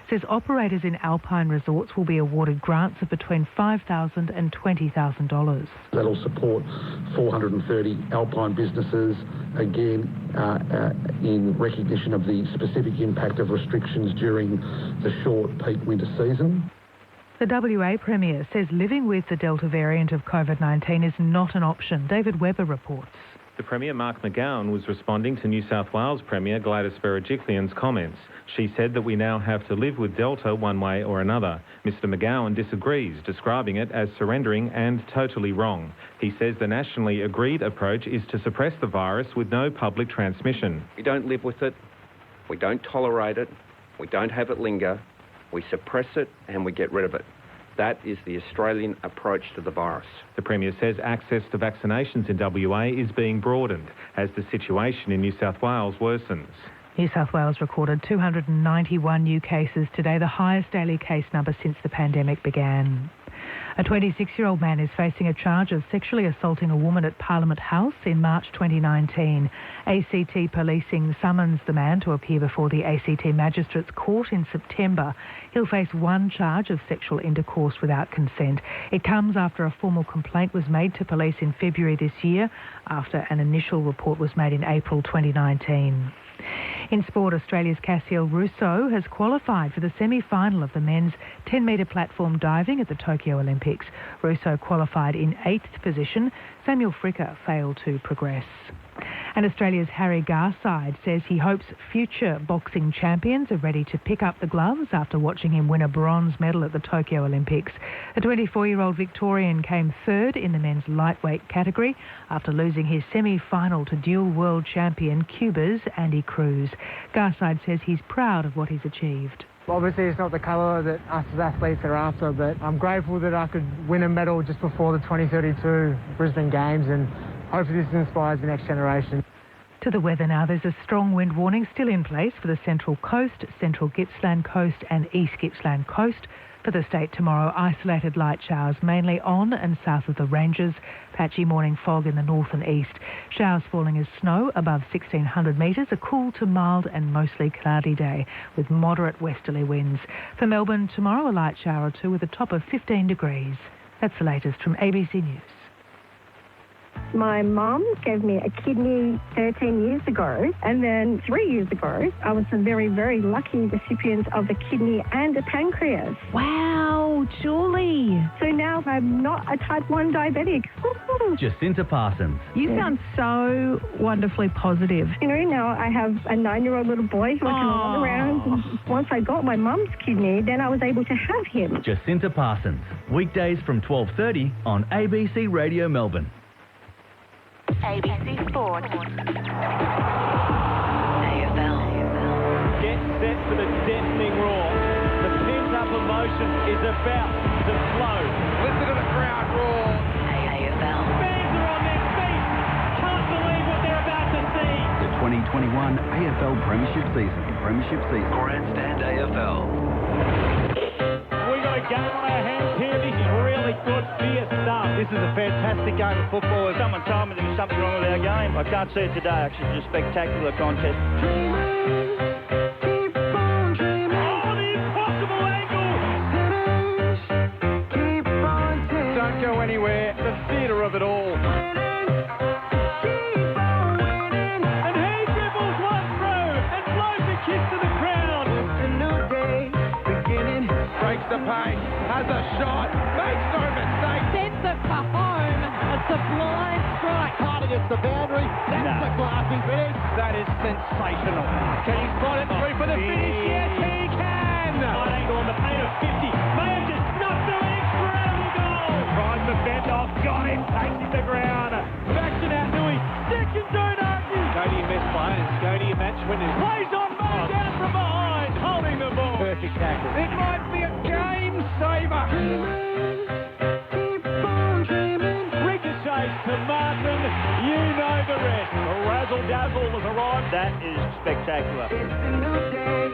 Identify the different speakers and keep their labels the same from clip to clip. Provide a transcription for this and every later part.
Speaker 1: says operators in alpine resorts will be awarded grants of between $5,000 and $20,000.
Speaker 2: That'll support 430 alpine businesses, again, in recognition of the specific impact of restrictions during the short peak winter season.
Speaker 1: The WA Premier says living with the Delta variant of COVID-19 is not an option. David Webber reports.
Speaker 3: The Premier, Mark McGowan, was responding to New South Wales Premier Gladys Berejiklian's comments. She said that we now have to live with Delta one way or another. Mr McGowan disagrees, describing it as surrendering and totally wrong. He says the nationally agreed approach is to suppress the virus with no public transmission.
Speaker 4: We don't live with it, we don't tolerate it, we don't have it linger, we suppress it and we get rid of it. That is the Australian approach to the virus. The Premier says access to vaccinations in WA is being broadened as the situation in New South Wales worsens.
Speaker 1: New South Wales recorded 291 new cases today, the highest daily case number since the pandemic began. A 26-year-old man is facing a charge of sexually assaulting a woman at Parliament House in March 2019. ACT policing summons the man to appear before the ACT Magistrates Court in September. He'll face one charge of sexual intercourse without consent. It comes after a formal complaint was made to police in February this year, after an initial report was made in April 2019. In sport, Australia's Cassiel Russo has qualified for the semi-final of the men's 10-metre platform diving at the Tokyo Olympics. Russo qualified in 8th position. Samuel Fricker failed to progress. And Australia's Harry Garside says he hopes future boxing champions are ready to pick up the gloves after watching him win a bronze medal at the Tokyo Olympics. The 24-year-old Victorian came third in the men's lightweight category after losing his semi-final to dual world champion Cuba's Andy Cruz. Garside says he's proud of what he's achieved.
Speaker 5: Obviously, it's not the colour that us as athletes are after, but I'm grateful that I could win a medal just before the 2032 Brisbane Games, and hopefully this inspires the next generation.
Speaker 1: To the weather now, there's a strong wind warning still in place for the Central Coast, Central Gippsland Coast and East Gippsland Coast. For the state tomorrow, isolated light showers mainly on and south of the ranges. Patchy morning fog in the north and east. Showers falling as snow above 1,600 metres. A cool to mild and mostly cloudy day with moderate westerly winds. For Melbourne, tomorrow a light shower or two with a top of 15 degrees. That's the latest from ABC News.
Speaker 6: My mum gave me a kidney 13 years ago, and then 3 years ago, I was a very, very lucky recipient of a kidney and a pancreas.
Speaker 1: Wow, Julie.
Speaker 6: So now I'm not a type 1 diabetic.
Speaker 7: Jacinta Parsons.
Speaker 1: You sound so wonderfully positive.
Speaker 6: You know, now I have a 9-year-old little boy who I can run around. And once I got my mum's kidney, then I was able to have him.
Speaker 7: Jacinta Parsons. Weekdays from 12:30 on ABC Radio Melbourne.
Speaker 8: ABC Sport. AFL.
Speaker 3: Get set for the deafening roar. The pent-up emotion is about to flow. Listen to the crowd roar.
Speaker 8: AFL.
Speaker 3: Fans are on their feet. Can't believe what they're about to see.
Speaker 9: The 2021 AFL Premiership Season. Grandstand AFL.
Speaker 3: We got a game on our hands here. This is really good, fierce stuff. This is a fantastic game of football. If someone told me there was something wrong with our game, I can't see it today. Actually, it's a spectacular contest. Oh, the impossible angle! Don't go anywhere. The theatre of it all. And he dribbles one through and blows a kiss to the crowd.
Speaker 10: A new day beginning.
Speaker 3: Breaks the pace, has a shot, makes no mistake.
Speaker 11: Sends it for home. It's a blind strike. Hard against the boundary. That's the glassy finish.
Speaker 3: That is sensational. Can he slot it through for the finish? Yes, he can. Right angle on the paint of 50. May have just snuffed through an incredible goal. Tries the bend off, got him, takes him to ground. Back to that Nui. Second don't argue. Cody best players. Cody match winners. Plays on man down from behind, holding the ball. Perfect tackle. It might be a game saver. Ricochets to Martin. You know the rest. A razzle dazzle has arrived. That is spectacular.
Speaker 10: It's a new day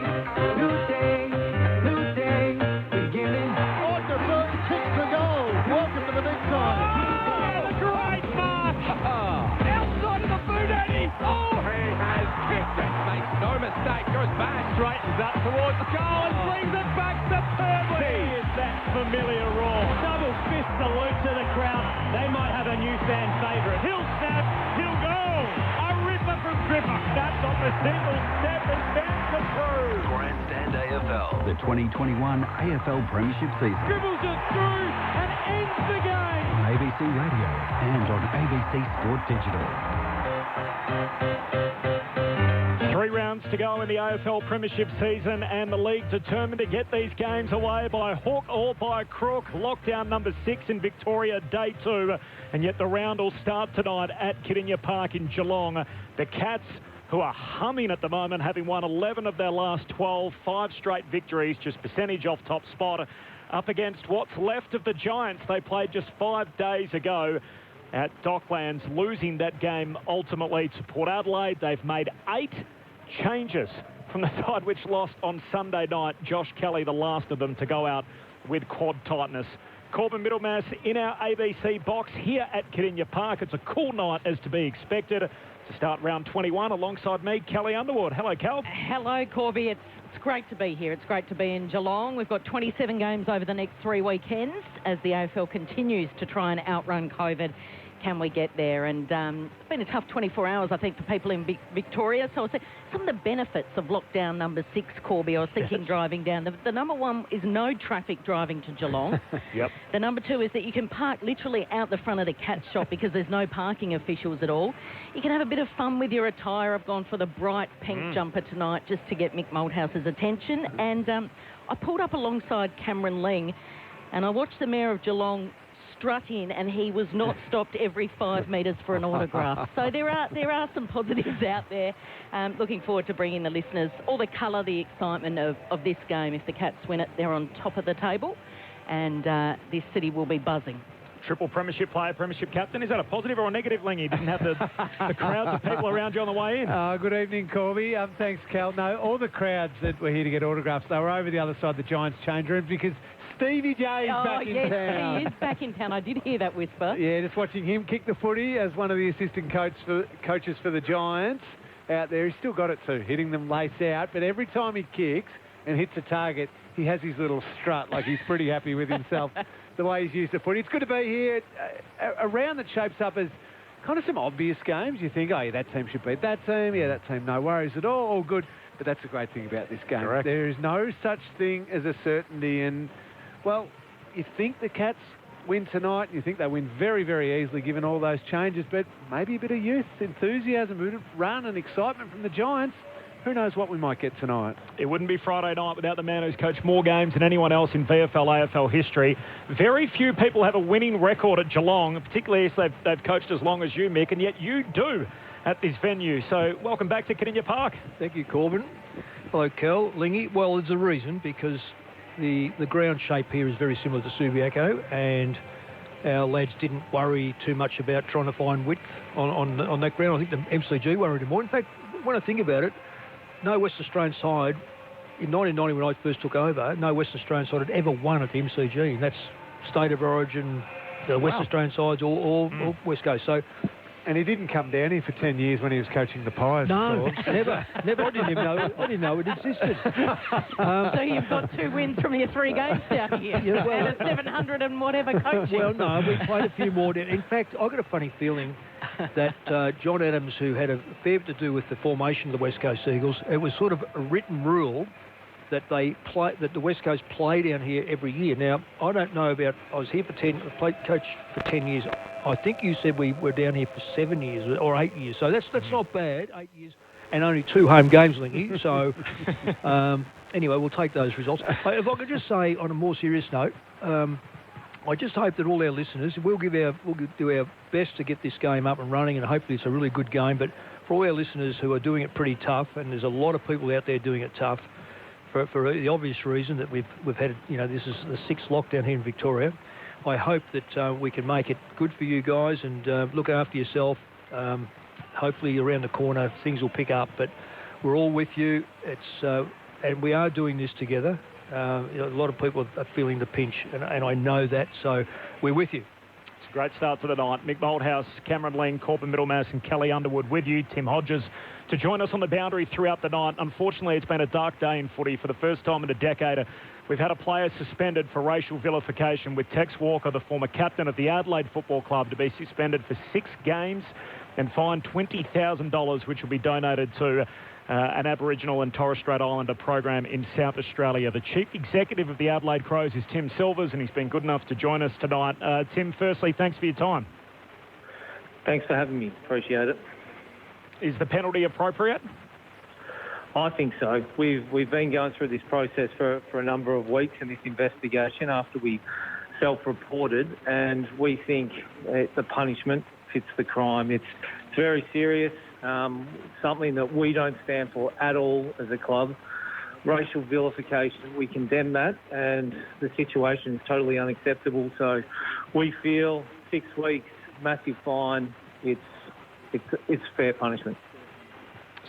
Speaker 10: beginning.
Speaker 11: Ortberg kicks the goal. Welcome to the big time.
Speaker 3: Oh, great mark. Outside of the boot, Eddie. Oh, he has kicked it. Makes no mistake. Goes back. Straightens up towards the goal and brings it a new fan favourite. He'll snap, he'll go. A ripper from Gripper. That's off a single step and bounce it through.
Speaker 9: Grandstand AFL, the 2021 AFL Premiership season.
Speaker 3: Dribbles it through and ends the game.
Speaker 9: On ABC Radio and on ABC Sport Digital.
Speaker 3: 3 rounds to go in the AFL Premiership season, and the league determined to get these games away by hook or by crook. Lockdown number 6 in Victoria, day 2, and yet the round will start tonight at Kidinya Park in Geelong. The Cats, who are humming at the moment, having won 11 of their last 12, 5 straight victories, just percentage off top spot, up against what's left of the Giants. They played just 5 days ago at Docklands, losing that game ultimately to Port Adelaide. They've made 8 changes from the side which lost on Sunday night. Josh Kelly, the last of them to go out with quad tightness. Corbin Middlemass in our ABC box here at Kidinya Park. It's a cool night as to be expected to start round 21 alongside me, Kelly Underwood. Hello, Kel.
Speaker 8: Hello, Corby. It's great to be here. It's great to be in Geelong. We've got 27 games over the next 3 weekends as the AFL continues to try and outrun COVID. Can we get there? And it's been a tough 24 hours, I think, for people in Victoria. So I'll say some of the benefits of lockdown number 6, Corby, I was thinking driving down. The number 1 is no traffic driving to Geelong.
Speaker 3: Yep.
Speaker 8: The number 2 is that you can park literally out the front of the Cat shop because there's no parking officials at all. You can have a bit of fun with your attire. I've gone for the bright pink jumper tonight just to get Mick Malthouse's attention. And I pulled up alongside Cameron Ling and I watched the Mayor of Geelong strut in, and he was not stopped every 5 metres for an autograph. So there are some positives out there. Looking forward to bringing the listeners all the colour, the excitement of this game. If the Cats win it, they're on top of the table, and this city will be buzzing.
Speaker 3: Triple premiership player, premiership captain. Is that a positive or a negative, Lingy? Didn't have the crowds of people around you on the way in.
Speaker 12: Good evening, Corby. Thanks, Cal. No, all the crowds that were here to get autographs, they were over the other side of the Giants change room because Stevie J is back in town.
Speaker 8: He is back in town. I did hear that whisper.
Speaker 12: Yeah, just watching him kick the footy as one of the assistant coaches for the Giants out there. He's still got it too, hitting them lace out. But every time he kicks and hits a target, he has his little strut, like he's pretty happy with himself, the way he's used the footy. It's good to be here. A round that shapes up as kind of some obvious games. You think, oh, yeah, that team should beat that team. Yeah, that team, no worries at all good. But that's the great thing about this game.
Speaker 3: Correct.
Speaker 12: There is no such thing as a certainty. And, well, you think the Cats win tonight. You think they win very, very easily given all those changes. But maybe a bit of youth, enthusiasm, run and excitement from the Giants. Who knows what we might get tonight.
Speaker 3: It wouldn't be Friday night without the man who's coached more games than anyone else in VFL, AFL history. Very few people have a winning record at Geelong, particularly if they've coached as long as you, Mick, and yet you do at this venue. So welcome back to Kidinya Park.
Speaker 13: Thank you, Corbin. Hello, Kel, Lingy. Well, there's a reason, because the ground shape here is very similar to Subiaco, and our lads didn't worry too much about trying to find width on that ground. I think the MCG worried more. In fact, when I think about it, no West Australian side, in 1990 when I first took over, no West Australian side had ever won at the MCG. And that's State of Origin, the West Australian sides, all West Coast. So,
Speaker 12: and he didn't come down here for 10 years when he was coaching the Pies.
Speaker 13: No, never. I didn't even know. I didn't know it existed.
Speaker 8: So you've got 2 wins from your 3 games down here,
Speaker 13: yeah, well,
Speaker 8: and a 700 and whatever coaching.
Speaker 13: Well, no, we played a few more. In fact, I got a funny feeling that John Adams, who had a fair bit to do with the formation of the West Coast Eagles, it was sort of a written rule that that the West Coast play down here every year. Now, I don't know about. I was here for coached for 10 years. I think you said we were down here for 7 years or 8 years. So that's not bad. 8 years and only 2 home games, Lingy. So anyway, we'll take those results. If I could just say on a more serious note. I just hope that all our listeners, we'll do our best to get this game up and running, and hopefully it's a really good game. But for all our listeners who are doing it pretty tough, and there's a lot of people out there doing it tough, for the obvious reason that we've had, this is the 6th lockdown here in Victoria. I hope that we can make it good for you guys and look after yourself. Hopefully around the corner things will pick up, but we're all with you. And we are doing this together. A lot of people are feeling the pinch, and I know that, so we're with you.
Speaker 14: Great start to the night. Mick Malthouse, Cameron Ling, Corbin Middlemass and Kelly Underwood with you. Tim Hodges to join us on the boundary throughout the night. Unfortunately, it's been a dark day in footy. For the first time in a decade, we've had a player suspended for racial vilification, with Tex Walker, the former captain of the Adelaide Football Club, to be suspended for 6 games and fined $20,000, which will be donated to an Aboriginal and Torres Strait Islander program in South Australia. The Chief Executive of the Adelaide Crows is Tim Silvers, and he's been good enough to join us tonight. Tim, firstly, thanks for your time.
Speaker 15: Thanks for having me. Appreciate it.
Speaker 14: Is the penalty appropriate?
Speaker 15: I think so. We've been going through this process for a number of weeks in this investigation after we self-reported, and we think the punishment fits the crime. It's very serious. Something that we don't stand for at all as a club. Racial vilification, we condemn that, and the situation is totally unacceptable. So we feel 6 weeks, massive fine, it's fair punishment.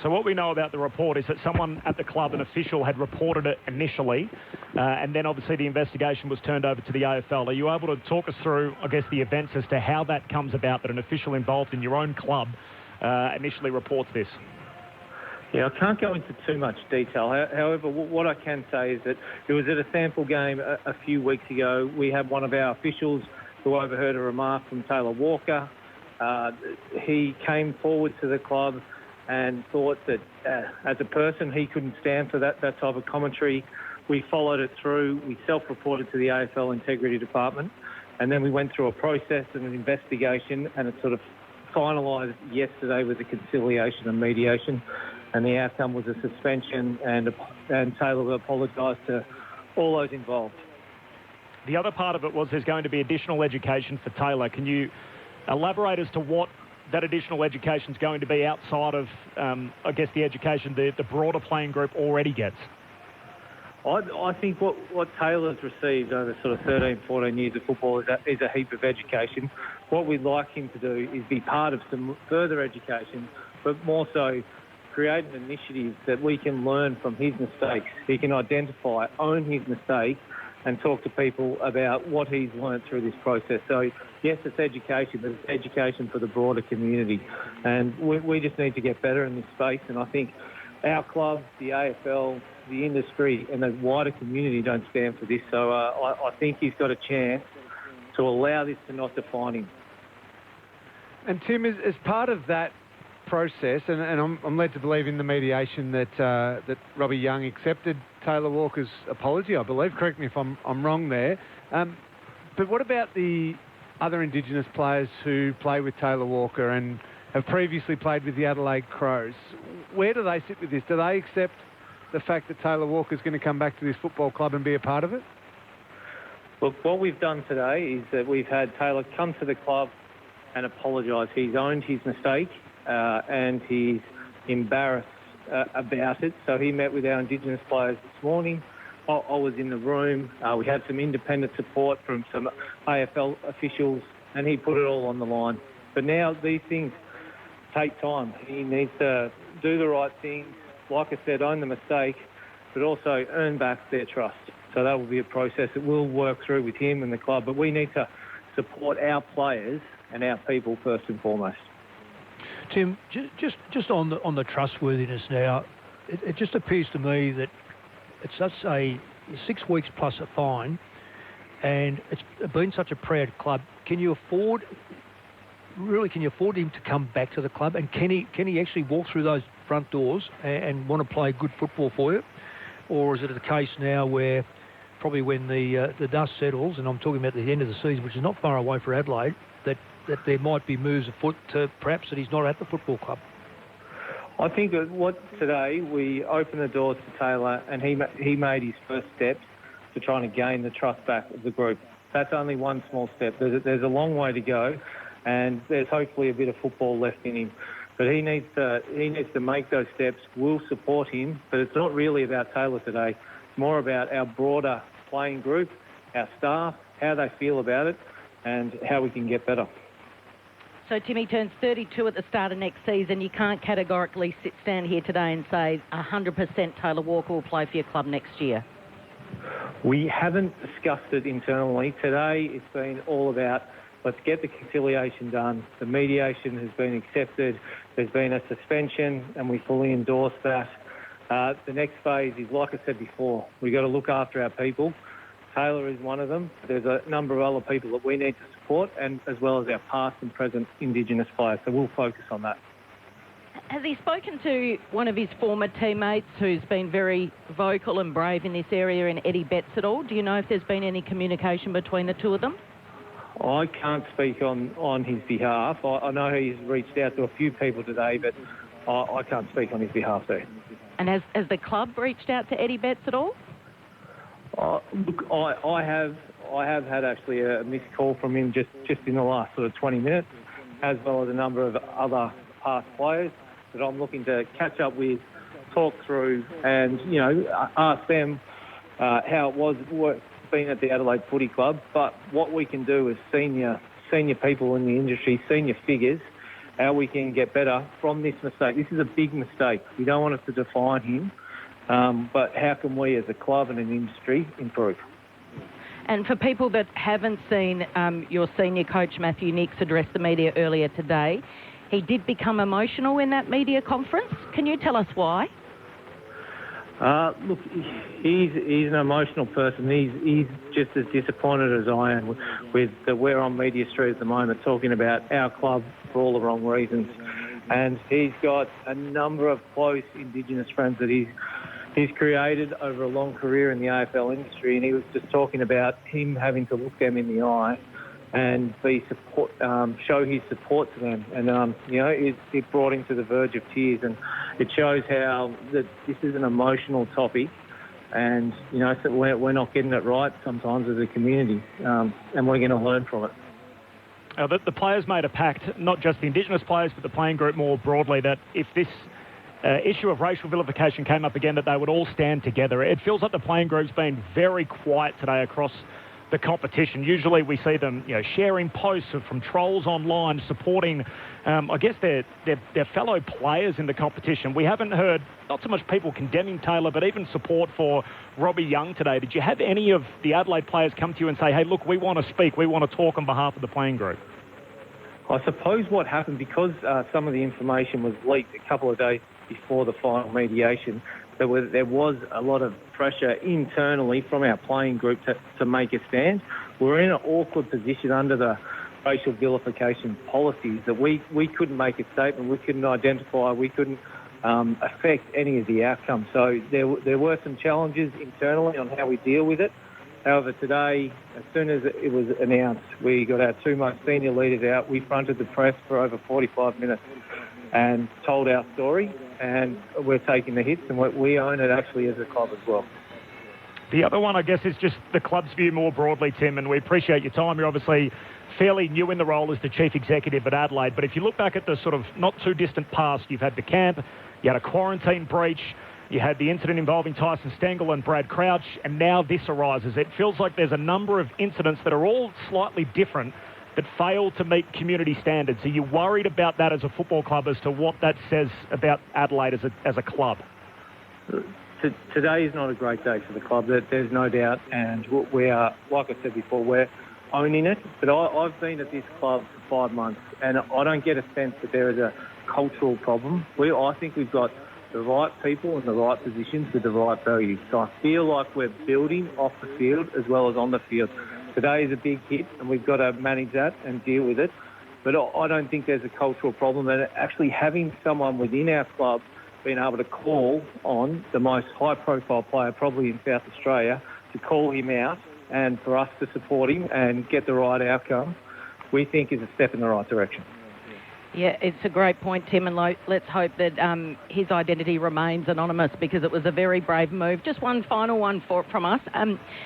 Speaker 14: So what we know about the report is that someone at the club, an official, had reported it initially, and then obviously the investigation was turned over to the AFL. Are you able to talk us through, I guess, the events as to how that comes about, that an official involved in your own club initially reports this?
Speaker 15: Yeah, I can't go into too much detail. However, what I can say is that it was at a sample game a few weeks ago. We had one of our officials who overheard a remark from Taylor Walker. He came forward to the club and thought that as a person he couldn't stand for that type of commentary. We followed it through. We self-reported to the AFL Integrity Department, and then we went through a process and an investigation, and it sort of finalised yesterday with a conciliation and mediation, and the outcome was a suspension, and Taylor apologised to all those involved.
Speaker 14: The other part of it was there's going to be additional education for Taylor. Can you elaborate as to what that additional education is going to be outside of, I guess, the education the broader playing group already gets?
Speaker 15: I think what Taylor's received over sort of 13, 14 years of football is a heap of education. What we'd like him to do is be part of some further education, but more so create an initiative that we can learn from his mistakes. He can identify, own his mistake, and talk to people about what he's learned through this process. So, yes, it's education, but it's education for the broader community. And we just need to get better in this space, and I think our club, the AFL, the industry and the wider community don't stand for this. So I think he's got a chance to allow this to not define him.
Speaker 12: And Tim, as part of that process, and I'm led to believe in the mediation that Robbie Young accepted Taylor Walker's apology, I believe. Correct me if I'm wrong there. But what about the other Indigenous players who play with Taylor Walker and have previously played with the Adelaide Crows? Where do they sit with this? Do they accept the fact that Taylor Walker's going to come back to this football club and be a part of it?
Speaker 15: Look, what we've done today is that we've had Taylor come to the club and apologise. He's owned his mistake and he's embarrassed about it. So he met with our Indigenous players this morning. I was in the room. We had some independent support from some AFL officials, and he put it all on the line. But now these things take time. He needs to do the right things, like I said, own the mistake, but also earn back their trust. So that will be a process that we'll work through with him and the club. But we need to support our players and our people first and foremost.
Speaker 13: Tim, just on the trustworthiness now, it just appears to me that it's such a 6 weeks plus a fine, and it's been such a proud club. Can you afford him to come back to the club, and can he actually walk through those front doors and want to play good football for you? Or is it a case now where probably when the dust settles, and I'm talking about the end of the season, which is not far away for Adelaide, that there might be moves afoot to perhaps that he's not at the football club?
Speaker 15: I think that today we opened the doors to Taylor, and he made his first steps to trying to gain the trust back of the group. That's only one small step. There's a long way to go, and there's hopefully a bit of football left in him. But he needs to make those steps. We'll support him, but it's not really about Taylor today. It's more about our broader playing group, our staff, how they feel about it, and how we can get better.
Speaker 8: So Timmy turns 32 at the start of next season. You can't categorically stand here today and say 100% Taylor Walker will play for your club next year.
Speaker 15: We haven't discussed it internally. Today it's been all about let's get the conciliation done. The mediation has been accepted. There's been a suspension, and we fully endorse that. The next phase is, like I said before, we've got to look after our people. Taylor is one of them. There's a number of other people that we need to support, and as well as our past and present Indigenous players. So we'll focus on that.
Speaker 8: Has he spoken to one of his former teammates who's been very vocal and brave in this area, in Eddie Betts at all? Do you know if there's been any communication between the two of them?
Speaker 15: I can't speak on his behalf. I know he's reached out to a few people today, but I can't speak on his behalf there.
Speaker 8: And has the club reached out to Eddie Betts at all?
Speaker 15: Look, I have had actually a missed call from him just in the last sort of 20 minutes, as well as a number of other past players that I'm looking to catch up with, talk through, and ask them how it was being at the Adelaide Footy Club. But what we can do as senior people in the industry, senior figures, how we can get better from this mistake. This is a big mistake. We don't want it to define him. But how can we as a club and an industry improve?
Speaker 8: And for people that haven't seen your senior coach, Matthew Nicks, address the media earlier today, he did become emotional in that media conference. Can you tell us why?
Speaker 15: Look, he's an emotional person. He's just as disappointed as I am with that we're on Media Street at the moment talking about our club for all the wrong reasons. And he's got a number of close Indigenous friends that he's created over a long career in the AFL industry, and he was just talking about him having to look them in the eye and show his support to them. And, it brought him to the verge of tears, and it shows how that this is an emotional topic, and, so we're not getting it right sometimes as a community, and we're going to learn from it.
Speaker 14: The players made a pact, not just the Indigenous players, but the playing group more broadly, that if this issue of racial vilification came up again, that they would all stand together. It feels like the playing group's been very quiet today across the competition. Usually we see them, sharing posts from trolls online, supporting, I guess, their fellow players in the competition. We haven't heard not so much people condemning Taylor, but even support for Robbie Young today. Did you have any of the Adelaide players come to you and say, hey, look, we want to speak, we want to talk on behalf of the playing group?
Speaker 15: I suppose what happened, because some of the information was leaked a couple of days before the final mediation, there was a lot of pressure internally from our playing group to make a stand. We're in an awkward position under the racial vilification policies that we couldn't make a statement, we couldn't identify, we couldn't affect any of the outcomes. So there were some challenges internally on how we deal with it. However, today, as soon as it was announced, we got our two most senior leaders out. We fronted the press for over 45 minutes and told our story, and we're taking the hits, and we own it actually as a club as well.
Speaker 14: The other one, I guess, is just the club's view more broadly, Tim, and we appreciate your time. You're obviously fairly new in the role as the chief executive at Adelaide, but if you look back at the sort of not too distant past, you've had the camp, you had a quarantine breach, you had the incident involving Tyson Stengel and Brad Crouch, and now this arises. It feels like there's a number of incidents that are all slightly different that fail to meet community standards. Are you worried about that as a football club, as to what that says about Adelaide as a club?
Speaker 15: Today is not a great day for the club, there's no doubt, and we are, like I said before, we're owning it. But I've been at this club for 5 months, and I don't get a sense that there is a cultural problem. I think we've got the right people in the right positions with the right values. So I feel like we're building off the field as well as on the field. Today is a big hit, and we've got to manage that and deal with it. But I don't think there's a cultural problem. And actually having someone within our club being able to call on the most high-profile player probably in South Australia, to call him out and for us to support him and get the right outcome, we think is a step in the right direction.
Speaker 8: Yeah, it's a great point, Tim, and let's hope that his identity remains anonymous, because it was a very brave move. Just one final one from us.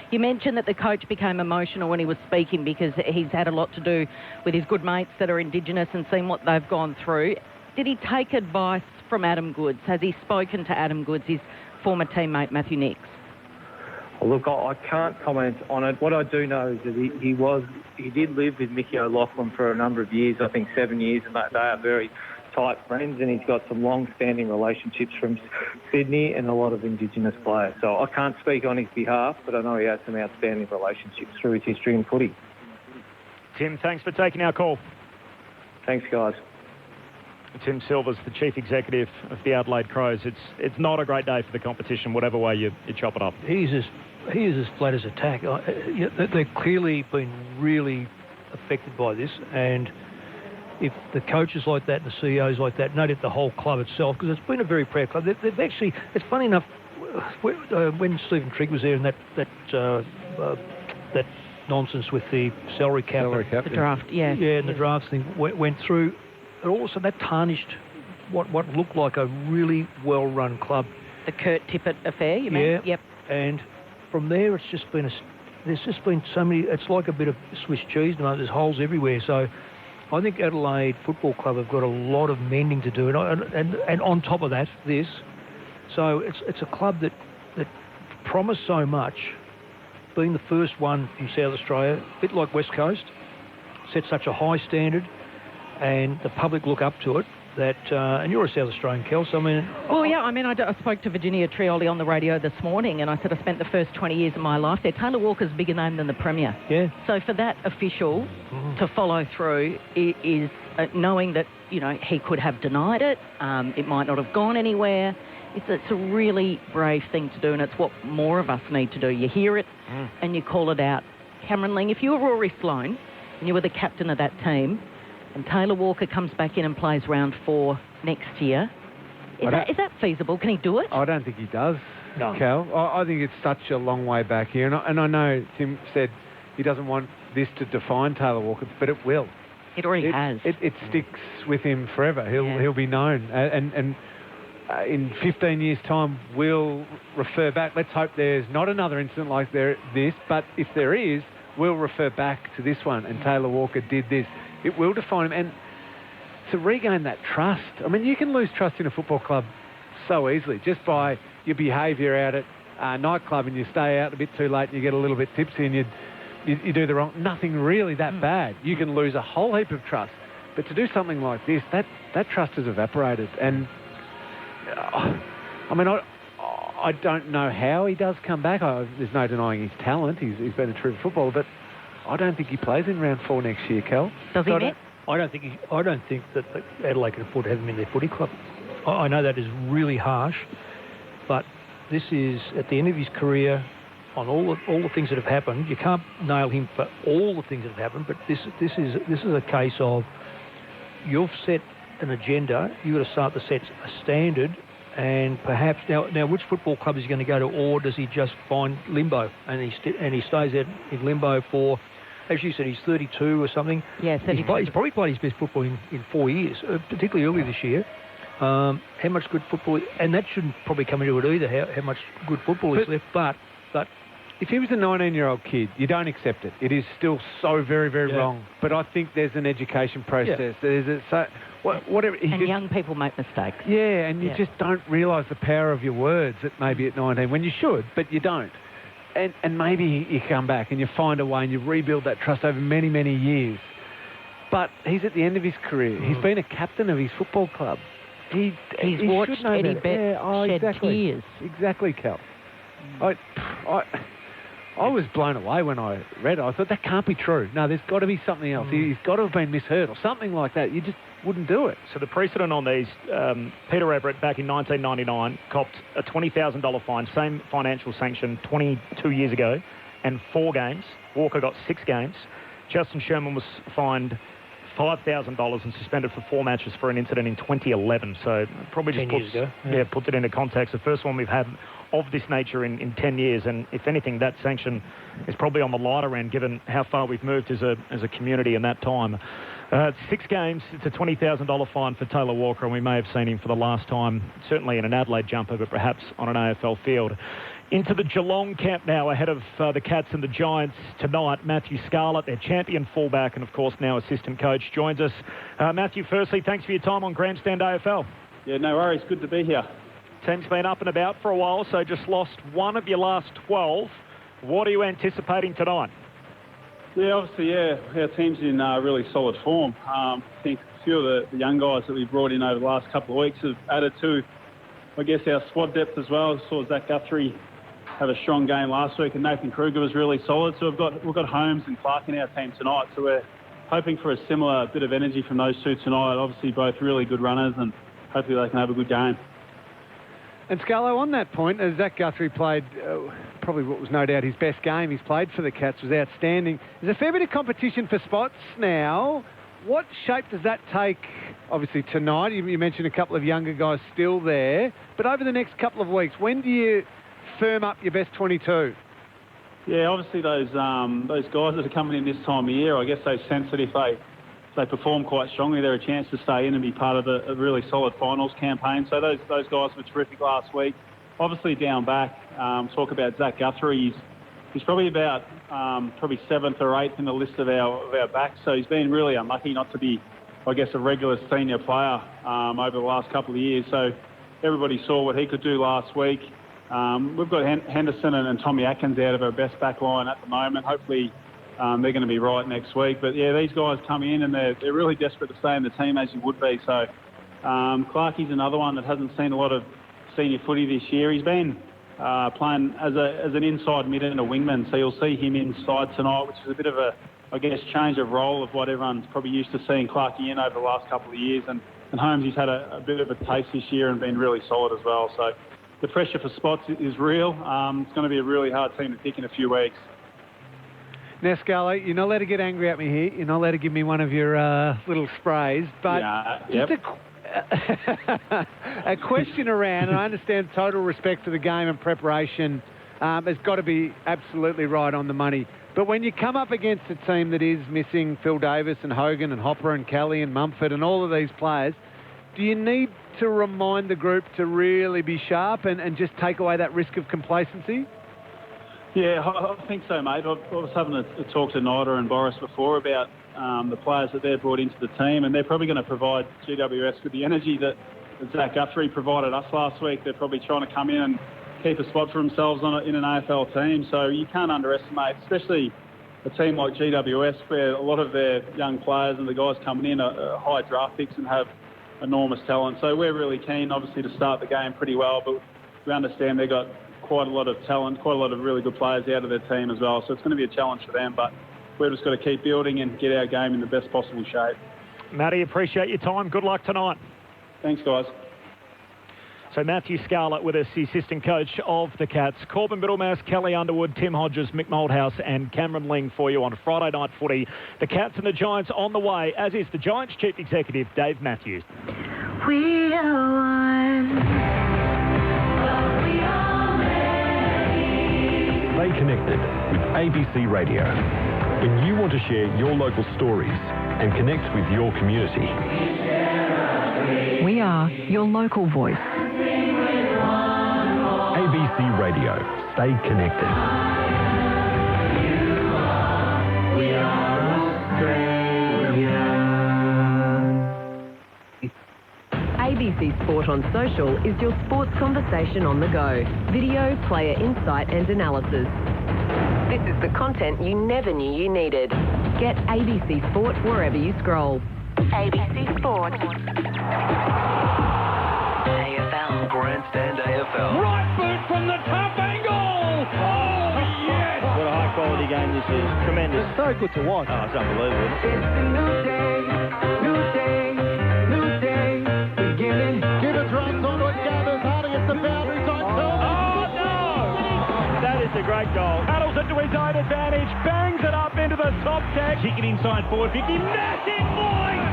Speaker 8: You mentioned that the coach became emotional when he was speaking because he's had a lot to do with his good mates that are Indigenous and seen what they've gone through. Did he take advice from Adam Goodes? Has he spoken to Adam Goodes, his former teammate Matthew Nicks?
Speaker 15: Look, I can't comment on it. What I do know is that he did live with Mickey O'Loughlin for a number of years, I think 7 years, and they are very tight friends, and he's got some long-standing relationships from Sydney and a lot of Indigenous players. So I can't speak on his behalf, but I know he has some outstanding relationships through his history in footy.
Speaker 14: Tim, thanks for taking our call.
Speaker 15: Thanks, guys.
Speaker 14: Tim Silver's the Chief Executive of the Adelaide Crows. It's not a great day for the competition, whatever way you chop it up.
Speaker 13: He is as flat as a tack. They've clearly been really affected by this, and if the coaches like that and the CEOs like that, noted the whole club itself, because it's been a very proud club. They've actually, it's funny enough, when Stephen Trigg was there and that nonsense with the salary cap,
Speaker 8: the draft,
Speaker 13: and the draft thing went through, and all of a sudden that tarnished what looked like a really well-run club.
Speaker 8: The Kurt Tippett affair, you mean?
Speaker 13: Yeah.
Speaker 8: Yep.
Speaker 13: And from there, it's just been there's just been so many. It's like a bit of Swiss cheese now. There's holes everywhere. So I think Adelaide Football Club have got a lot of mending to do, and on top of that, this. So it's a club that promised so much, being the first one from South Australia, a bit like West Coast, set such a high standard, and the public look up to it. That and you're a South Australian, Kel, so I mean...
Speaker 8: Well, yeah, I mean, I spoke to Virginia Trioli on the radio this morning, and I said I spent the first 20 years of my life there. Taylor Walker's a bigger name than the Premier.
Speaker 13: Yeah.
Speaker 8: So for that official to follow through is knowing that, you know, he could have denied it, it might not have gone anywhere. It's a really brave thing to do, and it's what more of us need to do. You hear it and you call it out. Cameron Ling, if you were Rory Sloane and you were the captain of that team, and Taylor Walker comes back in and plays round 4 next year, is that feasible? Can he do it?
Speaker 12: I don't think he does,
Speaker 13: no.
Speaker 12: Cal. I think it's such a long way back here. And I know Tim said he doesn't want this to define Taylor Walker, but it will.
Speaker 8: It already has.
Speaker 12: It sticks with him forever. He'll be known. And in 15 years' time, we'll refer back. Let's hope there's not another incident like this, but if there is, we'll refer back to this one. And Taylor Walker did this. It will define him. And to regain that trust, I mean, you can lose trust in a football club so easily just by your behaviour out at a nightclub, and you stay out a bit too late and you get a little bit tipsy and you do the wrong... Nothing really that bad. You can lose a whole heap of trust. But to do something like this, that trust has evaporated. And, I mean, I don't know how he does come back. There's no denying his talent. He's been a true footballer, but I don't think he plays in round 4 next year, Kel.
Speaker 8: Does he, Nick?
Speaker 13: I don't think that Adelaide can afford to have him in their footy club. I know that is really harsh, but this is at the end of his career. On all the things that have happened, you can't nail him for all the things that have happened. But this is a case of you've set an agenda. You've got to start to set a standard. And perhaps now, which football club is he going to go to, or does he just find limbo and he stays in limbo for, as you said, he's 32 or something.
Speaker 8: Yeah, 32.
Speaker 13: He's probably played his best football in 4 years, particularly early this year. How much good football, and that shouldn't probably come into it either. How much good football is left, but
Speaker 12: if he was a 19-year-old kid, you don't accept it. It is still so very, very wrong. But I think there's an education process. Yeah.
Speaker 8: Young people make mistakes.
Speaker 12: Yeah, and you just don't realise the power of your words at 19, when you should, but you don't. And maybe you come back and you find a way and you rebuild that trust over many, many years. But he's at the end of his career. He's been a captain of his football club. He's
Speaker 8: watched Eddie Betts shed tears.
Speaker 12: Exactly, Cal. I was blown away when I read it. I thought, that can't be true. No, there's got to be something else. He's got to have been misheard or something like that. You just wouldn't do it.
Speaker 14: So the precedent on these, Peter Everett back in 1999 copped a $20,000 fine, same financial sanction 22 years ago, and 4 games. Walker got 6 games. Justin Sherman was fined $5,000 and suspended for 4 matches for an incident in 2011. So probably just
Speaker 13: 10 years ago.
Speaker 14: puts it into context. The first one we've had of this nature in 10 years, and if anything, that sanction is probably on the lighter end given how far we've moved as a community in that time. 6 games, it's a $20,000 fine for Taylor Walker, and we may have seen him for the last time, certainly in an Adelaide jumper, but perhaps on an AFL field. Into the Geelong camp now ahead of the Cats and the Giants tonight. Matthew Scarlett, their champion fullback and, of course, now assistant coach, joins us. Matthew, firstly, thanks for your time on Grandstand AFL.
Speaker 16: Yeah, no worries. Good to be here.
Speaker 14: Team's been up and about for a while, so just lost 1 of your last 12. What are you anticipating tonight?
Speaker 16: Yeah, obviously, our team's in really solid form. I think a few of the young guys that we've brought in over the last couple of weeks have added to, I guess, our squad depth as well. I saw Zach Guthrie have a strong game last week, and Nathan Kruger was really solid. So we've got Holmes and Clark in our team tonight, so we're hoping for a similar bit of energy from those two tonight. Obviously, both really good runners, and hopefully they can have a good game.
Speaker 12: And Scarlo, on that point, as Zach Guthrie played probably what was no doubt his best game he's played for the Cats, was outstanding. There's a fair bit of competition for spots now. What shape does that take, obviously, tonight? You mentioned a couple of younger guys still there. But over the next couple of weeks, when do you firm up your best 22?
Speaker 16: Yeah, obviously those guys that are coming in this time of year, I guess they've sensed that if they perform quite strongly, they're a chance to stay in and be part of a really solid finals campaign. So those guys were terrific last week. Obviously down back, talk about Zach Guthrie. He's probably about probably 7th or 8th in the list of our backs. So he's been really unlucky not to be, I guess, a regular senior player over the last couple of years. So everybody saw what he could do last week. We've got Henderson and Tommy Atkins out of our best back line at the moment. Hopefully they're going to be right next week. But yeah, these guys come in and they're really desperate to stay in the team, as you would be. So Clarkie's another one that hasn't seen a lot of senior footy this year. He's been playing as an inside mid and a wingman, so you'll see him inside tonight, which is a bit of a, I guess, change of role of what everyone's probably used to seeing Clarkie in over the last couple of years. And Holmes, he's had a bit of a taste this year and been really solid as well. So the pressure for spots is real. It's going to be a really hard team to pick in a few weeks.
Speaker 12: Now, Scarlo, you're not allowed to get angry at me here. You're not allowed to give me one of your little sprays. But
Speaker 16: yep.
Speaker 12: A question around, and I understand total respect for the game and preparation has got to be absolutely right on the money. But when you come up against a team that is missing Phil Davis and Hogan and Hopper and Kelly and Mumford and all of these players, do you need to remind the group to really be sharp and just take away that risk of complacency?
Speaker 16: Yeah, I think so, mate. I was having a talk to Nida and Boris before about the players that they've brought into the team, and they're probably going to provide GWS with the energy that Zach Guthrie provided us last week. They're probably trying to come in and keep a spot for themselves in an AFL team. So you can't underestimate, especially a team like GWS, where a lot of their young players and the guys coming in are high draft picks and have enormous talent. So we're really keen, obviously, to start the game pretty well, but we understand they've got quite a lot of talent, quite a lot of really good players out of their team as well. So it's going to be a challenge for them, but we've just got to keep building and get our game in the best possible shape.
Speaker 14: Matty, appreciate your time. Good luck tonight.
Speaker 16: Thanks, guys.
Speaker 14: So Matthew Scarlett with us, the assistant coach of the Cats. Corbin Middlemass, Kelly Underwood, Tim Hodges, Mick Malthouse and Cameron Ling for you on Friday Night Footy. The Cats and the Giants on the way, as is the Giants Chief Executive, Dave Matthews.
Speaker 10: We are one.
Speaker 17: Stay connected with ABC Radio. When you want to share your local stories and connect with your community.
Speaker 1: We are your local voice.
Speaker 17: ABC Radio. Stay connected.
Speaker 10: We are Australia.
Speaker 18: ABC Sport on Social is your sports conversation on the go. Video, player insight and analysis. This is the content you never knew you needed. Get ABC Sport wherever you scroll. ABC Sport.
Speaker 9: AFL. Grandstand AFL.
Speaker 3: Right boot from the top angle. Oh, yes.
Speaker 19: What a high quality game this is. Tremendous.
Speaker 13: It's so good to watch.
Speaker 19: Oh, it's unbelievable.
Speaker 10: It's a new day, new day, new day, beginning.
Speaker 11: Gibbons runs onto it, gathers, Harding at the boundary, time.
Speaker 14: Oh, no! That is a great goal. Paddles it to his own advantage, bangs it up into the top deck.
Speaker 3: Kick it inside forward 50. Massive point!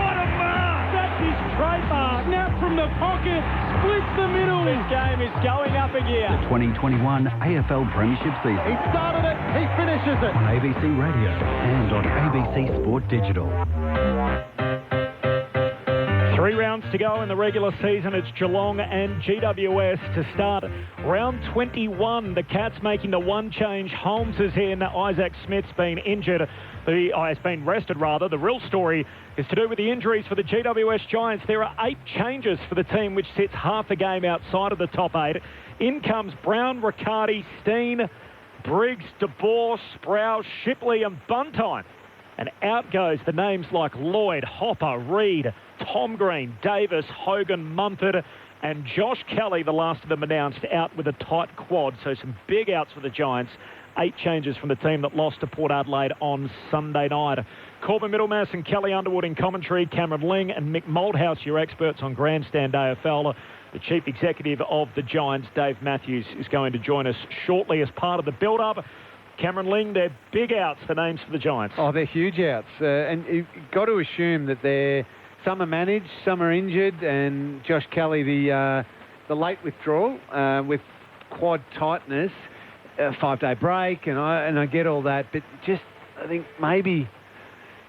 Speaker 3: What a mark!
Speaker 14: That's his trademark.
Speaker 3: Snap from the pocket, splits the middle.
Speaker 14: This game is going up a gear.
Speaker 9: The 2021 AFL Premiership season.
Speaker 11: He started it, he finishes it.
Speaker 9: On ABC Radio and on ABC Sport Digital.
Speaker 14: 3 rounds to go in the regular season. It's Geelong and GWS to start round 21. The Cats making the one change. Holmes is in. Isaac Smith's been injured. Has been rested, rather. The real story is to do with the injuries for the GWS Giants. There are 8 changes for the team, which sits half a game outside of the top 8. In comes Brown, Riccardi, Steen, Briggs, DeBoer, Sprouse, Shipley and Buntine. And out goes the names like Lloyd, Hopper, Reid, Tom Green, Davis, Hogan, Mumford and Josh Kelly, the last of them announced, out with a tight quad. So some big outs for the Giants 8 changes from the team that lost to Port Adelaide on Sunday night. Corbin Middlemass and Kelly Underwood in commentary, Cameron Ling and Mick Malthouse, your experts on Grandstand AFL. The Chief Executive of the Giants, Dave Matthews, is going to join us shortly as part of the build-up. Cameron Ling, they're big outs, the names for the Giants.
Speaker 12: Oh, they're huge outs. And you've got to assume that some are managed, some are injured, and Josh Kelly, the late withdrawal with quad tightness, a 5-day break, and I get all that, but just, I think maybe,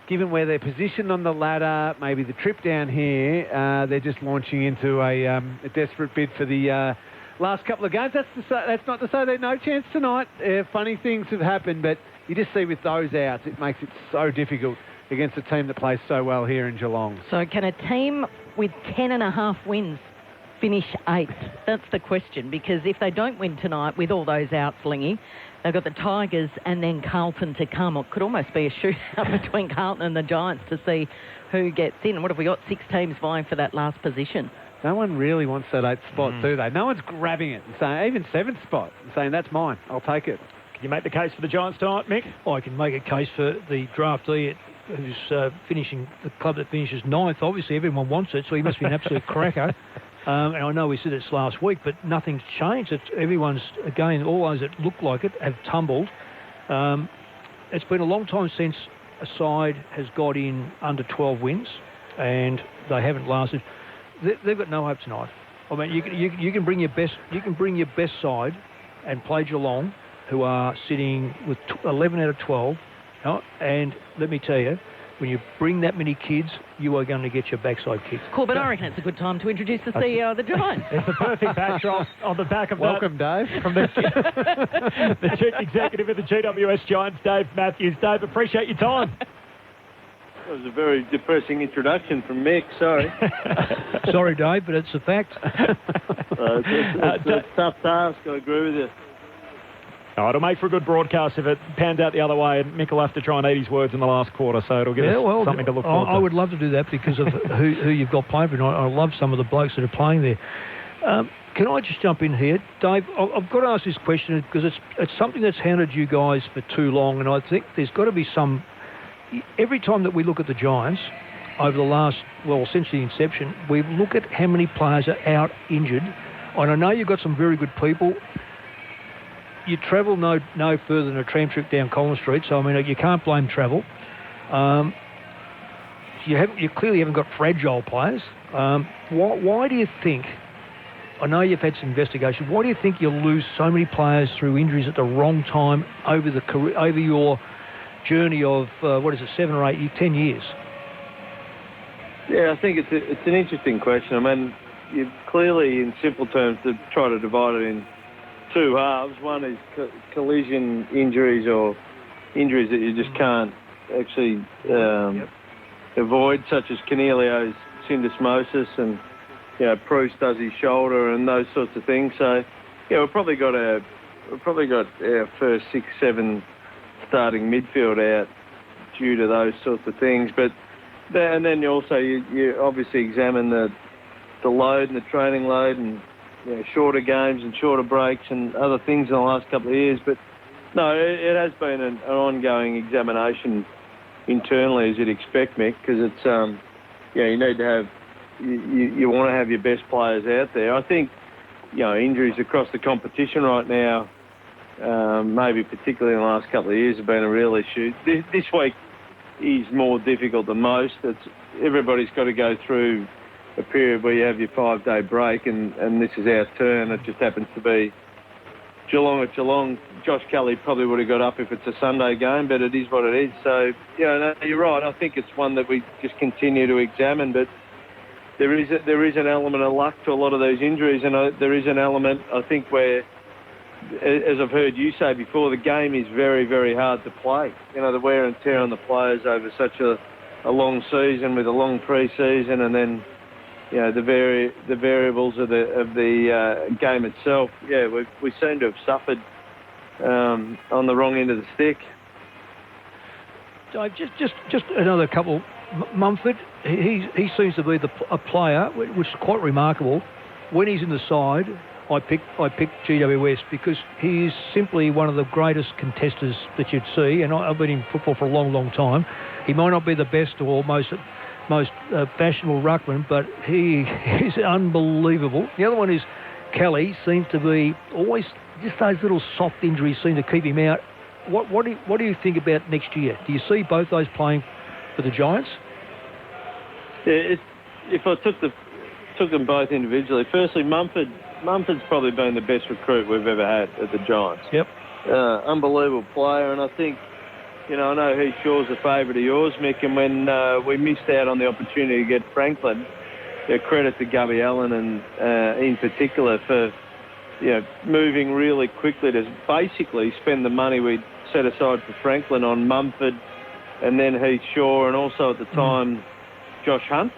Speaker 12: given where they're positioned on the ladder, maybe the trip down here, they're just launching into a desperate bid for the last couple of games. That's not to say there's no chance tonight. Funny things have happened, but you just see with those outs, it makes it so difficult against a team that plays so well here in Geelong.
Speaker 8: So can a team with 10.5 wins finish 8th? That's the question, because if they don't win tonight with all those outs, Lingy, they've got the Tigers and then Carlton to come. It could almost be a shootout between Carlton and the Giants to see who gets in. What have we got? 6 teams vying for that last position.
Speaker 12: No one really wants that 8th spot, do they? No one's grabbing it and saying, even 7th spot, and saying, that's mine, I'll take it.
Speaker 14: Can you make the case for the Giants tonight, Mick?
Speaker 13: I can make a case for the draftee who's finishing, the club that finishes 9th. Obviously, everyone wants it, so he must be an absolute cracker. And I know we said this last week, but nothing's changed. Everyone's, again, all those that look like it have tumbled. It's been a long time since a side has got in under 12 wins, and they haven't lasted. They've got no hope tonight. I mean, you can bring your best side and play Geelong, who are sitting with 11 out of 12. And let me tell you, when you bring that many kids, you are going to get your backside kicked.
Speaker 8: Corbin, I reckon it's a good time to introduce the CEO of the Giants.
Speaker 14: It's a perfect backdrop on the back of
Speaker 12: Welcome, Dave.
Speaker 14: From the Chief Executive of the GWS Giants, Dave Matthews. Dave, appreciate your time.
Speaker 19: That was a very depressing introduction from Mick, sorry.
Speaker 13: Sorry, Dave, but it's a fact.
Speaker 19: It's a tough task, I agree with you.
Speaker 14: Oh, it'll make for a good broadcast if it pans out the other way, and Mick will have to try and eat his words in the last quarter, so it'll give us something to look forward to.
Speaker 13: I would love to do that because of who you've got playing for. I love some of the blokes that are playing there. Can I just jump in here? Dave, I've got to ask this question because it's something that's hounded you guys for too long, and I think there's got to be some... Every time that we look at the Giants over the last, since the inception, we look at how many players are out injured. And I know you've got some very good people. You travel no further than a tram trip down Collins Street, so I mean you can't blame travel. You clearly haven't got fragile players. Why do you think? I know you've had some investigation. Why do you think you lose so many players through injuries at the wrong time over your journey of 7 or 8 years, 10 years?
Speaker 19: Yeah, I think it's an interesting question. I mean, you clearly, in simple terms, to try to divide it in 2 halves. One is collision injuries or injuries that you just can't actually avoid, such as Cornelio's syndesmosis and Bruce does his shoulder and those sorts of things. So we've probably got our first 6, 7 starting midfield out due to those sorts of things. And then you obviously examine the load and the training load and shorter games and shorter breaks and other things in the last couple of years. But no, it has been an ongoing examination internally, as you'd expect, Mick, because it's you need to have you want to have your best players out there. I think injuries across the competition right now, maybe particularly in the last couple of years, have been a real issue. This week is more difficult than most. Everybody's got to go through a period where you have your 5-day break, and this is our turn. It just happens to be Geelong at Geelong. Josh Kelly probably would have got up if it's a Sunday game, but it is what it is. So, no, you're right. I think it's one that we just continue to examine, but there is an element of luck to a lot of those injuries, and there is an element, I think, where, as I've heard you say before, the game is very, very hard to play. The wear and tear on the players over such a long season with a long pre-season, and then the variables of the game itself. Yeah, we seem to have suffered on the wrong end of the stick.
Speaker 13: Dave, just another couple. Mumford, he seems to be a player, which is quite remarkable. When he's in the side, I picked GWS because he is simply one of the greatest contesters that you'd see, and I've been in football for a long, long time. He might not be the best or most fashionable ruckman, but he is unbelievable. The other one is Kelly. Seems to be always just those little soft injuries seem to keep him out. What do you think about next year? Do you see both those playing for the Giants?
Speaker 19: Yeah, if I took them both individually, firstly, Mumford's probably been the best recruit we've ever had at the Giants.
Speaker 13: Yep.
Speaker 19: Unbelievable player, and I think, I know Heath Shaw's a favourite of yours, Mick, and when we missed out on the opportunity to get Franklin, credit to Gubby Allen and in particular for moving really quickly to basically spend the money we'd set aside for Franklin on Mumford and then Heath Shaw and also at the time Josh Hunt.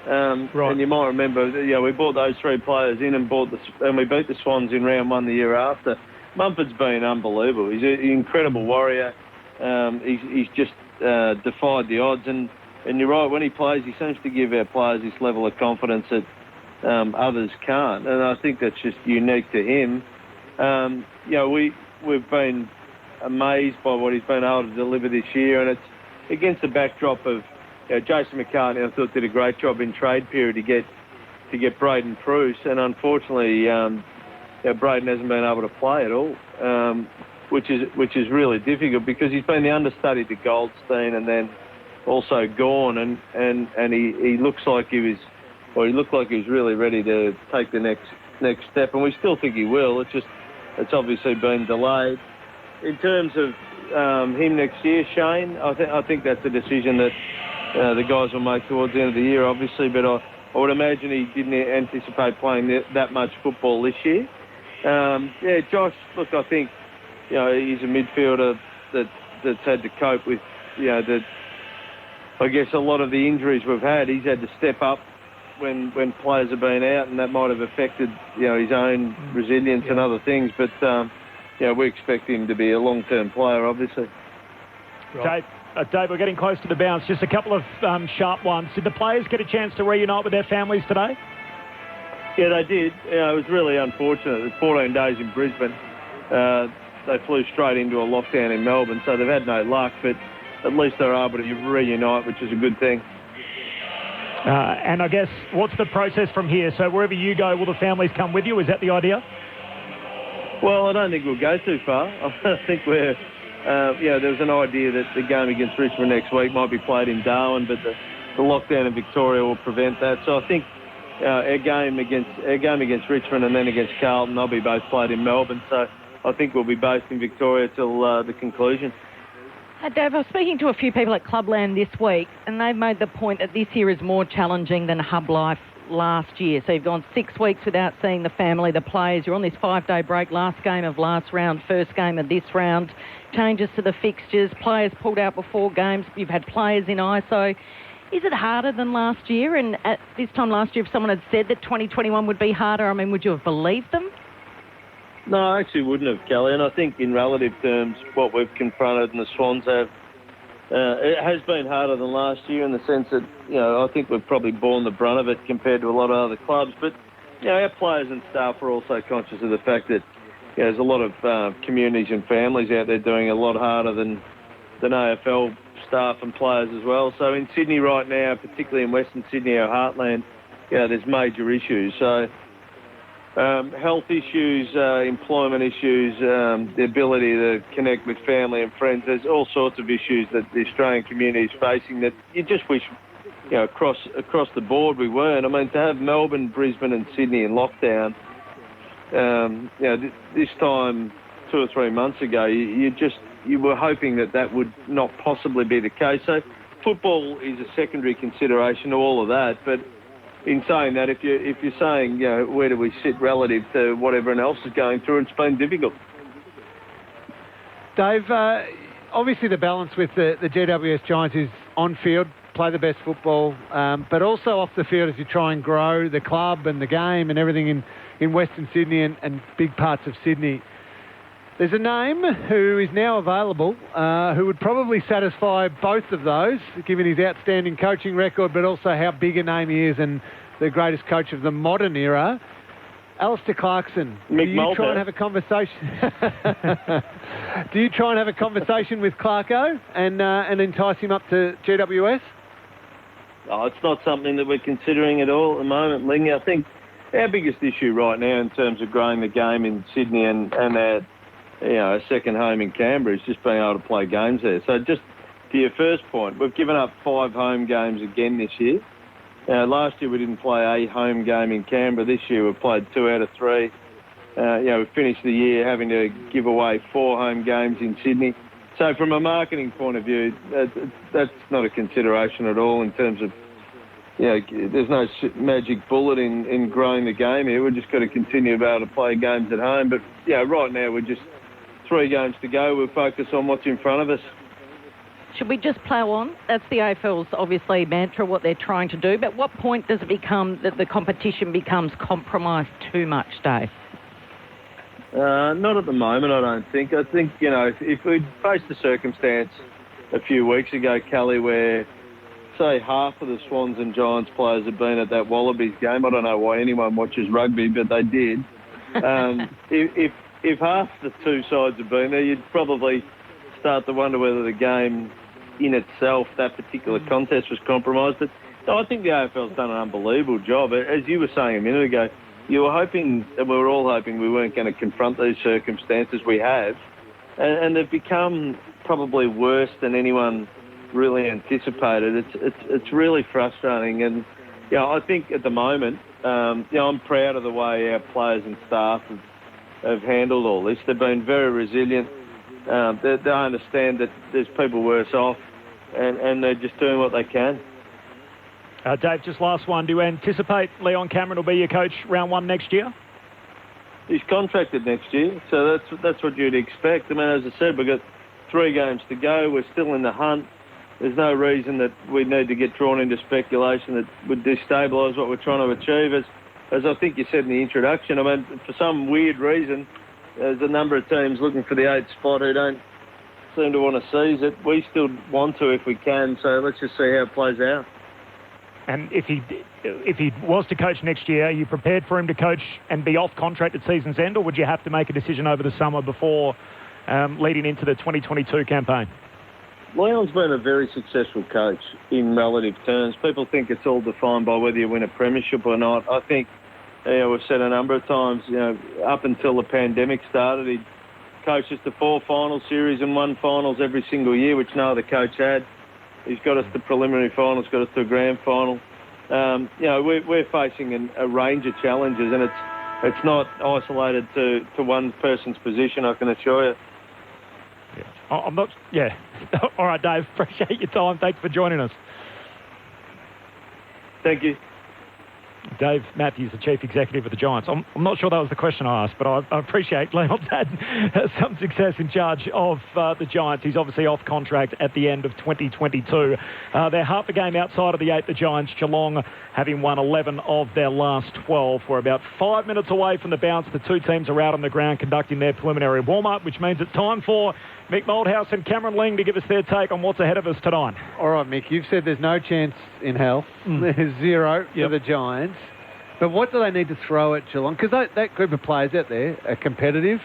Speaker 13: Right.
Speaker 19: And you might remember, we bought those three players in and we beat the Swans in round one the year after. Mumford's been unbelievable. He's an incredible warrior. He's just defied the odds. And you're right, when he plays, he seems to give our players this level of confidence that others can't. And I think that's just unique to him. We've been amazed by what he's been able to deliver this year. And it's against the backdrop of Jason McCartney, I thought, did a great job in trade period to get Braden Pruce, and unfortunately, Braden hasn't been able to play at all, which is really difficult because he's been the understudy to Goldstein and then also Gawn, and he looks like he looked like he was really ready to take the next step, and we still think he will. It's obviously been delayed. In terms of him next year, Shane, I think that's a decision that the guys will make towards the end of the year, obviously, but I would imagine he didn't anticipate playing that much football this year. Josh, look, I think, he's a midfielder that's had to cope with, I guess a lot of the injuries we've had. He's had to step up when players have been out, and that might have affected, his own resilience and other things, but, we expect him to be a long-term player, obviously.
Speaker 14: Right. Dave, we're getting close to the bounce. Just a couple of sharp ones. Did the players get a chance to reunite with their families today?
Speaker 19: Yeah, they did. It was really unfortunate. It was 14 days in Brisbane. They flew straight into a lockdown in Melbourne, so they've had no luck, but at least they're able to reunite, which is a good thing.
Speaker 14: And I guess, what's the process from here? So wherever you go, will the families come with you? Is that the idea?
Speaker 19: Well, I don't think we'll go too far. I think we're... there was an idea that the game against Richmond next week might be played in Darwin, but the lockdown in Victoria will prevent that. So I think our game against Richmond and then against Carlton, they'll be both played in Melbourne. So I think we'll be based in Victoria till the conclusion.
Speaker 8: Dave, I was speaking to a few people at Clubland this week, and they've made the point that this year is more challenging than hub life last year. So you've gone 6 weeks without seeing the family, the players. You're on this 5-day break, last game of last round, first game of this round. Changes to the fixtures, players pulled out before games. You've had players in ISO. Is it harder than last year? And at this time last year, if someone had said that 2021 would be harder, would you have believed them?
Speaker 19: No, I actually wouldn't have, Kelly. And I think in relative terms, what we've confronted and the Swans have, it has been harder than last year in the sense that, I think we've probably borne the brunt of it compared to a lot of other clubs. But, our players and staff are also conscious of the fact that there's a lot of communities and families out there doing a lot harder than AFL staff and players as well. So in Sydney right now, particularly in Western Sydney, our heartland, there's major issues. So health issues, employment issues, the ability to connect with family and friends. There's all sorts of issues that the Australian community is facing that you just wish, across the board we weren't. To have Melbourne, Brisbane and Sydney in lockdown, this time 2 or 3 months ago, you were hoping that would not possibly be the case. So football is a secondary consideration to all of that. But in saying that, if you're saying, where do we sit relative to what everyone else is going through, it's been difficult.
Speaker 12: Dave, obviously the balance with the GWS Giants is on field, play the best football, but also off the field as you try and grow the club and the game and everything in Western Sydney and big parts of Sydney. There's a name who is now available who would probably satisfy both of those, given his outstanding coaching record, but also how big a name he is and the greatest coach of the modern era. Alistair Clarkson,
Speaker 19: Mick
Speaker 12: do you try and have a conversation? Do you try and have a conversation with Clarko and entice him up to GWS?
Speaker 19: Oh, it's not something that we're considering at all at the moment, Ling. I think our biggest issue right now in terms of growing the game in Sydney and our, a second home in Canberra is just being able to play games there. So just to your first point, we've given up 5 home games again this year. Last year we didn't play a home game in Canberra. This year we've played 2 out of 3. We finished the year having to give away 4 home games in Sydney. So from a marketing point of view, that's not a consideration at all in terms of, there's no magic bullet in growing the game here. We've just got to continue to be able to play games at home. But, right now we're just 3 games to go. We'll focus on what's in front of us.
Speaker 8: Should we just plough on? That's the AFL's obviously mantra, what they're trying to do. But what point does it become that the competition becomes compromised too much, Dave?
Speaker 19: Not at the moment, I don't think. I think, if we'd faced the circumstance a few weeks ago, Kelly, where, say, half of the Swans and Giants players had been at that Wallabies game, I don't know why anyone watches rugby, but they did. If half the 2 sides had been there, you'd probably start to wonder whether the game in itself, that particular contest, was compromised. But I think the AFL's done an unbelievable job. As you were saying a minute ago, you were hoping, and we were all hoping, we weren't going to confront these circumstances we have. And they've become probably worse than anyone really anticipated. It's really frustrating. And, I think at the moment, I'm proud of the way our players and staff have handled all this. They've been very resilient. They understand that there's people worse off, and they're just doing what they can.
Speaker 14: Dave, just last one. Do you anticipate Leon Cameron will be your coach round 1 next year?
Speaker 19: He's contracted next year, so that's what you'd expect. I mean, as I said, we've got 3 games to go. We're still in the hunt. There's no reason that we need to get drawn into speculation that would destabilise what we're trying to achieve. As I think you said in the introduction, I mean, for some weird reason, there's a number of teams looking for the 8th spot who don't seem to want to seize it. We still want to if we can, so let's just see how it plays out.
Speaker 14: And if he was to coach next year, are you prepared for him to coach and be off contract at season's end, or would you have to make a decision over the summer before leading into the 2022 campaign?
Speaker 19: Leon's been a very successful coach in relative terms. People think it's all defined by whether you win a premiership or not. I think, we've said a number of times, up until the pandemic started, he coached us to 4 final series and 1 finals every single year, which no other coach had. He's got us to preliminary finals, got us to a grand final. We're facing a range of challenges, and it's not isolated to one person's position, I can assure you.
Speaker 14: I'm not... Yeah. All right, Dave. Appreciate your time. Thanks for joining us.
Speaker 19: Thank you.
Speaker 14: Dave Matthews, the Chief Executive of the Giants. I'm not sure that was the question I asked, but I appreciate Leon's had some success in charge of the Giants. He's obviously off contract at the end of 2022. They're half a game outside of the 8, the Giants. Geelong having won 11 of their last 12. We're about 5 minutes away from the bounce. The 2 teams are out on the ground conducting their preliminary warm-up, which means it's time for Mick Malthouse and Cameron Ling to give us their take on what's ahead of us tonight.
Speaker 12: All right, Mick, you've said there's no chance in hell. There's 0 for the Giants. But what do they need to throw at Geelong? Because that group of players out there are competitive,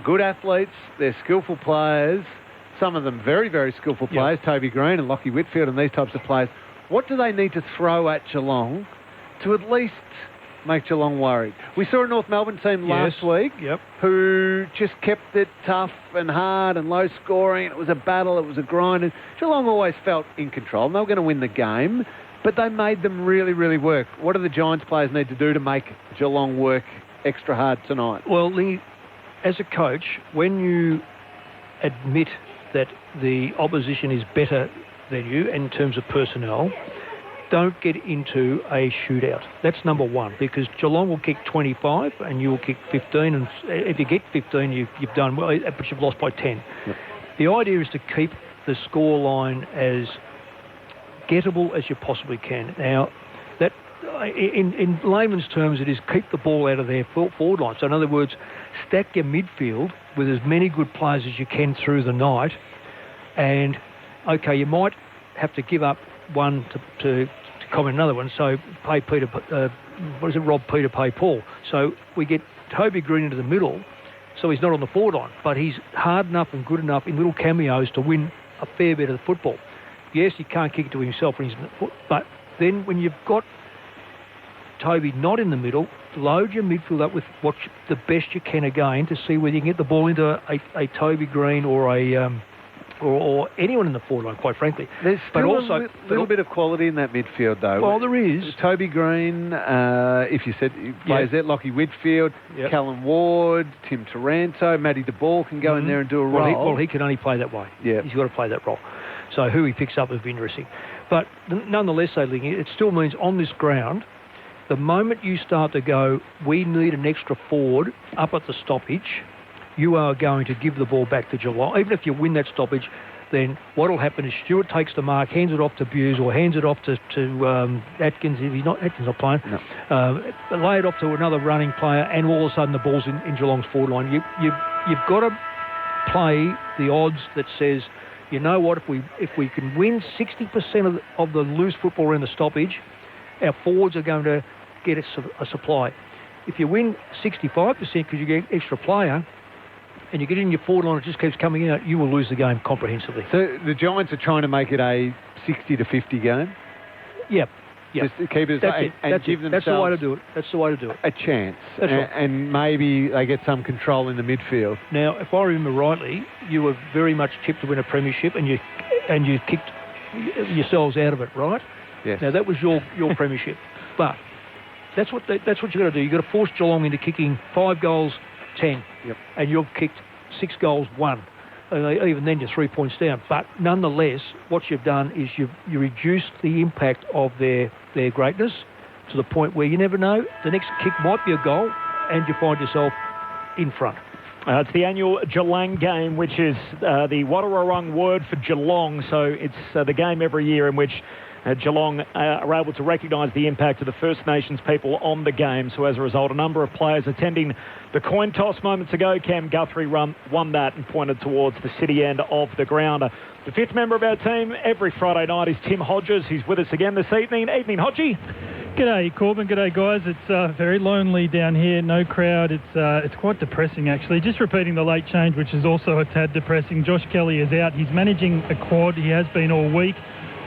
Speaker 12: good athletes, they're skillful players, some of them very, very skillful players, Toby Green and Lockie Whitfield and these types of players. What do they need to throw at Geelong to at least make Geelong worried? We saw a North Melbourne team last week who just kept it tough and hard and low scoring. It was a battle, it was a grind. And Geelong always felt in control and they were going to win the game, but they made them really, really work. What do the Giants players need to do to make Geelong work extra hard tonight?
Speaker 13: Well, Lee, as a coach, when you admit that the opposition is better than you in terms of personnel, don't get into a shootout. That's number 1, because Geelong will kick 25 and you will kick 15. And if you get 15, you've done well, but you've lost by 10. Yep. The idea is to keep the scoreline as gettable as you possibly can. Now, that in layman's terms, it is keep the ball out of their forward line. So in other words, stack your midfield with as many good players as you can through the night. And, okay, you might have to give up one to comment another one. So pay Peter rob Peter, pay Paul. So we get Toby Green into the middle, so he's not on the forward line, but he's hard enough and good enough in little cameos to win a fair bit of the football. Yes, he can't kick it to himself when he's in the foot, but then when you've got Toby not in the middle, load your midfield up with the best you can again to see whether you can get the ball into a Toby Green or or anyone in the forward line, quite frankly.
Speaker 12: There's still a little bit of quality in that midfield, though.
Speaker 13: Well, there is.
Speaker 12: Toby Green, if you said he plays that, Lockie Whitfield, Callum Ward, Tim Taranto, Matty DeBall can go in there and do a role.
Speaker 13: Well, he can only play that way.
Speaker 12: Yeah.
Speaker 13: He's got to play that role. So who he picks up is interesting. But nonetheless, it still means on this ground, the moment you start to go, we need an extra forward up at the stoppage, you are going to give the ball back to Geelong. Even if you win that stoppage, then what will happen is Stewart takes the mark, hands it off to Buse or hands it off to Atkins. If Atkins not playing, lay it off to another running player, and all of a sudden the ball's in Geelong's forward line. You've got to play the odds that says, you know what, if we can win 60% of the loose football around the stoppage, our forwards are going to get a supply. If you win 65% because you get extra player, and you get in your forward line, it just keeps coming out, you will lose the game comprehensively.
Speaker 12: So the Giants are trying to make it a 60-50 game?
Speaker 13: Yep.
Speaker 12: Just keep it and give themselves...
Speaker 13: That's the way to do it. That's the way to do it.
Speaker 12: A chance.
Speaker 13: That's right.
Speaker 12: And maybe they get some control in the midfield.
Speaker 13: Now, if I remember rightly, you were very much tipped to win a premiership, and you kicked yourselves out of it, right?
Speaker 12: Yes.
Speaker 13: Now, that was your premiership. But that's what you've got to do. You've got to force Geelong into kicking 5 goals, 10.
Speaker 12: Yep. And
Speaker 13: you've kicked 6 goals, 1. Even then, you're 3 points down. But nonetheless, what you've done is you reduced the impact of their greatness to the point where you never know. The next kick might be a goal, and you find yourself in front.
Speaker 14: It's the annual Geelong game, which is the Wadawurrung word for Geelong. So it's the game every year in which Geelong are able to recognise the impact of the First Nations people on the game. So as a result, a number of players attending the coin toss moments ago. Cam Guthrie won that and pointed towards the city end of the ground. The 5th member of our team every Friday night is Tim Hodges. He's with us again this evening. Evening, Hodgie.
Speaker 20: G'day, Corbin. G'day, guys. It's very lonely down here. No crowd. It's quite depressing, actually. Just repeating the late change, which is also a tad depressing. Josh Kelly is out. He's managing a quad. He has been all week.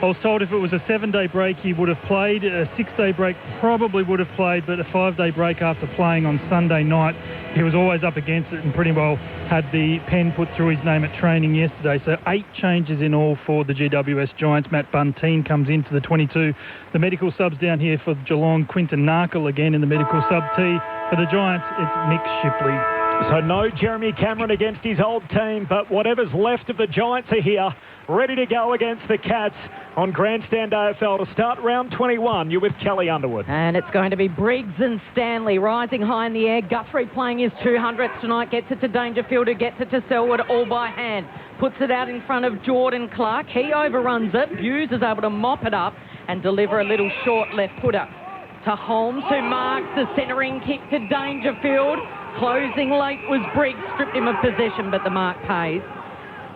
Speaker 20: I was told if it was a 7-day break, he would have played. A 6-day break probably would have played, but a 5-day break after playing on Sunday night, he was always up against it and pretty well had the pen put through his name at training yesterday. So 8 changes in all for the GWS Giants. Matt Bunteen comes into the 22. The medical subs down here for Geelong, Quinton Narkle again in the medical sub T. For the Giants, it's Nick Shipley.
Speaker 14: So no Jeremy Cameron against his old team, but whatever's left of the Giants are here, ready to go against the Cats on Grandstand AFL to start round 21. You're with Kelly Underwood.
Speaker 8: And it's going to be Briggs and Stanley rising high in the air. Guthrie playing his 200th tonight, gets it to Dangerfield, who gets it to Selwood all by hand. Puts it out in front of Jordan Clark. He overruns it. Buse is able to mop it up and deliver a little short left footer to Holmes, who marks the centering kick to Dangerfield. Closing late was Briggs, stripped him of possession, but the mark pays.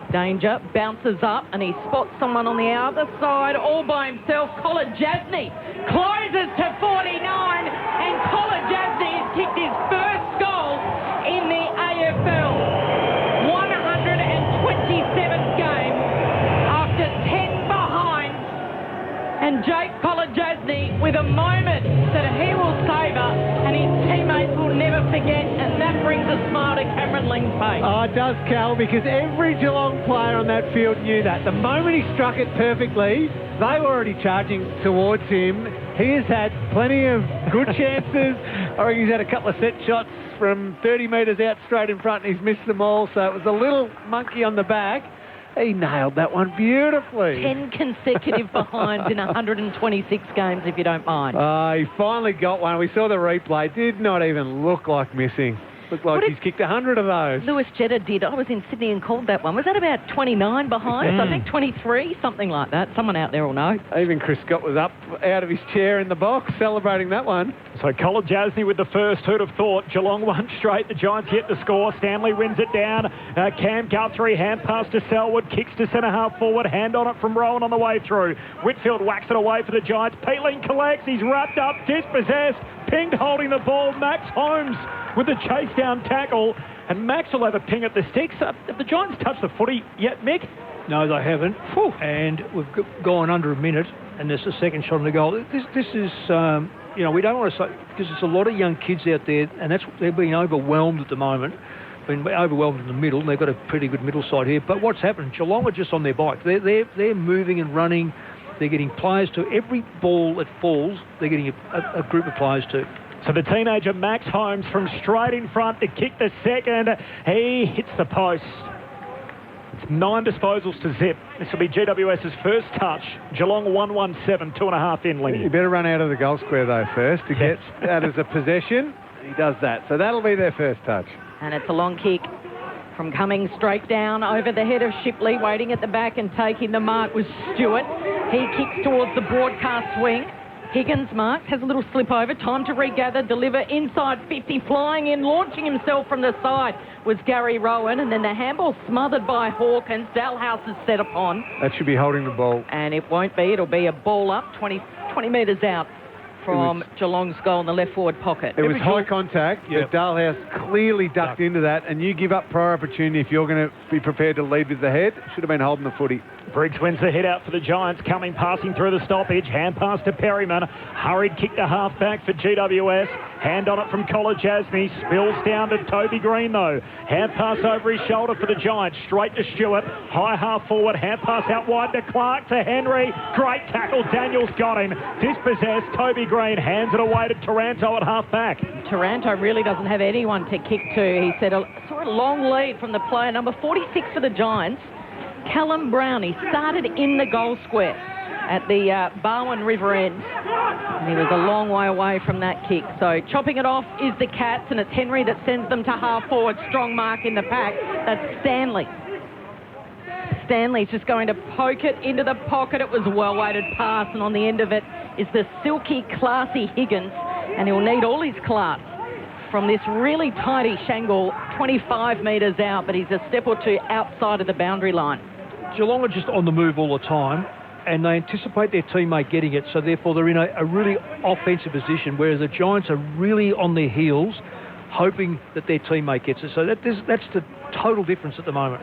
Speaker 8: Danger bounces up and he spots someone on the other side all by himself. Colin Jasny closes to 49, and Colin Jasny has kicked his first goal in the AFL. 127th game after 10 behind. And Jake Kolodjasny with a moment that he will savour and his teammates will never forget, and that brings a smile to Cameron Ling's face.
Speaker 12: Oh, it does, Cal, because every Geelong player on that field knew that. The moment he struck it perfectly, they were already charging towards him. He has had plenty of good chances. I reckon he's had a couple of set shots from 30 metres out straight in front, and he's missed them all, so it was a little monkey on the back. He nailed that one beautifully.
Speaker 8: 10 consecutive behinds in 126 games, if you don't mind.
Speaker 12: He finally got one. We saw the replay. Did not even look like missing. Looked like he's kicked 100 of those.
Speaker 8: Lewis Jetta did. I was in Sydney and called that one. Was that about 29 behind? I think 23, something like that. Someone out there will know.
Speaker 12: Even Chris Scott was up out of his chair in the box celebrating that one.
Speaker 14: So Kolajasny with the first. Who'd have thought? Geelong won straight. The Giants yet to score. Stanley wins it down. Cam Guthrie, hand pass to Selwood, kicks to centre half forward, hand on it from Rowan on the way through. Whitfield whacks it away for the Giants. Peeling collects. He's wrapped up, dispossessed. Pinged holding the ball. Max Holmes with the chase down tackle. And Max will have a ping at the sticks. Have the Giants touched the footy yet, Mick?
Speaker 13: No, they haven't. Whew. And we've gone under a minute, and there's a second shot on the goal. This is, we don't want to say, because there's a lot of young kids out there, and they're being overwhelmed at the moment. Been overwhelmed in the middle, and they've got a pretty good middle side here. But what's happened? Geelong are just on their bike. They're moving and running. They're getting players to every ball that falls. They're getting a group of players to.
Speaker 14: So the teenager Max Holmes from straight in front to kick the second. He hits the post. It's 9 disposals to zip. This will be GWS's first touch. Geelong 117, 2.5 in, Lenny.
Speaker 12: You better run out of the goal square, though, first to get that as a possession. He does that. So that'll be their first touch.
Speaker 8: And it's a long kick from coming straight down over the head of Shipley, waiting at the back and taking the mark was Stewart. He kicks towards the broadcast wing. Higgins marks, has a little slip over, time to regather, deliver inside 50, flying in, launching himself from the side was Gary Rowan, and then the handball smothered by Hawkins. Dalhouse is set upon.
Speaker 12: That should be holding the ball.
Speaker 8: And it won't be, it'll be a ball up, 20 metres out from Geelong's goal in the left forward pocket.
Speaker 12: It was high contact, but Dalhouse clearly ducked into that, and you give up prior opportunity if you're going to be prepared to lead with the head. Should have been holding the footy.
Speaker 14: Briggs wins the hit out for the Giants, passing through the stoppage. Hand pass to Perryman. Hurried kick to half back for GWS. Hand on it from Kolajasny. Spills down to Toby Green, though. Hand pass over his shoulder for the Giants. Straight to Stewart. High half forward. Hand pass out wide to Clark, to Henry. Great tackle. Daniels got him. Dispossessed. Toby Green hands it away to Taranto at half back.
Speaker 8: Taranto really doesn't have anyone to kick to. He said saw a long lead from the player number 46 for the Giants, Callum Brown. He started in the goal square at the Barwon River end, and he was a long way away from that kick. So chopping it off is the Cats, and it's Henry that sends them to half forward. Strong mark in the pack. That's Stanley. Stanley's just going to poke it into the pocket. It was a well-weighted pass, and on the end of it is the silky, classy Higgins, and he'll need all his class from this really tidy Shangle, 25 metres out, but he's a step or two outside of the boundary line.
Speaker 13: Geelong are just on the move all the time, and they anticipate their teammate getting it, so therefore they're in a really offensive position, whereas the Giants are really on their heels, hoping that their teammate gets it. So that's the total difference at the moment.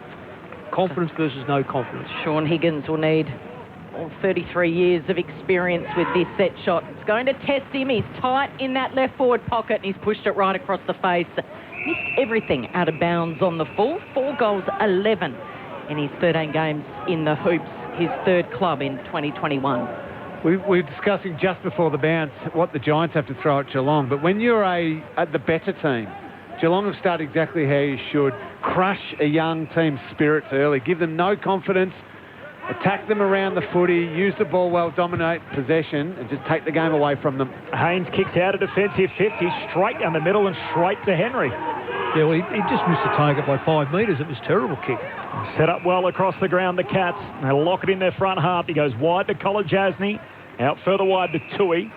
Speaker 13: Confidence versus no confidence.
Speaker 8: Sean Higgins will need 33 years of experience with this set shot. It's going to test him. He's tight in that left forward pocket, and he's pushed it right across the face. Missed everything out of bounds on the full. 4 goals, 11 in his 13 games in the hoops, his third club in 2021.
Speaker 12: We were discussing just before the bounce what the Giants have to throw at Geelong, but when you're at the better team, Geelong have started exactly how you should. Crush a young team's spirits early. Give them no confidence. Attack them around the footy. Use the ball well. Dominate possession and just take the game away from them.
Speaker 14: Haynes kicks out a defensive 50. Straight down the middle and straight to Henry.
Speaker 13: Yeah, well, he just missed the target by 5 metres. It was a terrible kick.
Speaker 14: Set up well across the ground, the Cats. They lock it in their front half. He goes wide to Kolajasny. Out further wide to Tui,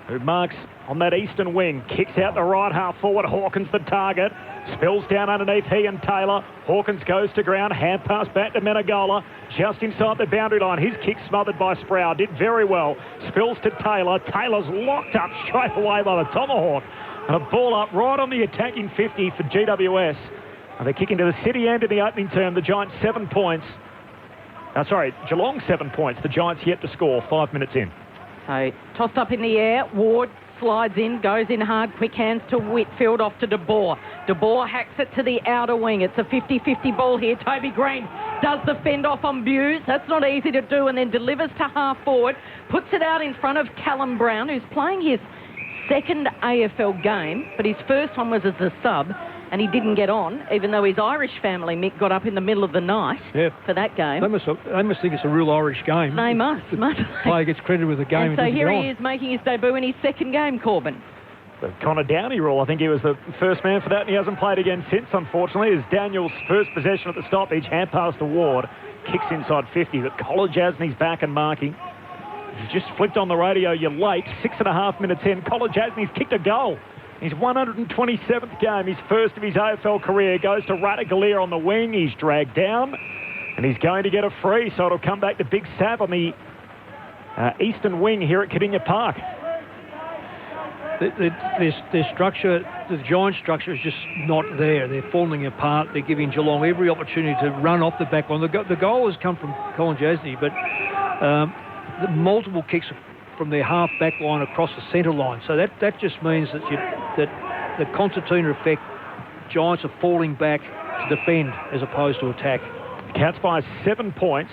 Speaker 14: who marks on that eastern wing. Kicks out the right half forward. Hawkins the target. Spills down underneath he and Taylor. Hawkins goes to ground. Hand pass back to Menegola. Just inside the boundary line. His kick smothered by Sproul. Did very well. Spills to Taylor. Taylor's locked up straight away by the tomahawk. And a ball up right on the attacking 50 for GWS. And they're kicking to the city end in the opening term. The Giants 7 points. Geelong 7 points. The Giants yet to score 5 minutes in.
Speaker 8: So tossed up in the air. Ward slides in, goes in hard, quick hands to Whitfield, off to De Boer. De Boer hacks it to the outer wing. It's a 50-50 ball here. Toby Green does the fend off on Buse. That's not easy to do, and then delivers to half forward, puts it out in front of Callum Brown, who's playing his second AFL game, but his first one was as a sub, and he didn't get on, even though his Irish family, Mick, got up in the middle of the night for that game.
Speaker 13: They must think it's a real Irish game.
Speaker 8: They must.
Speaker 13: The player gets credited with the game.
Speaker 8: And so here he is making his debut in his second game, Corbin.
Speaker 14: The Connor Downey rule. I think he was the first man for that, and he hasn't played again since, unfortunately. As Daniels' first possession at the stoppage, hand pass to Ward, kicks inside 50, but Colin Jasney's back and marking. If you just flicked on the radio, you're late. 6.5 minutes in, Colin Jasney's kicked a goal. His 127th game, his first of his AFL career, goes to Ratagalia on the wing. He's dragged down, and he's going to get a free, so it'll come back to Big Sav on the eastern wing here at Cardinia Park.
Speaker 13: Their structure, the Giant structure, is just not there. They're falling apart. They're giving Geelong every opportunity to run off the back line. The goal has come from Colin Jasney, but the multiple kicks from their half back line across the centre line. So that just means that the concertina effect, Giants are falling back to defend as opposed to attack.
Speaker 14: Cats by 7 points.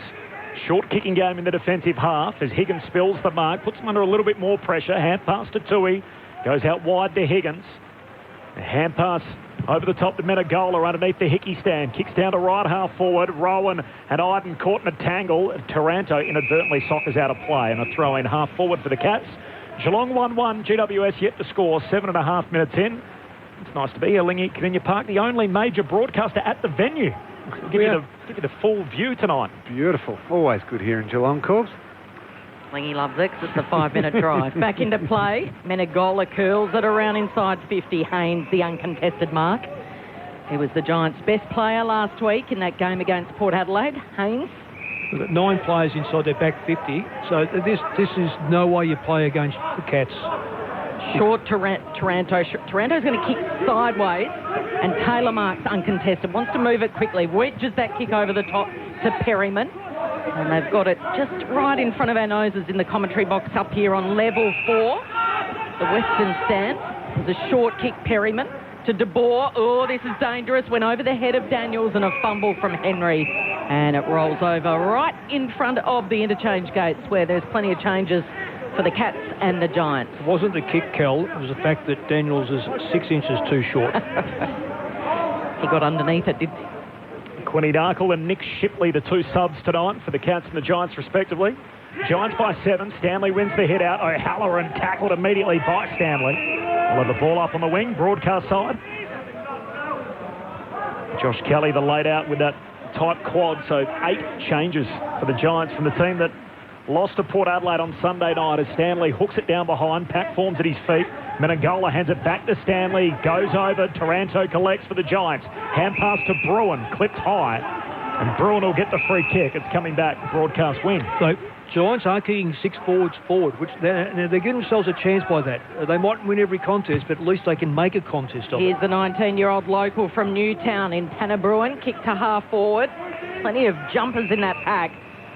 Speaker 14: Short kicking game in the defensive half as Higgins spills the mark, puts them under a little bit more pressure. Hand pass to Tui. Goes out wide to Higgins. A hand pass over the top to Menegola underneath the Hickey stand. Kicks down to right half forward. Rowan and Iden caught in a tangle. Taranto inadvertently soccers out of play, and a throw in half forward for the Cats. Geelong 1-1. GWS yet to score. 7.5 minutes in. It's nice to be here, Lingy, Cardinia Park, the only major broadcaster at the venue. Give you the full view tonight.
Speaker 12: Beautiful. Always good here in Geelong, Corbs.
Speaker 8: Lingy loves it 'cause it's a 5-minute drive. Back into play. Menegola curls it around inside 50. Haynes, the uncontested mark. He was the Giants' best player last week in that game against Port Adelaide. Haynes.
Speaker 13: We've got 9 players inside their back 50, so this is no way you play against the Cats.
Speaker 8: Short Taranto. Taranto's going to kick sideways, and Taylor marks uncontested. Wants to move it quickly. Wedges that kick over the top to Perryman. And they've got it just right in front of our noses in the commentary box up here on level 4. The Western stand. There's a short kick, Perryman, to De Boer. Oh, this is dangerous. Went over the head of Daniels and a fumble from Henry. And it rolls over right in front of the interchange gates where there's plenty of changes for the Cats and the Giants.
Speaker 13: It wasn't the kick, Kel. It was the fact that Daniels is 6 inches too short.
Speaker 8: He got underneath it, didn't he?
Speaker 14: Quinny Darkle and Nick Shipley, the 2 subs tonight for the Cats and the Giants respectively. Giants by 7. Stanley wins the hit out. O'Halloran tackled immediately by Stanley. We'll have the ball up on the wing, broadcast side. Josh Kelly, the laid out with that tight quad, so 8 changes for the Giants from the team that lost to Port Adelaide on Sunday night as Stanley hooks it down behind. Pack forms at his feet. Menegola hands it back to Stanley. Goes over. Taranto collects for the Giants. Hand pass to Bruin. Clipped high. And Bruin will get the free kick. It's coming back. Broadcast win.
Speaker 13: So Giants are kicking 6 forwards forward, which they're giving themselves a chance by that. They might win every contest, but at least they can make a contest of it.
Speaker 8: Here's the 19-year-old local from Newtown in Tanner Bruin. Kick to half forward. Plenty of jumpers in that pack,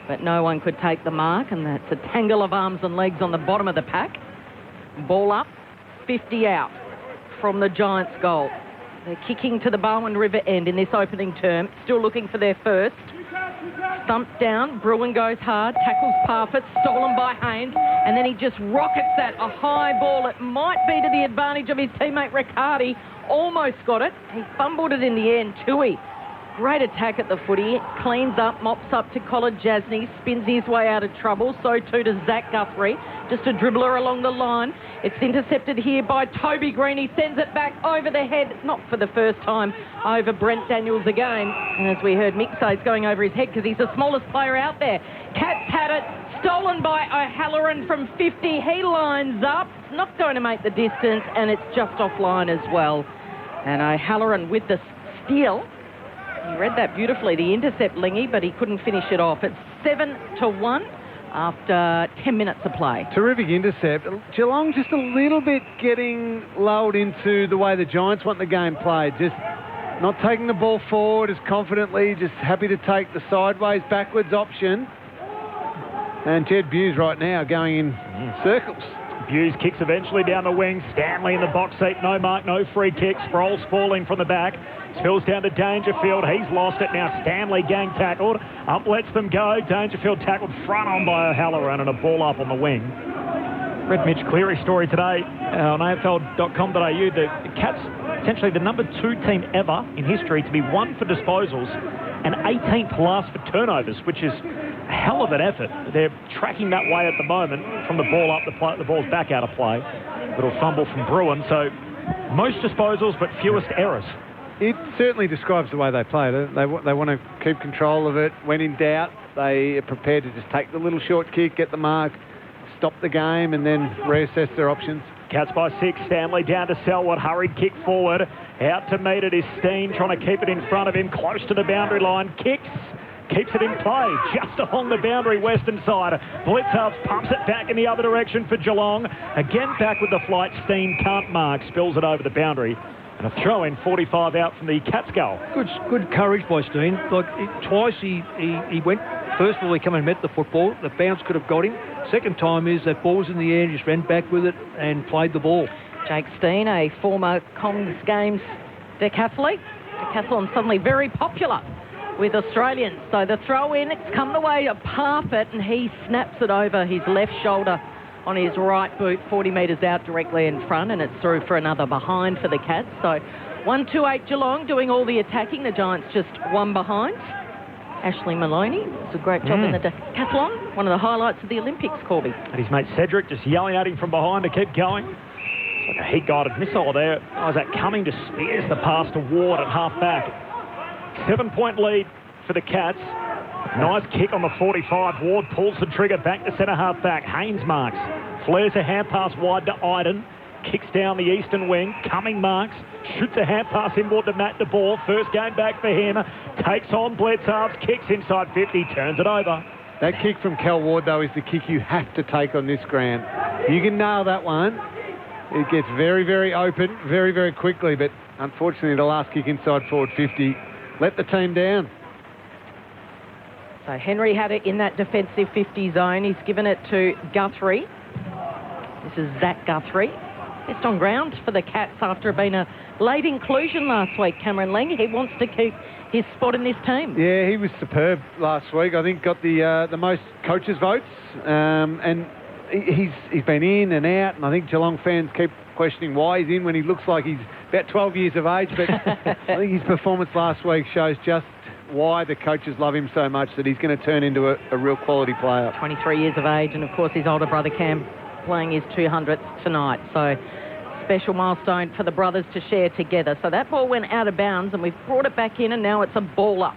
Speaker 8: but no one could take the mark, and that's a tangle of arms and legs on the bottom of the pack. Ball up, 50 out from the Giants' goal. They're kicking to the Barwon River end in this opening term, still looking for their first. Thumped down, Bruin goes hard, tackles Parfitt, stolen by Haynes, and then he just rockets that, a high ball. It might be to the advantage of his teammate Riccardi. Almost got it. He fumbled it in the end. Tui. Great attack at the footy. Cleans up, mops up to Colin Jasney, spins his way out of trouble. So too does Zach Guthrie. Just a dribbler along the line. It's intercepted here by Toby Green. He sends it back over the head, not for the first time, over Brent Daniels again. And as we heard Mick say, it's going over his head because he's the smallest player out there. Cats had it. Stolen by O'Halloran from 50. He lines up. Not going to make the distance, and it's just offline as well. And O'Halloran with the steal. He read that beautifully, the intercept, Lingy, but he couldn't finish it off. It's 7-1 after 10 minutes of play.
Speaker 12: Terrific intercept. Geelong just a little bit getting lulled into the way the Giants want the game played. Just not taking the ball forward as confidently, just happy to take the sideways, backwards option. And Jed Buse right now going in circles.
Speaker 14: Buse kicks eventually down the wing. Stanley in the box seat. No mark, no free kick. Sproul spalling from the back. Spills down to Dangerfield. He's lost it now. Stanley gang tackled. Up lets them go. Dangerfield tackled front on by O'Halloran and a ball up on the wing. Read Mitch Cleary's story today on AFL.com.au. The Cats, essentially the number 2 team ever in history to be 1 for disposals and 18th last for turnovers, which is hell of an effort. They're tracking that way at the moment from the ball up, the ball's back out of play. Little fumble from Bruin, so most disposals but fewest errors.
Speaker 12: It certainly describes the way they play. They want to keep control of it. When in doubt, they are prepared to just take the little short kick, get the mark, stop the game, and then reassess their options.
Speaker 14: Cats by 6. Stanley down to Selwood. Hurried kick forward. Out to meet it is Steen, trying to keep it in front of him, close to the boundary line. Kicks. Keeps it in play, just along the boundary western side. Blitzards pumps it back in the other direction for Geelong. Again back with the flight. Steen can't mark, spills it over the boundary. And a throw in, 45 out from the Cats goal.
Speaker 13: Good courage by Steen. Twice he went. First of all, he come and met the football. The bounce could have got him. Second time is that ball was in the air, he just ran back with it and played the ball.
Speaker 8: Jake Steen, a former Congs Games decathlete. Decathlon suddenly very popular with Australians. So the throw in, it's come the way of Parfitt, and he snaps it over his left shoulder on his right boot, 40 metres out directly in front, and it's through for another behind for the Cats. So 1-2-8 Geelong doing all the attacking. The Giants just one behind. Ashley Maloney does a great job in the decathlon. One of the highlights of the Olympics, Corby.
Speaker 14: And his mate Cedric just yelling at him from behind to keep going. It's like a heat-guided missile there. Isaac Cumming just spears the pass to Ward at half-back. 7-point lead for the Cats. Nice kick on the 45. Ward pulls the trigger back to centre half-back. Haynes marks. Flares a hand pass wide to Iden. Kicks down the eastern wing. Cumming marks. Shoots a hand pass inboard to Matt DeBall. First game back for him. Takes on Blitzards. Kicks inside 50. Turns it over.
Speaker 12: That kick from Cal Ward, though, is the kick you have to take on this ground. You can nail that one. It gets very, very open, very, very quickly. But unfortunately, the last kick inside forward 50 let the team down.
Speaker 8: So Henry had it in that defensive 50 zone. He's given it to Guthrie. This is Zach Guthrie. Best on ground for the Cats after being a late inclusion last week, Cameron Lang. He wants to keep his spot in this team.
Speaker 12: Yeah, he was superb last week. I think got the most coaches' votes. And he's been in and out, and I think Geelong fans keep questioning why he's in when he looks like he's about 12 years of age. But I think his performance last week shows just why the coaches love him so much, that he's going to turn into a real quality player.
Speaker 8: 23 years of age, and of course his older brother Cam playing his 200th tonight. So special milestone for the brothers to share together. So that ball went out of bounds, and we've brought it back in, and now it's a ball up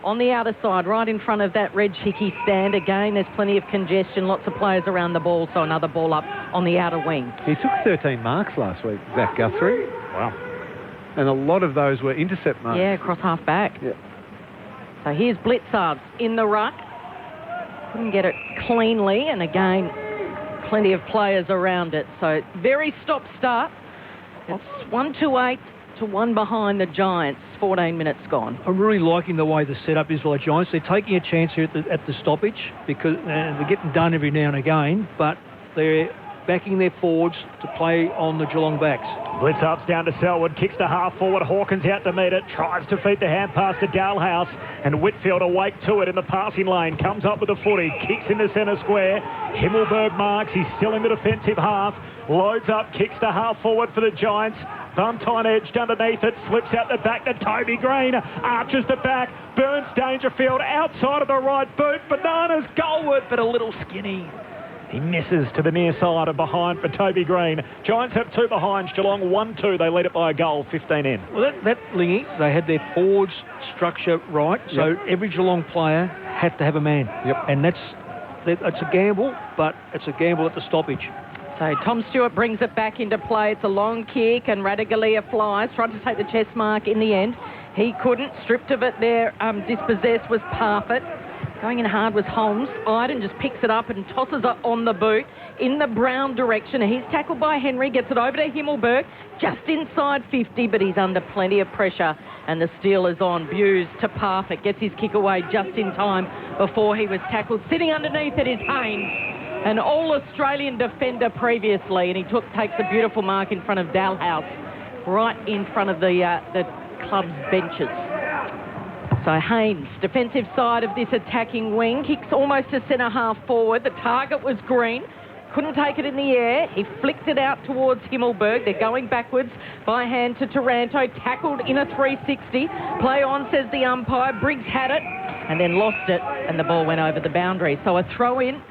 Speaker 8: on the outer side, right in front of that Reg Hickey stand. Again, there's plenty of congestion, lots of players around the ball, so another ball up on the outer wing.
Speaker 12: He took 13 marks last week, Zach Guthrie.
Speaker 14: Wow.
Speaker 12: And a lot of those were intercept marks.
Speaker 8: Yeah, across half back.
Speaker 12: Yeah.
Speaker 8: So here's Blitzards in the ruck. Couldn't get it cleanly, and again, plenty of players around it. So very stop-start. It's 1-2-8 to one behind the Giants. 14 minutes gone.
Speaker 13: I'm really liking the way the setup is for the Giants. They're taking a chance here at the stoppage, because they're getting done every now and again, but they're backing their forwards to play on the Geelong backs.
Speaker 14: Blitzards down to Selwood, kicks to half forward. Hawkins out to meet it, tries to feed the hand pass to Dalhouse, and Whitfield awake to it in the passing lane. Comes up with a footy, kicks into centre square. Himmelberg marks, he's still in the defensive half. Loads up, kicks to half forward for the Giants. Buntine edged underneath it, slips out the back to Toby Green, arches the back, Burns Dangerfield outside of the right boot. Bananas goalward, but a little skinny. He misses to the near side and behind for Toby Green. Giants have two behinds. Geelong 1-2. They lead it by a goal, 15 in.
Speaker 13: Well, that Lingy, they had their forwards structure right, so every Geelong player had to have a man.
Speaker 12: Yep.
Speaker 13: And it's a gamble, but it's a gamble at the stoppage.
Speaker 8: So Tom Stewart brings it back into play. It's a long kick, and Radaglia flies, trying to take the chest mark in the end. He couldn't. Stripped of it there. Dispossessed was Parfitt. Going in hard was Holmes. Iden just picks it up and tosses it on the boot in the Brown direction. He's tackled by Henry, gets it over to Himmelberg, just inside 50, but he's under plenty of pressure, and the steal is on. Buse to Parfitt, gets his kick away just in time before he was tackled. Sitting underneath it is Haynes, an all-Australian defender previously, and he takes a beautiful mark in front of Dalhouse, right in front of the club's benches. So Haynes, defensive side of this attacking wing, kicks almost to centre half forward. The target was Green. couldn't take it in the air. He flicked it out towards Himmelberg. They're going backwards by hand to Taranto. Tackled in a 360. Play on, says the umpire. Briggs had it and then lost it, and the ball went over the boundary. So a throw-in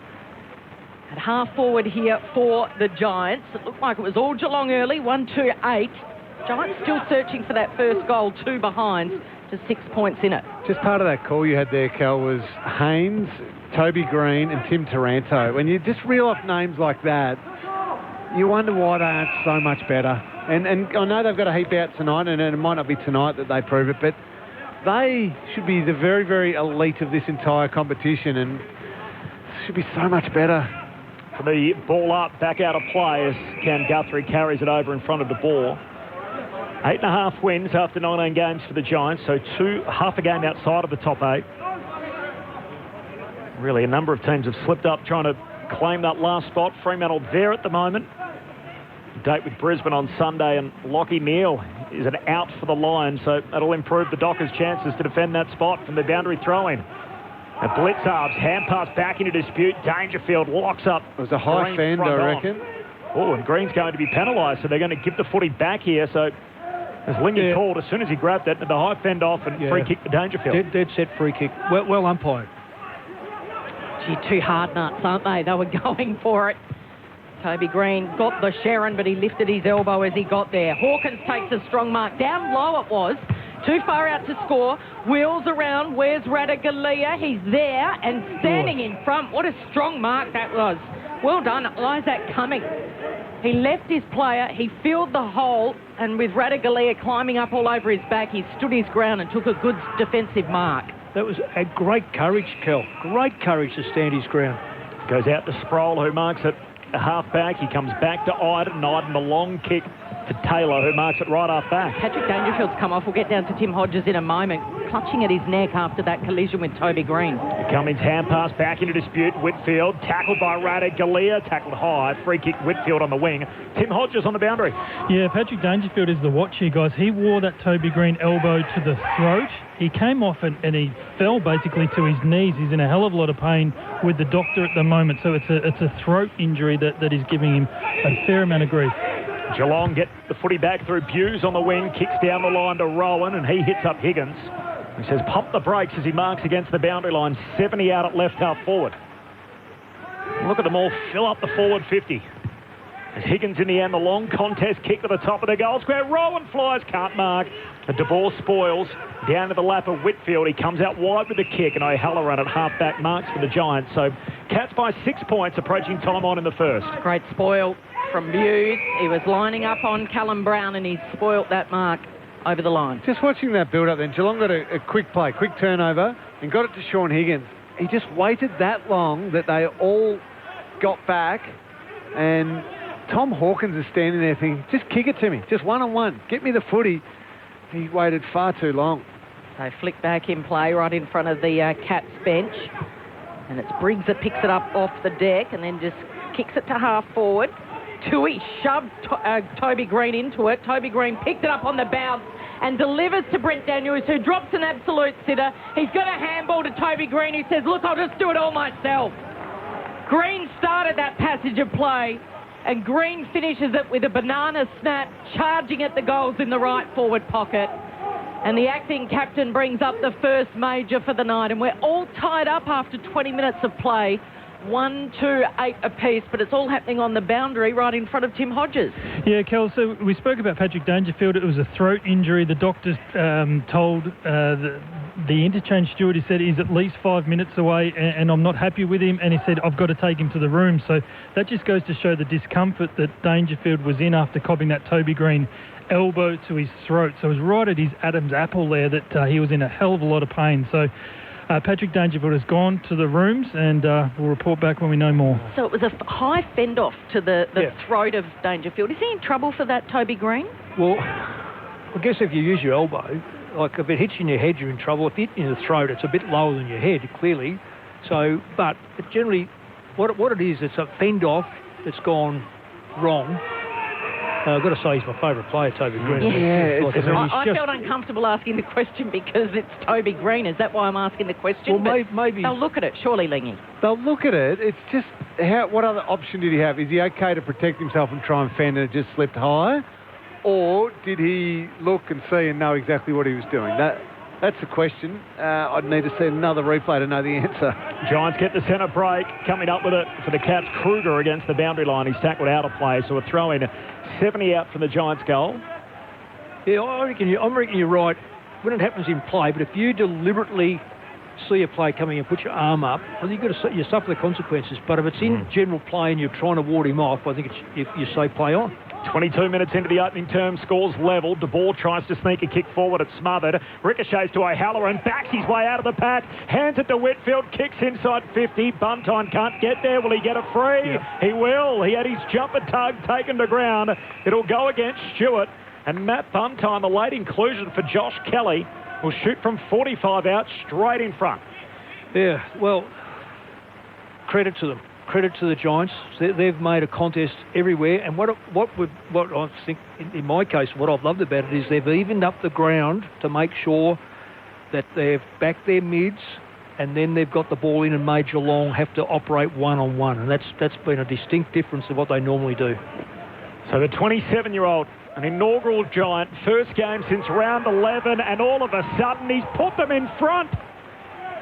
Speaker 8: at half forward here for the Giants. It looked like it was all Geelong early, 1-2-8. Giants still searching for that first goal, 2 behind, to 6 points in it.
Speaker 12: Just part of that call you had there, Cal, was Haynes, Toby Green and Tim Taranto. When you just reel off names like that, you wonder why they aren't so much better. And I know they've got a heap out tonight, and it might not be tonight that they prove it, but they should be the very, very elite of this entire competition and should be so much better.
Speaker 14: For the ball up, back out of play as Cam Guthrie carries it over in front of the ball. 8.5 wins after 19 games for the Giants, so half a game outside of the top 8. Really, a number of teams have slipped up trying to claim that last spot. Fremantle there at the moment. Date with Brisbane on Sunday, and Lachie Neale is an out for the Lions, so that'll improve the Dockers' chances to defend that spot from the boundary throw-in. A blitz halves, hand pass back into dispute. Dangerfield locks up.
Speaker 12: It was a high fend, I reckon.
Speaker 14: Oh, and Green's going to be penalised, so they're going to give the footy back here. So as Lingy called, as soon as he grabbed it, the high fend off and free kick for Dangerfield.
Speaker 13: Dead set free kick. Well umpired.
Speaker 8: Gee, 2 hard nuts, aren't they? They were going for it. Toby Green got the Sharon, but he lifted his elbow as he got there. Hawkins takes a strong mark. Down low it was. Too far out to score. Wheels around. Where's Radagalia? He's there and standing in front. What a strong mark that was. Well done, Isaac Cumming. He left his player. He filled the hole, and with Radagalia climbing up all over his back, he stood his ground and took a good defensive mark.
Speaker 13: That was a great courage, Kel. Great courage to stand his ground.
Speaker 14: Goes out to Sproul, who marks it a half back. He comes back to Iden. Iden, the long kick to Taylor, who marks it right half back.
Speaker 8: Patrick Dangerfield's come off. We'll get down to Tim Hodges in a moment, clutching at his neck after that collision with Toby Green.
Speaker 14: Cummings hand pass back into dispute. Whitfield tackled by Radagalia, tackled high. Free kick, Whitfield on the wing. Tim Hodges on the boundary.
Speaker 20: Yeah, Patrick Dangerfield is the watch here, guys. He wore that Toby Green elbow to the throat. He came off and he fell basically to his knees. He's in a hell of a lot of pain with the doctor at the moment. So it's a throat injury that is giving him a fair amount of grief.
Speaker 14: Geelong get the footy back through Buse on the wing, kicks down the line to Rowan, and he hits up Higgins. He says, pump the brakes as he marks against the boundary line. 70 out at left half forward. Look at them all fill up the forward 50. As Higgins in the end, the long contest kick to the top of the goal square. Rowan flies, can't mark. The DeVore spoils. Down to the lap of Whitfield. He comes out wide with the kick, and O'Halloran at half-back marks for the Giants. So Cats by 6 points, approaching time on in the first.
Speaker 8: Great spoil from Buse. He was lining up on Callum Brown, and he spoilt that mark over the line.
Speaker 12: Just watching that build-up then, Geelong got a quick play, quick turnover, and got it to Sean Higgins. He just waited that long that they all got back, and Tom Hawkins is standing there thinking, just kick it to me, just one-on-one, get me the footy. He waited far too long.
Speaker 8: They flick back in play right in front of the Cats bench, and it's Briggs that picks it up off the deck and then just kicks it to half forward. Tui shoved Toby Green into it. Toby Green picked it up on the bounce and delivers to Brent Daniels, who drops an absolute sitter. He's got a handball to Toby Green, who says, look, I'll just do it all myself. Green started that passage of play, and Green finishes it with a banana snap, charging at the goals in the right forward pocket. And the acting captain brings up the first major for the night, and we're all tied up after 20 minutes of play. 1-2-8 apiece, but it's all happening on the boundary right in front of Tim Hodges.
Speaker 20: Yeah, Kel, so we spoke about Patrick Dangerfield. It was a throat injury. The doctors told the interchange steward, he said he's at least 5 minutes away and I'm not happy with him, and he said I've got to take him to the room. So that just goes to show the discomfort that Dangerfield was in after copping that Toby Green elbow to his throat. So it was right at his Adam's apple there that he was in a hell of a lot of pain. So Patrick Dangerfield has gone to the rooms, and we'll report back when we know more.
Speaker 8: So it was a high fend-off to the throat of Dangerfield. Is he in trouble for that, Toby Green?
Speaker 13: Well, I guess if you use your elbow, like if it hits you in your head, you're in trouble. If it hits you in the throat, it's a bit lower than your head, clearly. So, but generally, what it is, it's a fend-off that's gone wrong. I've got to say he's my favourite player, Toby Green.
Speaker 8: I felt uncomfortable asking the question because it's Toby Green. Is that why I'm asking the question?
Speaker 12: Well, maybe
Speaker 8: they'll look at it, surely, Lingy.
Speaker 12: They'll look at it. It's just, what other option did he have? Is he okay to protect himself and try and fend and it just slipped high? Or did he look and see and know exactly what he was doing? That's the question. I'd need to see another replay to know the answer.
Speaker 14: Giants get the centre break. Coming up with it for the Cats, Kruger against the boundary line. He's tackled out of play, so a throw in. 70 out from the Giants' goal.
Speaker 13: Yeah, I'm reckon you're right when it happens in play, but if you deliberately see a play coming and put your arm up, I think you suffer the consequences. But if it's in general play and you're trying to ward him off, I think you say play on.
Speaker 14: 22 minutes into the opening term, scores level. De Boer tries to sneak a kick forward. It's smothered. Ricochets to O'Halloran, backs his way out of the pack, hands it to Whitfield, kicks inside 50. Buntine can't get there. Will he get a free?
Speaker 13: Yep.
Speaker 14: He will. He had his jumper tug taken to ground. It'll go against Stewart. And Matt Buntine, the late inclusion for Josh Kelly, will shoot from 45 out straight in front.
Speaker 13: Yeah, well, credit to them. Credit to the Giants. They've made a contest everywhere. And what I think, in my case, what I've loved about it is they've evened up the ground to make sure that they've backed their mids, and then they've got the ball in and made Geelong have to operate one-on-one. And that's been a distinct difference to what they normally do.
Speaker 14: So the 27-year-old, an inaugural Giant, first game since round 11, and all of a sudden he's put them in front.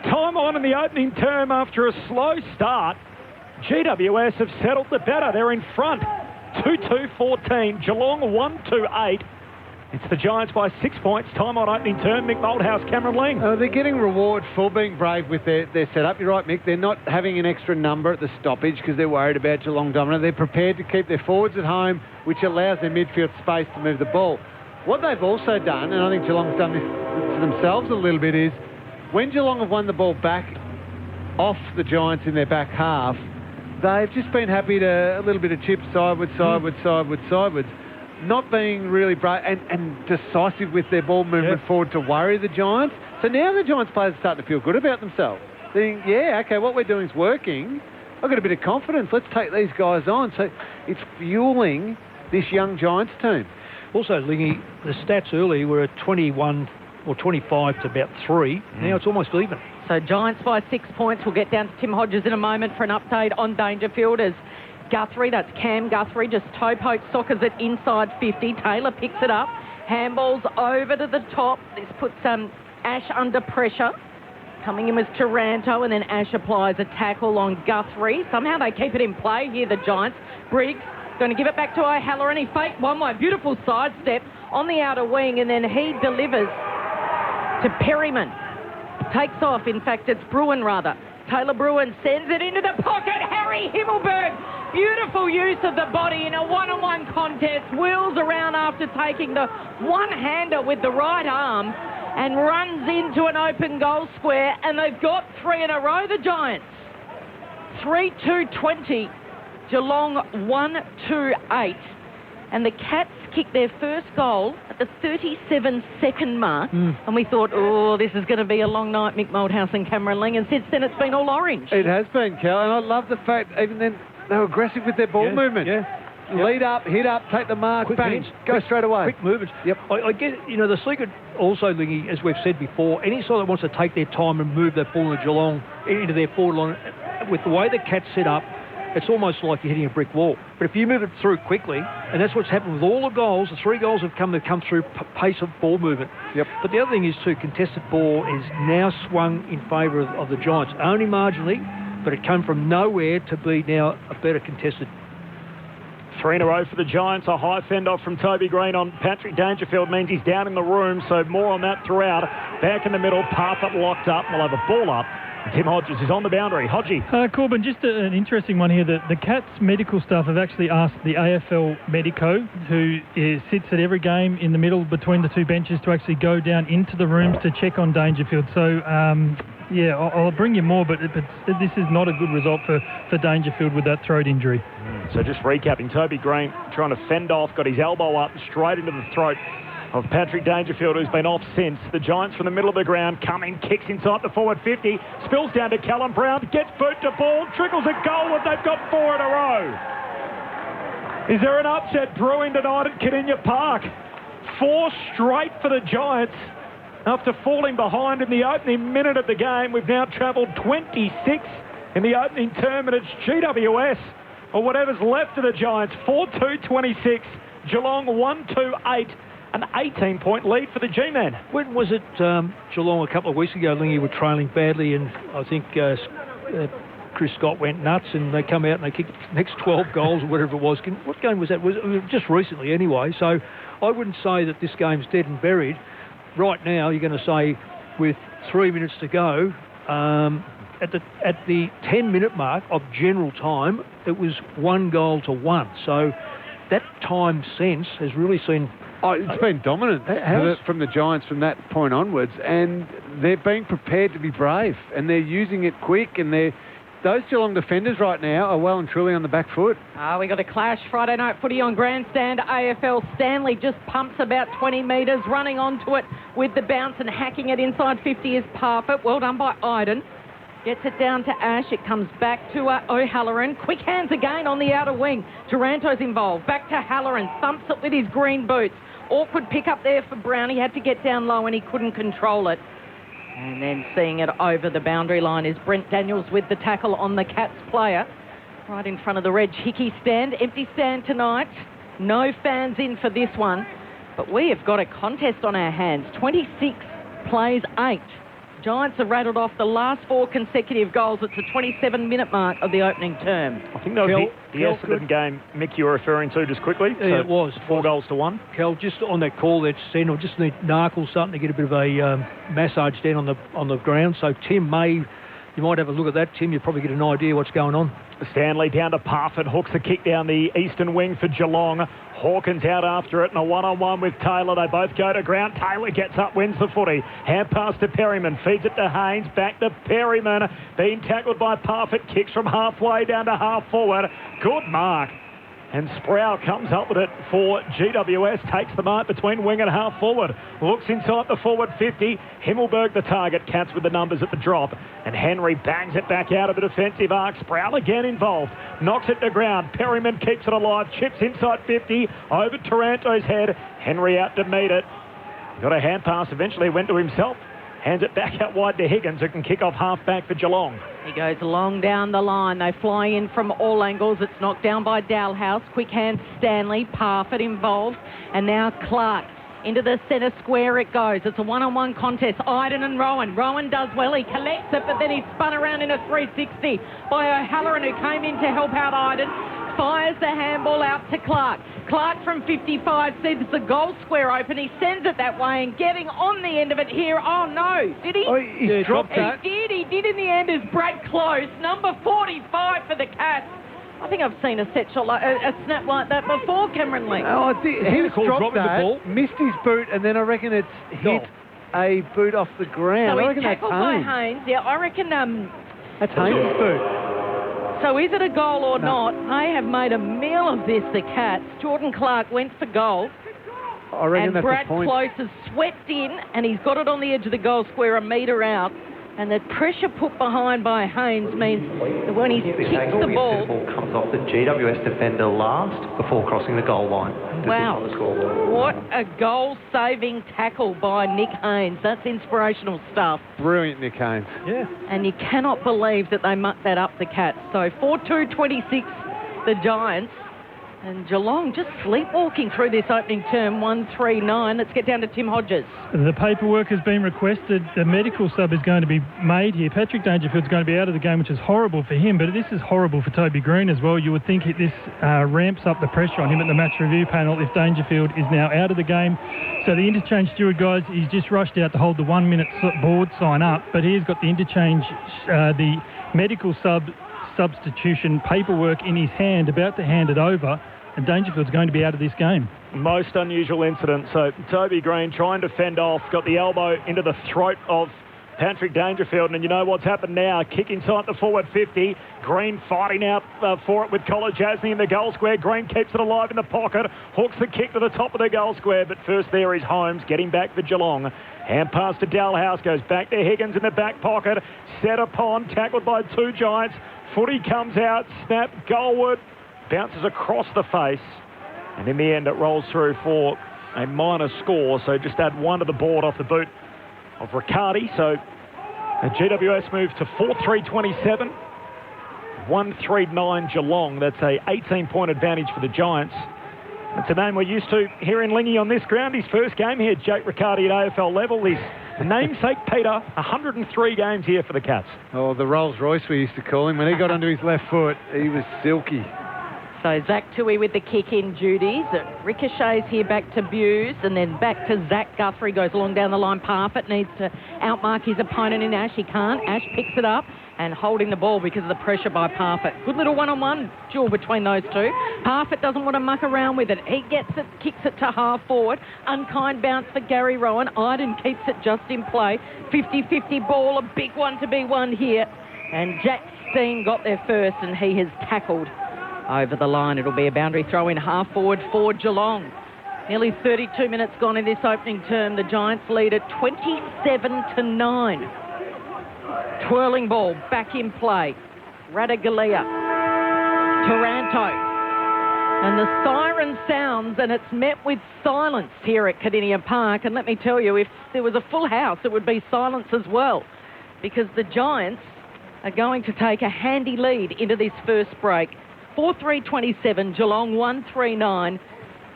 Speaker 14: Time on in the opening term after a slow start. GWS have settled the better. They're in front. 2-2-14. Geelong 1-2-8. It's the Giants by 6 points. Time on opening term. Mick Malthouse, Cameron Ling.
Speaker 12: They're getting reward for being brave with their setup. You're right, Mick. They're not having an extra number at the stoppage because they're worried about Geelong dominant. They're prepared to keep their forwards at home, which allows their midfield space to move the ball. What they've also done, and I think Geelong's done this to themselves a little bit, is when Geelong have won the ball back off the Giants in their back half, they've just been happy to a little bit of chip sideways, not being really brave and decisive with their ball movement forward to worry the Giants. So now the Giants players are starting to feel good about themselves. Thinking, okay, what we're doing is working. I've got a bit of confidence. Let's take these guys on. So it's fueling this young Giants team.
Speaker 13: Also, Lingy, the stats early were at 21 or 25 to about 3. Now it's almost even.
Speaker 8: So Giants by 6 points. We'll get down to Tim Hodges in a moment for an update on Dangerfield as Guthrie, that's Cam Guthrie, just toe poke soccers it inside 50. Taylor picks it up, handballs over to the top. This puts Ash under pressure. Coming in was Taranto, and then Ash applies a tackle on Guthrie. Somehow they keep it in play here, the Giants. Briggs going to give it back to O'Halloran. He faked one way, beautiful sidestep on the outer wing, and then he delivers to Perryman. Takes off, in fact, it's Bruin rather. Taylor Bruin sends it into the pocket. Harry Himmelberg, beautiful use of the body in a one-on-one contest. Wheels around after taking the one-hander with the right arm and runs into an open goal square. And they've got 3 in a row, the Giants. 3-2-20. Geelong 1-2-8. And the Cats kicked their first goal at the 37-second mark. And we thought, this is going to be a long night, Mick Malthouse and Cameron Ling. And since then, it's been all orange.
Speaker 12: It has been, Cal. And I love the fact, even then, they were aggressive with their ball movement. Lead up, hit up, take the mark, bang, go straight away.
Speaker 13: Quick movements. Yep. I get, the secret also, Lingy, as we've said before, any side that wants to take their time and move that ball into Geelong, into their forward line, with the way the Cats set up, it's almost like you're hitting a brick wall. But if you move it through quickly, and that's what's happened with all the goals, the 3 goals they've come through pace of ball movement.
Speaker 12: Yep.
Speaker 13: But the other thing is, too, contested ball is now swung in favour of the Giants, only marginally, but it came from nowhere to be now a better contested.
Speaker 14: 3 in a row for the Giants. A high fend-off from Toby Green on Patrick Dangerfield means he's down in the room, so more on that throughout. Back in the middle, Parfitt locked up. We'll have a ball up. Tim Hodges is on the boundary. Hodgie.
Speaker 20: Corbin, just an interesting one here. The Cats medical staff have actually asked the AFL medico, who sits at every game in the middle between the 2 benches, to actually go down into the rooms to check on Dangerfield. So, I'll bring you more, but this is not a good result for Dangerfield with that throat injury.
Speaker 14: So just recapping, Toby Green trying to fend off, got his elbow up straight into the throat of Patrick Dangerfield, who's been off since. The Giants from the middle of the ground come in, kicks inside the forward 50, spills down to Callum Brown, gets boot to ball, trickles a goal, and they've got 4 in a row. Is there an upset brewing tonight at Kardinia Park? 4 straight for the Giants. After falling behind in the opening minute of the game, we've now travelled 26 in the opening term, and it's GWS, or whatever's left of the Giants, 4-2-26. Geelong 1-2-8, an 18-point lead for the G-Men.
Speaker 13: When was it Geelong a couple of weeks ago, Lingy, were trailing badly, and I think Chris Scott went nuts, and they come out and they kicked the next 12 goals or whatever it was. What game was that? It was just recently anyway, so I wouldn't say that this game's dead and buried. Right now, you're going to say with 3 minutes to go, at the 10-minute mark of general time, it was 1-1. So that time sense has really seen...
Speaker 12: Oh, it's been dominant from the Giants from that point onwards, and they're being prepared to be brave, and they're using it quick, and those Geelong defenders right now are well and truly on the back foot.
Speaker 8: We got a clash Friday night footy on Grandstand AFL. Stanley just pumps about 20 metres, running onto it with the bounce and hacking it inside 50 is Parfitt. Well done by Iden. Gets it down to Ash. It comes back to O'Halloran. Quick hands again on the outer wing. Taranto's involved. Back to Halloran. Thumps it with his green boots. Awkward pick up there for Brown. He had to get down low and he couldn't control it. And then seeing it over the boundary line is Brent Daniels with the tackle on the Cats player. Right in front of the Reg Hickey stand. Empty stand tonight. No fans in for this one. But we have got a contest on our hands. 26 plays 8. Giants have rattled off the last 4 consecutive goals at the 27-minute mark of the opening term.
Speaker 14: I think that was the Essendon game, Mick, you were referring to just quickly.
Speaker 13: Yeah, it was.
Speaker 14: 4-1.
Speaker 13: Kel, just on that call there, Sen, I just need Narkle something to get a bit of a massage down on the ground. So Tim you might have a look at that, Tim. You probably get an idea what's going on.
Speaker 14: Stanley down to Parfitt, hooks a kick down the eastern wing for Geelong. Hawkins out after it in a one-on-one with Taylor. They both go to ground. Taylor gets up, wins the footy. Hand pass to Perryman, feeds it to Haynes, back to Perryman. Being tackled by Parfitt, kicks from halfway down to half forward. Good mark. And Sproul comes up with it for GWS, takes the mark between wing and half forward. Looks inside the forward 50. Himmelberg the target, Cats with the numbers at the drop. And Henry bangs it back out of the defensive arc. Sproul again involved. Knocks it to ground. Perryman keeps it alive. Chips inside 50. Over Taranto's head. Henry out to meet it. Got a hand pass. Eventually went to himself. Hands it back out wide to Higgins, who can kick off half-back for Geelong.
Speaker 8: He goes long down the line. They fly in from all angles. It's knocked down by Dalhouse. Quick hands, Stanley. Parfitt involved. And now Clark. Into the centre square it goes. It's a one-on-one contest. Iden and Rowan. Rowan does well. He collects it, but then he's spun around in a 360 by O'Halloran, who came in to help out Iden. Fires the handball out to Clark. Clark from 55 sees the goal square open. He sends it that way and getting on the end of it here. Oh, no. Did he?
Speaker 12: Oh, he dropped that.
Speaker 8: He did in the end as Brad Close, number 45 for the Cats. I think I've seen a set shot a snap like that before, Cameron Lee.
Speaker 12: Oh, I think he dropped that, the ball, missed his boot, and then I reckon it's hit a boot off the ground.
Speaker 8: So he's tackled by Haynes. Yeah, I reckon...
Speaker 12: that's Haynes' boot.
Speaker 8: So is it a goal or not? They have made a meal of this, the Cats. Jordan Clark went for goal.
Speaker 12: I reckon
Speaker 8: and
Speaker 12: that's
Speaker 8: Brad
Speaker 12: the point.
Speaker 8: Close has swept in, and he's got it on the edge of the goal square, a metre out. And the pressure put behind by Haynes means that when he kicks the ball...
Speaker 21: comes off the GWS defender last before crossing the goal line.
Speaker 8: Wow. What a goal-saving tackle by Nick Haynes. That's inspirational stuff.
Speaker 12: Brilliant, Nick Haynes.
Speaker 13: Yeah.
Speaker 8: And you cannot believe that they mucked that up, the Cats. So 4-2-26, the Giants. And Geelong just sleepwalking through this opening term, 1-3-9. Let's get down to Tim Hodges.
Speaker 20: The paperwork has been requested. The medical sub is going to be made here. Patrick Dangerfield's going to be out of the game, which is horrible for him, but this is horrible for Toby Green as well. You would think this ramps up the pressure on him at the match review panel if Dangerfield is now out of the game. So the interchange steward, guys, he's just rushed out to hold the 1 minute board sign up, but he's got the interchange, the medical substitution paperwork in his hand, about to hand it over. And Dangerfield's going to be out of this game.
Speaker 14: Most unusual incident. So Toby Green trying to fend off, got the elbow into the throat of Patrick Dangerfield. And you know what's happened now. Kick inside the forward 50. Green fighting out for it with Collar Jasny in the goal square. Green keeps it alive in the pocket. Hooks the kick to the top of the goal square. But first there is Holmes getting back for Geelong. Hand pass to Dalhouse. Goes back to Higgins in the back pocket. Set upon. Tackled by 2 Giants. Footy comes out. Snap goalward. bounces across the face, and in the end it rolls through for a minor score. So just add 1 to the board off the boot of Riccardi. So the GWS move to 4-3-27, 1-3-9 Geelong. That's a 18-point advantage for the Giants. It's a name we're used to here in Lingy on this ground. His first game here, Jake Riccardi at AFL level. His namesake Peter, 103 games here for the Cats.
Speaker 12: Oh, the Rolls Royce we used to call him. When he got onto his left foot, he was silky.
Speaker 8: So Zach Tui with the kick-in duties. It ricochets here back to Buse, and then back to Zach Guthrie. Goes along down the line. Parfitt needs to outmark his opponent in Ash. He can't. Ash picks it up and holding the ball because of the pressure by Parfitt. Good little one-on-one duel between those two. Parfitt doesn't want to muck around with it. He gets it, kicks it to half forward. Unkind bounce for Gary Rowan. Iden keeps it just in play. 50-50 ball, a big one to be won here. And Jack Steen got there first, and he has tackled over the line. It'll be a boundary throw in half forward for Geelong. Nearly 32 minutes gone in this opening term. The Giants lead at 27-9. Twirling ball back in play. Radaglia. Taranto. And the siren sounds, and it's met with silence here at Kardinia Park. And let me tell you, if there was a full house, it would be silence as well, because the Giants are going to take a handy lead into this first break. 4-3-27, Geelong 1-3-9.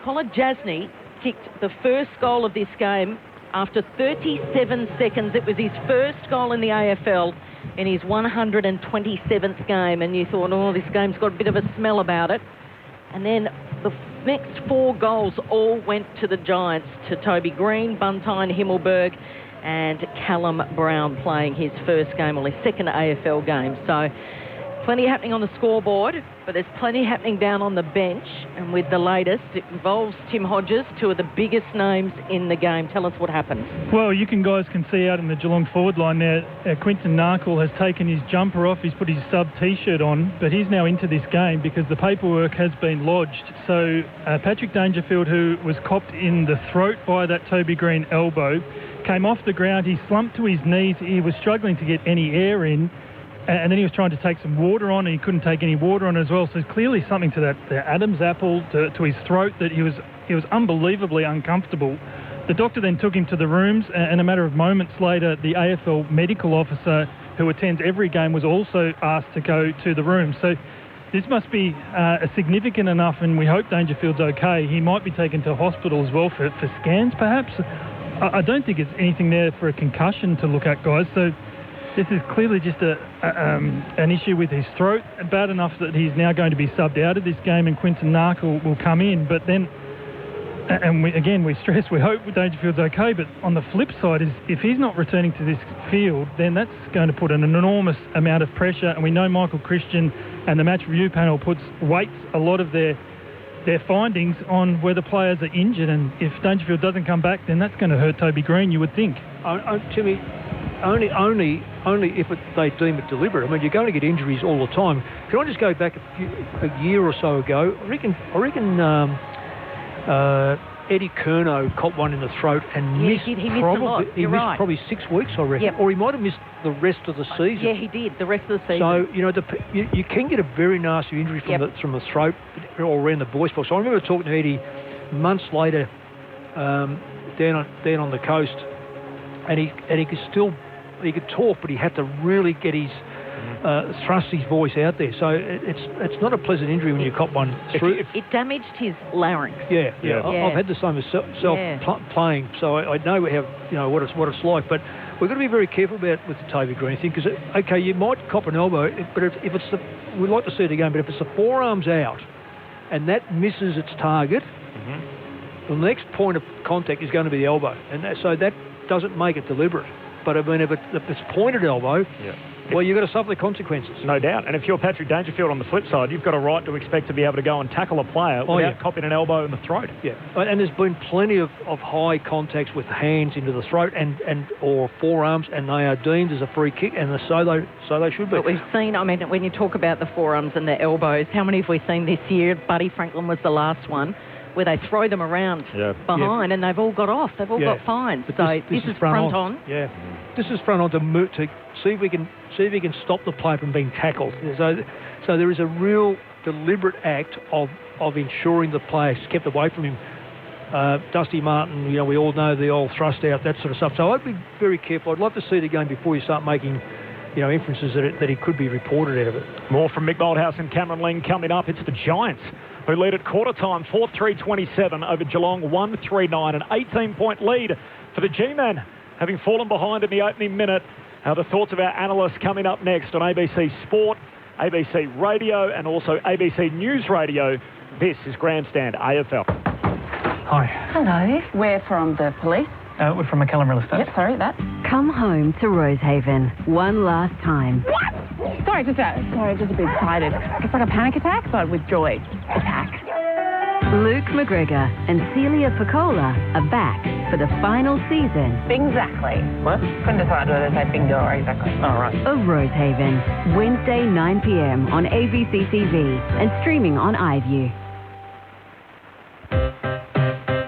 Speaker 8: Colin Jasny kicked the first goal of this game after 37 seconds. It was his first goal in the AFL in his 127th game, and you thought, oh, this game's got a bit of a smell about it. And then the next 4 goals all went to the Giants, to Toby Green, Buntine, Himmelberg and Callum Brown, playing his first game, or his second AFL game. So plenty happening on the scoreboard, but there's plenty happening down on the bench. And with the latest, it involves Tim Hodges, 2 of the biggest names in the game. Tell us what happened.
Speaker 20: Well, you guys can see out in the Geelong forward line there, Quinton Narkle has taken his jumper off. He's put his sub T-shirt on, but he's now into this game because the paperwork has been lodged. So Patrick Dangerfield, who was copped in the throat by that Toby Green elbow, came off the ground. He slumped to his knees. He was struggling to get any air in. And then he was trying to take some water on, and he couldn't take any water on as well. So there's clearly something to that, the Adam's apple, to his throat, that he was unbelievably uncomfortable. The doctor then took him to the rooms, and a matter of moments later, the AFL medical officer who attends every game was also asked to go to the room. So this must be significant enough, and we hope Dangerfield's okay. He might be taken to hospital as well for scans, perhaps. I don't think it's anything there for a concussion to look at, guys. So this is clearly just an issue with his throat, bad enough that he's now going to be subbed out of this game, and Quinton Narkle will come in. But then, and we stress, we hope Dangerfield's okay, but on the flip side is if he's not returning to this field, then that's going to put an enormous amount of pressure. And we know Michael Christian and the match review panel weights a lot of their findings on whether players are injured, and if Dangerfield doesn't come back, then that's going to hurt Toby Green, you would think.
Speaker 13: Timmy, only if they deem it deliberate. I mean, you're going to get injuries all the time. Can I just go back a year or so ago? I reckon Eddie Curnow caught one in the throat and missed. He missed a lot. He missed probably 6 weeks, I reckon. Yep. Or he might have missed the rest of the season.
Speaker 8: Yeah, he did, the rest of the season.
Speaker 13: So, you can get a very nasty injury from the throat or around the voice box. I remember talking to Eddie months later down on the coast, and he could talk, but he had to really get his thrust his voice out there. So it's not a pleasant injury when you cop one through.
Speaker 8: It damaged his larynx.
Speaker 13: Yeah. I've had the same myself playing, so I know what it's like. But we've got to be very careful about with the Toby Green thing, because okay, you might cop an elbow, but if it's we'd like to see it again. But if it's the forearms out and that misses its target, the next point of contact is going to be the elbow, and so that doesn't make it deliberate. But I mean, if it's pointed elbow, well, you've got to suffer the consequences.
Speaker 14: No doubt. And if you're Patrick Dangerfield on the flip side, you've got a right to expect to be able to go and tackle a player without copping an elbow in the throat.
Speaker 13: Yeah, and there's been plenty of high contacts with hands into the throat and or forearms, and they are deemed as a free kick, and so they should be.
Speaker 8: But we've seen, I mean, when you talk about the forearms and the elbows, how many have we seen this year? Buddy Franklin was the last one, where they throw them around behind and they've all got off. They've all got fines.
Speaker 13: But
Speaker 8: So this is front on.
Speaker 13: Yeah. This is front on to see if we can stop the play from being tackled. So there is a real deliberate act of ensuring the play is kept away from him. Dusty Martin, we all know the old thrust out, that sort of stuff. So I'd be very careful. I'd love to see the game before you start making inferences that he could be reported out of it.
Speaker 14: More from Mick Malthouse and Cameron Ling coming up. It's the Giants who lead at quarter time, 4-3-27 over Geelong, 1-3-9, an 18-point lead for the G-Men, having fallen behind in the opening minute. The thoughts of our analysts coming up next on ABC Sport, ABC Radio, and also ABC News Radio. This is Grandstand AFL.
Speaker 2: Hi.
Speaker 22: Hello. We're from the police.
Speaker 2: We're from McCallum Real Estate.
Speaker 22: Yep, sorry, that.
Speaker 23: Come home to Rosehaven one last time.
Speaker 22: What? Sorry, just a bit excited. It's like a panic attack, but with joy. Attack.
Speaker 23: Luke McGregor and Celia Piccola are back for the final season.
Speaker 22: Exactly.
Speaker 2: What?
Speaker 22: Couldn't decide whether to say bingo or exactly.
Speaker 2: Oh, right.
Speaker 23: Of Rosehaven, Wednesday 9 p.m. on ABC TV and streaming on iView.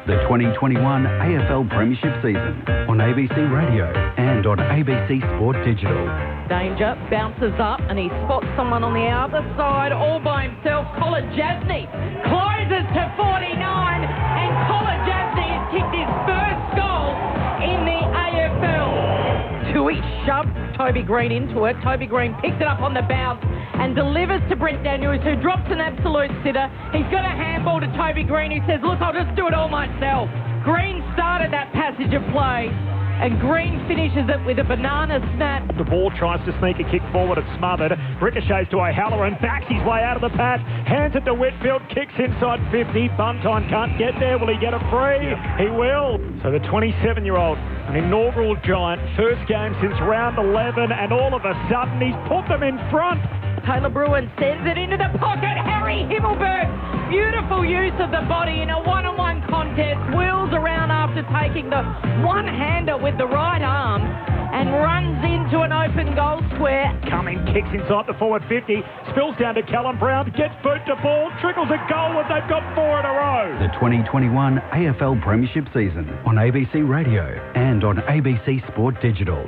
Speaker 9: The 2021 AFL Premiership season on ABC Radio and on ABC Sport Digital.
Speaker 8: Danger bounces up and he spots someone on the other side all by himself. Colin Jasny closes to 49 and Colin Jasny has kicked his first goal in the AFL. Tui shoved Toby Green into it. Toby Green picked it up on the bounce and delivers to Brent Daniels, who drops an absolute sitter. He's got a handball to Toby Green, who says, look, I'll just do it all myself. Green started that passage of play, and Green finishes it with a banana snap.
Speaker 14: The ball tries to sneak a kick forward, it's smothered. Ricochets to O'Halloran, backs his way out of the pack, hands it to Whitfield, kicks inside 50. Buntine can't get there. Will he get a free? He will. So the 27-year-old, an inaugural Giant, first game since round 11, and all of a sudden he's put them in front.
Speaker 8: Taylor Bruin sends it into the pocket. Harry Himmelberg, beautiful use of the body in a one-on-one contest, wheels around after taking the one-hander with the right arm and runs into an open goal square.
Speaker 14: Cumming kicks inside the forward 50, spills down to Callum Brown, gets boot to ball, trickles a goal, and they've got 4 in a row.
Speaker 9: The 2021 AFL Premiership season on ABC Radio and on ABC Sport Digital.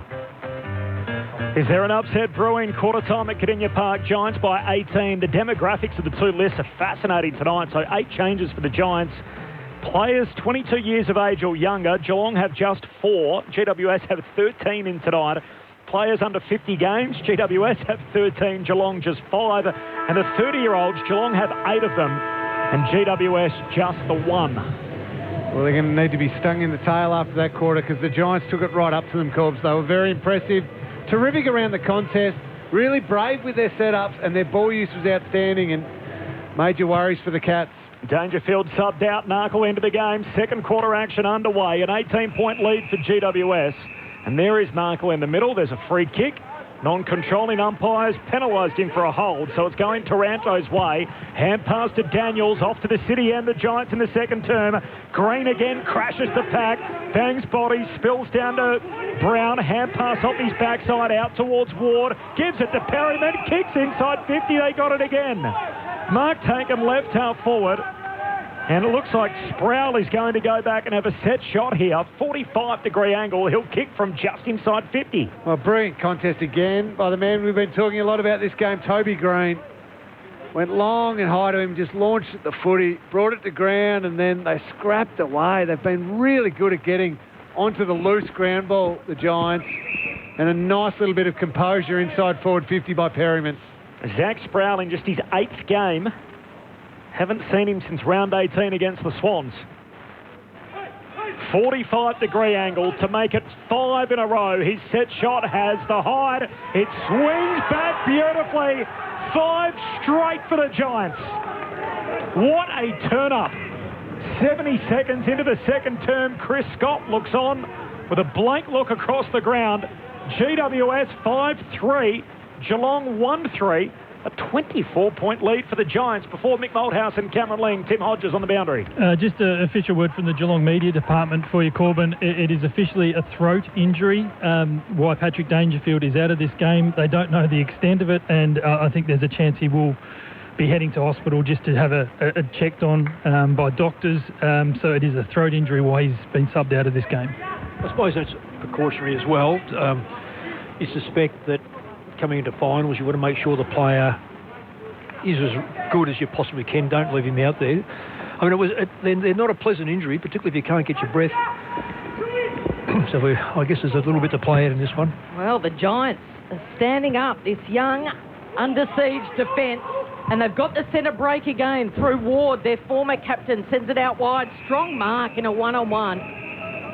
Speaker 14: Is there an upset brewing? Quarter time at Cardinia Park, Giants by 18. The demographics of the two lists are fascinating tonight. So 8 changes for the Giants. Players 22 years of age or younger. Geelong have just 4. GWS have 13 in tonight. Players under 50 games. GWS have 13. Geelong just 5. And the 30-year-olds, Geelong have 8 of them. And GWS just the 1.
Speaker 12: Well, they're going to need to be stung in the tail after that quarter because the Giants took it right up to them, Corbs. They were very impressive. Terrific around the contest, really brave with their setups, and their ball use was outstanding, and major worries for the Cats.
Speaker 14: Dangerfield subbed out, Narkle into the game, second quarter action underway, an 18-point lead for GWS, and there is Narkle in the middle, there's a free kick, non-controlling umpires penalised him for a hold, so it's going Taranto's way, hand pass to Daniels, off to the City and the Giants in the second term, Green again crashes the pack, bangs body, spills down to Brown, hand pass off his backside out towards Ward, gives it to Perryman, kicks inside 50, they got it again. Mark Tankin left half forward, and it looks like Sproul is going to go back and have a set shot here, 45-degree angle, he'll kick from just inside 50.
Speaker 12: Well, brilliant contest again by the man we've been talking a lot about this game, Toby Green. Went long and high to him, just launched at the footy, brought it to ground, and then they scrapped away. They've been really good at getting onto the loose ground ball, the Giants, and a nice little bit of composure inside forward 50 by Perryman.
Speaker 14: Zach Sproul in just his 8th game. Haven't seen him since round 18 against the Swans. 45-degree angle to make it 5 in a row. His set shot has the height. It swings back beautifully. 5 straight for the Giants. What a turn-up. 70 seconds into the second term, Chris Scott looks on with a blank look across the ground. GWS 5-3, Geelong 1-3. A 24-point lead for the Giants before Mick Malthouse and Cameron Ling. Tim Hodges on the boundary.
Speaker 20: Just an official word from the Geelong media department for you, Corbin. It is officially a throat injury. Why Patrick Dangerfield is out of this game, they don't know the extent of it, and I think there's a chance he will be heading to hospital just to have a checked on by doctors. So it is a throat injury why he's been subbed out of this game.
Speaker 13: I suppose that's precautionary as well. You suspect that coming into finals, you want to make sure the player is as good as you possibly can. Don't leave him out there. I mean, they're not a pleasant injury, particularly if you can't get your breath. So I guess there's a little bit to play out in this one.
Speaker 8: Well, the Giants are standing up, this young, under siege defence, and they've got the centre break again through Ward, their former captain, sends it out wide. Strong mark in a one-on-one.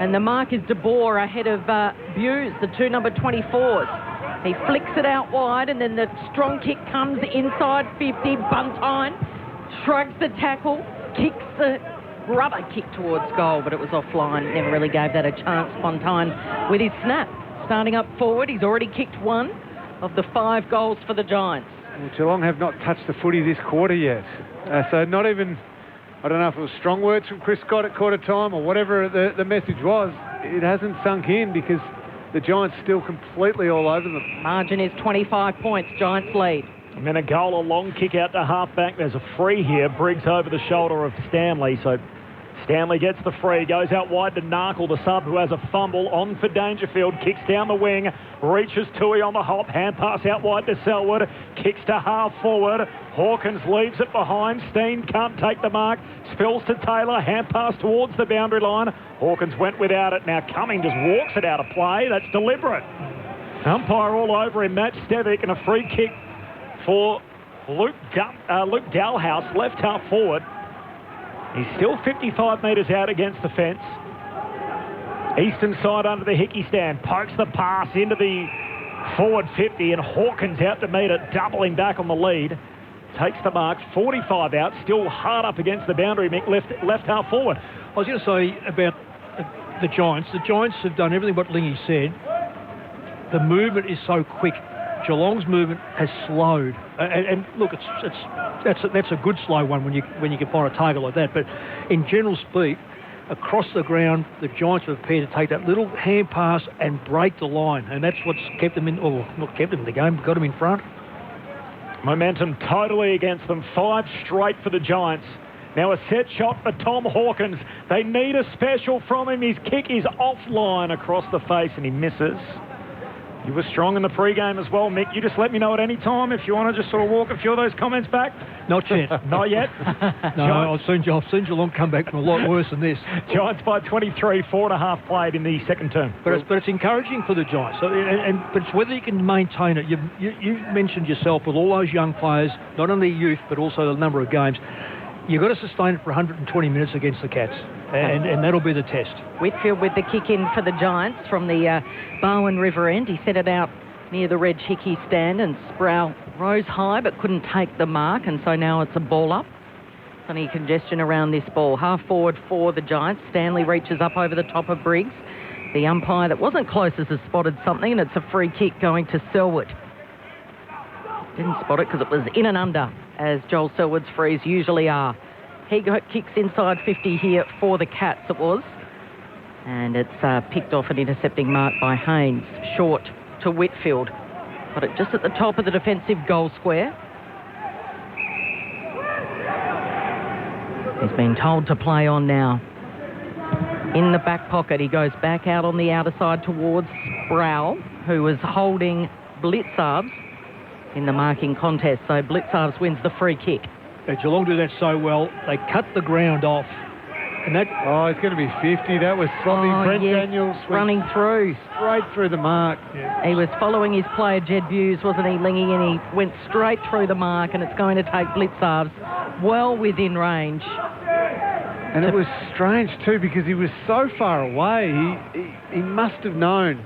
Speaker 8: And the mark is De Boer ahead of Buse, the two number 24s. He flicks it out wide, and then the strong kick comes inside 50. Buntine shrugs the tackle, kicks the rubber kick towards goal, but it was offline. Never really gave that a chance. Buntine with his snap. Starting up forward, he's already kicked one of the 5 goals for the Giants.
Speaker 12: Well, Geelong have not touched the footy this quarter yet. So not even, I don't know if it was strong words from Chris Scott at quarter time or whatever the message was. It hasn't sunk in because the Giants still completely all over them.
Speaker 8: Margin is 25 points. Giants lead.
Speaker 14: And then a goal, a long kick out to half-back. There's a free here. Briggs over the shoulder of Stanley. So Stanley gets the free, goes out wide to Narkle, the sub, who has a fumble. On for Dangerfield, kicks down the wing, reaches Tui on the hop, hand pass out wide to Selwood, kicks to half forward. Hawkins leaves it behind. Steen can't take the mark, spills to Taylor, hand pass towards the boundary line. Hawkins went without it. Now Cumming just walks it out of play. That's deliberate. Umpire all over him, Matt Stevic, and a free kick for Luke Dalhouse, left half forward. He's still 55 metres out against the fence. Eastern side under the Hickey stand. Pokes the pass into the forward 50, and Hawkins out to meet it, doubling back on the lead. Takes the mark, 45 out, still hard up against the boundary, Mick, left half forward.
Speaker 13: I was going to say about the Giants. The Giants have done everything what Lingy said. The movement is so quick. Geelong's movement has slowed, and look, that's a good slow one when you can find a target like that. But in general speak, across the ground, the Giants are prepared to take that little hand pass and break the line, and that's what's kept them in, or not kept them in the game, but got them in front.
Speaker 14: Momentum totally against them. 5 straight for the Giants. Now a set shot for Tom Hawkins. They need a special from him. His kick is offline across the face, and he misses. You were strong in the pre-game as well, Mick. You just let me know at any time if you want to just sort of walk a few of those comments back.
Speaker 13: Not yet.
Speaker 14: Not yet?
Speaker 13: No, I've seen Geelong come back from a lot worse than this.
Speaker 14: Giants by 23, 4.5 played in the second term.
Speaker 13: But it's encouraging for the Giants. So, but it's whether you can maintain it. You mentioned yourself with all those young players, not only youth, but also the number of games. You've got to sustain it for 120 minutes against the Cats, and that'll be the test.
Speaker 8: Whitfield with the kick in for the Giants from the Barwon River end. He set it out near the Reg Hickey stand, and Sproul rose high but couldn't take the mark, and so now it's a ball up. Plenty congestion around this ball. Half forward for the Giants. Stanley reaches up over the top of Briggs. The umpire that wasn't closest has spotted something, and it's a free kick going to Selwood. Didn't spot it because it was in and under, as Joel Selwood's frees usually are. He kicks inside 50 here for the Cats, it was. And it's picked off an intercepting mark by Haynes. Short to Whitfield. Got it just at the top of the defensive goal square. He's been told to play on now. In the back pocket, he goes back out on the outer side towards Sproul, who was holding Blitzarves in the marking contest. So Blitzarves wins the free kick.
Speaker 13: Geelong do that so well. They cut the ground off. And that...
Speaker 12: Oh, it's going to be 50. That was sloppy. Brent Daniels
Speaker 8: running through.
Speaker 12: Straight through the mark.
Speaker 8: Yeah. He was following his player, Jed Buse, wasn't he, Lingy? And he went straight through the mark, and it's going to take Blitzarves well within range.
Speaker 12: And it was strange, too, because he was so far away. He must have known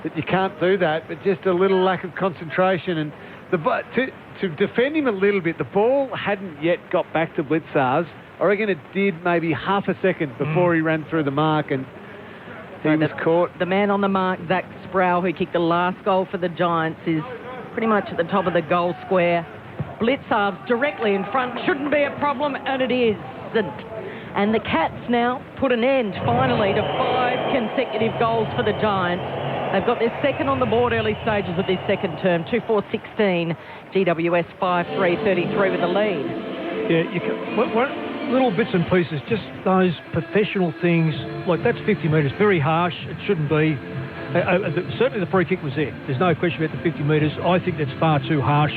Speaker 12: that you can't do that, but just a little lack of concentration. And to defend him a little bit, the ball hadn't yet got back to Blitzarves. I reckon it did maybe half a second before he ran through the mark, and he was caught.
Speaker 8: The man on the mark, Zach Sproul, who kicked the last goal for the Giants, is pretty much at the top of the goal square. Blitzarves directly in front. Shouldn't be a problem, and it is. And the Cats now put an end, finally, to 5 consecutive goals for the Giants. They've got their second on the board early stages of this second term. 2-4-16. GWS 5-3-33 with the lead.
Speaker 13: Yeah, you can, what little bits and pieces, just those professional things, like that's 50 metres, very harsh, it shouldn't be. Certainly the free kick was there. There's no question about the 50 metres. I think that's far too harsh.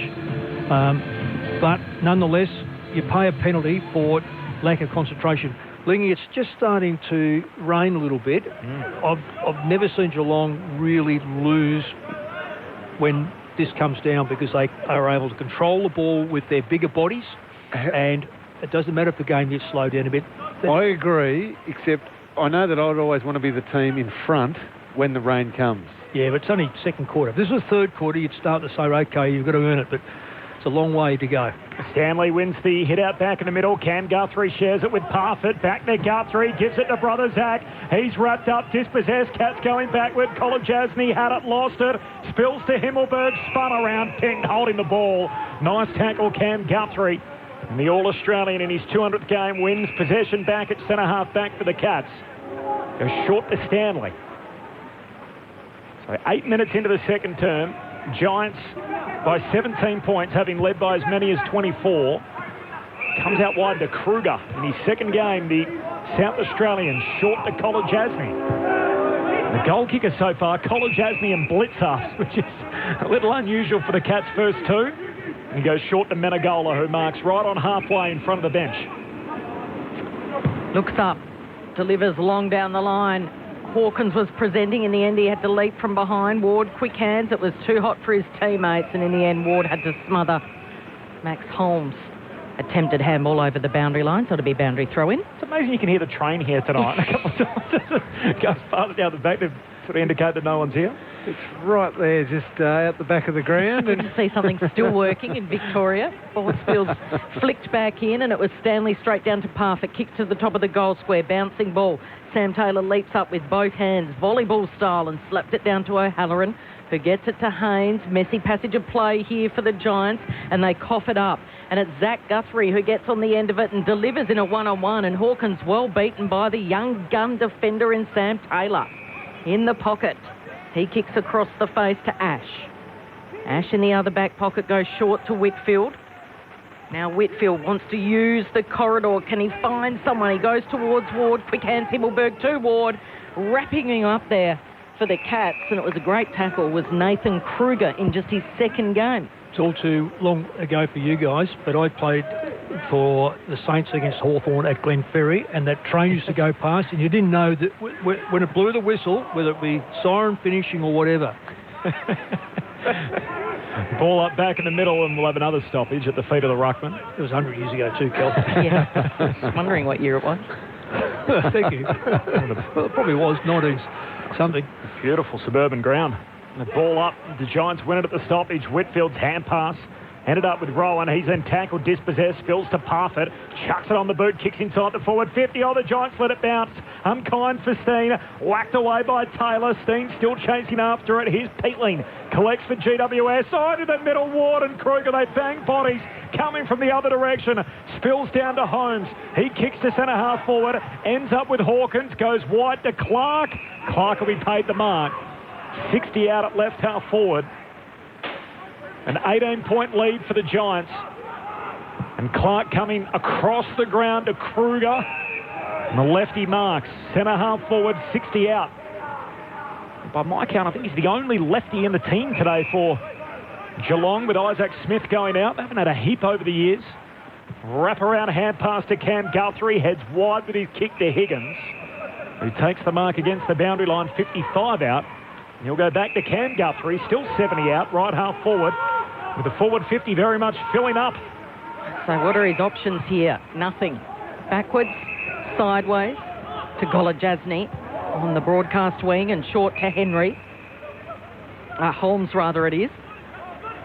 Speaker 13: But nonetheless, you pay a penalty for lack of concentration. Lingy, it's just starting to rain a little bit. I've never seen Geelong really lose when this comes down, because they are able to control the ball with their bigger bodies, and it doesn't matter if the game gets slowed down a bit.
Speaker 12: I agree, except I know that I'd always want to be the team in front when the rain comes.
Speaker 13: Yeah, but it's only second quarter. If this was third quarter, you'd start to say, OK, you've got to earn it, but it's a long way to go.
Speaker 14: Stanley wins the hit out back in the middle. Cam Guthrie shares it with Parfitt. Back to Guthrie, gives it to brother Zach. He's wrapped up, dispossessed. Cats going backward. Kolodjasny had it, lost it. Spills to Himmelberg, spun around, pinged, holding the ball. Nice tackle, Cam Guthrie. And the All-Australian in his 200th game wins possession back at centre-half back for the Cats. Goes short to Stanley. So 8 minutes into the second term, Giants by 17 points, having led by as many as 24. Comes out wide to Kruger in his second game, the South Australian, short to Kolodjasny. The goal kicker so far, Kolodjasny and Blitzer, which is a little unusual for the Cats' first two. And he goes short to Menegola, who marks right on halfway in front of the bench.
Speaker 8: Looks up, delivers long down the line. Hawkins was presenting. In the end, he had to leap from behind. Ward, quick hands. It was too hot for his teammates, and in the end, Ward had to smother Max Holmes. Attempted handball over the boundary line, so it'll be boundary throw-in.
Speaker 14: It's amazing you can hear the train here tonight. A couple of times it goes farther down the back to sort of indicate that no one's here.
Speaker 12: It's right there, just out the back of the ground.
Speaker 8: And see something still working in Victoria. Horsfield's flicked back in, and it was Stanley straight down to Parfitt. Kick to the top of the goal square, bouncing ball. Sam Taylor leaps up with both hands, volleyball style, and slapped it down to O'Halloran, who gets it to Haynes. Messy passage of play here for the Giants, and they cough it up. And it's Zach Guthrie who gets on the end of it and delivers in a one-on-one, and Hawkins well beaten by the young gun defender in Sam Taylor. In the pocket, he kicks across the face to Ash. Ash in the other back pocket goes short to Whitfield. Now Whitfield wants to use the corridor. Can he find someone? He goes towards Ward. Quick hands Himmelberg to Ward, wrapping him up there for the Cats, and it was a great tackle. Was Nathan Kruger in just his second game.
Speaker 13: It's all too long ago for you guys, but I played for the Saints against Hawthorn at Glenferrie, and that train used to go past, and you didn't know that when it blew the whistle, whether it be siren finishing or whatever.
Speaker 14: Ball up back in the middle, and we'll have another stoppage at the feet of the ruckman.
Speaker 13: It was 100 years ago too, Kel.
Speaker 8: Yeah, I was wondering what year it was.
Speaker 13: Thank you. Well, it probably was 19-something.
Speaker 14: Beautiful suburban ground. The ball up, the Giants win it at the stoppage. Whitfield's hand pass ended up with Rowan. He's then tackled, dispossessed, spills to Parfitt, chucks it on the boot, kicks inside the forward 50. Oh, the Giants let it bounce. Unkind for Steen, whacked away by Taylor. Steen still chasing after it. Here's Peatling, collects for GWS. Oh, to the middle, Ward and Kruger, they bang bodies. Coming from the other direction, spills down to Holmes. He kicks to centre half forward, ends up with Hawkins, goes wide to Clark. Clark will be paid the mark. 60 out at left half forward. An 18-point lead for the Giants. And Clark coming across the ground to Kruger. And the lefty marks. Centre half forward, 60 out. By my count, I think he's the only lefty in the team today for Geelong, with Isaac Smith going out. They haven't had a heap over the years. Wrap around hand pass to Cam Guthrie. Heads wide with his kick to Higgins, who takes the mark against the boundary line, 55 out. He'll go back to Cam Guthrie, still 70 out, right half forward, with the forward 50 very much filling up.
Speaker 8: So what are his options here? Nothing. Backwards, sideways to Kolodjasny on the broadcast wing, and short to Henry. Holmes, rather, it is.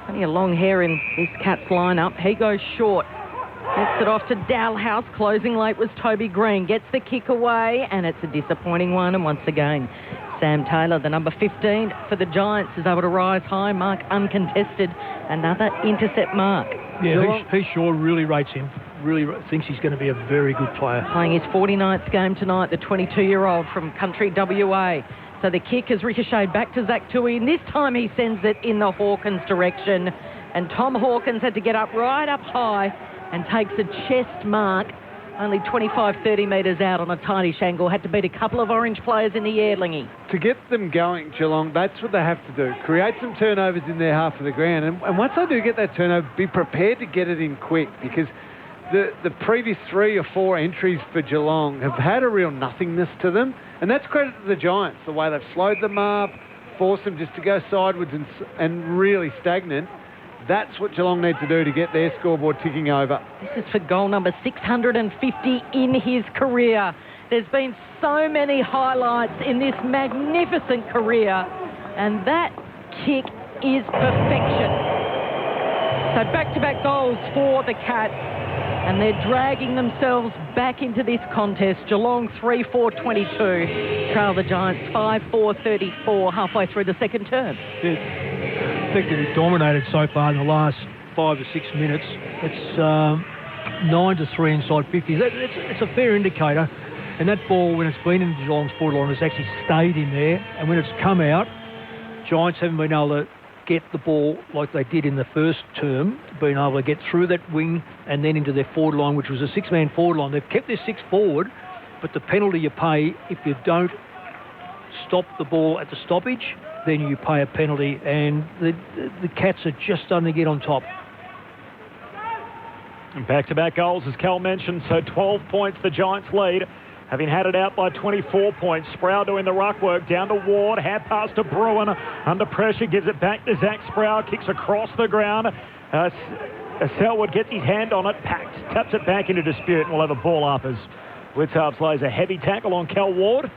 Speaker 8: Only a long hair in this Cats lineup. He goes short. Gets it off to Dalhouse. Closing late was Toby Green. Gets the kick away, and it's a disappointing one. And once again, Sam Taylor, the number 15 for the Giants, is able to rise high, mark uncontested. Another intercept mark.
Speaker 13: Yeah, he sure really rates him. Really thinks he's going to be a very good player.
Speaker 8: Playing his 49th game tonight, the 22-year-old from country WA. So the kick has ricocheted back to Zach Tui, and this time he sends it in the Hawkins direction. And Tom Hawkins had to get up right up high and takes a chest mark, only 25, 30 metres out on a tightish angle. Had to beat a couple of Orange players in the air, Lingy.
Speaker 12: To get them going, Geelong, that's what they have to do. Create some turnovers in their half of the ground. And once they do get that turnover, be prepared to get it in quick, because the previous 3 or 4 entries for Geelong have had a real nothingness to them. And that's credit to the Giants, the way they've slowed them up, forced them just to go sideways and really stagnant. That's what Geelong need to do to get their scoreboard ticking over.
Speaker 8: This is for goal number 650 in his career. There's been so many highlights in this magnificent career, and that kick is perfection. So back-to-back goals for the Cats, and they're dragging themselves back into this contest. Geelong 3-4-22, trail the Giants 5-4-34 halfway through the second term.
Speaker 13: Effectively dominated so far in the last 5 or 6 minutes. It's 9-3 inside 50. It's a fair indicator. And that ball, when it's been in Geelong's borderline, has actually stayed in there. And when it's come out, Giants haven't been able to get the ball like they did in the first term, being able to get through that wing and then into their forward line, which was a 6-man forward line. They've kept their 6 forward, but the penalty you pay if you don't stop the ball at the stoppage, then you pay a penalty, and the Cats are just starting to get on top.
Speaker 14: And back-to-back goals, as Cal mentioned, so 12 points the Giants lead, having had it out by 24 points. Sproul doing the ruck work, down to Ward, hand pass to Bruin, under pressure, gives it back to Zach Sproul, kicks across the ground. Selwood gets his hand on it, taps it back into dispute, and we'll have a ball up as Blitzarves lays a heavy tackle on Cal Ward.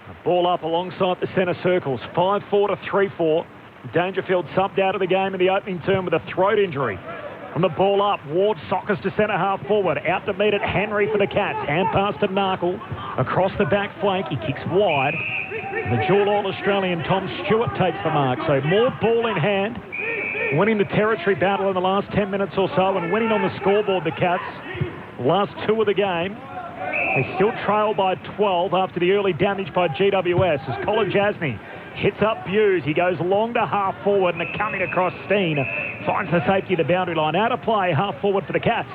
Speaker 14: A ball up alongside the centre circles, 5-4 to 3-4. Dangerfield subbed out of the game in the opening term with a throat injury. From the ball up, Ward sockers to centre half forward. Out to meet it, Henry for the Cats. Hand pass to Narkle. Across the back flank, he kicks wide. The dual All-Australian Tom Stewart takes the mark. So more ball in hand. Winning the territory battle in the last 10 minutes or so and winning on the scoreboard, the Cats. Last 2 of the game. They still trail by 12 after the early damage by GWS as Colin Jasny hits up Buse. He goes long to half forward and coming across Steen finds the safety of the boundary line. Out of play, half forward for the Cats.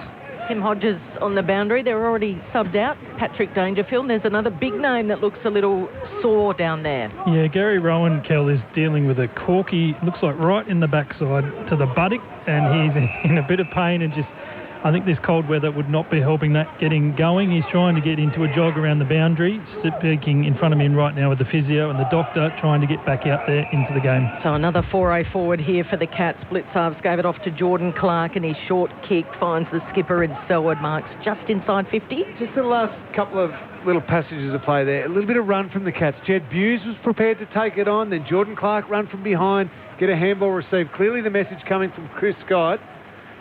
Speaker 8: Tim Hodges on the boundary. They're already subbed out. Patrick Dangerfield. There's another big name that looks a little sore down there.
Speaker 20: Yeah, Gary Rowan, Kel, is dealing with a corky, looks like right in the backside to the buttock, and he's in a bit of pain and just... I think this cold weather would not be helping that getting going. He's trying to get into a jog around the boundary, speaking in front of him right now with the physio and the doctor, trying to get back out there into the game.
Speaker 8: So another foray forward here for the Cats. Blitzarves gave it off to Jordan Clark, and his short kick finds the skipper in Selwood, marks just inside 50.
Speaker 12: Just the last couple of little passages of play there. A little bit of run from the Cats. Jed Buse was prepared to take it on, then Jordan Clark run from behind, get a handball received. Clearly the message coming from Chris Scott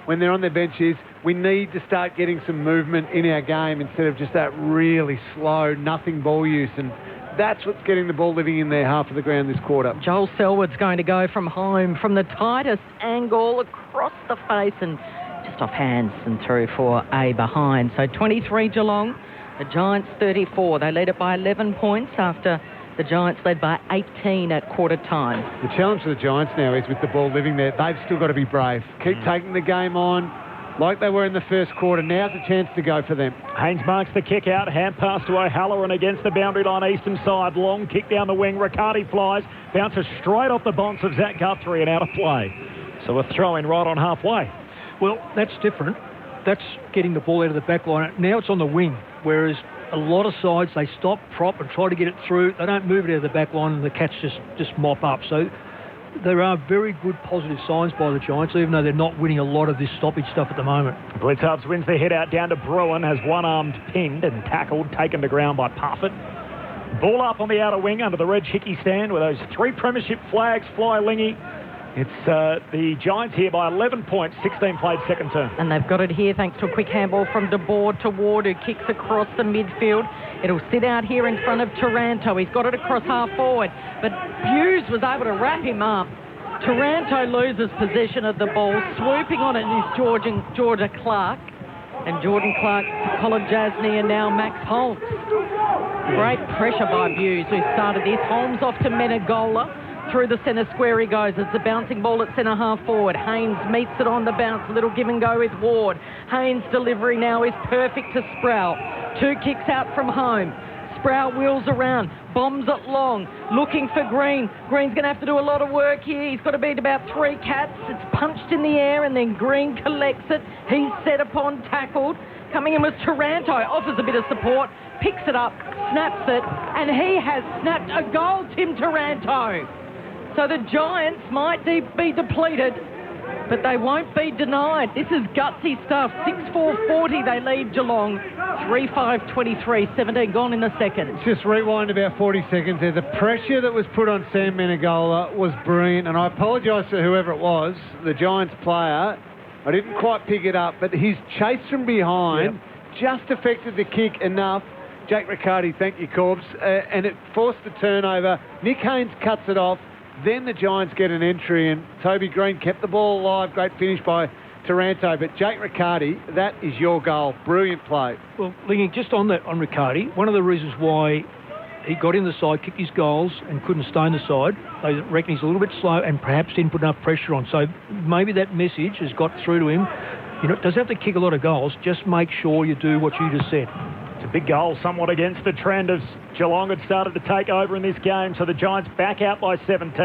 Speaker 12: when they're on their bench is we need to start getting some movement in our game instead of just that really slow, nothing ball use. And that's what's getting the ball living in their half of the ground this quarter.
Speaker 8: Joel Selwood's going to go from home from the tightest angle across the face and just off hands and through for a behind. So 23 Geelong, the Giants 34. They lead it by 11 points after the Giants led by 18 at quarter time.
Speaker 12: The challenge for the Giants now is with the ball living there, they've still got to be brave. Keep taking the game on like they were in the first quarter. Now's a chance to go for them.
Speaker 14: Haynes marks the kick out. Hand pass to O'Halloran against the boundary line eastern side. Long kick down the wing. Riccardi flies. Bounces straight off the bonds of Zach Guthrie and out of play. So a throw in right on halfway.
Speaker 13: Well, that's different. That's getting the ball out of the back line. Now it's on the wing, whereas a lot of sides, they stop, prop and try to get it through. They don't move it out of the back line and the Cats just mop up. So there are very good positive signs by the Giants, even though they're not winning a lot of this stoppage stuff at the moment.
Speaker 14: Blitzarves wins the head out down to Bruin, has one-armed pinned and tackled, taken to ground by Parfitt. Ball up on the outer wing under the red Hickey stand where those 3 premiership flags fly, Lingy. It's the Giants here by 11 points, 16 played second term.
Speaker 8: And they've got it here thanks to a quick handball from De Boer to Ward, who kicks across the midfield. It'll sit out here in front of Taranto. He's got it across half forward, but Buse was able to wrap him up. Taranto loses possession of the ball. Swooping on it is Georgia Clark. And Jordan Clark, Colin Jasny, and now Max Holmes. Great pressure by Buse, who started this. Holmes off to Menegola. Through the centre square he goes. It's a bouncing ball at centre half forward. Haynes meets it on the bounce. A little give and go with Ward. Haynes' delivery now is perfect to Sproul. 2 kicks out from home. Sproul wheels around, bombs it long, looking for Green. Green's going to have to do a lot of work here. He's got to beat about 3 cats. It's punched in the air and then Green collects it. He's set upon, tackled. Coming in with Taranto, offers a bit of support, picks it up, snaps it, and he has snapped a goal, Tim Taranto. So the Giants might be depleted, but they won't be denied. This is gutsy stuff. 6-4-40, they lead Geelong. 3-5-23, 17 gone in the second.
Speaker 12: Just rewind about 40 seconds there. The pressure that was put on Sam Menegola was brilliant, and I apologise to whoever it was, the Giants player. I didn't quite pick it up, but his chase from behind just affected the kick enough. Jake Riccardi, thank you, Corbs, and it forced the turnover. Nick Haynes cuts it off. Then the Giants get an entry, and Toby Green kept the ball alive. Great finish by Taranto. But Jake Riccardi, that is your goal. Brilliant play.
Speaker 13: Well, Lingy, just on that, on Riccardi, one of the reasons why he got in the side, kicked his goals, and couldn't stay in the side, they reckon he's a little bit slow and perhaps didn't put enough pressure on. So maybe that message has got through to him. You know, it doesn't have to kick a lot of goals. Just make sure you do what you just said.
Speaker 14: It's a big goal, somewhat against the trend as Geelong had started to take over in this game. So the Giants back out by 17.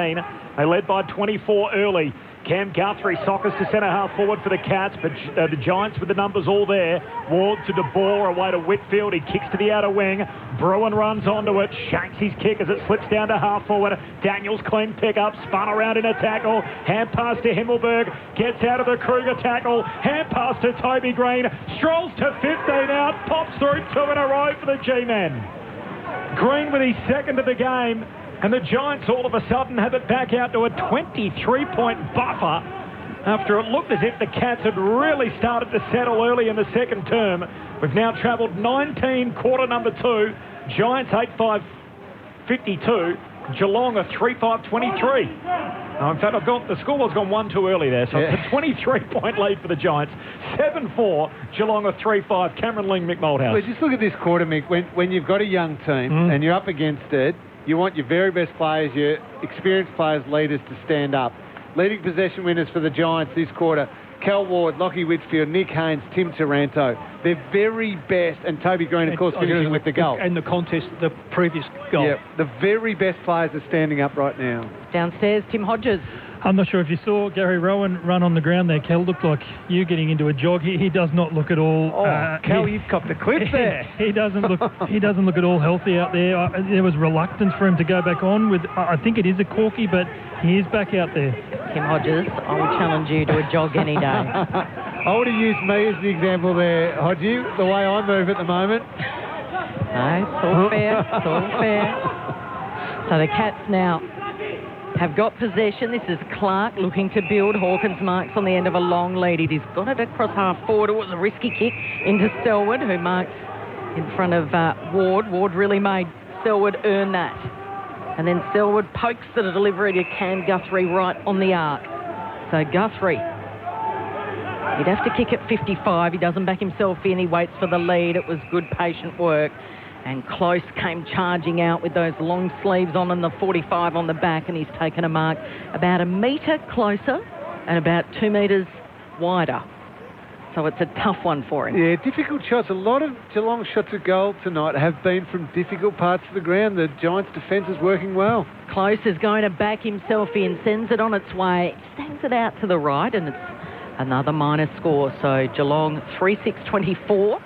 Speaker 14: They led by 24 early. Cam Guthrie sockers to centre half forward for the Cats, but the Giants with the numbers all there. Ward to De Boer, away to Whitfield. He kicks to the outer wing. Bruin runs onto it, shanks his kick as it slips down to half forward. Daniels clean pick up, spun around in a tackle. Hand pass to Himmelberg, gets out of the Kruger tackle. Hand pass to Toby Green, strolls to 15 out, pops through 2 in a row for the G-men. Green with his second of the game. And the Giants all of a sudden have it back out to a 23-point buffer after it looked as if the Cats had really started to settle early in the second term. We've now travelled 19, quarter number 2. Giants 8-5-52. Geelong a 3-5-23. In fact, the score was gone 1 too early there, so it's a 23-point lead for the Giants. 7-4, Geelong a 3-5. Cameron Ling, Mick Malthouse.
Speaker 12: Well, just look at this quarter, Mick. When you've got a young team and you're up against it, you want your very best players, your experienced players, leaders to stand up. Leading possession winners for the Giants this quarter, Cal Ward, Lockie Whitfield, Nick Haynes, Tim Taranto. Their very best, and Toby Green, of course, finishing with the goal.
Speaker 13: And the contest, the previous goal.
Speaker 12: Yeah, the very best players are standing up right now.
Speaker 8: Downstairs, Tim Hodges.
Speaker 20: I'm not sure if you saw Gary Rowan run on the ground there, Kel. Looked like you getting into a jog. He does not look at all.
Speaker 12: Kel, you've copped a clip there.
Speaker 20: He doesn't look. He doesn't look at all healthy out there. There was reluctance for him to go back on with. I think it is a corky, but he is back out there.
Speaker 8: Tim Hodges, I will challenge you to a jog any day.
Speaker 12: I would have used me as the example there, Hodgie, the way I move at the moment.
Speaker 8: No, it's all fair. It's all fair. So the Cats now have got possession. This is Clark looking to build. Hawkins marks on the end of a long lead. He's got it across half forward. It was a risky kick into Selwood, who marks in front of Ward. Ward really made Selwood earn that. And then Selwood pokes the delivery to Cam Guthrie right on the arc. So Guthrie, he'd have to kick at 55. He doesn't back himself in. He waits for the lead. It was good, patient work. And Close came charging out with those long sleeves on and the 45 on the back, and he's taken a mark about a metre closer and about 2 metres wider. So it's a tough one for him.
Speaker 12: Yeah, difficult shots. A lot of Geelong shots at goal tonight have been from difficult parts of the ground. The Giants' defence is working well.
Speaker 8: Close is going to back himself in, sends it on its way, sends it out to the right, and it's another minor score. So Geelong 3-6-24.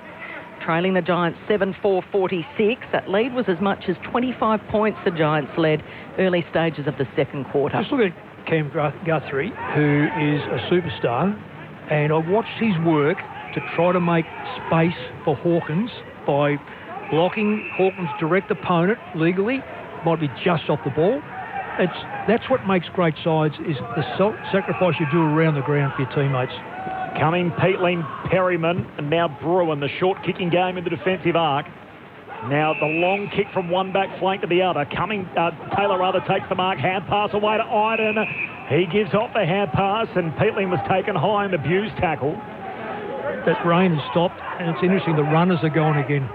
Speaker 8: Trailing the Giants 7-4-46. That lead was as much as 25 points the Giants led early stages of the second quarter.
Speaker 13: Just look at Cam Guthrie, who is a superstar, and I watched his work to try to make space for Hawkins by blocking Hawkins' direct opponent legally, might be just off the ball. That's what makes great sides, is the sacrifice you do around the ground for your teammates.
Speaker 14: Coming, Peatling, Perryman, and now Bruin, the short kicking game in the defensive arc. Now the long kick from one back flank to the other. Coming, Taylor rather takes the mark. Hand pass away to Iden. He gives off the hand pass, and Peatling was taken high in the Buse tackle.
Speaker 13: that rain has stopped, and it's interesting, the runners are going again.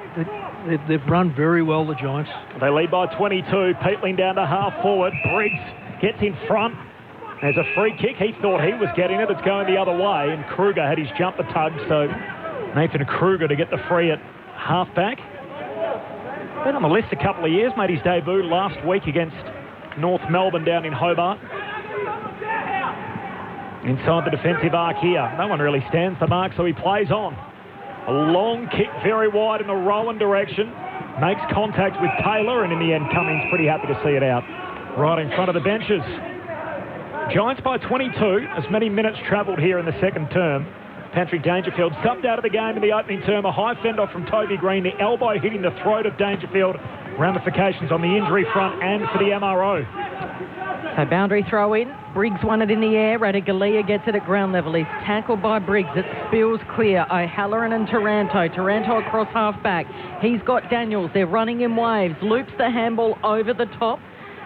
Speaker 13: They've run very well, the Giants.
Speaker 14: They lead by 22. Peatling down to half forward. Briggs gets in front. There's a free kick. He thought he was getting it. It's going the other way, and Kruger had his jumper tugged, so Nathan Kruger to get the free at halfback. Been on the list a couple of years. Made his debut last week against North Melbourne down in Hobart. Inside the defensive arc here. No one really stands the mark, so he plays on. A long kick very wide in the Rowan direction. Makes contact with Taylor, and in the end, Cummings pretty happy to see it out. Right in front of the benches. Giants by 22. As many minutes travelled here in the second term. Patrick Dangerfield subbed out of the game in the opening term. A high fend off from Toby Green. The elbow hitting the throat of Dangerfield. Ramifications on the injury front and for the MRO.
Speaker 8: So boundary throw in. Briggs won it in the air. Radigalia gets it at ground level. He's tackled by Briggs. It spills clear. O'Halloran and Taranto. Taranto across half-back. He's got Daniels. They're running in waves. Loops the handball over the top.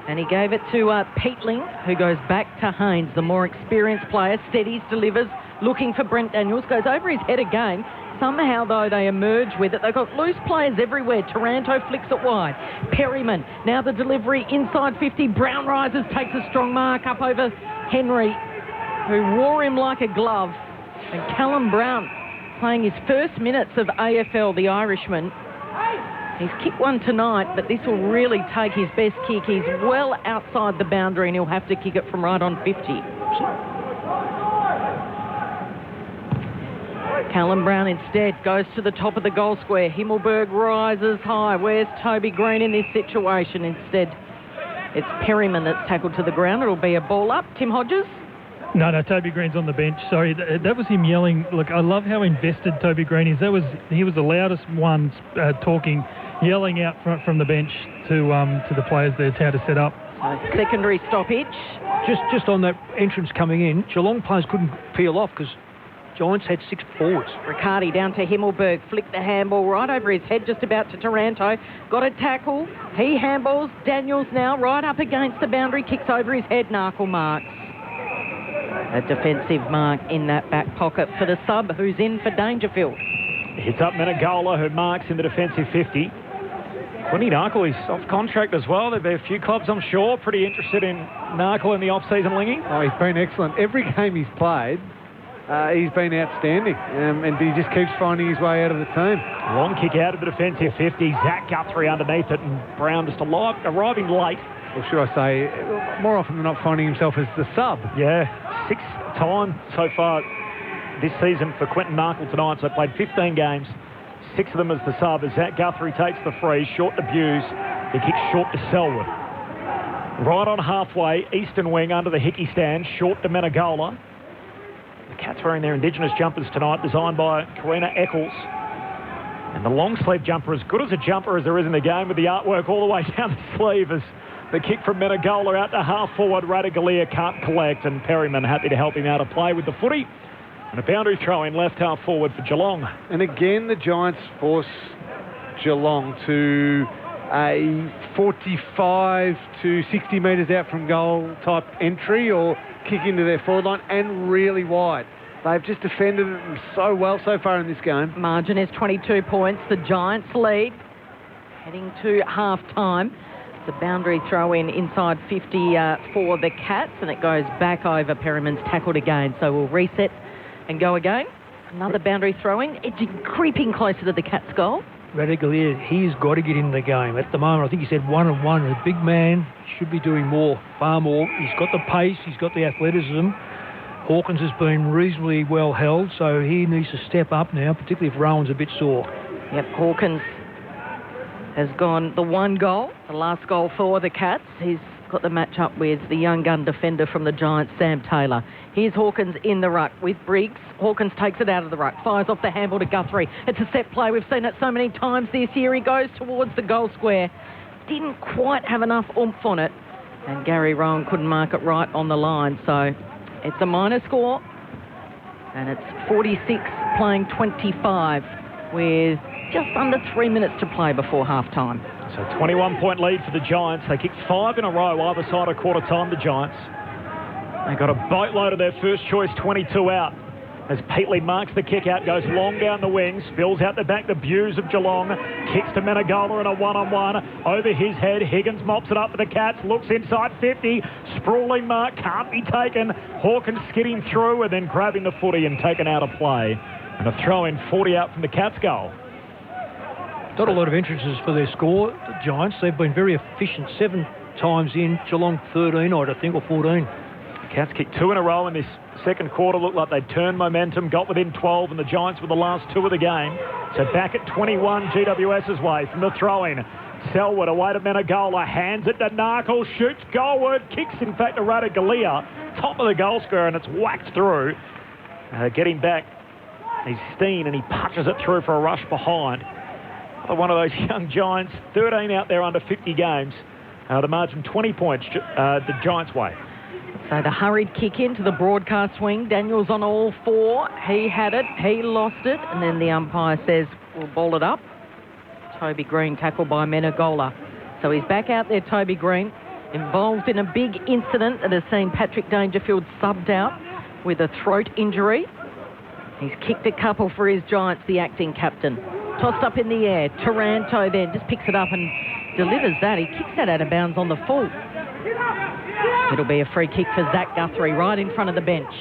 Speaker 8: And he gave it to Peatling, who goes back to Haynes, the more experienced player. Steadies, delivers, looking for Brent Daniels. Goes over his head again. Somehow, though, they emerge with it. They've got loose players everywhere. Taranto flicks it wide. Perryman, now the delivery inside 50. Brown rises, takes a strong mark up over Henry, who wore him like a glove. And Callum Brown playing his first minutes of AFL, the Irishman. He's kicked one tonight, but this will really take his best kick. He's well outside the boundary, and he'll have to kick it from right on 50. Callum Brown instead goes to the top of the goal square. Himmelberg rises high. Where's Toby Green in this situation? Instead, it's Perryman that's tackled to the ground. It'll be a ball up. Tim Hodges?
Speaker 20: No, Toby Green's on the bench. Sorry, that was him yelling. Look, I love how invested Toby Green is. He was the loudest one talking, yelling out from the bench to the players there how to set up.
Speaker 8: Secondary stoppage.
Speaker 13: Just on that entrance coming in, Geelong players couldn't peel off because Giants had 6 forwards.
Speaker 8: Riccardi down to Himmelberg, flicked the handball right over his head, just about to Taranto. Got a tackle. He handballs. Daniels now right up against the boundary, kicks over his head. Narkle marks. A defensive mark in that back pocket for the sub, who's in for Dangerfield.
Speaker 14: Hits up Menegola, who marks in the defensive 50. Quinny Narkle is off contract as well. There'll be a few clubs, I'm sure, pretty interested in Narkle in the off-season, Lingy.
Speaker 12: Oh, he's been excellent. Every game he's played, he's been outstanding, and he just keeps finding his way out of the team.
Speaker 14: Long kick out of the defensive 50. Zach Guthrie underneath it, and Brown just arriving late.
Speaker 12: Or should I say, more often than not, finding himself as the sub.
Speaker 14: Yeah, 6th time so far this season for Quinton Narkle tonight. So played 15 games, 6 of them as the sub. As Zach Guthrie takes the free, short to Buse. He kicks short to Selwood. Right on halfway, eastern wing under the Hickey stand, short to Menegola. The Cats wearing their Indigenous jumpers tonight, designed by Karina Eccles. And the long sleeve jumper, as good as a jumper as there is in the game, with the artwork all the way down the sleeve, as the kick from Menegola out to half forward. Radigalia can't collect, and Perryman happy to help him out of play with the footy. And a boundary throw in left half forward for Geelong.
Speaker 12: And again, the Giants force Geelong to a 45 to 60 metres out from goal type entry or kick into their forward line, and really wide. They've just defended it so well so far in this game.
Speaker 8: Margin is 22 points. The Giants lead, heading to half-time. The boundary throw in inside 50 for the Cats, and it goes back over. Perryman's tackled again, so we'll reset and go again. Another boundary throwing, edging, creeping closer to the Cats' goal.
Speaker 13: Radigalia, he's got to get in the game. At the moment, I think he said 1-on-1. A big man should be doing more, far more. He's got the pace, he's got the athleticism. Hawkins has been reasonably well held, so he needs to step up now, particularly if Rowan's a bit sore.
Speaker 8: Yep, Hawkins has gone the one goal, the last goal for the Cats. He's got the match up with the young gun defender from the Giants, Sam Taylor. Here's Hawkins in the ruck with Briggs. Hawkins takes it out of the ruck, fires off the handball to Guthrie. It's a set play. We've seen it so many times this year. He goes towards the goal square. Didn't quite have enough oomph on it, and Gary Rowan couldn't mark it right on the line. So it's a minor score, and it's 46 playing 25 with just under 3 minutes to play before half-time.
Speaker 14: So 21-point lead for the Giants. They kicked 5 in a row either side of quarter time, the Giants. They got a boatload of their first choice 22 out. as Peatley marks the kick out, goes long down the wing, spills out the back, the Buse of Geelong, kicks to Menegola in a one-on-one, over his head, Higgins mops it up for the Cats, looks inside 50, sprawling mark, can't be taken, Hawkins skidding through and then grabbing the footy and taken out of play. And a throw in 40 out from the Cats goal.
Speaker 13: Got a lot of entrances for their score, the Giants. They've been very efficient, 7 times in, Geelong 13, I think, or 14.
Speaker 14: The Cats kicked 2 in a row in this second quarter. Looked like they'd turned momentum, got within 12, and the Giants were the last 2 of the game. So back at 21, GWS's way from the throw-in. Selwood away to Menegola, hands it to Narkle, shoots goalward, kicks in fact to Radagalia, top of the goal square, and it's whacked through. Getting back is Steen, and he punches it through for a rush behind. One of those young Giants, 13 out there under 50 games. The margin 20 points, the Giants' way.
Speaker 8: So the hurried kick into the broadcast wing. Daniels on all 4. He had it, he lost it, and then the umpire says, we'll ball it up. Toby Green tackled by Menegola. So he's back out there, Toby Green, involved in a big incident that has seen Patrick Dangerfield subbed out with a throat injury. He's kicked a couple for his Giants, the acting captain. Tossed up in the air. Taranto then just picks it up and delivers that. He kicks that out of bounds on the full. It'll be a free kick for Zach Guthrie right in front of the bench.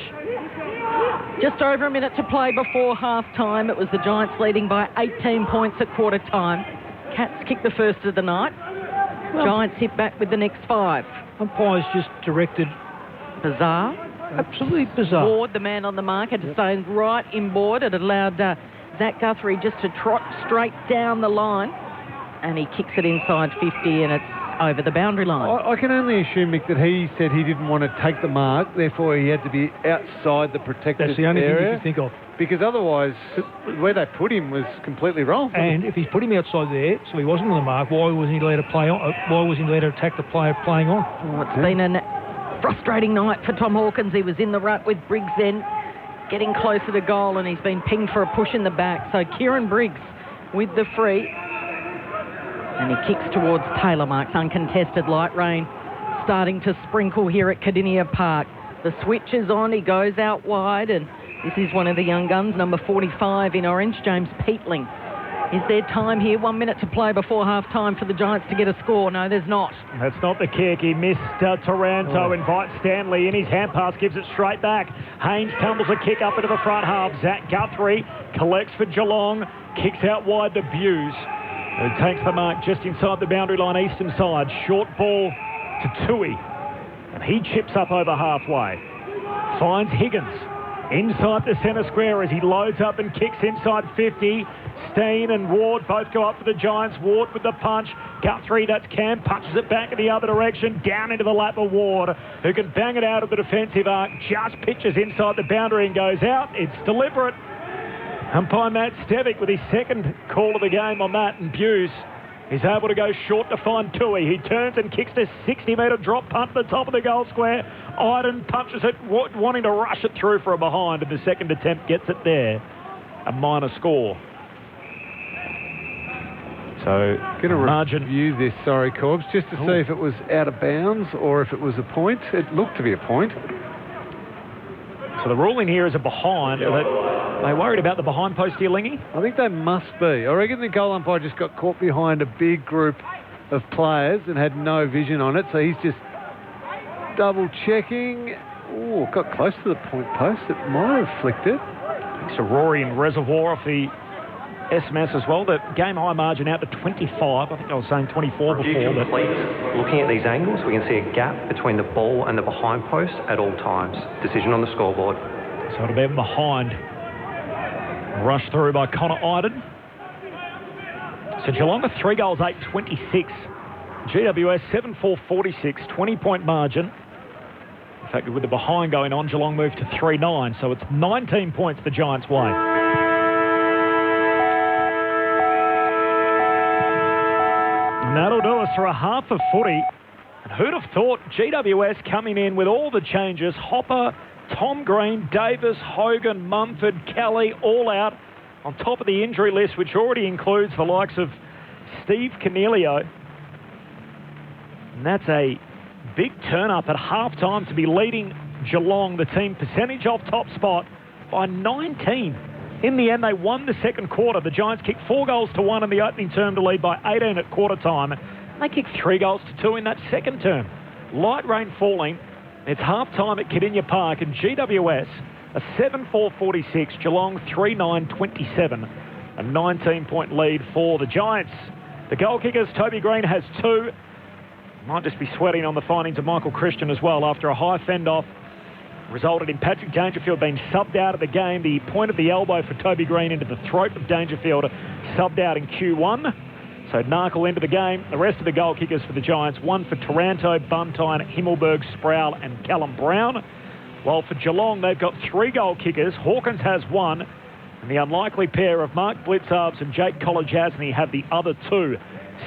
Speaker 8: Just over a minute to play before half-time. It was the Giants leading by 18 points at quarter time. Cats kicked the first of the night. Giants hit back with the next 5.
Speaker 13: Umpires just directed.
Speaker 8: Bizarre.
Speaker 13: Absolutely bizarre.
Speaker 8: Ward, the man on the mark, had to stay right inboard. It allowed Zach Guthrie just to trot straight down the line, and he kicks it inside 50, and it's over the boundary line.
Speaker 12: I can only assume, Mick, that he said he didn't want to take the mark, therefore he had to be outside the protected area.
Speaker 13: That's the only thing you can think of.
Speaker 12: Because otherwise, where they put him was completely wrong.
Speaker 13: And if he's put him outside there, so he wasn't on the mark, why wasn't he allowed to play on? Why was he allowed to attack the player playing on?
Speaker 8: Oh, it's been a frustrating night for Tom Hawkins. He was in the rut with Briggs then, getting closer to goal, and he's been pinged for a push in the back. So Kieran Briggs with the free. And he kicks towards Taylor, marks uncontested. Light rain starting to sprinkle here at Cardinia Park. The switch is on, he goes out wide, and this is one of the young guns, number 45 in orange, James Peatling. Is there time here? 1 minute to play before half-time for the Giants to get a score? No, there's not.
Speaker 14: That's not the kick. He missed Taranto, invites Stanley in. His hand pass gives it straight back. Haynes tumbles a kick up into the front half. Zach Guthrie collects for Geelong, kicks out wide to Buse, who takes the mark just inside the boundary line, eastern side. Short ball to Tui, and he chips up over halfway. Finds Higgins inside the centre square as he loads up and kicks inside 50. Steen and Ward both go up for the Giants. Ward with the punch. Guthrie, that's Cam, punches it back in the other direction, down into the lap of Ward, who can bang it out of the defensive arc, just pitches inside the boundary and goes out. It's deliberate. Umpire Matt Stevick with his second call of the game on that, and Buse is able to go short to find Tui. He turns and kicks this 60-metre drop punt to the top of the goal square. Iden punches it, wanting to rush it through for a behind, and the second attempt gets it there. A minor score. So,
Speaker 12: going to review this, sorry, Corbs, just to see if it was out of bounds or if it was a point. It looked to be a point.
Speaker 14: So the ruling here is a behind. Are they worried about the behind post here, Lingy?
Speaker 12: I think they must be. I reckon the goal umpire just got caught behind a big group of players and had no vision on it, so he's just double-checking. Oh, got close to the point post. It might have flicked it.
Speaker 14: It's a Rory and Reservoir off the SMS as well. The game high margin out to 25. I think I was saying 24 before.
Speaker 21: Looking at these angles, we can see a gap between the ball and the behind post at all times. Decision on the scoreboard.
Speaker 14: So it'll be behind. Rushed through by Connor Iden. So Geelong are 3 goals, 8-26. GWS 7-4-46, 20-point margin. In fact, with the behind going on, Geelong moved to 3-9. So it's 19 points the Giants' way. And that'll do us for a half of footy. And who'd have thought GWS coming in with all the changes, Hopper, Tom Green, Davis, Hogan, Mumford, Kelly, all out on top of the injury list, which already includes the likes of Steve Cornelio. And that's a big turn-up at half-time to be leading Geelong, the team percentage off top spot, by 19. In the end, they won the second quarter. The Giants kicked 4-1 in the opening term to lead by 18 at quarter time. They kicked 3-2 in that second term. Light rain falling. It's half-time at Cardinia Park, and GWS a 7-4-46, Geelong 3-9-27. A 19-point lead for the Giants. The goal kickers, Toby Green has 2. Might just be sweating on the findings of Michael Christian as well after a high fend-off resulted in Patrick Dangerfield being subbed out of the game. The point of the elbow for Toby Green into the throat of Dangerfield, subbed out in Q1. So Narkle into the game. The rest of the goal kickers for the Giants, 1 for Taranto, Buntine, Himmelberg, Sproul and Callum Brown. While for Geelong, they've got 3 goal kickers. Hawkins has 1. And the unlikely pair of Mark Blitzarves and Jake Kolajasny have the other 2.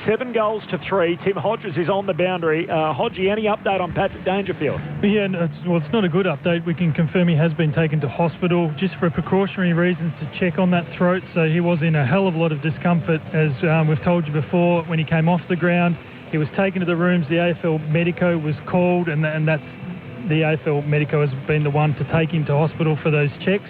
Speaker 14: 7-3. Tim Hodges is on the boundary. Hodgie, any update on Patrick Dangerfield?
Speaker 20: Yeah, it's not a good update. We can confirm he has been taken to hospital just for precautionary reasons to check on that throat. So he was in a hell of a lot of discomfort, as we've told you before, when he came off the ground. He was taken to the rooms. The AFL Medico was called, and that's the AFL Medico has been the one to take him to hospital for those checks.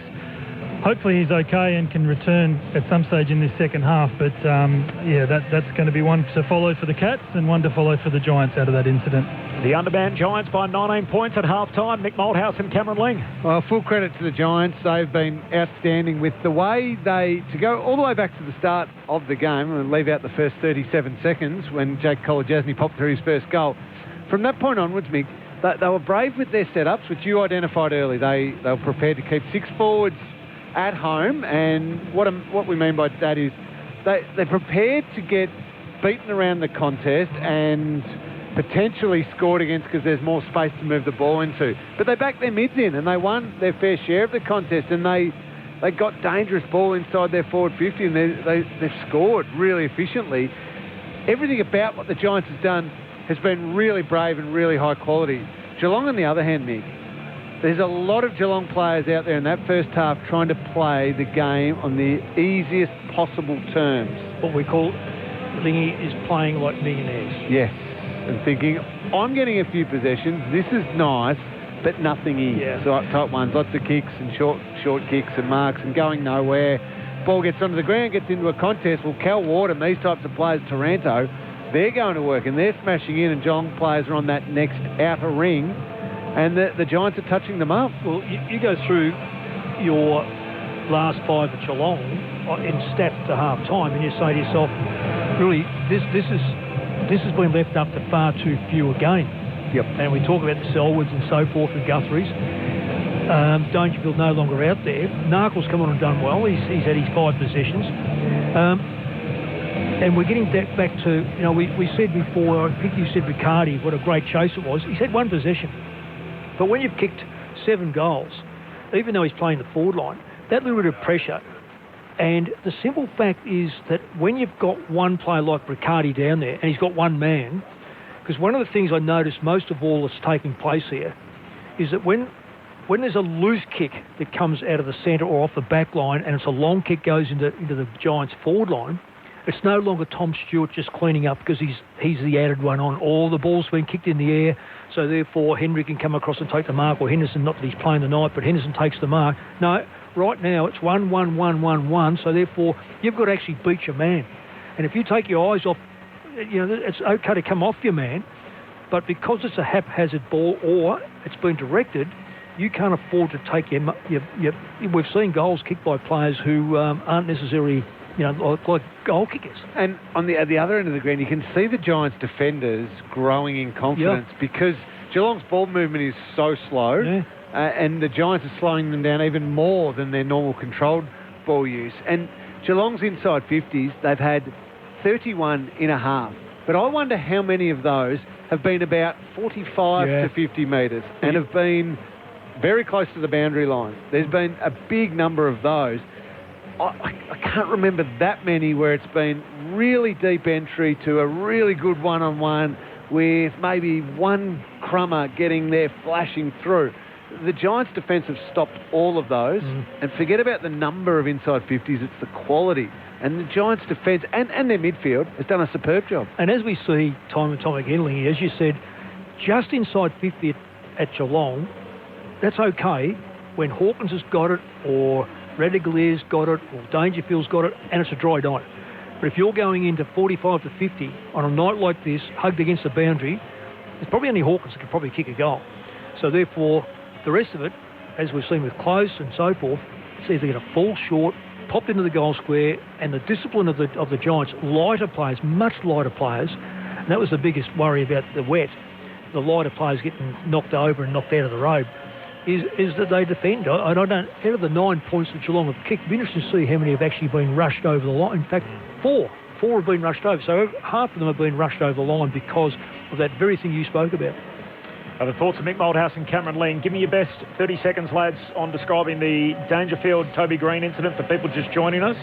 Speaker 20: Hopefully he's okay and can return at some stage in this second half. But, that's going to be one to follow for the Cats and one to follow for the Giants out of that incident.
Speaker 14: The Underman Giants by 19 points at half-time. Nick Malthouse and Cameron Ling.
Speaker 12: Well, full credit to the Giants. They've been outstanding with the way to go all the way back to the start of the game and leave out the first 37 seconds when Jake Kolajasny popped through his first goal. From that point onwards, Mick, they were brave with their setups, which you identified early. They were prepared to keep 6 forwards at home, and what we mean by that is they're prepared to get beaten around the contest and potentially scored against because there's more space to move the ball into. But they backed their mids in and they won their fair share of the contest, and they got dangerous ball inside their forward 50, and they've scored really efficiently. Everything about what the Giants has done has been really brave and really high quality. Geelong, on the other hand, Mick, there's a lot of Geelong players out there in that first half trying to play the game on the easiest possible terms.
Speaker 13: What we call, Lingy is playing like millionaires.
Speaker 12: Yes, and thinking, I'm getting a few possessions, this is nice, but nothing is.
Speaker 13: Yeah.
Speaker 12: So type ones, lots of kicks and short kicks and marks and going nowhere. Ball gets onto the ground, gets into a contest. Well, Cal Ward and these types of players, Taranto, they're going to work and they're smashing in, and Geelong players are on that next outer ring. And the Giants are touching them up.
Speaker 13: Well, you go through your last 5 at Geelong in stats to half-time, and you say to yourself, really, this has been left up to far too few a game.
Speaker 12: Yep. And
Speaker 13: we talk about the Selwoods and so forth and Guthrie's. Dangerfield no longer out there. Narkle's come on and done well. He's had his 5 possessions. And we're getting back to, we said before, I think you said Riccardi, what a great chase it was. He's had 1 possession. But when you've kicked 7 goals, even though he's playing the forward line, that little bit of pressure, and the simple fact is that when you've got one player like Riccardi down there, and he's got 1 man, because one of the things I noticed most of all that's taking place here is that when there's a loose kick that comes out of the centre or off the back line, and it's a long kick goes into the Giants' forward line, it's no longer Tom Stewart just cleaning up because he's the added one on. All the ball's been kicked in the air, so therefore Henry can come across and take the mark, or Henderson, not that he's playing the night, but Henderson takes the mark. No, right now it's 1-1-1-1-1, so therefore you've got to actually beat your man. And if you take your eyes off, it's okay to come off your man, but because it's a haphazard ball or it's been directed, you can't afford to take we've seen goals kicked by players who aren't necessarily like goal kickers. And
Speaker 12: on the other end of the ground, you can see the Giants' defenders growing in confidence because Geelong's ball movement is so slow, and the Giants are slowing them down even more than their normal controlled ball use. And Geelong's inside 50s, they've had 31 in a half. But I wonder how many of those have been about 45 to 50 metres and have been very close to the boundary line. There's been a big number of those. I can't remember that many where it's been really deep entry to a really good one-on-one with maybe one crummer getting there flashing through. The Giants' defence have stopped all of those, and forget about the number of inside 50s, it's the quality. And the Giants' defence and their midfield has done a superb job.
Speaker 13: And as we see time and time again, Lingy, as you said, just inside 50 at Geelong, that's okay when Hawkins has got it, or Radigalier's got it, or Dangerfield's got it, and it's a dry night. But if you're going into 45 to 50 on a night like this, hugged against the boundary, there's probably only Hawkins that can probably kick a goal. So therefore, the rest of it, as we've seen with Close and so forth, it's either going to fall short, popped into the goal square, and the discipline of the Giants, lighter players, much lighter players, and that was the biggest worry about the wet, the lighter players getting knocked over and knocked out of the road, is that they defend. I don't know, out of the 9 points that Geelong have kicked, it'd be interesting to see how many have actually been rushed over the line. In fact, four have been rushed over, so half of them have been rushed over the line because of that very thing you spoke about.
Speaker 14: The thoughts of Mick Malthouse and Cameron Ling. Give me your best 30 seconds, lads, on describing the Dangerfield-Toby Green incident for people just joining us.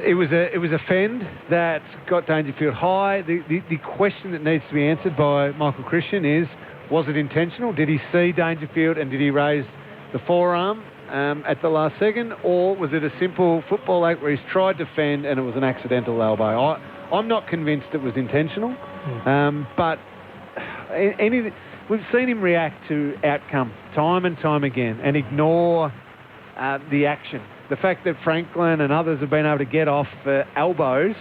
Speaker 12: It was a fend that got Dangerfield high. The question that needs to be answered by Michael Christian is, was it intentional? Did he see Dangerfield and did he raise the forearm at the last second? Or was it a simple football act where he's tried to fend and it was an accidental elbow? I'm not convinced it was intentional, but we've seen him react to outcome time and time again and ignore the action. The fact that Franklin and others have been able to get off elbows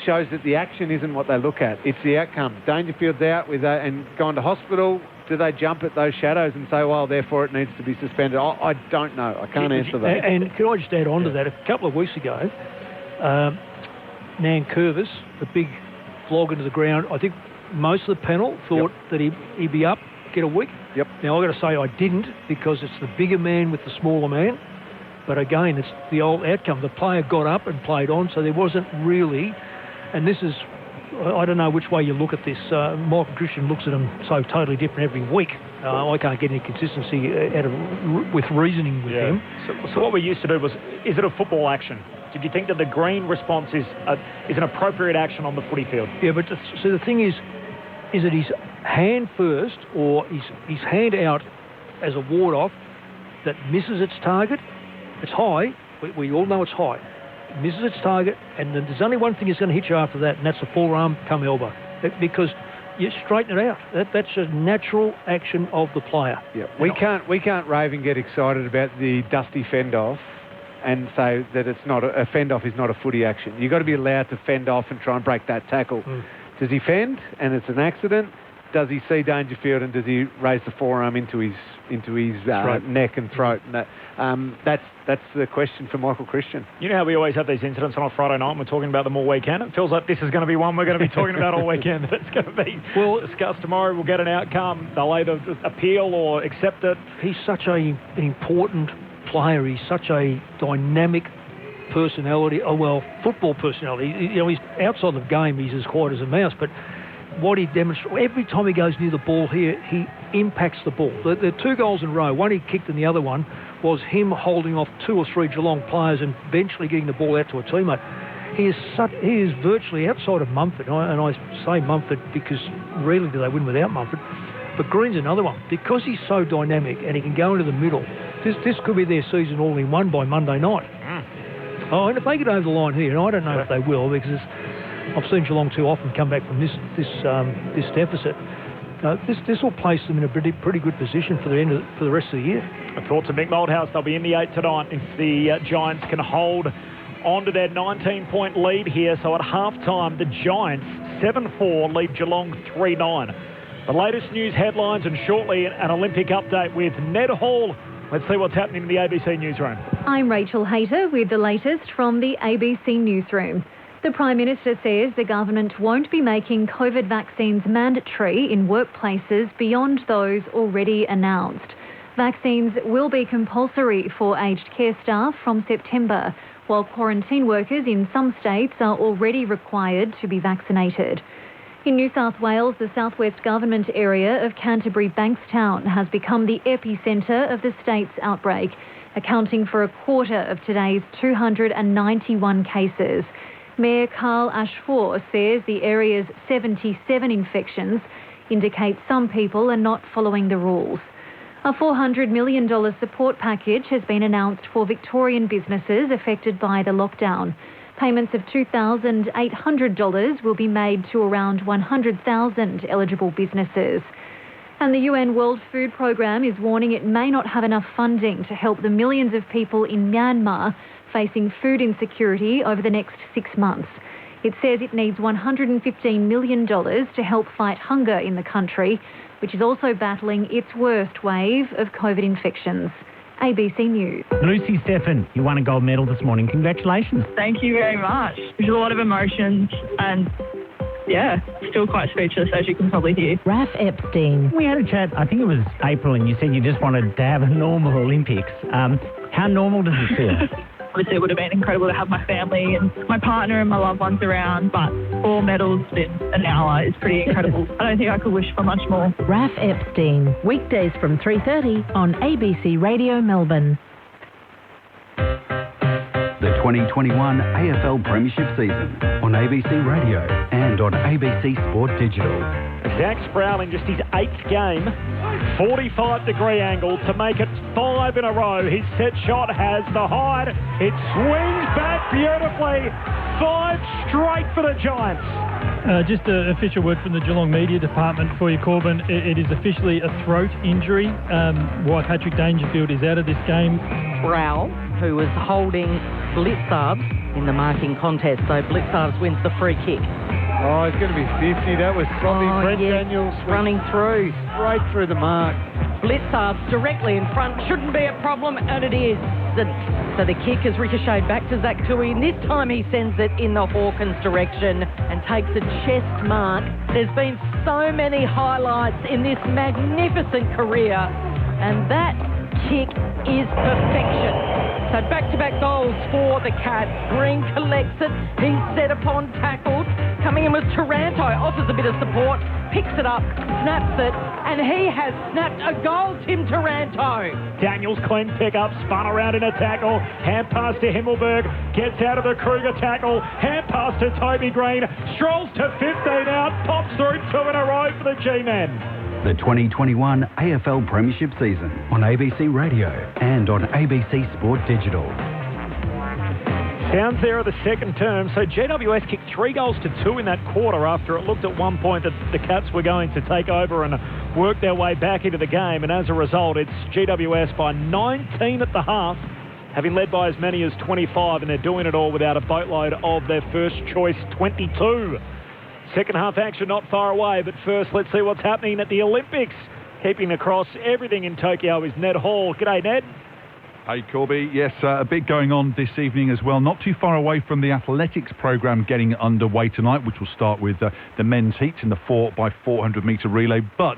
Speaker 12: shows that the action isn't what they look at. It's the outcome. Dangerfield's out and gone to hospital. Do they jump at those shadows and say, well, therefore it needs to be suspended? I don't know. I can't answer that.
Speaker 13: And can I just add on to that? A couple of weeks ago, Nan Curvis, the big flog into the ground, I think most of the panel thought that he'd be up, get a week.
Speaker 12: Yep.
Speaker 13: Now, I've got to say I didn't, because it's the bigger man with the smaller man. But again, it's the old outcome. The player got up and played on, so there wasn't really... And this is... I don't know which way you look at this. Michael Christian looks at them so totally different every week. I can't get any consistency with reasoning with him.
Speaker 14: So what we used to do was, is it a football action? Did you think that the green response is an appropriate action on the footy field?
Speaker 13: Yeah, but so the thing is it his hand first or his hand out as a ward-off that misses its target? It's high. We all know it's high. It misses its target, and then there's only one thing that's going to hit you after that, and that's a forearm come elbow. Because you straighten it out. That's a natural action of the player.
Speaker 12: Yeah, we can't rave and get excited about the dusty fend-off and say that it's not a fend-off is not a footy action. You've got to be allowed to fend off and try and break that tackle. Does he fend and it's an accident? Does he see Dangerfield and does he raise the forearm into his neck and throat? And that's the question for Michael Christian.
Speaker 14: You know how we always have these incidents on a Friday night and we're talking about them all weekend? It feels like this is going to be one we're going to be talking about all weekend. It's going to be discussed tomorrow. We'll get an outcome. They'll either appeal or accept it.
Speaker 13: He's such an important player. He's such a dynamic personality. Football personality. He's outside the game. He's as quiet as a mouse, but what he demonstrates, every time he goes near the ball here, he impacts the ball. The 2 goals in a row, one he kicked and the other one was him holding off 2 or 3 Geelong players and eventually getting the ball out to a teammate. He is virtually outside of Mumford, and I say Mumford because rarely do they win without Mumford. But Green's another one. Because he's so dynamic and he can go into the middle, this could be their season all in one by Monday night. And if they get over the line here, and I don't know if they will, because I've seen Geelong too often come back from this deficit. This will place them in a pretty good position for the rest of the year.
Speaker 14: A thought to Mick Malthouse, they'll be in the 8 tonight if the Giants can hold on to their 19-point lead here. So at half-time, the Giants 7-4 lead Geelong 3-9. The latest news headlines and shortly an Olympic update with Ned Hall. Let's see what's happening in the ABC newsroom.
Speaker 4: I'm Rachel Hayter with the latest from the ABC newsroom. The Prime Minister says the government won't be making COVID vaccines mandatory in workplaces beyond those already announced. Vaccines will be compulsory for aged care staff from September, while quarantine workers in some states are already required to be vaccinated. In New South Wales, the southwest government area of Canterbury-Bankstown has become the epicentre of the state's outbreak, accounting for a quarter of today's 291 cases. Mayor Carl Ashford says the area's 77 infections indicate some people are not following the rules. A $400 million support package has been announced for Victorian businesses affected by the lockdown. Payments of $2,800 will be made to around 100,000 eligible businesses. And the UN World Food Programme is warning it may not have enough funding to help the millions of people in Myanmar facing food insecurity over the next 6 months. It says it needs $115 million to help fight hunger in the country, which is also battling its worst wave of COVID infections. ABC News.
Speaker 5: Lucy Steffen, you won a gold medal this morning. Congratulations.
Speaker 6: Thank you very much. There's a lot of emotions and, yeah, still quite speechless, as you can probably hear.
Speaker 23: Raf Epstein.
Speaker 5: We had a chat, I think it was April, and you said you just wanted to have a normal Olympics. How normal does it feel?
Speaker 6: Obviously, it would have been incredible to have my family and my partner and my loved ones around, but 4 medals in an hour is pretty incredible. I don't think I could wish for much more.
Speaker 23: Raf Epstein, weekdays from 3:30 on ABC Radio Melbourne.
Speaker 9: The 2021 AFL Premiership season on ABC Radio and on ABC Sport Digital.
Speaker 14: Zach Sproul in just his 8th game, 45-degree angle to make it 5 in a row. His set shot has the height. It swings back beautifully. 5 straight for the Giants.
Speaker 20: Just an official word from the Geelong Media Department for you, Corbin. It is officially a throat injury. Why Patrick Dangerfield is out of this game.
Speaker 8: Sproul, who was holding Blitzarves in the marking contest. So Blitzarves wins the free kick.
Speaker 12: Oh, it's going to be 50. That was sloppy. Brent Daniels
Speaker 8: running through.
Speaker 12: Straight through the mark.
Speaker 8: Blitzarves directly in front. Shouldn't be a problem, and it is. So the kick has ricocheted back to Zach Tui, and this time he sends it in the Hawkins direction and takes a chest mark. There's been so many highlights in this magnificent career, and that kick is perfection. So back-to-back goals for the Cats. Green collects it. He's set upon, tackled. Coming in with Taranto, offers a bit of support, picks it up, snaps it, and he has snapped a goal, Tim Taranto.
Speaker 14: Daniels clean pick-up, spun around in a tackle, hand pass to Himmelberg, gets out of the Kruger tackle, hand pass to Toby Green, strolls to 15 out, pops through 2 in a row for the G-men.
Speaker 9: The 2021 AFL Premiership season on ABC Radio and on ABC Sport Digital.
Speaker 14: Sounds there of the second term. So GWS kicked 3 goals to 2 in that quarter after it looked at one point that the Cats were going to take over and work their way back into the game. And as a result, it's GWS by 19 at the half, having led by as many as 25, and they're doing it all without a boatload of their first choice 22. Second half action not far away, but first let's see what's happening at the Olympics. Keeping across everything in Tokyo is Ned Hall. G'day, Ned.
Speaker 7: Hey, Corby. Yes, a bit going on this evening as well. Not too far away from the athletics programme getting underway tonight, which will start with the men's heat in the 4x400 metre relay. But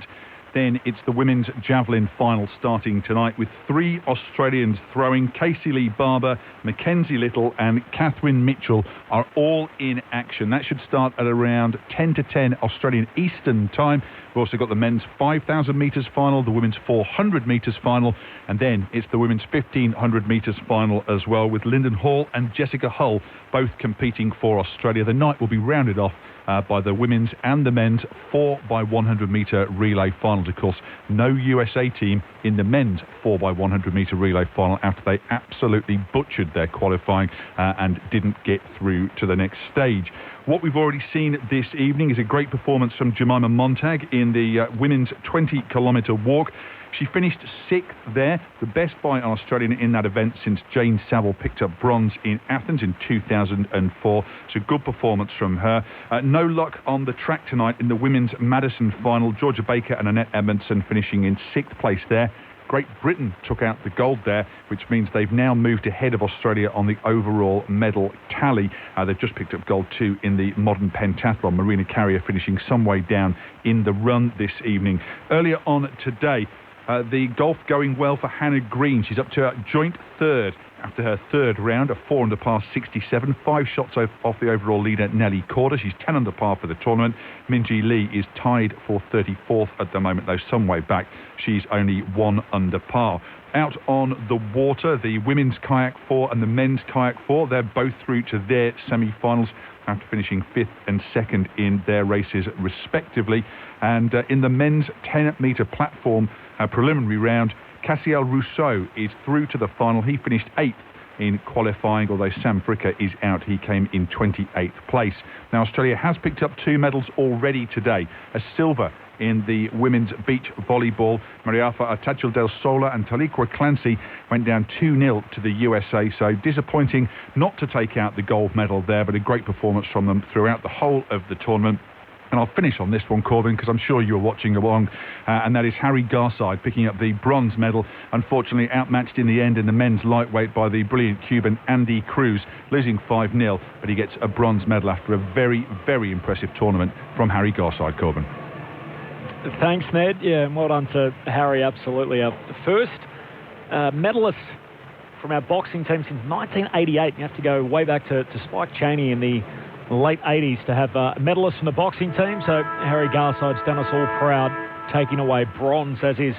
Speaker 7: then it's the women's javelin final starting tonight with 3 Australians throwing. Casey Lee Barber, Mackenzie Little and Catherine Mitchell are all in action. That should start at around 10 to 10 Australian Eastern time. We've also got the men's 5,000 metres final, the women's 400 metres final, and then it's the women's 1,500 metres final as well, with Lyndon Hall and Jessica Hull both competing for Australia. The night will be rounded off by the women's and the men's 4x100 metre relay finals. Of course, no USA team in the men's 4x100 metre relay final after they absolutely butchered their qualifying and didn't get through to the next stage. What we've already seen this evening is a great performance from Jemima Montag in the women's 20-kilometre walk. She finished 6th there, the best by an Australian in that event since Jane Saville picked up bronze in Athens in 2004. It's a good performance from her. No luck on the track tonight in the women's Madison final. Georgia Baker and Annette Edmondson finishing in 6th place there. Great Britain took out the gold there, which means they've now moved ahead of Australia on the overall medal tally. They've just picked up gold too in the modern pentathlon. Marina Carrier finishing some way down in the run this evening. Earlier on today, the golf going well for Hannah Green. She's up to a joint 3rd after her 3rd round, a 4 under par 67, 5 shots off the overall leader Nelly Corder. She's 10 under par for the tournament. Minjee Lee is tied for 34th at the moment, though some way back. She's only 1 under par. Out on the water, the women's kayak 4 and the men's kayak 4, they're both through to their semi-finals after finishing 5th and 2nd in their races respectively. And in the men's 10-metre platform preliminary round, Cassiel Rousseau is through to the final. He finished 8th in qualifying, although Sam Fricker is out. He came in 28th place. Now, Australia has picked up 2 medals already today. A silver in the women's beach volleyball. Mariafa Artachel del Sola and Taliqua Clancy went down 2-0 to the USA, so disappointing not to take out the gold medal there, but a great performance from them throughout the whole of the tournament. And I'll finish on this one, Corbin, because I'm sure you're watching along, and that is Harry Garside picking up the bronze medal, unfortunately outmatched in the end in the men's lightweight by the brilliant Cuban Andy Cruz, losing 5-0, but he gets a bronze medal after a very, very impressive tournament from Harry Garside, Corbin.
Speaker 14: Thanks, Ned. Yeah, and well done to Harry, absolutely. The first medalist from our boxing team since 1988. You have to go way back to Spike Chaney in the late 80s to have medalists from the boxing team. So Harry Garside's done us all proud, taking away bronze, as is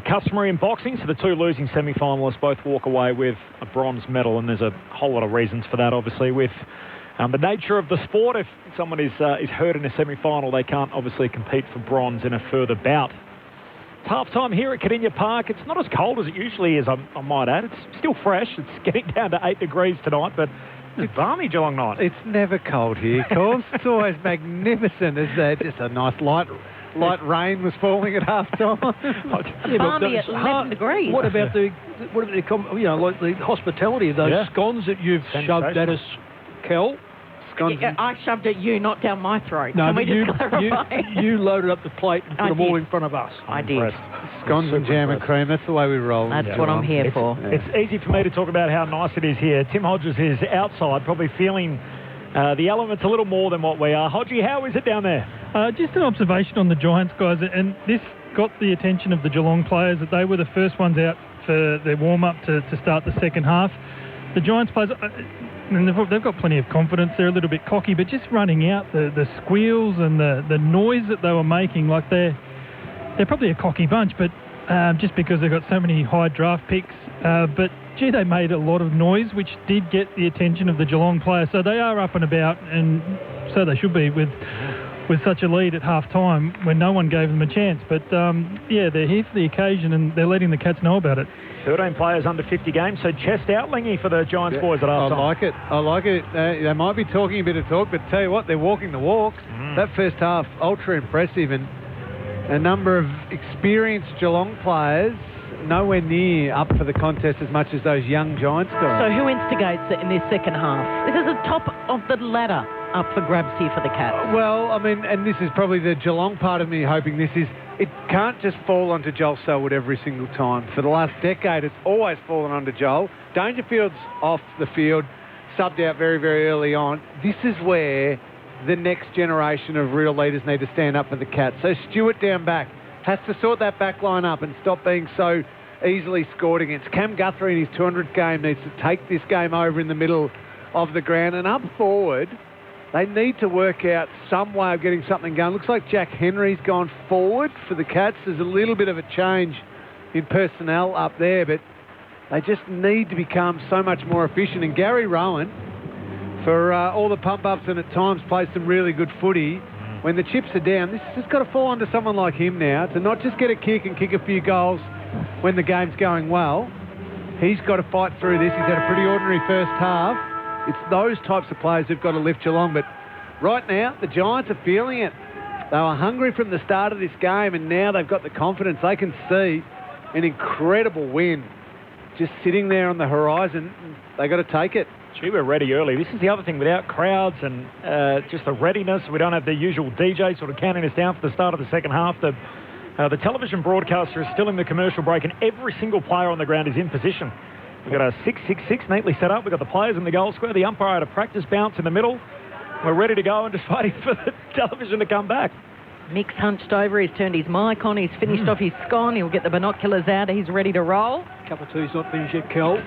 Speaker 14: customary in boxing. So the 2 losing semi-finalists both walk away with a bronze medal, and there's a whole lot of reasons for that, obviously, with the nature of the sport. If someone is hurt in a semi-final, they can't obviously compete for bronze in a further bout. It's half-time here at Cardinia Park. It's not as cold as it usually is, I might add. It's still fresh. It's getting down to 8 degrees tonight, but it's balmy Geelong night.
Speaker 12: It's never cold here, Corbs. It's always magnificent. Is there just a nice light rain was falling at half time?
Speaker 8: Balmy at 11 degrees.
Speaker 13: What about the like the hospitality of those scones that you've shoved at us, Kel?
Speaker 8: Yeah, I shoved at you, not down my throat.
Speaker 13: No,
Speaker 8: Can we
Speaker 13: but
Speaker 8: just clarify?
Speaker 13: you loaded up the plate and put them all in front of us.
Speaker 8: I did.
Speaker 12: Scones and jam and cream, that's the way we roll.
Speaker 8: That's what I'm here for.
Speaker 14: It's easy for me to talk about how nice it is here. Tim Hodges is outside, probably feeling the elements a little more than what we are. Hodgie, how is it down there?
Speaker 20: Just an observation on the Giants, guys, and this got the attention of the Geelong players, that they were the first ones out for their warm-up to start the second half. The Giants players, and they've got plenty of confidence. They're a little bit cocky, but just running out, the squeals and the noise that they were making, like they're probably a cocky bunch, but just because they've got so many high draft picks. But, gee, they made a lot of noise, which did get the attention of the Geelong players. So they are up and about, and so they should be with such a lead at half-time when no one gave them a chance. But, they're here for the occasion, and they're letting the Cats know about it.
Speaker 14: 13 players under 50 games, so chest out, Lingy, for the Giants boys at half-time.
Speaker 12: I like it. They might be talking a bit of talk, but tell you what, they're walking the walks. That first half, ultra impressive, and a number of experienced Geelong players nowhere near up for the contest as much as those young Giants guys.
Speaker 8: So who instigates it in this second half? This is the top of the ladder up for grabs here for the Cats.
Speaker 12: Well, I mean, and this is probably the Geelong part of me hoping this is, it can't just fall onto Joel Selwood every single time. For the last decade, it's always fallen onto Joel. Dangerfield's off the field, subbed out very, very early on. This is where the next generation of real leaders need to stand up for the Cats. So Stewart down back has to sort that back line up and stop being so easily scored against. Cam Guthrie in his 200th game needs to take this game over in the middle of the ground. And up forward, they need to work out some way of getting something going. Looks like Jack Henry's gone forward for the Cats. There's a little bit of a change in personnel up there, but they just need to become so much more efficient. And Gary Rowan, for all the pump-ups and at times plays some really good footy, when the chips are down, this has got to fall onto someone like him now to not just get a kick and kick a few goals when the game's going well. He's got to fight through this. He's had a pretty ordinary first half. It's those types of players who've got to lift Geelong. But right now, the Giants are feeling it. They were hungry from the start of this game, and now they've got the confidence. They can see an incredible win just sitting there on the horizon. They got to take it.
Speaker 14: Gee, we're ready early. This is the other thing, without crowds and just the readiness. We don't have the usual DJ sort of counting us down for the start of the second half. The television broadcaster is still in the commercial break, and every single player on the ground is in position. We've got a 6-6-6 neatly set up. We've got the players in the goal square. The umpire had a practice bounce in the middle. We're ready to go and just waiting for the television to come back.
Speaker 8: Mick's hunched over. He's turned his mic on. He's finished off his scone. He'll get the binoculars out. He's ready to roll.
Speaker 13: Cup of tea's not finished yet, Kel.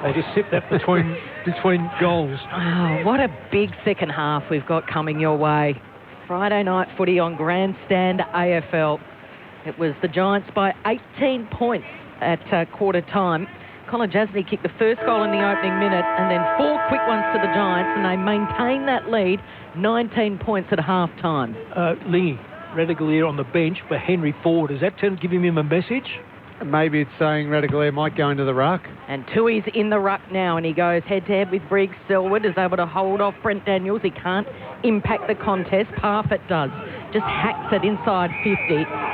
Speaker 13: I'll just sip that between goals.
Speaker 8: Oh, what a big second half we've got coming your way. Friday night footy on Grandstand AFL. It was the Giants by 18 points at quarter time. Colin Jasny kicked the first goal in the opening minute and then 4 quick ones to the Giants, and they maintain that lead, 19 points at half time.
Speaker 13: Lingy, Radical here on the bench for Henry Ford. Is that giving him a message?
Speaker 12: maybe it's saying Radaglia might go into the ruck.
Speaker 8: And Tui's in the ruck now, and he goes head-to-head with Briggs. Selwood is able to hold off Brent Daniels. He can't impact the contest. Parfitt does. Just hacks it inside 50,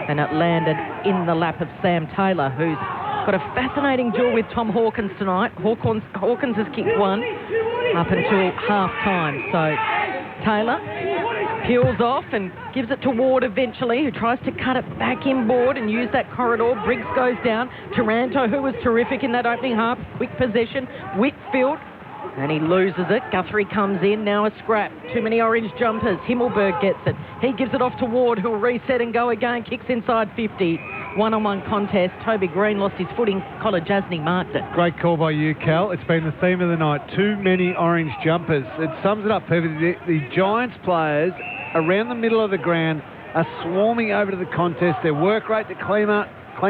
Speaker 8: and it landed in the lap of Sam Taylor, who's got a fascinating duel with Tom Hawkins tonight. Hawkins has kicked one up until half-time. So Taylor peels off and gives it to Ward eventually, who tries to cut it back inboard and use that corridor. Briggs goes down. Taranto, who was terrific in that opening half, quick possession. Whitfield, and he loses it. Guthrie comes in, now a scrap. Too many orange jumpers. Himmelberg gets it. He gives it off to Ward, who will reset and go again. Kicks inside 50. One-on-one contest. Toby Green lost his footing. Collar Jasny marked it.
Speaker 12: Great call by you, Cal. It's been the theme of the night. Too many orange jumpers. It sums it up perfectly. The Giants players around the middle of the ground are swarming over to the contest. Their work rate to clean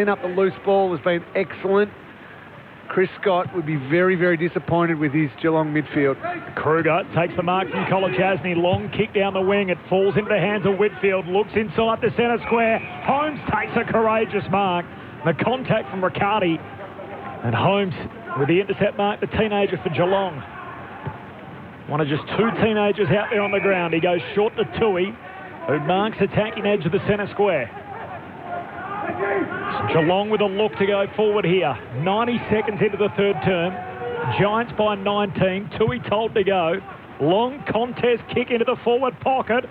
Speaker 12: up the loose ball has been excellent. Chris Scott would be very, very disappointed with his Geelong midfield.
Speaker 14: Kruger takes the mark from Collar Jasny. Long kick down the wing. It falls into the hands of Whitfield. Looks inside the centre square. Holmes takes a courageous mark. The contact from Riccardi. And Holmes with the intercept mark, the teenager for Geelong. One of just two teenagers out there on the ground. He goes short to Tui, who marks attacking edge of the centre square. Geelong with a look to go forward here. 90 seconds into the third term. Giants by 19. Tui told to go. Long contest kick into the forward pocket.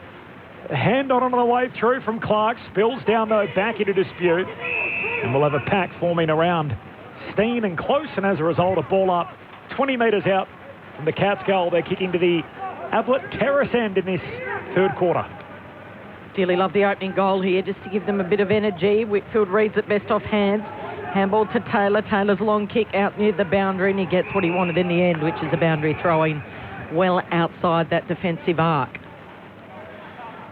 Speaker 14: Hand on the way through from Clark. Spills down though back into dispute. And we'll have a pack forming around Steen and Close, and as a result a ball up 20 metres out from the Cats goal. They're kicking to the Ablett Terrace end in this third quarter.
Speaker 8: Dearly love the opening goal here, just to give them a bit of energy. Whitfield reads it best off hands. Handball to Taylor. Taylor's long kick out near the boundary, and he gets what he wanted in the end, which is a boundary throwing well outside that defensive arc.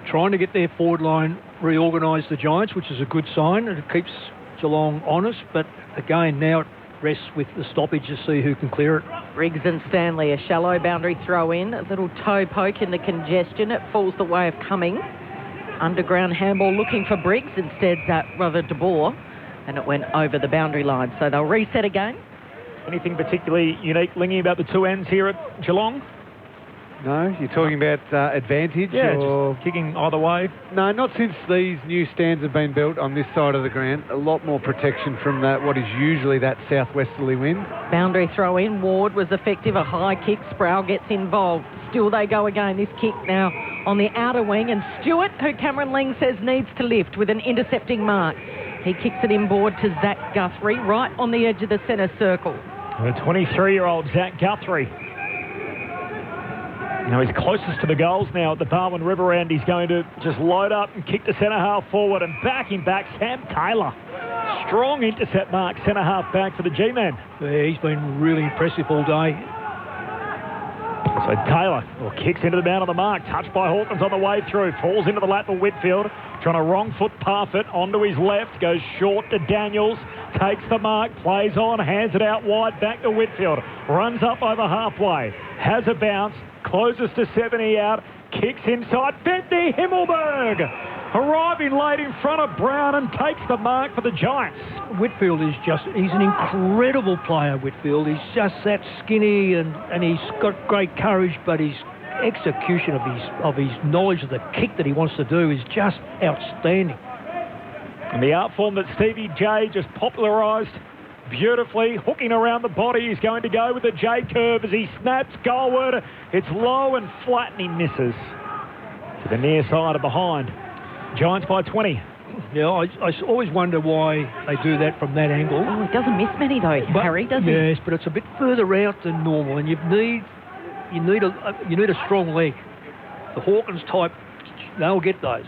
Speaker 13: Trying to get their forward line reorganised, the Giants, which is a good sign, and it keeps Geelong honest. But again, now it rests with the stoppage to see who can clear it.
Speaker 8: Briggs and Stanley, a shallow boundary throw in. A little toe poke in the congestion. It falls the way of coming. Underground handball looking for Briggs, instead rather De Boer, and it went over the boundary line. So they'll reset again.
Speaker 14: Anything particularly unique, Lingy, about the two ends here at Geelong?
Speaker 12: No, you're talking about advantage?
Speaker 14: Yeah,
Speaker 12: or
Speaker 14: just kicking either way.
Speaker 12: No, not since these new stands have been built on this side of the ground. A lot more protection from that, what is usually that southwesterly wind.
Speaker 8: Boundary throw in. Ward was effective. A high kick. Sproul gets involved. Still they go again. This kick now on the outer wing. And Stewart, who Cameron Ling says needs to lift with an intercepting mark. He kicks it inboard to Zach Guthrie, right on the edge of the centre circle.
Speaker 14: The 23-year-old Zach Guthrie. You know, he's closest to the goals now at the Barwon River end. He's going to just load up and kick the centre half forward, and backing back Sam Taylor. Strong intercept mark, centre half back for the G-man.
Speaker 13: Yeah, he's been really impressive all day.
Speaker 14: So Taylor kicks into the man on the mark, touched by Hawkins on the way through, falls into the lap of Whitfield, trying to wrong foot Parfitt onto his left, goes short to Daniels, takes the mark, plays on, hands it out wide, back to Whitfield, runs up over halfway, has a bounce, closes to 70 out, kicks inside 50, Himmelberg arriving late in front of Brown and takes the mark for the Giants.
Speaker 13: Whitfield is he's an incredible player, Whitfield. He's just that skinny and he's got great courage, but his execution of his knowledge of the kick that he wants to do is just outstanding.
Speaker 14: And the art form that Stevie J just popularised beautifully, hooking around the body. He's going to go with the J curve as he snaps goalward. It's low and flat and he misses to the near side of behind. Giants by 20.
Speaker 13: Yeah, I always wonder why they do that from that angle.
Speaker 8: Oh, he doesn't miss many though, Harry, does he?
Speaker 13: Yes, but it's a bit further out than normal, and you need a strong leg. The Hawkins type, they'll get those.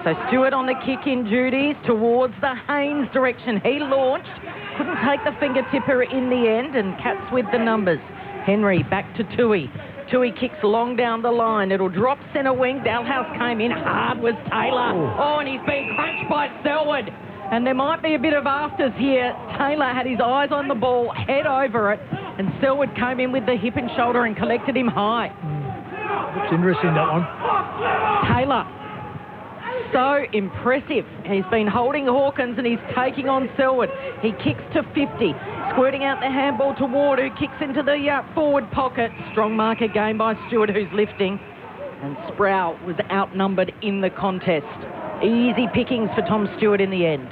Speaker 8: So Stewart on the kick-in duties towards the Haynes direction. He launched, couldn't take the finger tipper in the end, and Cats with the numbers. Henry back to Tui. Tui kicks long down the line. It'll drop centre wing. Dalhouse came in hard, was Taylor. Oh, and he's been crunched by Selwood. And there might be a bit of afters here. Taylor had his eyes on the ball, head over it, and Selwood came in with the hip and shoulder and collected him high.
Speaker 13: It's interesting, that one.
Speaker 8: Taylor so impressive. He's been holding Hawkins and he's taking on Selwood. He kicks to 50, squirting out the handball to Ward, who kicks into the forward pocket. Strong mark again by Stewart, who's lifting. And Sproul was outnumbered in the contest. Easy pickings for Tom Stewart in the end.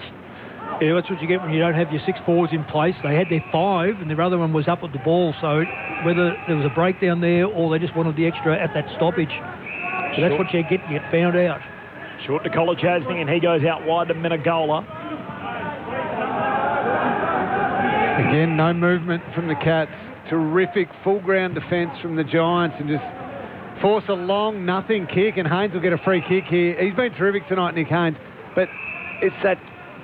Speaker 13: Yeah, that's what you get when you don't have your 6 forwards in place. They had their 5 and their other one was up at the ball. So whether there was a breakdown there or they just wanted the extra at that stoppage. So that's what you get found out.
Speaker 14: Short to Kolajasny, and he goes out wide to Menegola.
Speaker 12: Again, no movement from the Cats. Terrific full ground defence from the Giants, and just force a long nothing kick, and Haynes will get a free kick here. He's been terrific tonight, Nick Haynes, but it's that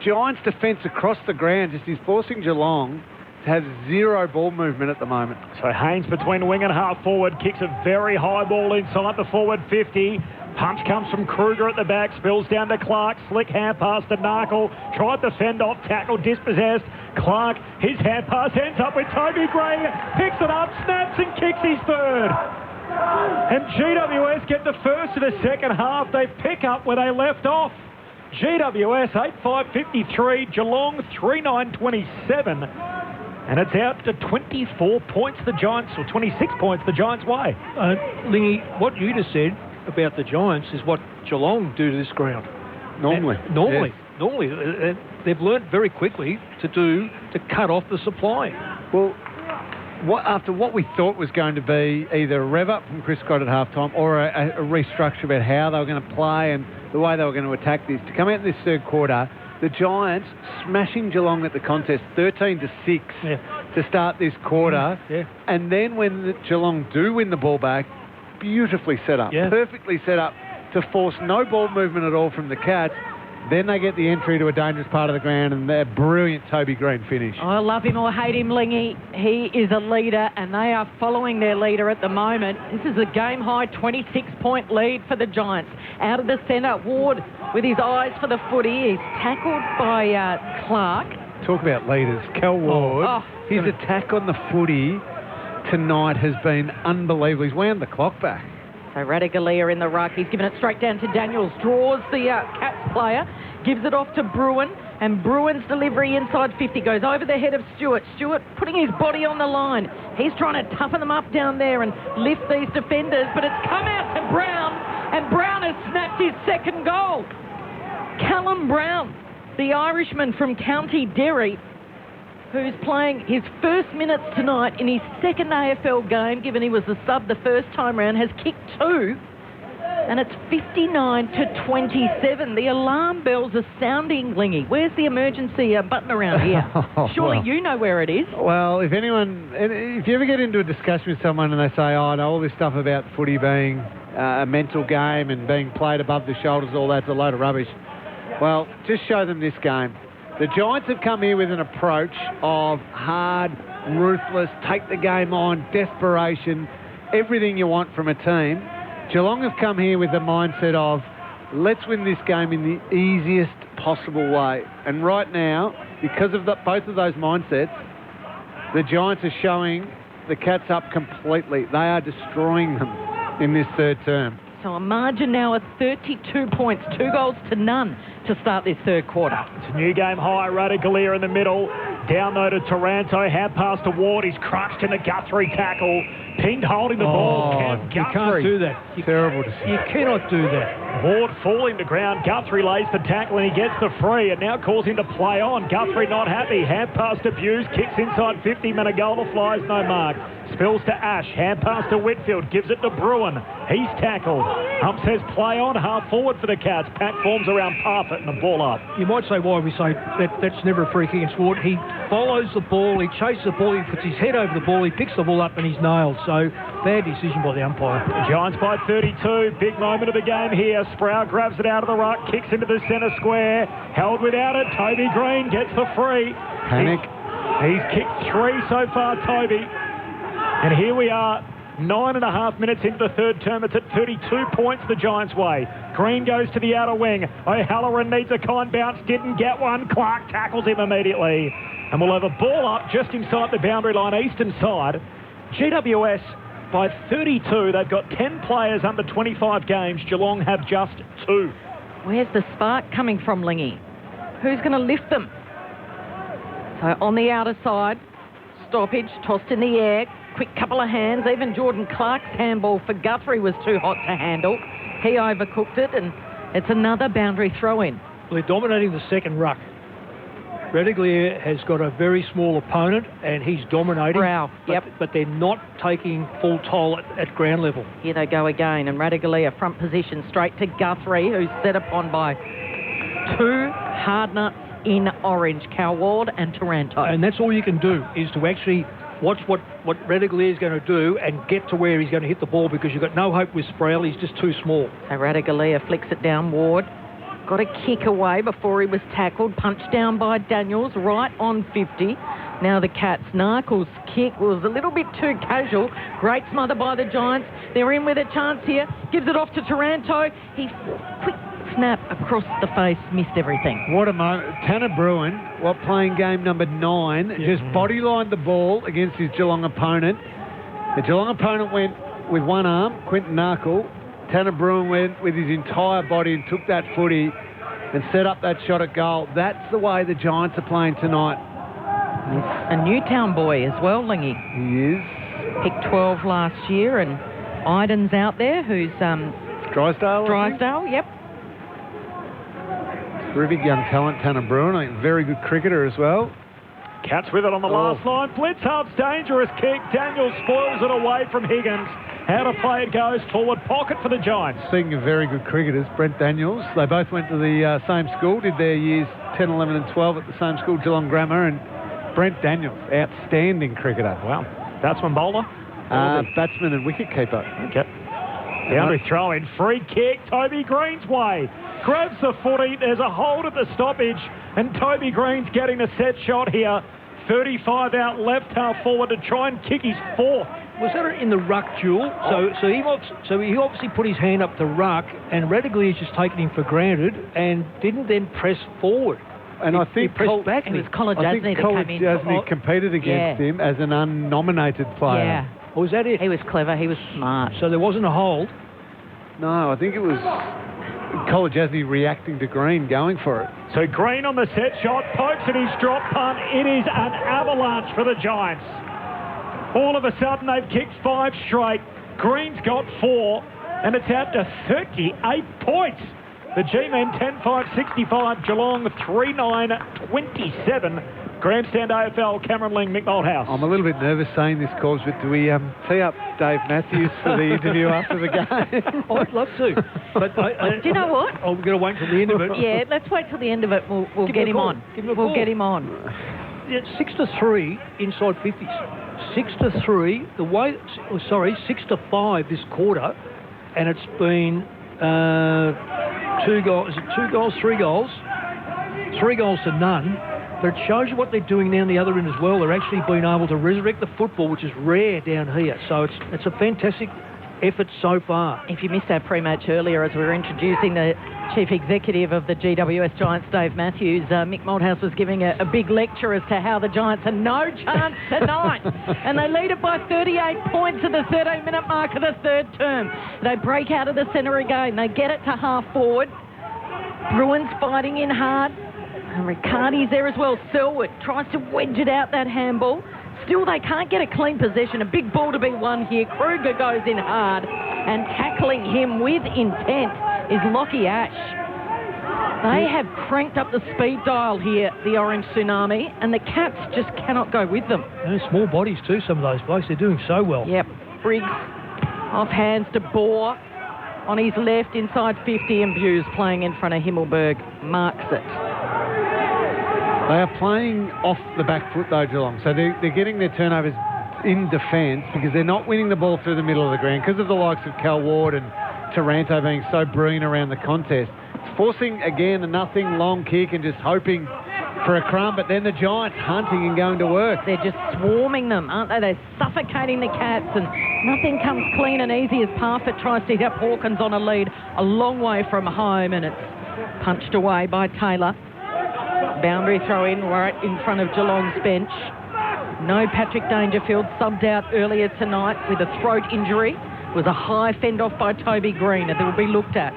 Speaker 12: Giants defence across the ground. Just he's forcing Geelong to have zero ball movement at the moment.
Speaker 14: So Haynes between wing and half forward, kicks a very high ball inside the forward 50. Punch comes from Kruger at the back, spills down to Clark, slick hand pass to Narkle, tried to fend off, tackle dispossessed. Clark, his hand pass ends up with Toby Gray, picks it up, snaps and kicks his third. And GWS get the first of the second half. They pick up where they left off. GWS 8-5-53, Geelong 3-9-27. And it's out to 24 points the Giants, or 26 points the Giants' way.
Speaker 13: Lingy, what you just said about the Giants is what Geelong do to this ground.
Speaker 12: Normally.
Speaker 13: Normally. They've learnt very quickly to cut off the supply.
Speaker 12: Well, after what we thought was going to be either a rev up from Chris Scott at halftime or a restructure about how they were going to play and the way they were going to attack this, to come out in this third quarter, the Giants smashing Geelong at the contest 13-6 to start this quarter. And then when the Geelong do win the ball back, beautifully set up, perfectly set up to force no ball movement at all from the Cats. Then they get the entry to a dangerous part of the ground and their brilliant Toby Green finish.
Speaker 8: I love him or hate him, Lingy. He is a leader and they are following their leader at the moment. This is a game-high 26-point lead for the Giants. Out of the centre, Ward with his eyes for the footy. He's tackled by Clark.
Speaker 12: Talk about leaders. Cal Ward, his attack on the footy tonight has been unbelievable. He's wound the clock back.
Speaker 8: So Radaglia in the ruck. He's given it straight down to Daniels. Draws the Cats player. Gives it off to Bruin. And Bruin's delivery inside 50 goes over the head of Stewart. Stewart putting his body on the line. He's trying to toughen them up down there and lift these defenders. But it's come out to Brown. And Brown has snapped his second goal. Callum Brown, the Irishman from County Derry, who's playing his first minutes tonight in his second AFL game, given he was the sub the first time round, has kicked 2, and it's 59-27. The alarm bells are sounding, Lingy. Where's the emergency button around here? Surely you know where it is.
Speaker 12: Well, if you ever get into a discussion with someone and they say, I know all this stuff about footy being a mental game and being played above the shoulders, all that's a load of rubbish. Well, just show them this game. The Giants have come here with an approach of hard, ruthless, take the game on, desperation, everything you want from a team. Geelong have come here with the mindset of, let's win this game in the easiest possible way. And right now, because of both of those mindsets, the Giants are showing the Cats up completely. They are destroying them in this third term.
Speaker 8: So a margin now of 32 points, 2 goals to none to start this third quarter.
Speaker 14: It's a new game high. Radaglia in the middle. Down though to Taranto. Hand pass to Ward. He's crushed in the Guthrie tackle. Pinged holding the ball.
Speaker 13: You can't do that.
Speaker 12: Terrible to see.
Speaker 13: You cannot do that.
Speaker 14: Ward falling to ground. Guthrie lays the tackle and he gets the free and now calls him to play on. Guthrie not happy. Hand pass to Buse. Kicks inside 50. Menegola flies, no mark. Spills to Ash. Hand pass to Whitfield. Gives it to Bruin. He's tackled. Hump says play on. Half forward for the Cats. Pack forms around Parfitt and the ball up.
Speaker 13: You might say why we say that's never a free kick against Ward. He follows the ball. He chases the ball. He puts his head over the ball. He picks the ball up and he's nailed. So bad decision by the umpire.
Speaker 14: Giants by 32. Big moment of the game here. Sproul grabs it out of the ruck. Kicks into the centre square. Held without it. Toby Green gets the free.
Speaker 12: Panic.
Speaker 14: He's kicked 3 so far, Toby. And here we are, 9.5 minutes into the third term. It's at 32 points the Giants' way. Green goes to the outer wing. O'Halloran needs a kind bounce, didn't get one. Clark tackles him immediately. And we'll have a ball up just inside the boundary line, eastern side. GWS by 32. They've got 10 players under 25 games. Geelong have just 2.
Speaker 8: Where's the spark coming from, Lingy? Who's going to lift them? So on the outer side, stoppage, tossed in the air, quick couple of hands. Even Jordan Clark's handball for Guthrie was too hot to handle. He overcooked it, and it's another boundary throw-in.
Speaker 13: They're dominating the second ruck. Redeglier has got a very small opponent, and he's dominating.
Speaker 8: Brow, yep.
Speaker 13: But they're not taking full toll at ground level.
Speaker 8: Here they go again, and Redeglier front position straight to Guthrie, who's set upon by two hard nuts in orange, Coward and Taranto.
Speaker 13: And that's all you can do, is to actually watch what Redeglier is going to do and get to where he's going to hit the ball, because you've got no hope with Sproul. He's just too small.
Speaker 8: So Redeglier flicks it down Ward. Got a kick away before he was tackled. Punched down by Daniels right on 50. Now the Cats. Narkle's kick was a little bit too casual. Great smother by the Giants. They're in with a chance here. Gives it off to Taranto. He quick snap across the face. Missed everything.
Speaker 12: What a moment. Tanner Bruin, what playing game number 9, just bodylined the ball against his Geelong opponent. The Geelong opponent went with one arm, Quinton Narkle. Tanner Bruin went with his entire body and took that footy and set up that shot at goal. That's the way the Giants are playing tonight.
Speaker 8: He's a Newtown boy as well, Lingy.
Speaker 12: He is.
Speaker 8: Picked 12 last year, and Iden's out there, who's...
Speaker 12: Drysdale?
Speaker 8: Drysdale, yep.
Speaker 12: Terrific young talent, Tanner Bruin. A very good cricketer as well.
Speaker 14: Cats with it on the last line. Blitzhart's dangerous kick. Daniel spoils it away from Higgins. How to play it goes. Forward pocket for the Giants.
Speaker 12: Speaking of very good cricketers, Brent Daniels, they both went to the same school, did their years 10, 11 and 12 at the same school, Geelong Grammar, and Brent Daniels, outstanding cricketer.
Speaker 14: Wow. Batsman bowler?
Speaker 12: Batsman and wicketkeeper.
Speaker 14: Okay. Boundary throw in. Free kick. Toby Green's way. Grabs the footy. There's a hold at the stoppage, and Toby Green's getting a set shot here. 35 out left half forward to try and kick his fourth.
Speaker 13: Was that in the ruck duel? So he obviously put his hand up to ruck, and Redeglier's just taken him for granted and didn't then press forward.
Speaker 12: And I think
Speaker 8: It was Colin Jasny that came in.
Speaker 12: Jasny competed against him as an unnominated player.
Speaker 8: Yeah.
Speaker 13: Or was that it?
Speaker 8: He was clever. He was smart.
Speaker 13: So there wasn't a hold?
Speaker 12: No, I think it was Colin Jasny reacting to Green, going for it.
Speaker 14: So Green on the set shot, pokes at his drop punt. It is an avalanche for the Giants. All of a sudden, they've kicked 5 straight. Green's got 4, and it's out to 38 points. The G-Men 10-5-65, Geelong 3-9-27. Grandstand AFL, Cameron Ling, Mick Malthouse.
Speaker 12: I'm a little bit nervous saying this, Corbs, but do we tee up Dave Matthews for the interview after the game?
Speaker 13: I'd love to. But
Speaker 8: do you know what?
Speaker 13: I'm going to wait till the end of it.
Speaker 8: Yeah, let's wait till the end of it. We'll get him on. We'll get him on.
Speaker 13: Yeah, 6-3 inside 50s. 6-3. 6-5 this quarter, and it's been 2 goals. Is it 2 goals? 3 goals? 3 goals to none. But it shows you what they're doing down the other end as well. They're actually being able to resurrect the football, which is rare down here. So it's a fantastic effort so far.
Speaker 8: If you missed our pre-match earlier as we were introducing the Chief Executive of the GWS Giants, Dave Matthews, Mick Malthouse was giving a big lecture as to how the Giants are no chance tonight. And they lead it by 38 points at the 13-minute mark of the third term. They break out of the centre again. They get it to half forward. Bruins fighting in hard. And Riccardi's there as well. Selwood tries to wedge it out, that handball. Still, they can't get a clean possession. A big ball to be won here. Kruger goes in hard, and tackling him with intent is Lockie Ash. They have cranked up the speed dial here, the Orange Tsunami, and the Cats just cannot go with them.
Speaker 13: And small bodies too, some of those blokes. They're doing so well.
Speaker 8: Yep. Briggs off hands to Bohr on his left inside 50, and Buse playing in front of Himmelberg marks it.
Speaker 12: They are playing off the back foot though, Geelong. So they're getting their turnovers in defence because they're not winning the ball through the middle of the ground because of the likes of Cal Ward and Taranto being so brilliant around the contest. It's forcing, again, a nothing long kick and just hoping for a crumb, but then the Giants hunting and going to work.
Speaker 8: They're just swarming them, aren't they? They're suffocating the Cats, and nothing comes clean and easy as Parfitt tries to hit Hawkins on a lead a long way from home, and it's punched away by Taylor. Boundary throw in right in front of Geelong's bench. No Patrick Dangerfield, subbed out earlier tonight with a throat injury. It was a high fend off by Toby Green, and that will be looked at.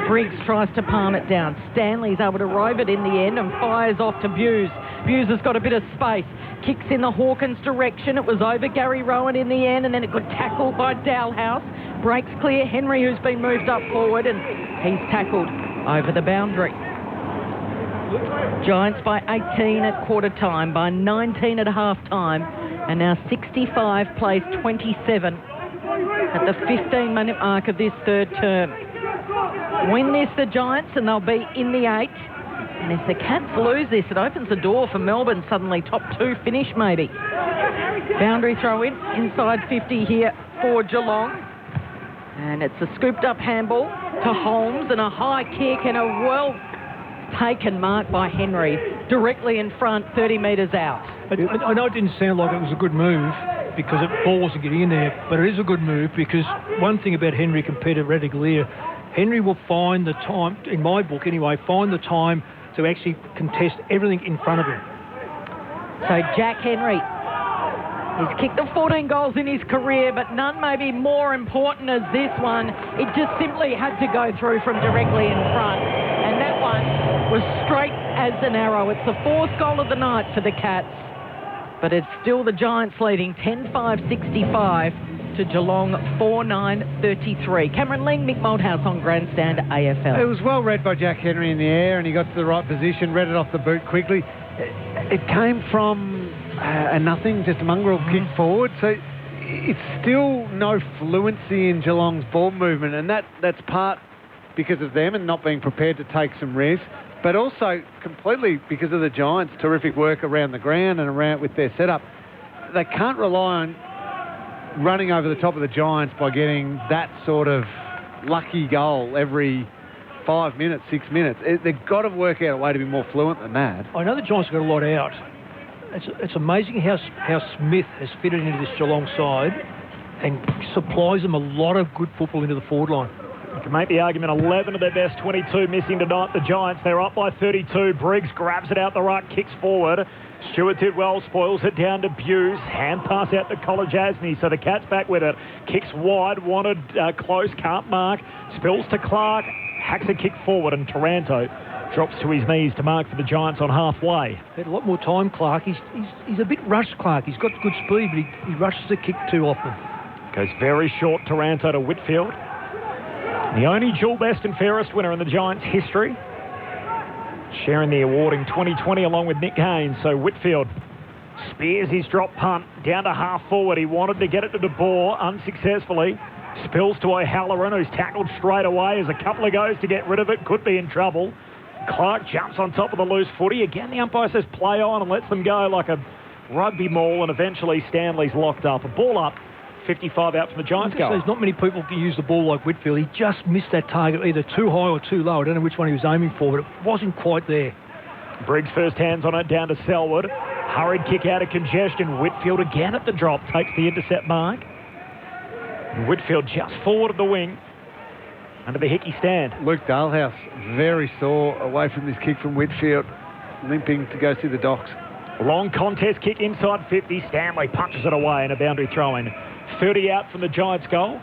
Speaker 8: Briggs tries to palm it down. Stanley's able to rove it in the end and fires off to Buse. Buse has got a bit of space. Kicks in the Hawkins direction. It was over Gary Rowan in the end, and then it got tackled by Dalhouse. Breaks clear. Henry, who's been moved up forward, and he's tackled over the boundary. Giants by 18 at quarter time, by 19 at half time, and now 65 plays 27 at the 15-minute mark of this third term. Win this, the Giants, and they'll be in the 8. And if the Cats lose this, it opens the door for Melbourne suddenly top 2 finish maybe. Boundary throw in, inside 50 here for Geelong. And it's a scooped up handball to Holmes and a high kick and a well-taken mark by Henry directly in front, 30 metres out.
Speaker 13: I know it didn't sound like it was a good move because the ball wasn't getting in there, but it is a good move because one thing about Henry compared to Radaglia, Henry will find the time, in my book anyway, find the time to actually contest everything in front of him.
Speaker 8: So Jack Henry, he's kicked the 14 goals in his career, but none may be more important as this one. It just simply had to go through from directly in front. And that one was straight as an arrow. It's the 4th goal of the night for the Cats. But it's still the Giants leading 10-5-65 to Geelong 4-9-33. Cameron Ling, Mick Malthouse on Grandstand AFL.
Speaker 12: It was well read by Jack Henry in the air, and he got to the right position, read it off the boot quickly. It came from a nothing, just a mongrel kick forward. So it's still no fluency in Geelong's ball movement, and that's part because of them and not being prepared to take some risks, but also completely because of the Giants' terrific work around the ground and around with their setup. They can't rely on running over the top of the Giants by getting that sort of lucky goal every 5 minutes, 6 minutes. They've got to work out a way to be more fluent than that.
Speaker 13: I know the Giants have got a lot out. It's amazing how Smith has fitted into this Geelong side and supplies them a lot of good football into the forward line.
Speaker 14: You can make the argument 11 of their best 22 missing tonight. The Giants, they're up by 32. Briggs grabs it out the right, kicks forward. Stewart did well, spoils it down to Buse. Hand pass out to Kolajasny, so the Cats back with it. Kicks wide, wanted close, can't mark. Spills to Clark, hacks a kick forward, and Taranto drops to his knees to mark for the Giants on halfway.
Speaker 13: Had a lot more time, Clark. He's a bit rushed, Clark. He's got good speed, but he rushes the kick too often.
Speaker 14: Goes very short, Taranto to Whitfield. The only dual best and fairest winner in the Giants' history. Sharing the award in 2020 along with Nick Haynes. So Whitfield spears his drop punt down to half forward. He wanted to get it to De Boer unsuccessfully. Spills to O'Halloran, who's tackled straight away as a couple of goes to get rid of it. Could be in trouble. Clark jumps on top of the loose footy. Again, the umpire says play on and lets them go like a rugby maul, and eventually Stanley's locked up. A ball up, 55 out from the Giants goal.
Speaker 13: There's not many people can use the ball like Whitfield. He just missed that target either too high or too low. I don't know which one he was aiming for, but it wasn't quite there.
Speaker 14: Briggs first hands on it down to Selwood. Hurried kick out of congestion. Whitfield again at the drop, takes the intercept mark. Whitfield just forward of the wing under the Hickey stand.
Speaker 12: Luke Dalhouse very sore away from this kick from Whitfield, limping to go see the docs.
Speaker 14: Long contest kick inside 50. Stanley punches it away and a boundary throw-in. 30 out from the Giants goal.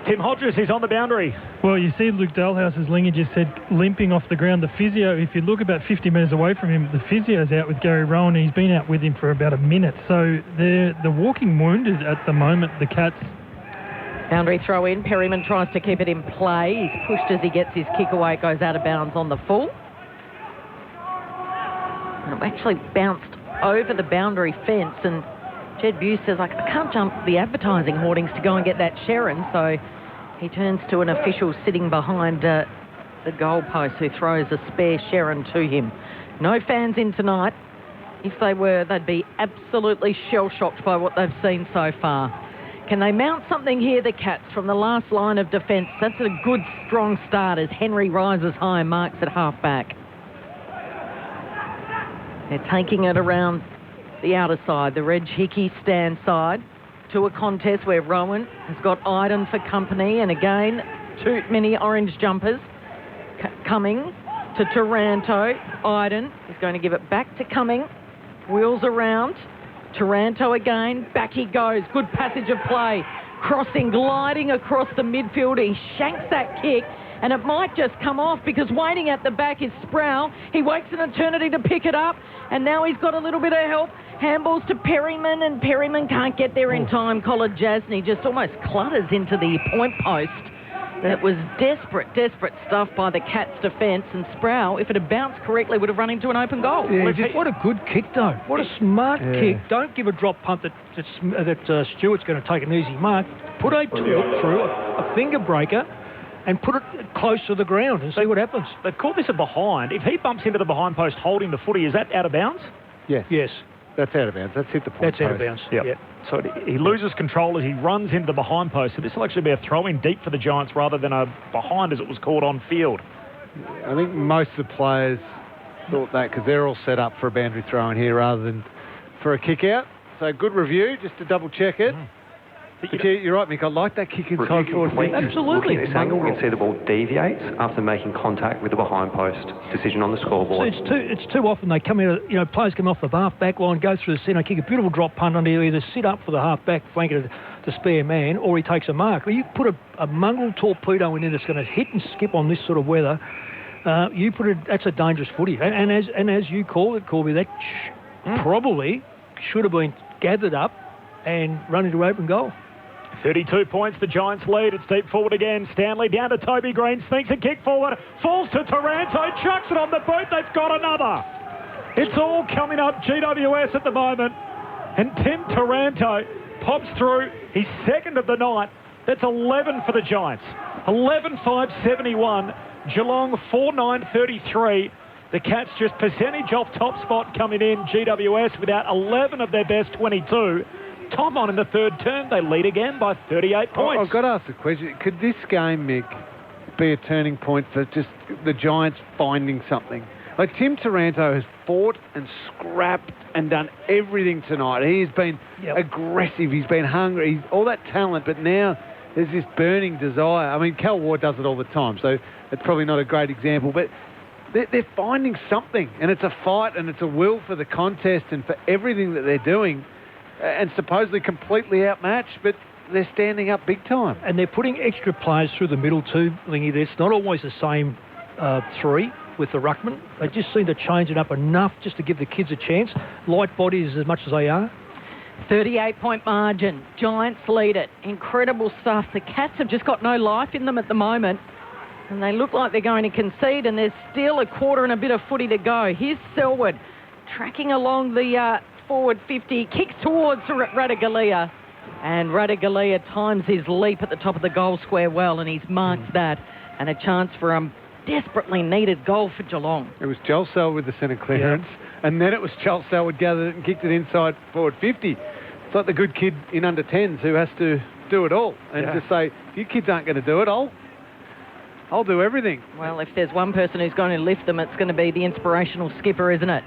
Speaker 14: Tim Hodges is on the boundary.
Speaker 20: Well, you see Luke Dalhouse, as Lingy just said, limping off the ground. The physio, if you look about 50 metres away from him, the physio's out with Gary Rowan. He's been out with him for about a minute. So they're walking wounded at the moment, the Cats.
Speaker 8: Boundary throw in. Perryman tries to keep it in play. He's pushed as he gets his kick away. It goes out of bounds on the full. And it actually bounced over the boundary fence, and Jed Buse says, I can't jump the advertising hoardings to go and get that Sharon. So he turns to an official sitting behind the goalpost who throws a spare Sharon to him. No fans in tonight. If they were, they'd be absolutely shell-shocked by what they've seen so far. Can they mount something here, the Cats, from the last line of defence? That's a good, strong start as Henry rises high and marks at half-back. They're taking it around the outer side, the Reg Hickey stand side, to a contest where Rowan has got Iden for company, and again, too many orange jumpers coming to Taranto. Iden is going to give it back to Cumming, wheels around, Taranto again, back he goes, good passage of play, crossing, gliding across the midfield, he shanks that kick, and it might just come off because waiting at the back is Sproul. He waits an eternity to pick it up, and now he's got a little bit of help. Handballs to Perryman, and Perryman can't get there in time. Colin Jasny just almost clutters into the point post. It was desperate stuff by the Cats' defence, and Sproul, if it had bounced correctly, would have run into an open goal.
Speaker 13: Yeah, what a good kick, though. What a smart kick. Don't give a drop punt that Stewart's going to take an easy mark. Put a tool through, a finger breaker, and put it close to the ground and see what happens.
Speaker 14: They've caught this a behind. If he bumps into the behind post holding the footy, is that out of bounds?
Speaker 12: Yes. That's out of bounds. That's hit the point
Speaker 13: That's out of bounds.
Speaker 14: Yep. So he loses control as he runs into the behind post. So this will actually be a throw-in deep for the Giants rather than a behind as it was called on field.
Speaker 12: I think most of the players thought that because they're all set up for a boundary throw in here rather than for a kick out. So good review, just to double check it. But you're right, Mick. I like that kick inside forward.
Speaker 21: Absolutely. Looking at this angle, we can see the ball deviates after making contact with the behind post. Decision on the scoreboard.
Speaker 13: So it's too often they come out, players come off the half back line, go through the centre, kick a beautiful drop punt under, either sit up for the half back flank of the spare man, or he takes a mark. Well, you put a mongrel torpedo in there that's going to hit and skip on this sort of weather. That's a dangerous footy. And as you call it, Corby, that probably should have been gathered up and run into open goal.
Speaker 14: 32 points, the Giants lead. It's deep forward again. Stanley down to Toby Green, sneaks a kick forward, falls to Taranto, chucks it on the boot. They've got another. It's all coming up GWS at the moment. And Tim Taranto pops through. He's second of the night. That's 11 for the Giants. 11-5-71. Geelong 4-9-33. The Cats just percentage off top spot coming in. GWS without 11 of their best 22. Time on in the third term, they lead again by 38 points.
Speaker 12: I've got to ask the question, could this game, Mick, be a turning point for just the Giants finding something? Like Tim Taranto has fought and scrapped and done everything tonight. He's been aggressive, he's been hungry, he's all that talent, but now there's this burning desire. I mean, Cal Ward does it all the time, so it's probably not a great example, but they're finding something, and it's a fight and it's a will for the contest and for everything that they're doing. And supposedly completely outmatched, but they're standing up big time.
Speaker 13: And they're putting extra players through the middle too, Lingy. It's not always the same three with the ruckman. They just seem to change it up enough just to give the kids a chance. Light bodies as much as they are.
Speaker 8: 38-point margin. Giants lead it. Incredible stuff. The Cats have just got no life in them at the moment. And they look like they're going to concede, and there's still a quarter and a bit of footy to go. Here's Selwood tracking along the forward 50, kicks towards Ratugolea, and Ratugolea times his leap at the top of the goal square well, and he's marked that, and a chance for a desperately needed goal for Geelong.
Speaker 12: It was Joel Selwood with the centre clearance, and then it was Joel Selwood gathered it and kicked it inside forward 50. It's like the good kid in under 10s who has to do it all, and just say, if you kids aren't going to do it, I'll do everything.
Speaker 8: Well, if there's one person who's going to lift them, it's going to be the inspirational skipper, isn't it?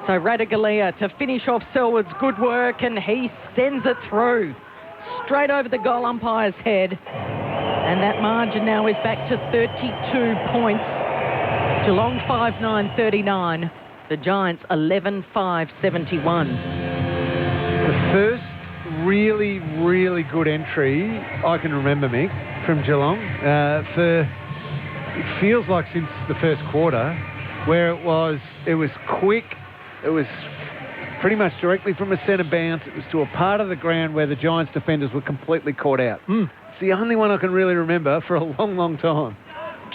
Speaker 8: So Ratugolea to finish off Selwood's good work, and he sends it through straight over the goal umpire's head. And that margin now is back to 32 points. Geelong 5-9-39. The Giants 11-5-71.
Speaker 12: The first really, really good entry I can remember, Mick, from Geelong. It feels like since the first quarter, where it was quick. It was pretty much directly from a centre bounce. It was to a part of the ground where the Giants defenders were completely caught out. It's the only one I can really remember for a long, long time.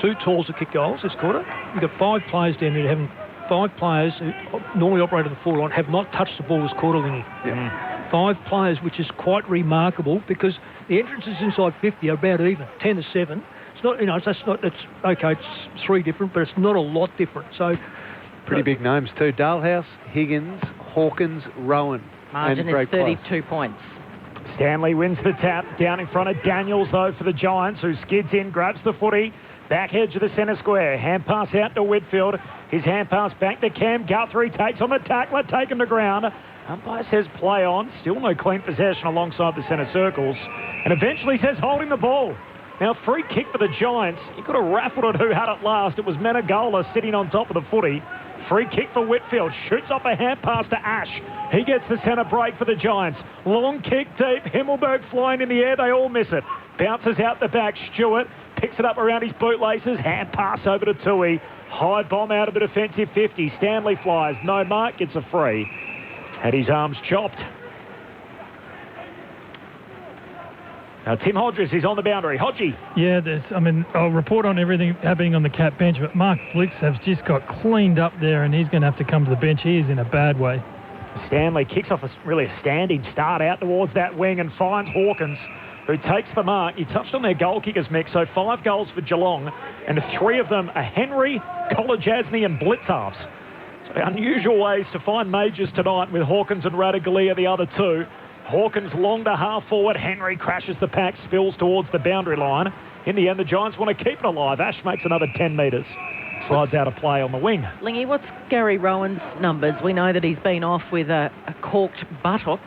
Speaker 13: 2 tools to kick goals this quarter. You've got 5 players down there having 5 players who normally operate on the forward line have not touched the ball this quarter, Lingy. 5 players, which is quite remarkable because the entrances inside 50 are about even, 10-7. It's not, it's okay, it's 3 different, but it's not a lot different. So
Speaker 12: pretty big names too. Dalhouse, Higgins, Hawkins, Rowan.
Speaker 8: Margin
Speaker 12: and
Speaker 8: is 32 points.
Speaker 14: Stanley wins the tap down in front of Daniels, though, for the Giants, who skids in, grabs the footy, back edge of the centre square. Hand pass out to Whitfield. His hand pass back to Cam Guthrie. Takes on the tackler, taken to ground. Umpire says play on. Still no clean possession alongside the centre circles. And eventually says holding the ball. Now, free kick for the Giants. You could have raffled it who had it last. It was Menegola sitting on top of the footy. Free kick for Whitfield. Shoots off a hand pass to Ash. He gets the centre break for the Giants. Long kick deep. Himmelberg flying in the air. They all miss it. Bounces out the back. Stewart picks it up around his bootlaces. Hand pass over to Tui. High bomb out of the defensive 50. Stanley flies. No mark. Gets a free. Had his arms chopped. Now, Tim Hodges is on the boundary. Hodgie.
Speaker 20: Yeah, I'll report on everything happening on the cap bench, but Mark Blix has just got cleaned up there, and he's going to have to come to the bench. He is in a bad way.
Speaker 14: Stanley kicks off a standing start out towards that wing and finds Hawkins, who takes the mark. You touched on their goal kickers mix, so 5 goals for Geelong, and 3 of them are Henry, Kolajasny and Blitz halves. So unusual ways to find majors tonight with Hawkins and Radaglia, the other 2. Hawkins long to half forward. Henry crashes the pack, spills towards the boundary line. In the end, the Giants want to keep it alive. Ash makes another 10 metres. Slides out of play on the wing.
Speaker 8: Lingy, what's Gary Rowan's numbers? We know that he's been off with a corked buttock,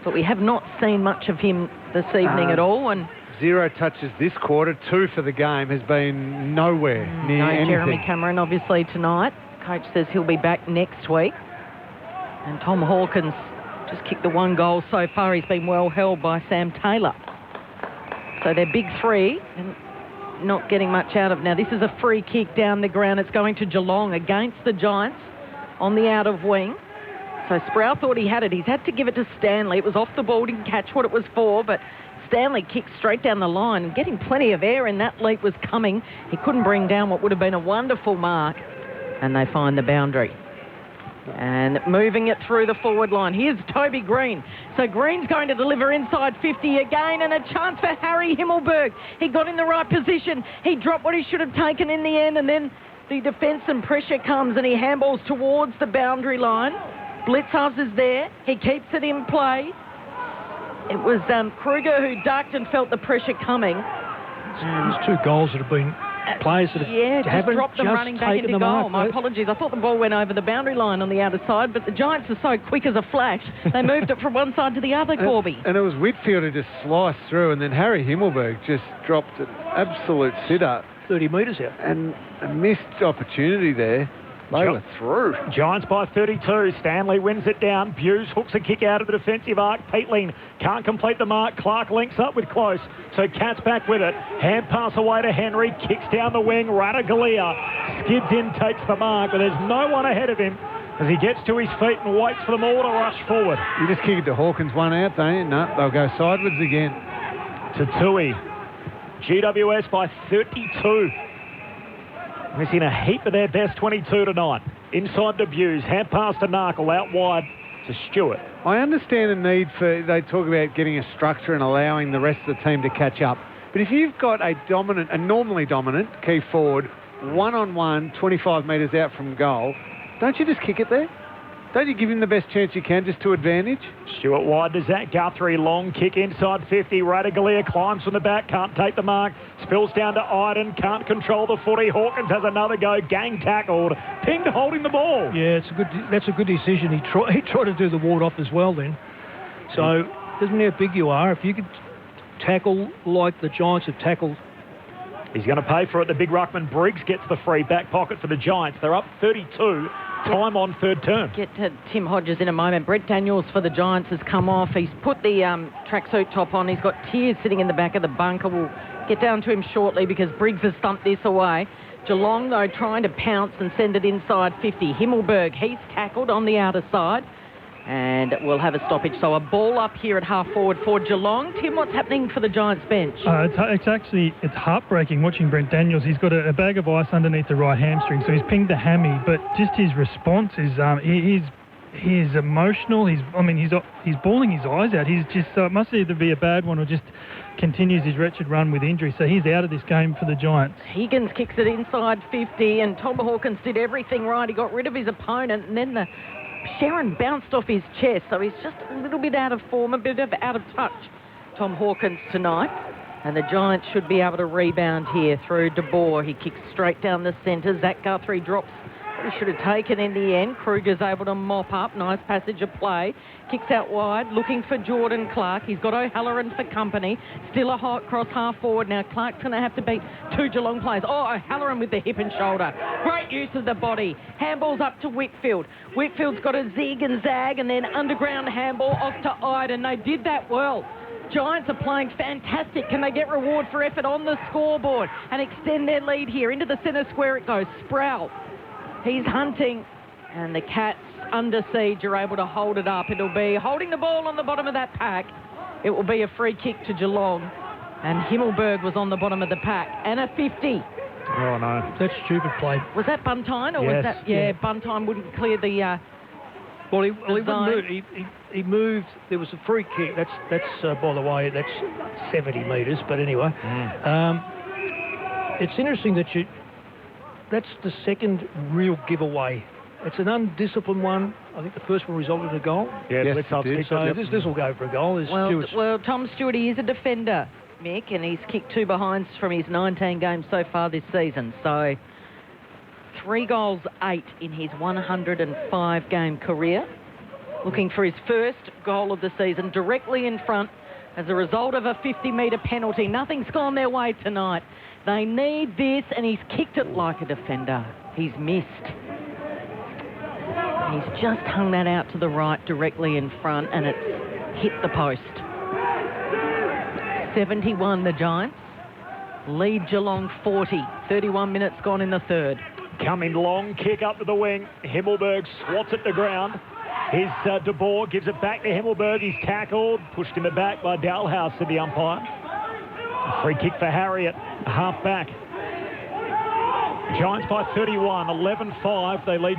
Speaker 8: but we have not seen much of him this evening at all. And
Speaker 12: 0 touches this quarter, 2 for the game, has been nowhere near anything.
Speaker 8: Jeremy Cameron, obviously, tonight. Coach says he'll be back next week. And Tom Hawkins just kicked the 1 goal so far. He's been well held by Sam Taylor. So they're big 3 and not getting much out of. Now, this is a free kick down the ground. It's going to Geelong against the Giants on the out of wing. So Sproul thought he had it. He's had to give it to Stanley. It was off the ball, didn't catch what it was for, but Stanley kicked straight down the line and getting plenty of air, and that leap was coming. He couldn't bring down what would have been a wonderful mark, and they find the boundary. And moving it through the forward line. Here's Toby Green. So Green's going to deliver inside 50 again, and a chance for Harry Himmelberg. He got in the right position. He dropped what he should have taken in the end, and then the defence and pressure comes, and he handballs towards the boundary line. Blitzhouse is there. He keeps it in play. It was Kruger who ducked and felt the pressure coming.
Speaker 13: There's 2 goals that have been players that haven't
Speaker 8: dropped them running back into goal.
Speaker 13: Mark,
Speaker 8: My apologies. I thought the ball went over the boundary line on the outer side, but the Giants are so quick as a flash. They moved it from one side to the other, Corby.
Speaker 12: And it was Whitfield who just sliced through, and then Harry Himmelberg just dropped an absolute sitter.
Speaker 13: 30 metres out.
Speaker 12: And a missed opportunity there. They were through.
Speaker 14: Giants by 32. Stanley wins it down. Buse hooks a kick out of the defensive arc. Peatling can't complete the mark. Clark links up with Close. So Cat's back with it. Hand pass away to Henry. Kicks down the wing. Radaglia skids in, takes the mark, but there's no one ahead of him as he gets to his feet and waits for them all to rush forward.
Speaker 12: You just kick it to Hawkins, 1 out, don't you? No, they'll go sideways again.
Speaker 14: To Tui. GWS by 32. Missing a heap of their best 22 tonight. Inside to Buse. Hand pass to Narkle. Out wide to Stewart.
Speaker 12: I understand the need for, they talk about getting a structure and allowing the rest of the team to catch up. But if you've got a normally dominant key forward, 1-on-1, 25 metres out from goal, don't you just kick it there? Don't you give him the best chance you can just to advantage?
Speaker 14: Stewart wide to Zach Guthrie. Long kick inside 50. Radaglia climbs from the back. Can't take the mark. Spills down to Iden. Can't control the footy. Hawkins has another go. Gang tackled. Ping holding the ball.
Speaker 13: Yeah, that's a good decision. He tried to do the ward off as well then. So doesn't matter how big you are. If you could tackle like the Giants have tackled.
Speaker 14: He's going to pay for it. The big ruckman Briggs gets the free back pocket for the Giants. They're up 32. Time on third term.
Speaker 8: Get to Tim Hodges in a moment. Brett Daniels for the Giants has come off. He's put the tracksuit top on. He's got tears sitting in the back of the bunker. We'll get down to him shortly because Briggs has stumped this away. Geelong, though, trying to pounce and send it inside 50. Himmelberg, he's tackled on the outer side. And we'll have a stoppage. So a ball up here at half forward for Geelong. Tim, what's happening for the Giants bench?
Speaker 20: It's heartbreaking watching Brent Daniels. He's got a bag of ice underneath the right hamstring, so he's pinged the hammy. But just his response is he's emotional. He's bawling his eyes out. He's just it must either be a bad one or just continues his wretched run with injury. So he's out of this game for the Giants.
Speaker 8: Higgins kicks it inside 50, and Tom Hawkins did everything right. He got rid of his opponent, and then the Sharon bounced off his chest, so he's just a little bit out of form, a bit out of touch, Tom Hawkins tonight. And the Giants should be able to rebound here through De Boer. He kicks straight down the centre. Zach Guthrie drops what he should have taken in the end. Kruger's able to mop up. Nice passage of play. Kicks out wide, looking for Jordan Clark. He's got O'Halloran for company. Still a hot cross half forward. Now Clark's going to have to beat 2 Geelong players. Oh, O'Halloran with the hip and shoulder. Great use of the body. Handball's up to Whitfield. Whitfield's got a zig and zag and then underground handball off to Iden. They did that well. Giants are playing fantastic. Can they get reward for effort on the scoreboard and extend their lead here? Into the centre square it goes. Sproul. He's hunting. And the Cats, under siege, are able to hold it up. It'll be holding the ball on the bottom of that pack. It will be a free kick to Geelong. And Himmelberg was on the bottom of the pack. And a 50.
Speaker 14: Oh, no.
Speaker 13: That's stupid play.
Speaker 8: Was that Buntine? Or was that... Yeah, Buntine wouldn't clear the...
Speaker 13: Well, he wouldn't move. He moved. There was a free kick. That's by the way, that's 70 metres. But anyway, it's interesting that that's the second real giveaway. It's an undisciplined one. I think the first one resulted in a goal.
Speaker 14: Yeah,
Speaker 13: yes, so this will go for a goal.
Speaker 8: Well, Tom Stewart, he is a defender, Mick, and he's kicked 2 behinds from his 19 games so far this season. So 3 goals, 8 in his 105-game career. Looking for his first goal of the season, directly in front as a result of a 50-metre penalty. Nothing's gone their way tonight. They need this, and he's kicked it like a defender. He's missed. He's just hung that out to the right, directly in front, and it's hit the post. 71, the Giants. Lead Geelong 40. 31 minutes gone in the third.
Speaker 14: Coming long, kick up to the wing. Himmelberg swats it to ground. Here's De Boer, gives it back to Himmelberg. He's tackled, pushed in the back by Dalhouse to the umpire. A free kick for Harriet, half back. Giants by 31, 11-5. They lead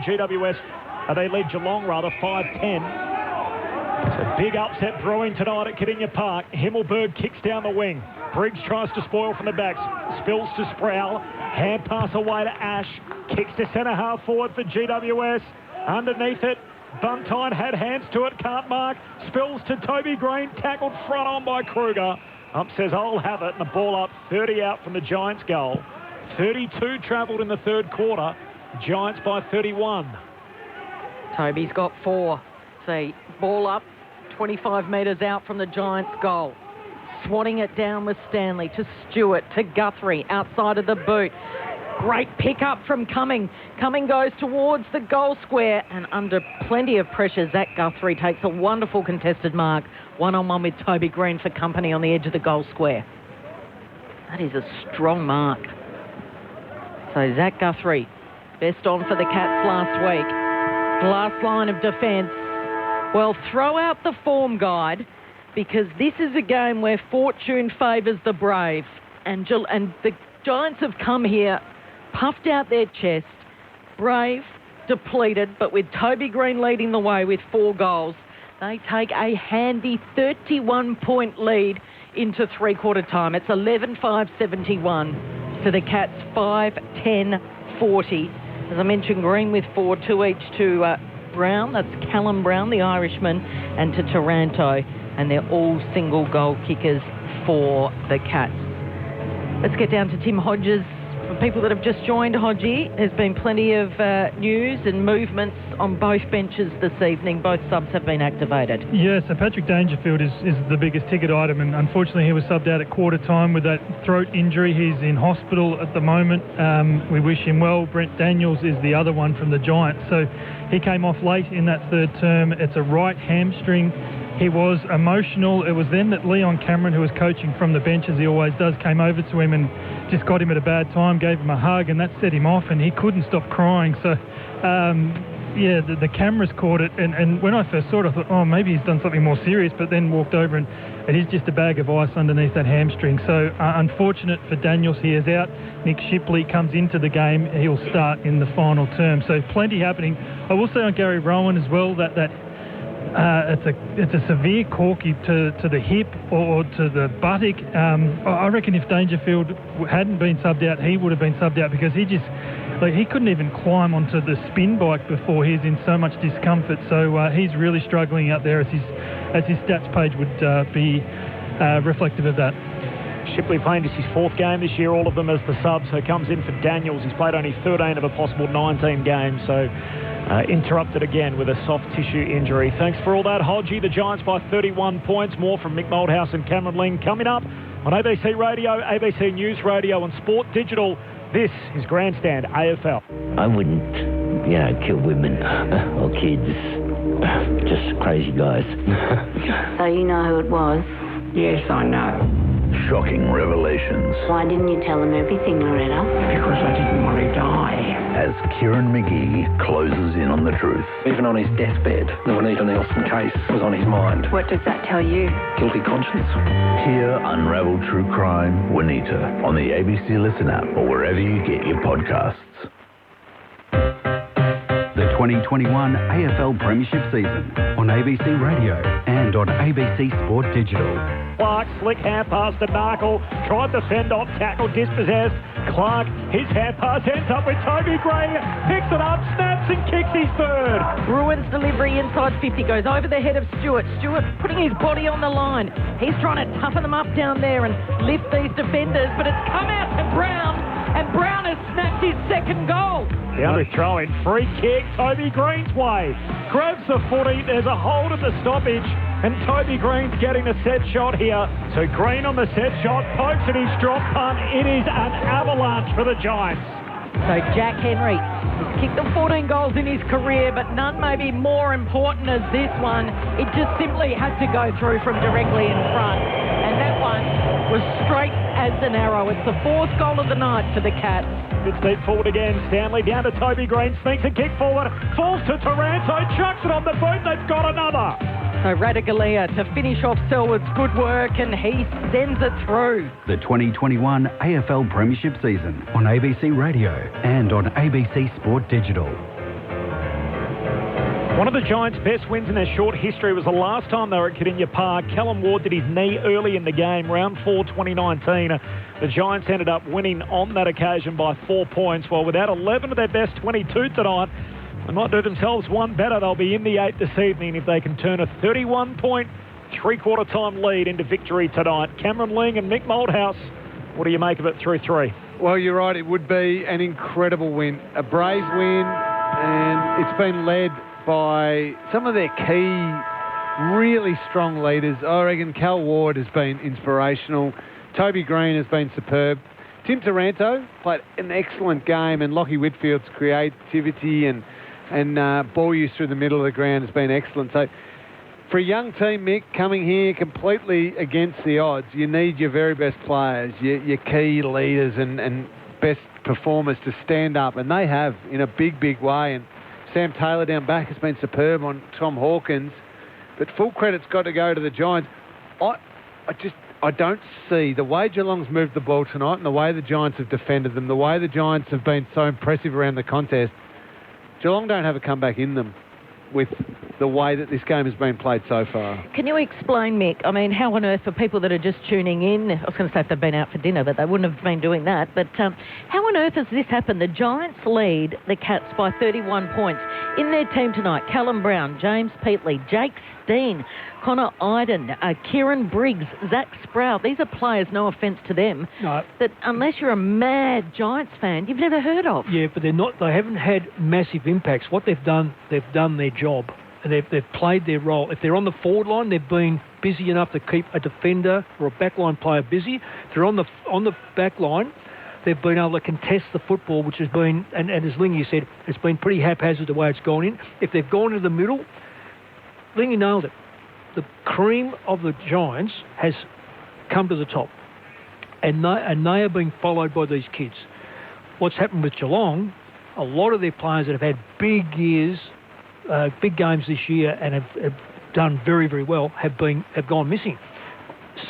Speaker 14: they lead Geelong, 5-10. It's a big upset brewing tonight at Cardinia Park. Himmelberg kicks down the wing. Briggs tries to spoil from the back. Spills to Sproul. Hand pass away to Ash. Kicks to centre half forward for GWS. Underneath it, Buntine had hands to it, can't mark. Spills to Toby Green, tackled front on by Kruger. Ump says, I'll have it, and the ball up, 30 out from the Giants' goal. 32 travelled in the third quarter. Giants by 31.
Speaker 8: Toby's got 4. See, ball up, 25 metres out from the Giants' goal. Swatting it down with Stanley to Stewart, to Guthrie, outside of the boot. Great pick up from Cumming. Cumming goes towards the goal square, and under plenty of pressure, Zach Guthrie takes a wonderful contested mark. 1-on-1 with Toby Green for company on the edge of the goal square. That is a strong mark. So Zach Guthrie, best on for the Cats last week. Last line of defence. Well, throw out the form guide, because this is a game where fortune favours the brave. And the Giants have come here, puffed out their chest, brave, depleted, but with Toby Green leading the way with 4 goals, they take a handy 31-point lead into three-quarter time. It's 11-5-71 for the Cats, 5-10-40. As I mentioned, Green with 4, 2 each to Brown, that's Callum Brown, the Irishman, and to Taranto, and they're all single goal kickers for the Cats. Let's get down to Tim Hodges. For people that have just joined, Hodgie, there's been plenty of news and movements on both benches this evening. Both subs have been activated.
Speaker 20: Yeah, so Patrick Dangerfield is the biggest ticket item, and unfortunately he was subbed out at quarter time with that throat injury. He's in hospital at the moment. We wish him well. Brent Daniels is the other one from the Giants. So he came off late in that third term. It's a right hamstring. He was emotional. It was then that Leon Cameron, who was coaching from the bench, as he always does, came over to him and just got him at a bad time, gave him a hug, and that set him off, and he couldn't stop crying. So, the cameras caught it, and when I first saw it, I thought, oh, maybe he's done something more serious, but then walked over, and it is just a bag of ice underneath that hamstring. So, unfortunate for Daniels, he is out. Nick Shipley comes into the game. He'll start in the final term. So, plenty happening. I will say on Gary Rowan as well that it's a severe corky to the hip or to the buttock. I reckon if Dangerfield hadn't been subbed out, he would have been subbed out, because he couldn't even climb onto the spin bike before. He's in so much discomfort. So he's really struggling out there, as his stats page would be reflective of that.
Speaker 14: Shipley playing this his 4th game this year, all of them as the sub, so comes in for Daniels. He's played only 13 of a possible 19 games, so interrupted again with a soft tissue injury. Thanks for all that, Hodgie. The Giants by 31 points. More from Mick Moldhouse and Cameron Ling coming up on ABC Radio, ABC News Radio and Sport Digital. This is Grandstand AFL.
Speaker 1: I wouldn't, kill women or kids. Just crazy guys.
Speaker 22: So you know who it was?
Speaker 15: Yes, I know.
Speaker 1: Shocking revelations.
Speaker 15: Why didn't you tell him everything, Loretta? Because I didn't want to die.
Speaker 1: As Kieran McGee closes in on the truth.
Speaker 16: Even on his deathbed, the Juanita Nelson case was on his mind.
Speaker 15: What does that tell you?
Speaker 16: Guilty conscience.
Speaker 1: Hear Unravel True Crime Juanita on the ABC Listen app or wherever you get your podcasts.
Speaker 9: The 2021 AFL Premiership season on ABC Radio and on ABC Sport Digital.
Speaker 14: Clark, slick hand pass to Narkle, tried to fend off, tackle, dispossessed. Clark, his hand pass ends up with Toby Gray, picks it up, snaps and kicks his third.
Speaker 8: Bruins delivery inside 50 goes over the head of Stewart. Stewart putting his body on the line. He's trying to toughen them up down there and lift these defenders, but it's come out to Brown, and Brown has snapped his second goal.
Speaker 14: Down to throw in, free kick, Toby Green's way. Grabs the footy, there's a hold at the stoppage, and Toby Green's getting a set shot here. So Green on the set shot, pokes at his drop punt. It is an avalanche for the Giants.
Speaker 8: So Jack Henry has kicked the 14 goals in his career, but none may be more important as this one. It just simply had to go through from directly in front. And that one was straight as an arrow. It's the fourth goal of the night for the Cats.
Speaker 14: Good step forward again. Stanley down to Toby Green, sneaks a kick forward, falls to Taranto, chucks it on the boot. They've got another.
Speaker 8: So Radagalia to finish off Selwood's good work, and he sends it through.
Speaker 9: The 2021 AFL Premiership season on ABC Radio and on ABC Sport Digital.
Speaker 14: One of the Giants' best wins in their short history was the last time they were at Cardinia Park. Callum Ward did his knee early in the game, round 4, 2019. The Giants ended up winning on that occasion by 4 points. Well, without 11 of their best 22 tonight, they might do themselves one better. They'll be in the 8 this evening if they can turn a 31-point three-quarter time lead into victory tonight. Cameron Ling and Mick Malthouse, what do you make of it through 3?
Speaker 12: Well, you're right. It would be an incredible win. A brave win, and it's been led by some of their key, really strong leaders. I reckon Cal Ward has been inspirational. Toby Green has been superb. Tim Taranto played an excellent game, and Lockie Whitfield's creativity and ball use through the middle of the ground has been excellent. So for a young team, Mick, coming here completely against the odds, you need your very best players, your key leaders and best performers to stand up, and they have in a big, big way. And Sam Taylor down back has been superb on Tom Hawkins, but full credit's got to go to the Giants. I don't see the way Geelong's moved the ball tonight and the way the Giants have defended them, the way the Giants have been so impressive around the contest. Geelong don't have a comeback in them with the way that this game has been played so far.
Speaker 8: Can you explain, Mick? I mean, how on earth, for people that are just tuning in, I was going to say if they've been out for dinner, but they wouldn't have been doing that. But how on earth has this happened? The Giants lead the Cats by 31 points. In their team tonight, Callum Brown, James Peatley, Jake Steen, Connor Iden, Kieran Briggs, Zach Sprout. These are players, no offence to them, that unless you're a mad Giants fan, you've never heard of.
Speaker 13: Yeah, but they're not. They haven't had massive impacts. What they've done their job. And they've played their role. If they're on the forward line, they've been busy enough to keep a defender or a backline player busy. If they're on the back line, they've been able to contest the football, which has been, and as Lingy said, it's been pretty haphazard the way it's gone in. If they've gone into the middle, Lingy nailed it. The cream of the Giants has come to the top, and they are being followed by these kids. What's happened with Geelong, a lot of their players that have had big years, big games this year and have done very, very well have gone missing.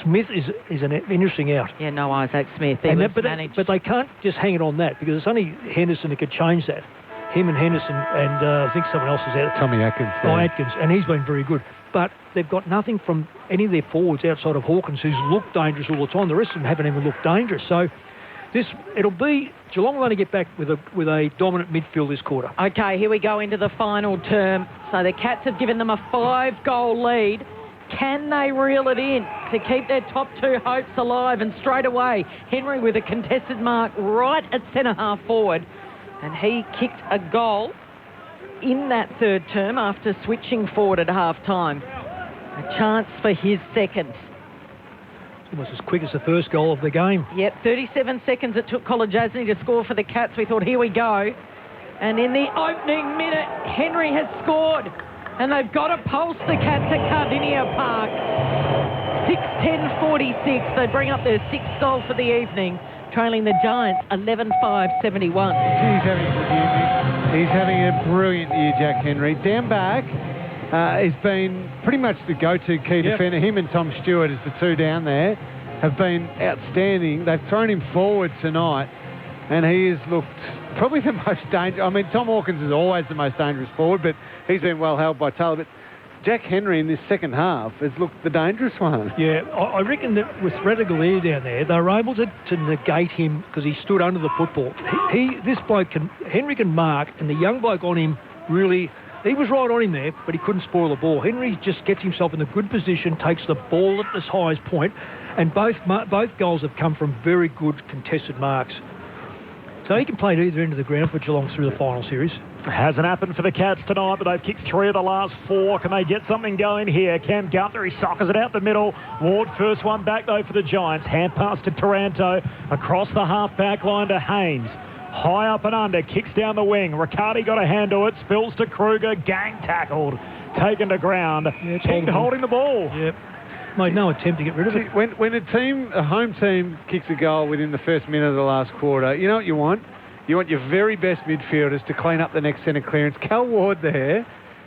Speaker 13: Smith is an interesting out.
Speaker 8: Yeah, no, Isaac Smith.
Speaker 13: But they can't just hang it on that, because it's only Henderson that could change that. Him and Henderson and I think someone else is out.
Speaker 12: Tommy Atkins.
Speaker 13: Oh, Atkins, and he's been very good. But they've got nothing from any of their forwards outside of Hawkins, who's looked dangerous all the time. The rest of them haven't even looked dangerous. So it'll be Geelong will only get back with a dominant midfield this quarter.
Speaker 8: Okay, here we go into the final term. So the Cats have given them a 5-goal lead. Can they reel it in to keep their top two hopes alive? And straight away, Henry with a contested mark right at centre-half forward. And he kicked a goal in that third term after switching forward at half-time. A chance for his second.
Speaker 13: Almost as quick as the first goal of the game.
Speaker 8: Yep, 37 seconds it took Kolodjasny to score for the Cats. We thought, here we go. And in the opening minute, Henry has scored. And they've got to pulse the Cats at Cardinia Park. 6:10:46. They bring up their 6th goal for the evening, trailing the Giants 11-5-71.
Speaker 12: He's having a brilliant year, Jack Henry. Down back has been pretty much the go-to key defender. Him and Tom Stewart as the two down there have been outstanding. They've thrown him forward tonight, and he has looked probably the most dangerous. I mean, Tom Hawkins is always the most dangerous forward, but he's been well held by Taylor. But Jack Henry in this second half has looked the dangerous one.
Speaker 13: Yeah, I reckon that with Reddigalia down there, they were able to negate him because he stood under the football. Henry can mark, and the young bloke on him really, he was right on him there, but he couldn't spoil the ball. Henry just gets himself in a good position, takes the ball at its highest point, and both goals have come from very good contested marks. So he can play at either end of the ground for Geelong through the final series.
Speaker 14: Hasn't happened for the Cats tonight, but they've kicked 3 of the last 4. Can they get something going here? Cam Guthrie soccers it out the middle. Ward first one back, though, for the Giants. Hand pass to Taranto. Across the half-back line to Haynes. High up and under. Kicks down the wing. Riccardi got a hand to it. Spills to Kruger. Gang tackled. Taken to ground. King holding the ball.
Speaker 13: Yep. Made no attempt to get rid of it.
Speaker 12: When a home team kicks a goal within the first minute of the last quarter, you know what you want? You want your very best midfielders to clean up the next centre clearance. Cal Ward there,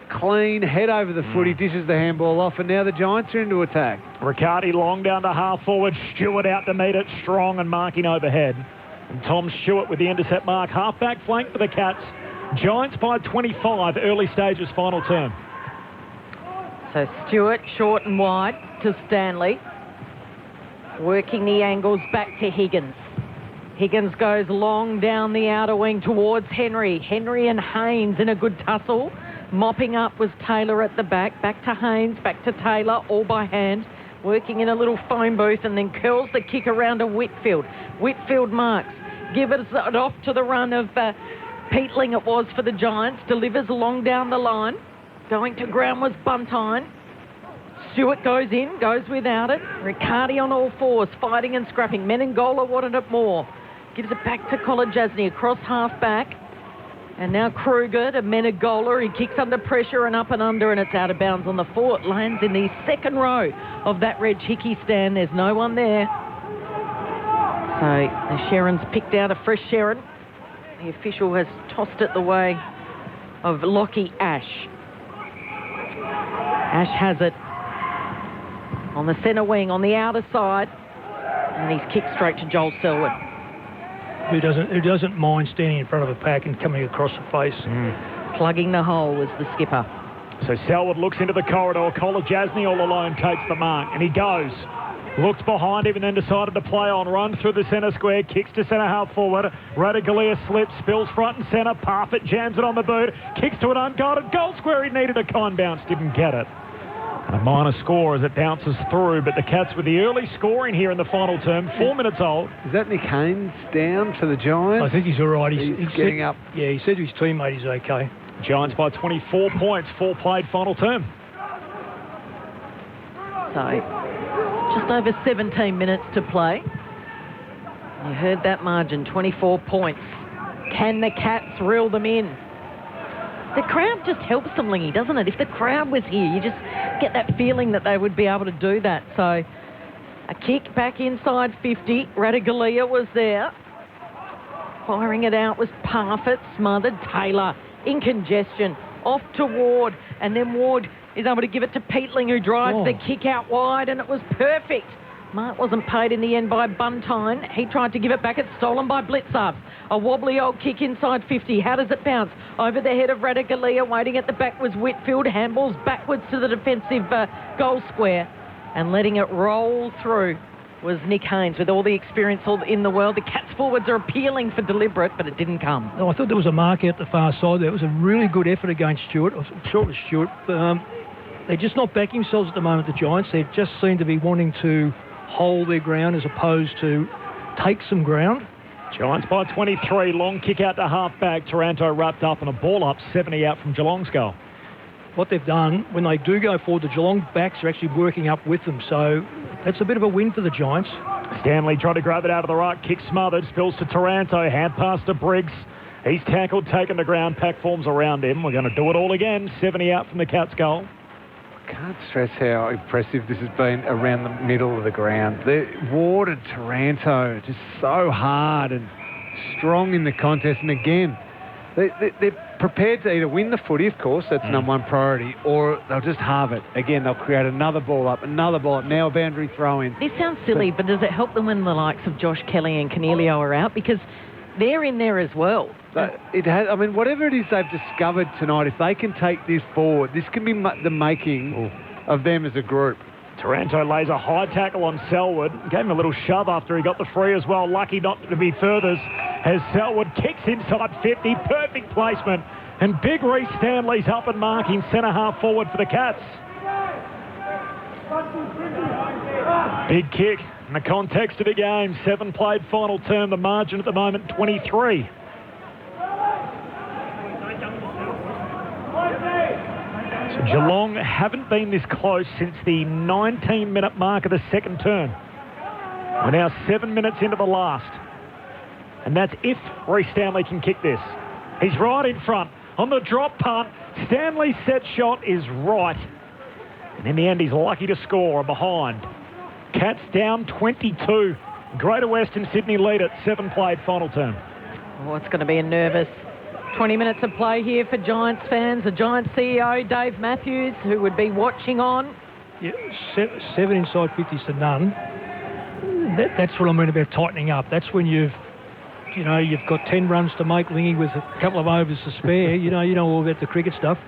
Speaker 12: clean, head over the footy, dishes the handball off, and now the Giants are into attack.
Speaker 14: Riccardi long down to half forward. Stewart out to meet it, strong and marking overhead. And Tom Stewart with the intercept mark. Half-back flank for the Cats. Giants by 25, early stages, final term.
Speaker 8: So Stewart short and wide to Stanley. Working the angles back to Higgins. Higgins goes long down the outer wing towards Henry. Henry and Haynes in a good tussle. Mopping up was Taylor at the back. Back to Haynes, back to Taylor, all by hand. Working in a little phone booth and then curls the kick around to Whitfield. Whitfield marks. Gives it off to the run of Peatling it was for the Giants. Delivers long down the line. Going to ground was Buntine. Stewart goes in, goes without it. Riccardi on all fours, fighting and scrapping. Menengola wanted it more. Gives it back to Kolodjasny across half-back. And now Kruger to Menengola. He kicks under pressure and up and under, and it's out of bounds on the fort. Lands in the second row of that Reg Hickey stand. There's no one there. So the Sherrans picked out a fresh Sherran. The official has tossed it the way of Lockie Ash. Ash has it on the centre wing, on the outer side, and he's kicked straight to Joel Selwood.
Speaker 13: Who doesn't mind standing in front of a pack and coming across the face.
Speaker 8: Plugging the hole was the skipper.
Speaker 14: So Selwood looks into the corridor. Kolodjasny all alone takes the mark, and he goes. Looks behind him and then decided to play on. Run through the centre square, kicks to centre half forward. Radagalia slips, spills front and centre. Parfitt jams it on the boot, kicks to an unguarded goal square. He needed a con bounce, didn't get it. And a minor score as it bounces through, but the Cats with the early scoring here in the final term, 4 minutes old.
Speaker 12: Is that Nick Haynes down for the Giants?
Speaker 13: I think he's all right.
Speaker 12: He's getting up.
Speaker 13: Yeah, he said to his teammate he's okay.
Speaker 14: Giants by 24 points, 4 played final term.
Speaker 8: So, just over 17 minutes to play. You heard that margin, 24 points. Can the Cats reel them in? The crowd just helps them, Lingy, doesn't it? If the crowd was here, you just get that feeling that they would be able to do that. So, a kick back inside 50. Radagalia was there. Firing it out was Parfitt, smothered. Taylor in congestion. Off to Ward. And then Ward is able to give it to Peatling, who drives the kick out wide, and it was perfect. Mark wasn't paid in the end by Buntine. He tried to give it back. It's stolen by Blitzards. A wobbly old kick inside 50. How does it bounce? Over the head of Radagalia. Waiting at the back was Whitfield. Handballs backwards to the defensive goal square. And letting it roll through was Nick Haynes with all the experience in the world. The Cats forwards are appealing for deliberate, but it didn't come.
Speaker 13: No, I thought there was a mark out the far side there. It was a really good effort against Stewart. I'm sure it was Stewart. But, they're just not backing themselves at the moment, the Giants. They just seem to be wanting to hold their ground as opposed to take some ground.
Speaker 14: Giants by 23. Long kick out to half-back. Taranto wrapped up and a ball up, 70 out from Geelong's goal.
Speaker 13: What they've done, when they do go forward, the Geelong backs are actually working up with them. So that's a bit of a win for the Giants.
Speaker 14: Stanley tried to grab it out of the right. Kick smothered. Spills to Taranto. Hand pass to Briggs. He's tackled, taken to ground. Pack forms around him. We're going to do it all again. 70 out from the Cats' goal.
Speaker 12: Can't stress how impressive this has been around the middle of the ground. Ward and Taranto just so hard and strong in the contest. And again, they're prepared to either win the footy, of course, that's number one priority, or they'll just halve it. Again, they'll create another ball up, now a boundary throw in.
Speaker 8: This sounds silly, but does it help them when the likes of Josh Kelly and Cornelio are out? Because they're in there as well.
Speaker 12: It has. I mean, whatever it is they've discovered tonight, if they can take this forward, this can be the making of them as a group.
Speaker 14: Taranto lays a high tackle on Selwood. Gave him a little shove after he got the free as well. Lucky not to be furthers as Selwood kicks inside 50. Perfect placement. And big Reece Stanley's up and marking centre half forward for the Cats. Big kick in the context of the game. 7 played final term. The margin at the moment 23. So Geelong haven't been this close since the 19-minute mark of the second term. We're now 7 minutes into the last. And that's if Reece Stanley can kick this. He's right in front on the drop punt. Stanley's set shot is right. And in the end, he's lucky to score a behind. Cats down 22. Greater Western Sydney lead at 7 played final term.
Speaker 8: Oh, it's going to be a nervous 20 minutes of play here for Giants fans. The Giants CEO, Dave Matthews, who would be watching on.
Speaker 13: Yeah, 7 inside 50s to none. That's what I mean about tightening up. That's when you've got 10 runs to make, Lingy, with a couple of overs to spare. You know all about the cricket stuff.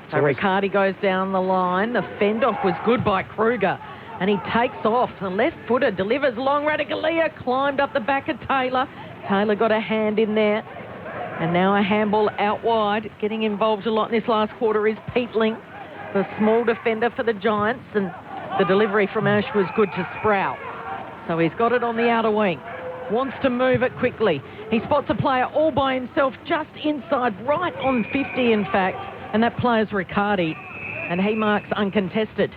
Speaker 8: So Riccardi goes down the line. The fend-off was good by Kruger. And he takes off. The left-footer delivers long. Radicalea climbed up the back of Taylor. Taylor got a hand in there. And now a handball out wide. Getting involved a lot in this last quarter is Peatling, the small defender for the Giants. And the delivery from Ash was good to Sprout. So he's got it on the outer wing. Wants to move it quickly. He spots a player all by himself just inside, right on 50 in fact. And that player's Riccardi. And he marks uncontested.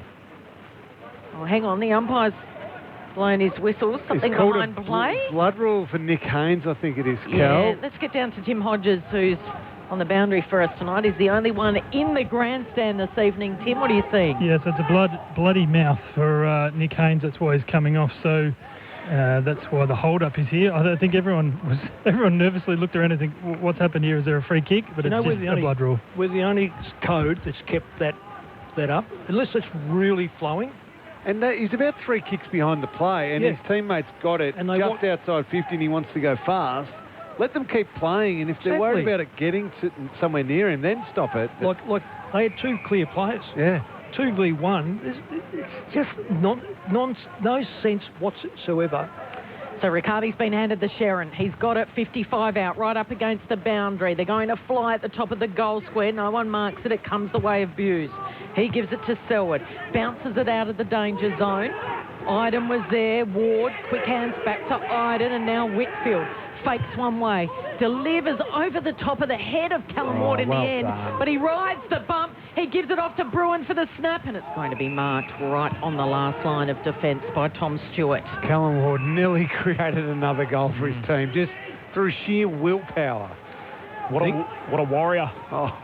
Speaker 8: Oh, hang on, the umpire's blown his whistle. Something behind play.
Speaker 12: Blood rule for Nick Haynes, I think it is, Cal.
Speaker 8: Yeah, let's get down to Tim Hodges, who's on the boundary for us tonight. He's the only one in the grandstand this evening. Tim, what are you seeing?
Speaker 20: Yes, it's a bloody mouth for Nick Haynes. That's why he's coming off. So that's why the hold-up is here. I think everyone nervously looked around and think, what's happened here? Is there a free kick? But it's just a blood rule.
Speaker 13: We're the only code that's kept that up, unless it's really flowing.
Speaker 12: And he's about 3 kicks behind the play, and his teammates got it and just outside 50, and he wants to go fast. Let them keep playing, and if they're worried about it getting to somewhere near him, then stop it.
Speaker 13: Like they had 2 clear players.
Speaker 12: Yeah.
Speaker 13: 2v1. It's just no sense whatsoever.
Speaker 8: So Riccardi's been handed the Sharon. He's got it 55 out, right up against the boundary. They're going to fly at the top of the goal square. No one marks it. It comes the way of Buse. He gives it to Selwood. Bounces it out of the danger zone. Iden was there. Ward, quick hands back to Iden, and now Whitfield. Fakes one way. Delivers over the top of the head of Callum Ward in the end. But he rides the bump. He gives it off to Bruin for the snap, and it's going to be marked right on the last line of defence by Tom Stewart.
Speaker 12: Callum Ward nearly created another goal for his team, just through sheer willpower.
Speaker 14: What a warrior.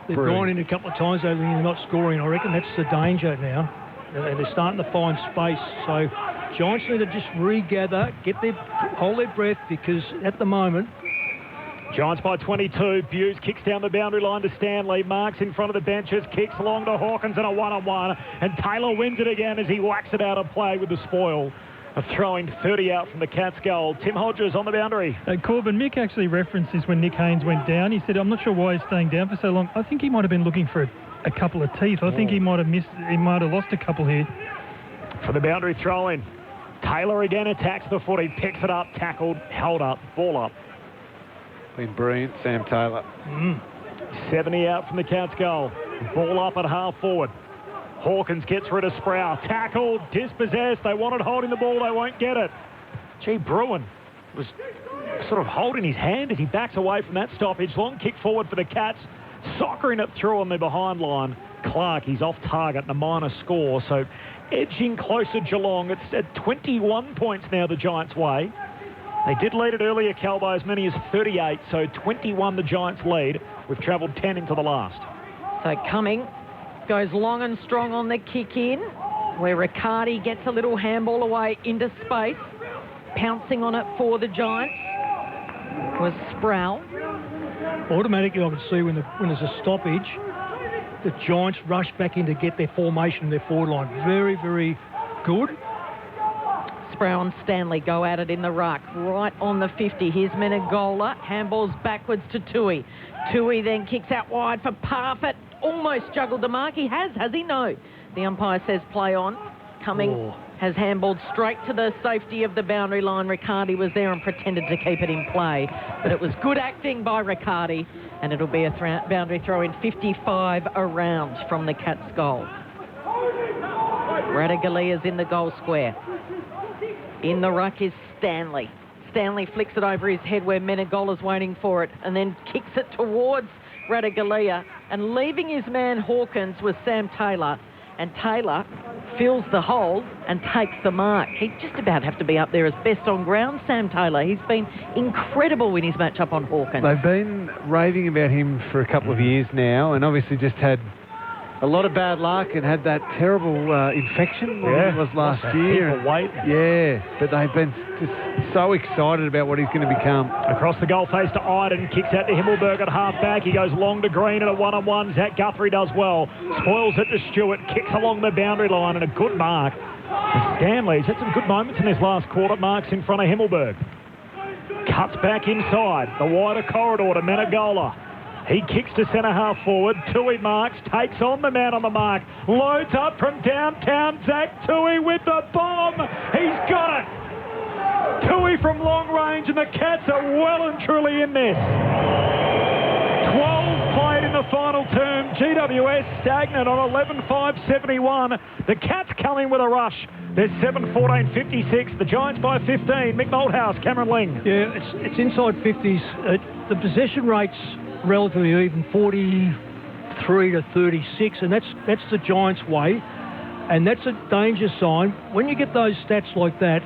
Speaker 13: They've gone in a couple of times over here not scoring. I reckon that's the danger now. They're starting to find space. So Giants need to just regather, hold their breath, because at the moment...
Speaker 14: Giants by 22. Buse kicks down the boundary line to Stanley. Marks in front of the benches. Kicks along to Hawkins and a one-on-one. And Taylor wins it again as he whacks it out of play with the spoil. A throwing 30 out from the Cats goal. Tim Hodges on the boundary.
Speaker 20: Corbin, Mick actually referenced this when Nick Haynes went down. He said, I'm not sure why he's staying down for so long. I think he might have been looking for a couple of teeth. I think he might have lost a couple here.
Speaker 14: For the boundary throw-in. Taylor again attacks the footy. Picks it up, tackled, held up, ball up.
Speaker 12: Been brilliant, Sam Taylor.
Speaker 14: 70 out from the Cats goal. Ball up at half forward. Hawkins gets rid of Sprout. Tackled, dispossessed. They wanted holding the ball. They won't get it. Gee, Bruin was sort of holding his hand as he backs away from that stoppage. Long kick forward for the Cats. Soccering it through on the behind line. Clark, he's off target and a minor score. So edging closer Geelong. It's at 21 points now the Giants' way. They did lead it earlier, Cal, by as many as 38. So 21 the Giants lead. We've travelled 10 into the last.
Speaker 8: So coming
Speaker 10: Goes long and strong on the kick in, where Riccardi gets a little handball away into space. Pouncing on it for the Giants was Sproul.
Speaker 13: Automatically, I can see when there's a stoppage, the Giants rush back in to get their formation, their forward line. Very, very good.
Speaker 10: Sproul and Stanley go at it in the ruck, right on the 50. Here's Menegola, handballs backwards to Tui. Tui then kicks out wide for Parfitt. Almost juggled the mark. He has he? No. The umpire says play on. Cumming has handballed straight to the safety of the boundary line. Riccardi was there and pretended to keep it in play. But it was good acting by Riccardi, and it'll be a boundary throw in 55 around from the Cats' goal. Radagalia's in the goal square. In the ruck is Stanley. Stanley flicks it over his head where Menegola's waiting for it and then kicks it towards Radagalia, and leaving his man Hawkins was Sam Taylor, and Taylor fills the hole and takes the mark. He'd just about have to be up there as best on ground, Sam Taylor. He's been incredible in his matchup on Hawkins.
Speaker 12: They've been raving about him for a couple of years now, and obviously just had a lot of bad luck and had that terrible infection it was last year. Yeah, but they've been just so excited about what he's going to become.
Speaker 14: Across the goal face to Iden, kicks out to Himmelberg at half-back. He goes long to Green at a one-on-one. Zach Guthrie does well. Spoils it to Stewart, kicks along the boundary line, and a good mark. Stanley's had some good moments in his last quarter, marks in front of Himmelberg. Cuts back inside, the wider corridor to Menegola. He kicks to centre-half forward. Tui marks, takes on the man on the mark. Loads up from downtown. Zach Tui with the bomb. He's got it. Tui from long range, and the Cats are well and truly in this. 12 played in the final term. GWS stagnant on 11-5-71. The Cats coming with a rush. They're 7-14-56. The Giants by 15. Mick Malthouse, Cameron Ling.
Speaker 13: Yeah, it's inside 50s. The possession rates relatively even, 43 to 36, and that's the Giants' way, and that's a danger sign. When you get those stats like that,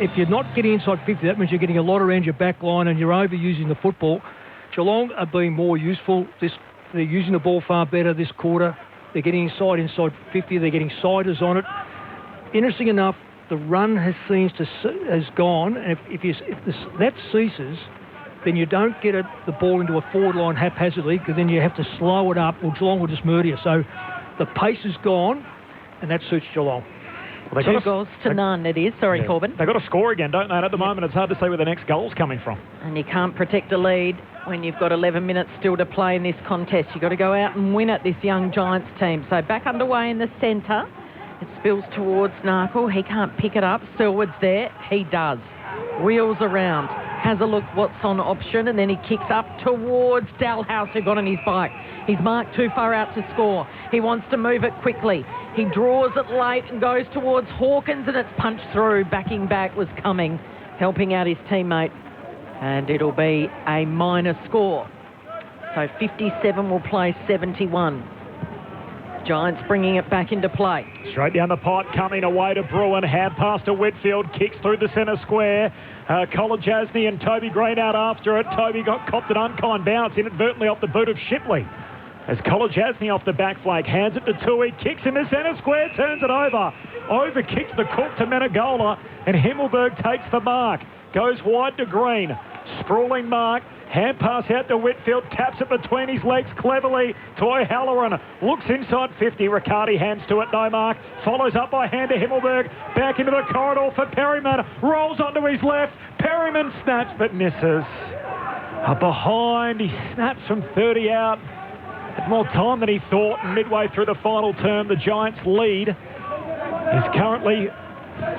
Speaker 13: if you're not getting inside 50, that means you're getting a lot around your back line and you're overusing the football. Geelong are being more useful. They're using the ball far better this quarter. They're getting inside 50. They're getting siders on it. Interesting enough, the run has gone, and if that ceases, then you don't get the ball into a forward line haphazardly, because then you have to slow it up, or Geelong will just murder you. So the pace is gone, and that suits Geelong.
Speaker 10: Well, 2 goals to none, it is. Sorry, Corbin.
Speaker 14: They've got to score again, don't they? And at the moment, it's hard to say where the next goal's coming from.
Speaker 10: And you can't protect a lead when you've got 11 minutes still to play in this contest. You've got to go out and win it, this young Giants team. So back underway in the centre. It spills towards Narkle. He can't pick it up. Selwood's there. He does. Wheels around. Has a look what's on option, and then he kicks up towards Dalhouse, who got on his bike. He's marked too far out to score. He wants to move it quickly. He draws it late and goes towards Hawkins, and it's punched through. Backing back was Cumming, helping out his teammate. And it'll be a minor score. So 57 will play 71. Giants bringing it back into play.
Speaker 14: Straight down the pipe, coming away to Bruin. Hand pass to Whitfield, kicks through the centre square. Colin Jasny and Toby Green out after it. Toby got copped an unkind bounce inadvertently off the boot of Shipley. As Colin Jasny off the back flag, hands it to Tui, kicks in the centre square, turns it over. Over kicks the cook to Menegola, and Himmelberg takes the mark. Goes wide to Green. Sprawling mark. Hand pass out to Whitfield, taps it between his legs cleverly. Toy Halloran looks inside 50. Riccardi hands to it, no mark. Follows up by hand to Himmelberg. Back into the corridor for Perryman. Rolls onto his left. Perryman snaps but misses. Behind, he snaps from 30 out. Had more time than he thought. Midway through the final term, the Giants lead is currently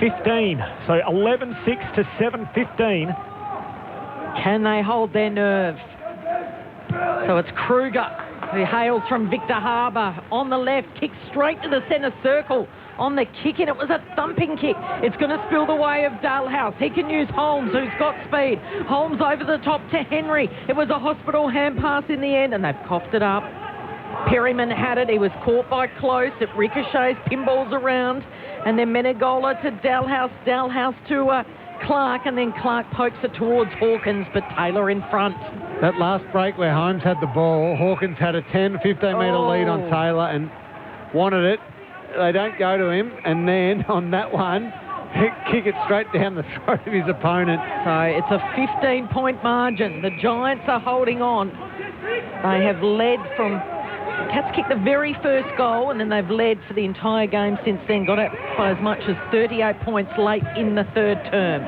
Speaker 14: 15. So 11-6 to 7-15.
Speaker 10: Can they hold their nerve? So it's Kruger, who hails from Victor Harbour. On the left, kicks straight to the centre circle. On the kick in, it was a thumping kick. It's going to spill the way of Dalhouse. He can use Holmes, who's got speed. Holmes over the top to Henry. It was a hospital hand pass in the end, and they've coughed it up. Perryman had it. He was caught by Close. It ricochets, pinballs around. And then Menegola to Dalhouse. Dalhouse to Clark, and then Clark pokes it towards Hawkins, but Taylor in front.
Speaker 12: That last break where Holmes had the ball, Hawkins had a 10-15 metre lead on Taylor, and wanted it. They don't go to him, and then on that one, kick it straight down the throat of his opponent.
Speaker 10: So it's a 15-point margin. The Giants are holding on. They have led from... The Cats kicked the very first goal, and then they've led for the entire game since then. Got it by as much as 38 points late in the third term.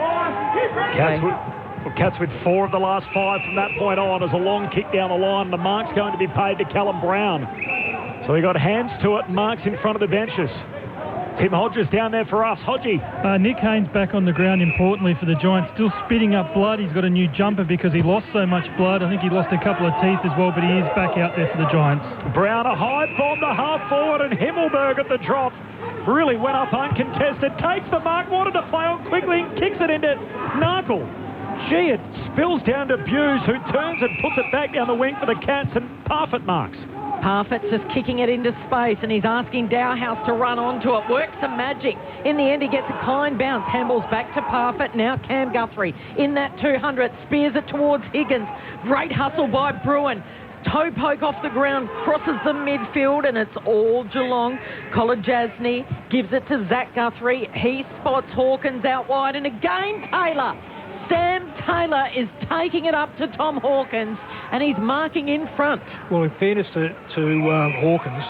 Speaker 14: Cats with 4 of the last 5 from that point on as a long kick down the line. The mark's going to be paid to Callum Brown. So he got hands to it, marks in front of the benches. Tim Hodges down there for us. Hodgie.
Speaker 20: Nick Haynes back on the ground, importantly for the Giants, still spitting up blood. He's got a new jumper because he lost so much blood. I think he lost a couple of teeth as well, but he is back out there for the Giants.
Speaker 14: Brown, a high bomb to half forward, and Himmelberg at the drop. Really went up uncontested. Takes the mark, wanted to play on quickly, and kicks it into Narkle. Gee, it spills down to Buse, who turns and puts it back down the wing for the Cats, and Parfitt marks.
Speaker 10: Parfitt's just kicking it into space, and he's asking Dowhouse to run onto it. Works some magic. In the end, he gets a kind bounce. Handballs back to Parfitt. Now Cam Guthrie in that 200. Spears it towards Higgins. Great hustle by Bruin. Toe poke off the ground, crosses the midfield, and it's all Geelong. Colin Jasny gives it to Zach Guthrie. He spots Hawkins out wide, and again Taylor. Sam Taylor is taking it up to Tom Hawkins, and he's marking in front.
Speaker 13: Well, in fairness to Hawkins,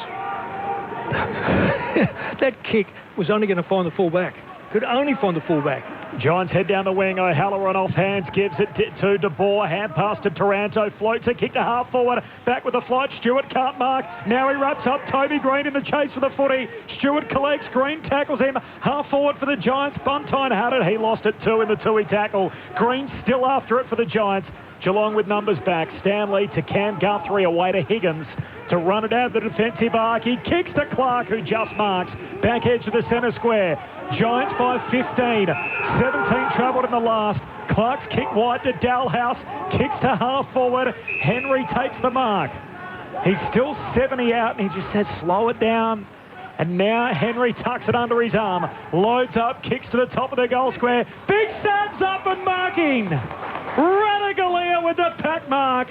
Speaker 13: that kick was only going to find the fullback. Could only find the fullback.
Speaker 14: Giants head down the wing. O'Halloran off hands, gives it to De Boer. Hand pass to Taranto. Floats a kick to half forward. Back with the flight. Stewart can't mark. Now he wraps up. Toby Green in the chase for the footy. Stewart collects. Green tackles him. Half forward for the Giants. Buntine had it. He lost it too in the two-way tackle. Green still after it for the Giants. Geelong with numbers back. Stanley to Cam Guthrie, away to Higgins to run it out the defensive arc. He kicks to Clark, who just marks. Back edge of the centre square. Giants by 15. 17 travelled in the last. Clark's kick wide to Dalhouse. Kicks to half forward. Henry takes the mark. He's still 70 out, and he just says slow it down. And now Henry tucks it under his arm. Loads up, kicks to the top of the goal square. Big Sam's up and marking. Radagalia with the pack mark.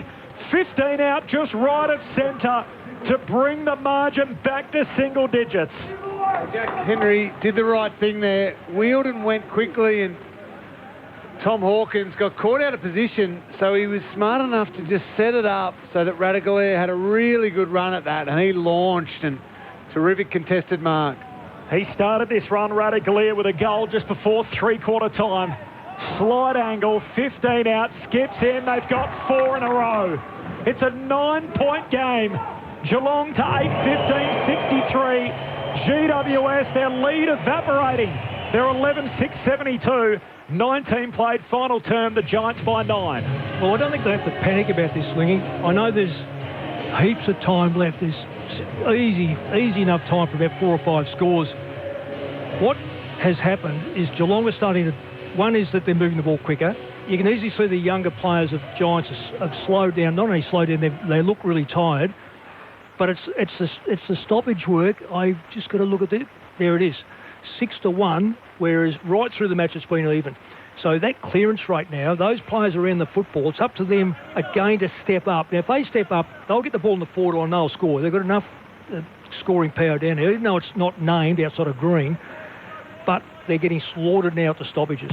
Speaker 14: 15 out, just right of centre to bring the margin back to single digits.
Speaker 12: Jack Henry did the right thing there. Wheeled and went quickly, and Tom Hawkins got caught out of position, so he was smart enough to just set it up so that Radagalia had a really good run at that, and he launched, and terrific contested mark.
Speaker 14: He started this run, Radagalia, with a goal just before three-quarter time. Slide angle, 15 out, skips in. They've got 4 in a row. It's a 9-point game. Geelong to 8-15, 63. GWS, their lead evaporating. They're 11-6-72. 19 played, final term, the Giants by 9.
Speaker 13: Well, I don't think they have to panic about this, Slingy. I know there's heaps of time left. There's easy enough time for about 4 or 5 scores. What has happened is Geelong are starting to... One is that they're moving the ball quicker. You can easily see the younger players of Giants have slowed down. Not only slowed down, they look really tired. But it's the stoppage work. I've just got to look at it. There it is, 6-1. Whereas right through the match it's been even. So that clearance rate now, those players around the football, it's up to them again to step up. Now if they step up, they'll get the ball in the forward line, they'll score. They've got enough scoring power down there, even though it's not named outside of green. But they're getting slaughtered now at the stoppages.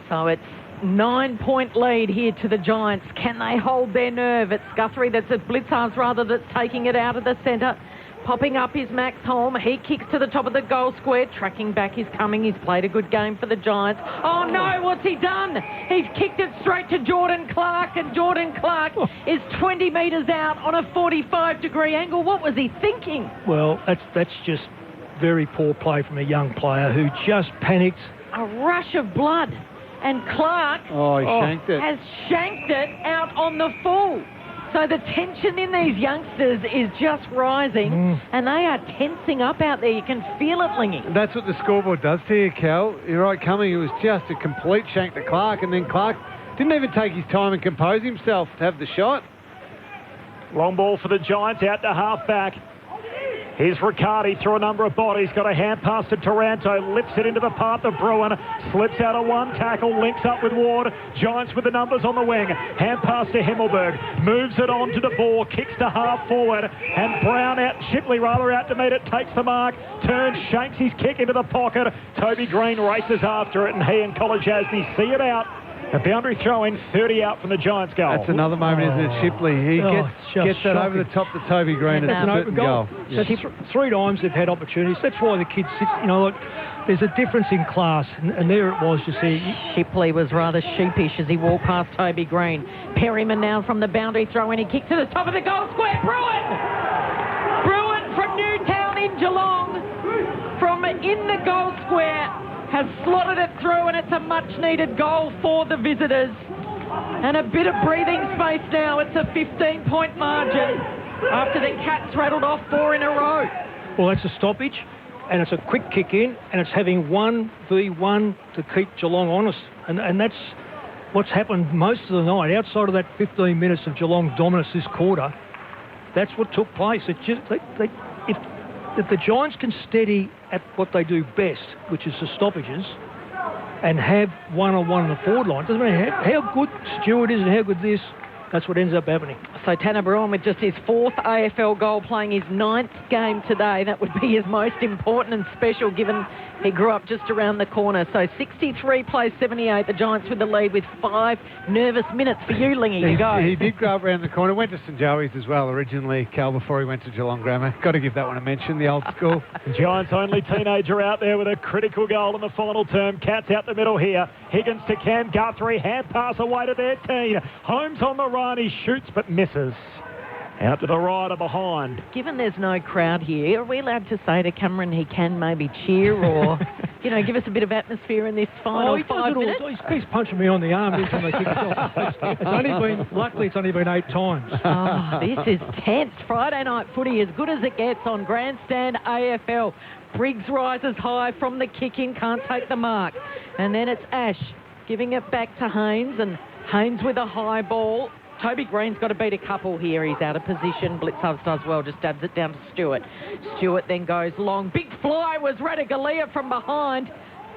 Speaker 10: So it's 9-point lead here to the Giants. Can they hold their nerve? It's Guthrie that's at Blitzards rather that's taking it out of the centre. Popping up is Max Holm. He kicks to the top of the goal square. Tracking back is coming. He's played a good game for the Giants. Oh no, what's he done? He's kicked it straight to Jordan Clark, and Jordan Clark is 20 metres out on a 45-degree angle. What was he thinking?
Speaker 13: Well, that's just very poor play from a young player who just panicked.
Speaker 10: A rush of blood. And Clark has shanked it out on the full. So the tension in these youngsters is just rising, and they are tensing up out there. You can feel it, Lingy.
Speaker 12: That's what the scoreboard does to you, Cal. You're right, coming. It was just a complete shank to Clark, and then Clark didn't even take his time and compose himself to have the shot.
Speaker 14: Long ball for the Giants out to half back. Here's Riccardi through a number of bodies. Got a hand pass to Taranto. Lifts it into the path of Bruin. Slips out of one tackle. Links up with Ward. Giants with the numbers on the wing. Hand pass to Himmelberg. Moves it on to DeVore. Kicks to half forward. And Brown out. Shipley rather out to meet it. Takes the mark. Turns. Shanks his kick into the pocket. Toby Green races after it. And he and Kolodjasny see it out. A boundary throw in, 30 out from the Giants goal.
Speaker 12: That's another moment, isn't it? Shipley, he gets that over the top to Toby Green. It's an open goal.
Speaker 13: So 3 times they've had opportunities. That's why the kids sit, look, there's a difference in class. And there it was, you see.
Speaker 10: Shipley was rather sheepish as he walked past Toby Green. Perryman now from the boundary throw in. He kicks to the top of the goal square. Bruin from Newtown in Geelong. From in the goal square. Has slotted it through, and it's a much-needed goal for the visitors. And a bit of breathing space now. It's a 15-point margin after the Cats rattled off 4 in a row.
Speaker 13: Well, that's a stoppage, and it's a quick kick in, and it's having 1v1 to keep Geelong honest. And that's what's happened most of the night. Outside of that 15 minutes of Geelong dominance this quarter, that's what took place. It just if the Giants can steady at what they do best, which is the stoppages, and have one-on-one in the forward line, doesn't matter how good Stewart is and how good this, that's what ends up happening.
Speaker 10: So Tanner Bruin with just his 4th AFL goal, playing his 9th game today. That would be his most important and special, given he grew up just around the corner. So 63 plays 78. The Giants with the lead with 5 nervous minutes for you, Lingy, to go.
Speaker 12: He did grow up around the corner. Went to St Joey's as well originally, Cal, before he went to Geelong Grammar. Got to give that one a mention, the old school.
Speaker 14: Giants only teenager out there with a critical goal in the final term. Cats out the middle here. Higgins to Cam Guthrie. Hand pass away to their team. Holmes on the run. He shoots but misses. Out to the right or behind.
Speaker 10: Given there's no crowd here, are we allowed to say to Cameron he can maybe cheer or, give us a bit of atmosphere in this final 5 minutes?
Speaker 13: He's punching me on the arm every time they kick it off. Luckily it's only been 8 times.
Speaker 10: Oh, this is tense. Friday night footy, as good as it gets on Grandstand AFL. Briggs rises high from the kick-in, can't take the mark. And then it's Ash giving it back to Haynes, and Haynes with a high ball. Toby Green's got to beat a couple here. He's out of position. Blitzhubs does well, just dabs it down to Stewart. Stewart then goes long. Big fly was Ratugolea from behind.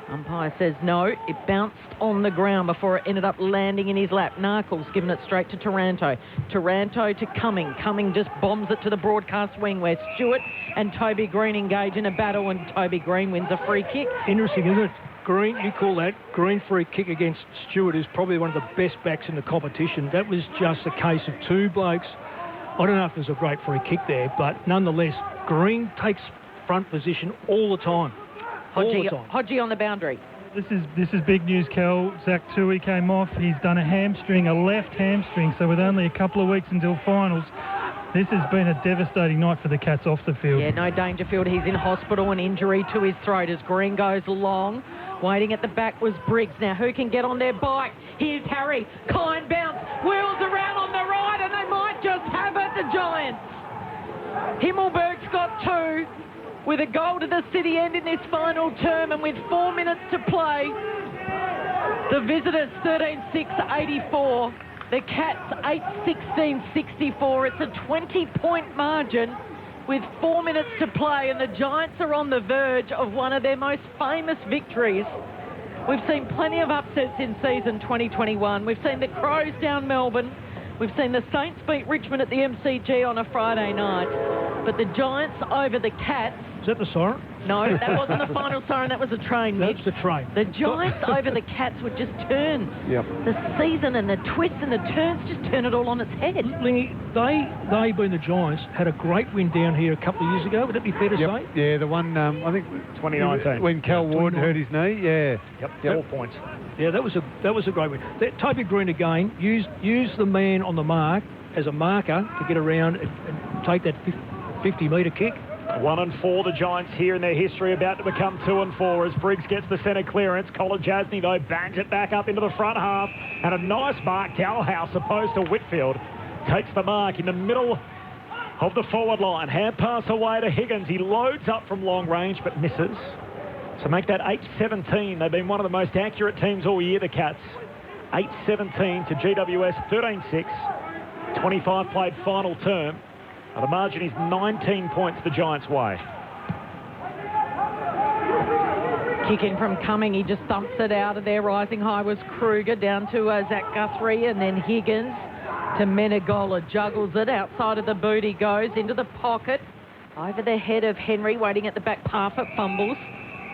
Speaker 10: Umpire says no. It bounced on the ground before it ended up landing in his lap. Narkles giving it straight to Taranto. Taranto to Cumming. Cumming just bombs it to the broadcast wing where Stewart and Toby Green engage in a battle, and Toby Green wins a free kick.
Speaker 13: Interesting, isn't it? Green, you call that Green free kick against Stewart, is probably one of the best backs in the competition. That was just a case of 2 blokes. I don't know if there's a great free kick there, but nonetheless, Green takes front position all the time.
Speaker 10: Hodgie on the boundary.
Speaker 20: This is big news, Cal. Zach Tui came off. He's done a left hamstring. So with only a couple of weeks until finals, this has been a devastating night for the Cats off the field.
Speaker 10: Yeah, no Dangerfield. He's in hospital, an injury to his throat as Green goes long. Waiting at the back was Briggs. Now, who can get on their bike? Here's Harry. Kind bounce. Wheels around on the right, and they might just have it, the Giants. Himmelberg's got 2 with a goal to the city end in this final term, and with 4 minutes to play, the visitors 13-6-84. The Cats 8-16-64. It's a 20-point margin with 4 minutes to play, and the Giants are on the verge of one of their most famous victories. We've seen plenty of upsets in season 2021. We've seen the Crows down Melbourne. We've seen the Saints beat Richmond at the MCG on a Friday night. But the Giants over the Cats...
Speaker 13: Is that the siren?
Speaker 10: No, that wasn't the final siren. That was a train, Mitch.
Speaker 13: That's the train.
Speaker 10: The Giants over the Cats would just turn the season, and the twists and the turns, just turn it all on its head.
Speaker 13: Lingy, they being the Giants, had a great win down here a couple of years ago. Would that be fair to say?
Speaker 12: Yeah, the one, I think...
Speaker 14: 2019.
Speaker 12: When Cal Ward hurt his knee, yeah.
Speaker 14: Yep, 4 points.
Speaker 13: Yeah, that was a great win. Toby Green again used the man on the mark as a marker to get around and take that 50-metre kick.
Speaker 14: 1-4, the Giants here in their history, about to become 2-4 as Briggs gets the centre clearance. Kolodjasny, though, bangs it back up into the front half, and a nice mark. Dalhouse opposed to Whitfield takes the mark in the middle of the forward line. Hand pass away to Higgins. He loads up from long range but misses. So make that 8-17. They've been one of the most accurate teams all year, the Cats. 8-17 to GWS 13-6. 25 played final term. The margin is 19 points the Giants' way.
Speaker 10: Kicking from Cumming, he just thumps it out of there. Rising high was Kruger, down to Zach Guthrie, and then Higgins to Menegola. Juggles it, outside of the boot he goes, into the pocket, over the head of Henry, waiting at the back. Parfitt fumbles.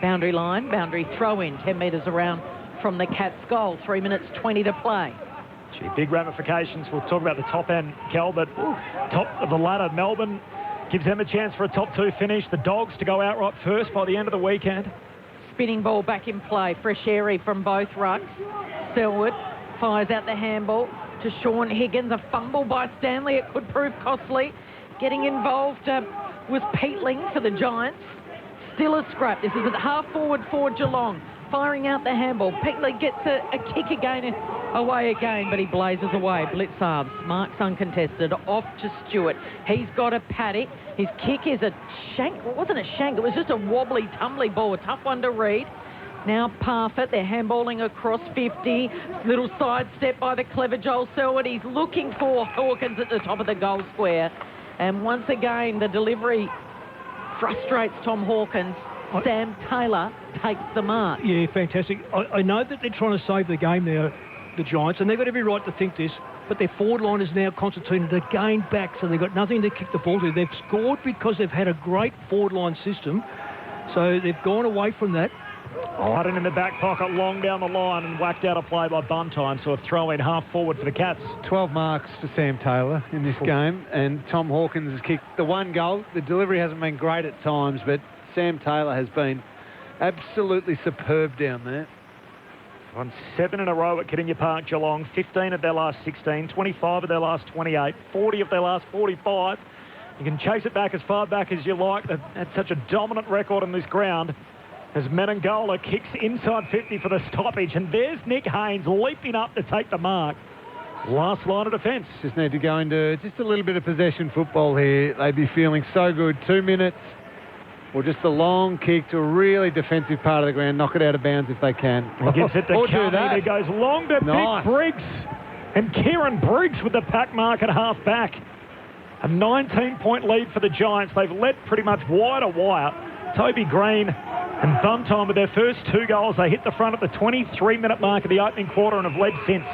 Speaker 10: Boundary line, boundary throw in, 10 metres around from the Cats' goal. 3 minutes 20 to play.
Speaker 14: Gee, big ramifications. We'll talk about the top end, Kel, but top of the ladder, Melbourne gives them a chance for a top 2 finish. The Dogs to go outright first by the end of the weekend.
Speaker 10: Spinning ball back in play. Fresh airy from both rucks. Selwood fires out the handball to Sean Higgins. A fumble by Stanley. It could prove costly. Getting involved was Peatling for the Giants. Still a scrap. This is at half forward for Geelong. Firing out the handball. Peatling gets a kick again and away again, but he blazes away. Blitzarves. Marks uncontested. Off to Stewart. He's got a paddock. His kick is a shank. It wasn't a shank. It was just a wobbly, tumbly ball. A tough one to read. Now Parfitt. They're handballing across 50. Little sidestep by the clever Joel Selwood. He's looking for Hawkins at the top of the goal square. And once again, the delivery frustrates Tom Hawkins. Sam Taylor takes the mark.
Speaker 13: Yeah, fantastic. I know that they're trying to save the game now, the Giants, and they've got every right to think this, but their forward line is now constituted to gain back, so they've got nothing to kick the ball to. They've scored because they've had a great forward line system, so they've gone away from that.
Speaker 14: Hiding in the back pocket, long down the line, and whacked out a play by Buntime, so a throw in half forward for the Cats.
Speaker 12: 12 marks for Sam Taylor in this game, and Tom Hawkins has kicked the one goal. The delivery hasn't been great at times, but Sam Taylor has been absolutely superb down there.
Speaker 14: Won 7 in a row at Kardinia Park, Geelong. 15 of their last 16, 25 of their last 28, 40 of their last 45. You can chase it back as far back as you like. They've had such a dominant record on this ground as Menegola kicks inside 50 for the stoppage. And there's Nick Haynes leaping up to take the mark. Last line of defence.
Speaker 12: Just need to go into just a little bit of possession football here. They'd be feeling so good. 2 minutes. Or just a long kick to a really defensive part of the ground. Knock it out of bounds if they can.
Speaker 14: He gets it to Cumming. He goes long to
Speaker 12: Nice.
Speaker 14: Big Briggs. And Kieran Briggs with the pack mark at half back. A 19-point lead for the Giants. They've led pretty much wire to wire. Toby Green and Buntime with their first 2 goals. They hit the front at the 23-minute mark of the opening quarter and have led since.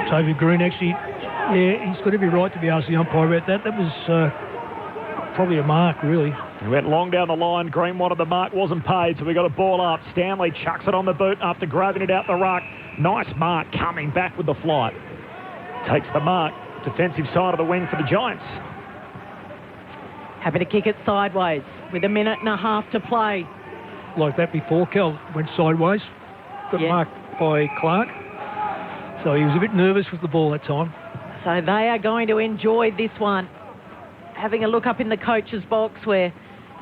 Speaker 13: Toby Green actually, yeah, he's got to be right to be asked the umpire about that. That was probably a mark, really.
Speaker 14: He went long down the line. Green wanted the mark, wasn't paid, so we got a ball up. Stanley chucks it on the boot after grabbing it out the ruck. Nice mark coming back with the flight. Takes the mark. Defensive side of the wing for the Giants.
Speaker 10: Happy to kick it sideways with a minute and a half to play.
Speaker 13: Like that before, Kel went sideways. Got marked by Clark. So he was a bit nervous with the ball that time.
Speaker 10: So they are going to enjoy this one. Having a look up in the coach's box where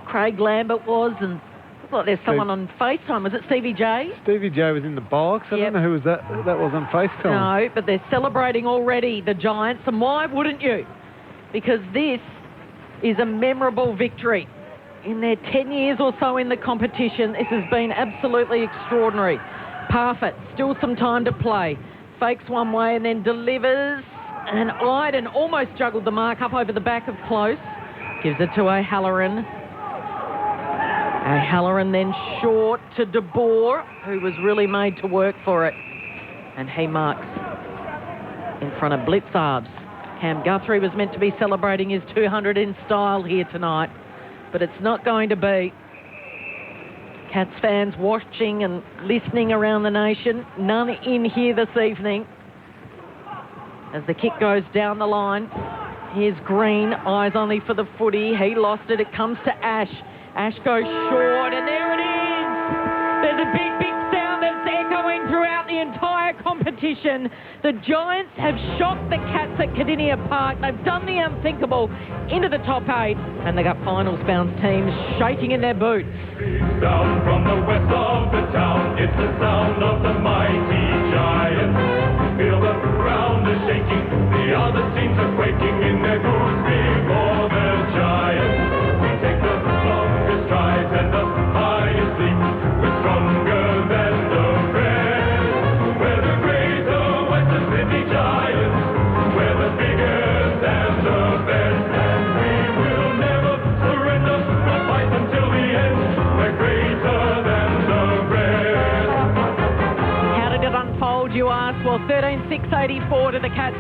Speaker 10: Craig Lambert was, and looked like there's someone on FaceTime. Was it Stevie J?
Speaker 12: Stevie J was in the box. I don't know who was that was on FaceTime.
Speaker 10: No, but they're celebrating already, the Giants, and why wouldn't you? Because this is a memorable victory. In their 10 years or so in the competition, this has been absolutely extraordinary. Parfitt, still some time to play. Fakes one way and then delivers. And Iden almost juggled the mark up over the back of Close. Gives it to O'Halloran. O'Halloran then short to De Boer, who was really made to work for it. And he marks in front of Blitzarves. Cam Guthrie was meant to be celebrating his 200 in style here tonight, but it's not going to be. Cats fans watching and listening around the nation. None in here this evening. As the kick goes down the line, here's Green, eyes only for the footy. He lost it. It comes to Ash. Ash goes short, and there it is. There's a big, big sound that's echoing throughout the entire competition. The Giants have shocked the Cats at Kardinia Park. They've done the unthinkable into the top 8, and they got finals bound teams shaking in their boots.
Speaker 3: Down from the west of the town, it's the sound of the mighty Giants. Feel the ground is shaking, the other teams are quaking in their boots before the Giants. We take the longest strides and the highest leaps. We're stronger than the rest. We're the greater Western Sydney Giants. We're the biggest and the
Speaker 10: told you asked. Well, 13-6-84 to the Cats,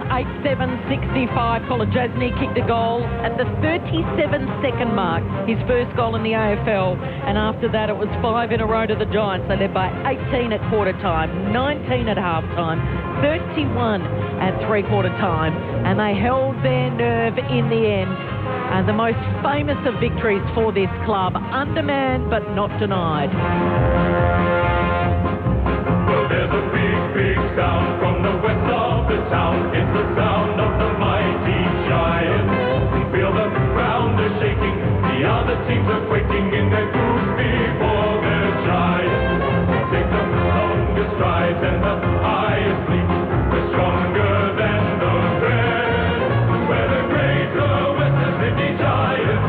Speaker 10: 8-7-65. Colin Jasny kicked a goal at the 37-second mark, his first goal in the AFL. And after that, it was 5 in a row to the Giants. They led by 18 at quarter time, 19 at half time, 31 at three-quarter time. And they held their nerve in the end. And the most famous of victories for this club, undermanned but not denied.
Speaker 3: Well, there's a big, big sound from the west of the town. It's the sound of the mighty Giants. Feel the ground is shaking, the other teams are quaking in their boots before their Giants. Take the longest strides and the highest leaps. We're stronger than the rest. We're the greater West Sydney Giants.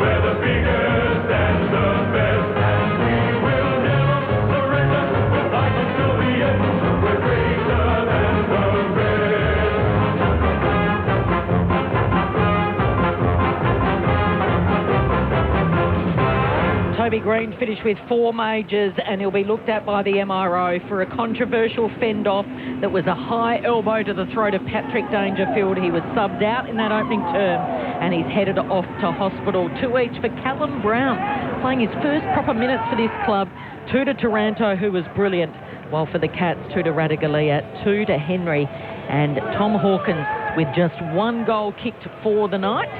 Speaker 3: We're the biggest and the best, and we will never surrender. We'll fight until the end. We're greater than the rest.
Speaker 10: Toby Green finished with 4 majors, and he'll be looked at by the MRO for a controversial fend-off that was a high elbow to the throat of Patrick Dangerfield. He was subbed out in that opening term, and he's headed off to hospital. 2 each for Callum Brown, playing his first proper minutes for this club. 2 to Taranto, who was brilliant, while for the Cats, 2 to Radigalia, 2 to Henry, and Tom Hawkins with just 1 goal kicked for the night.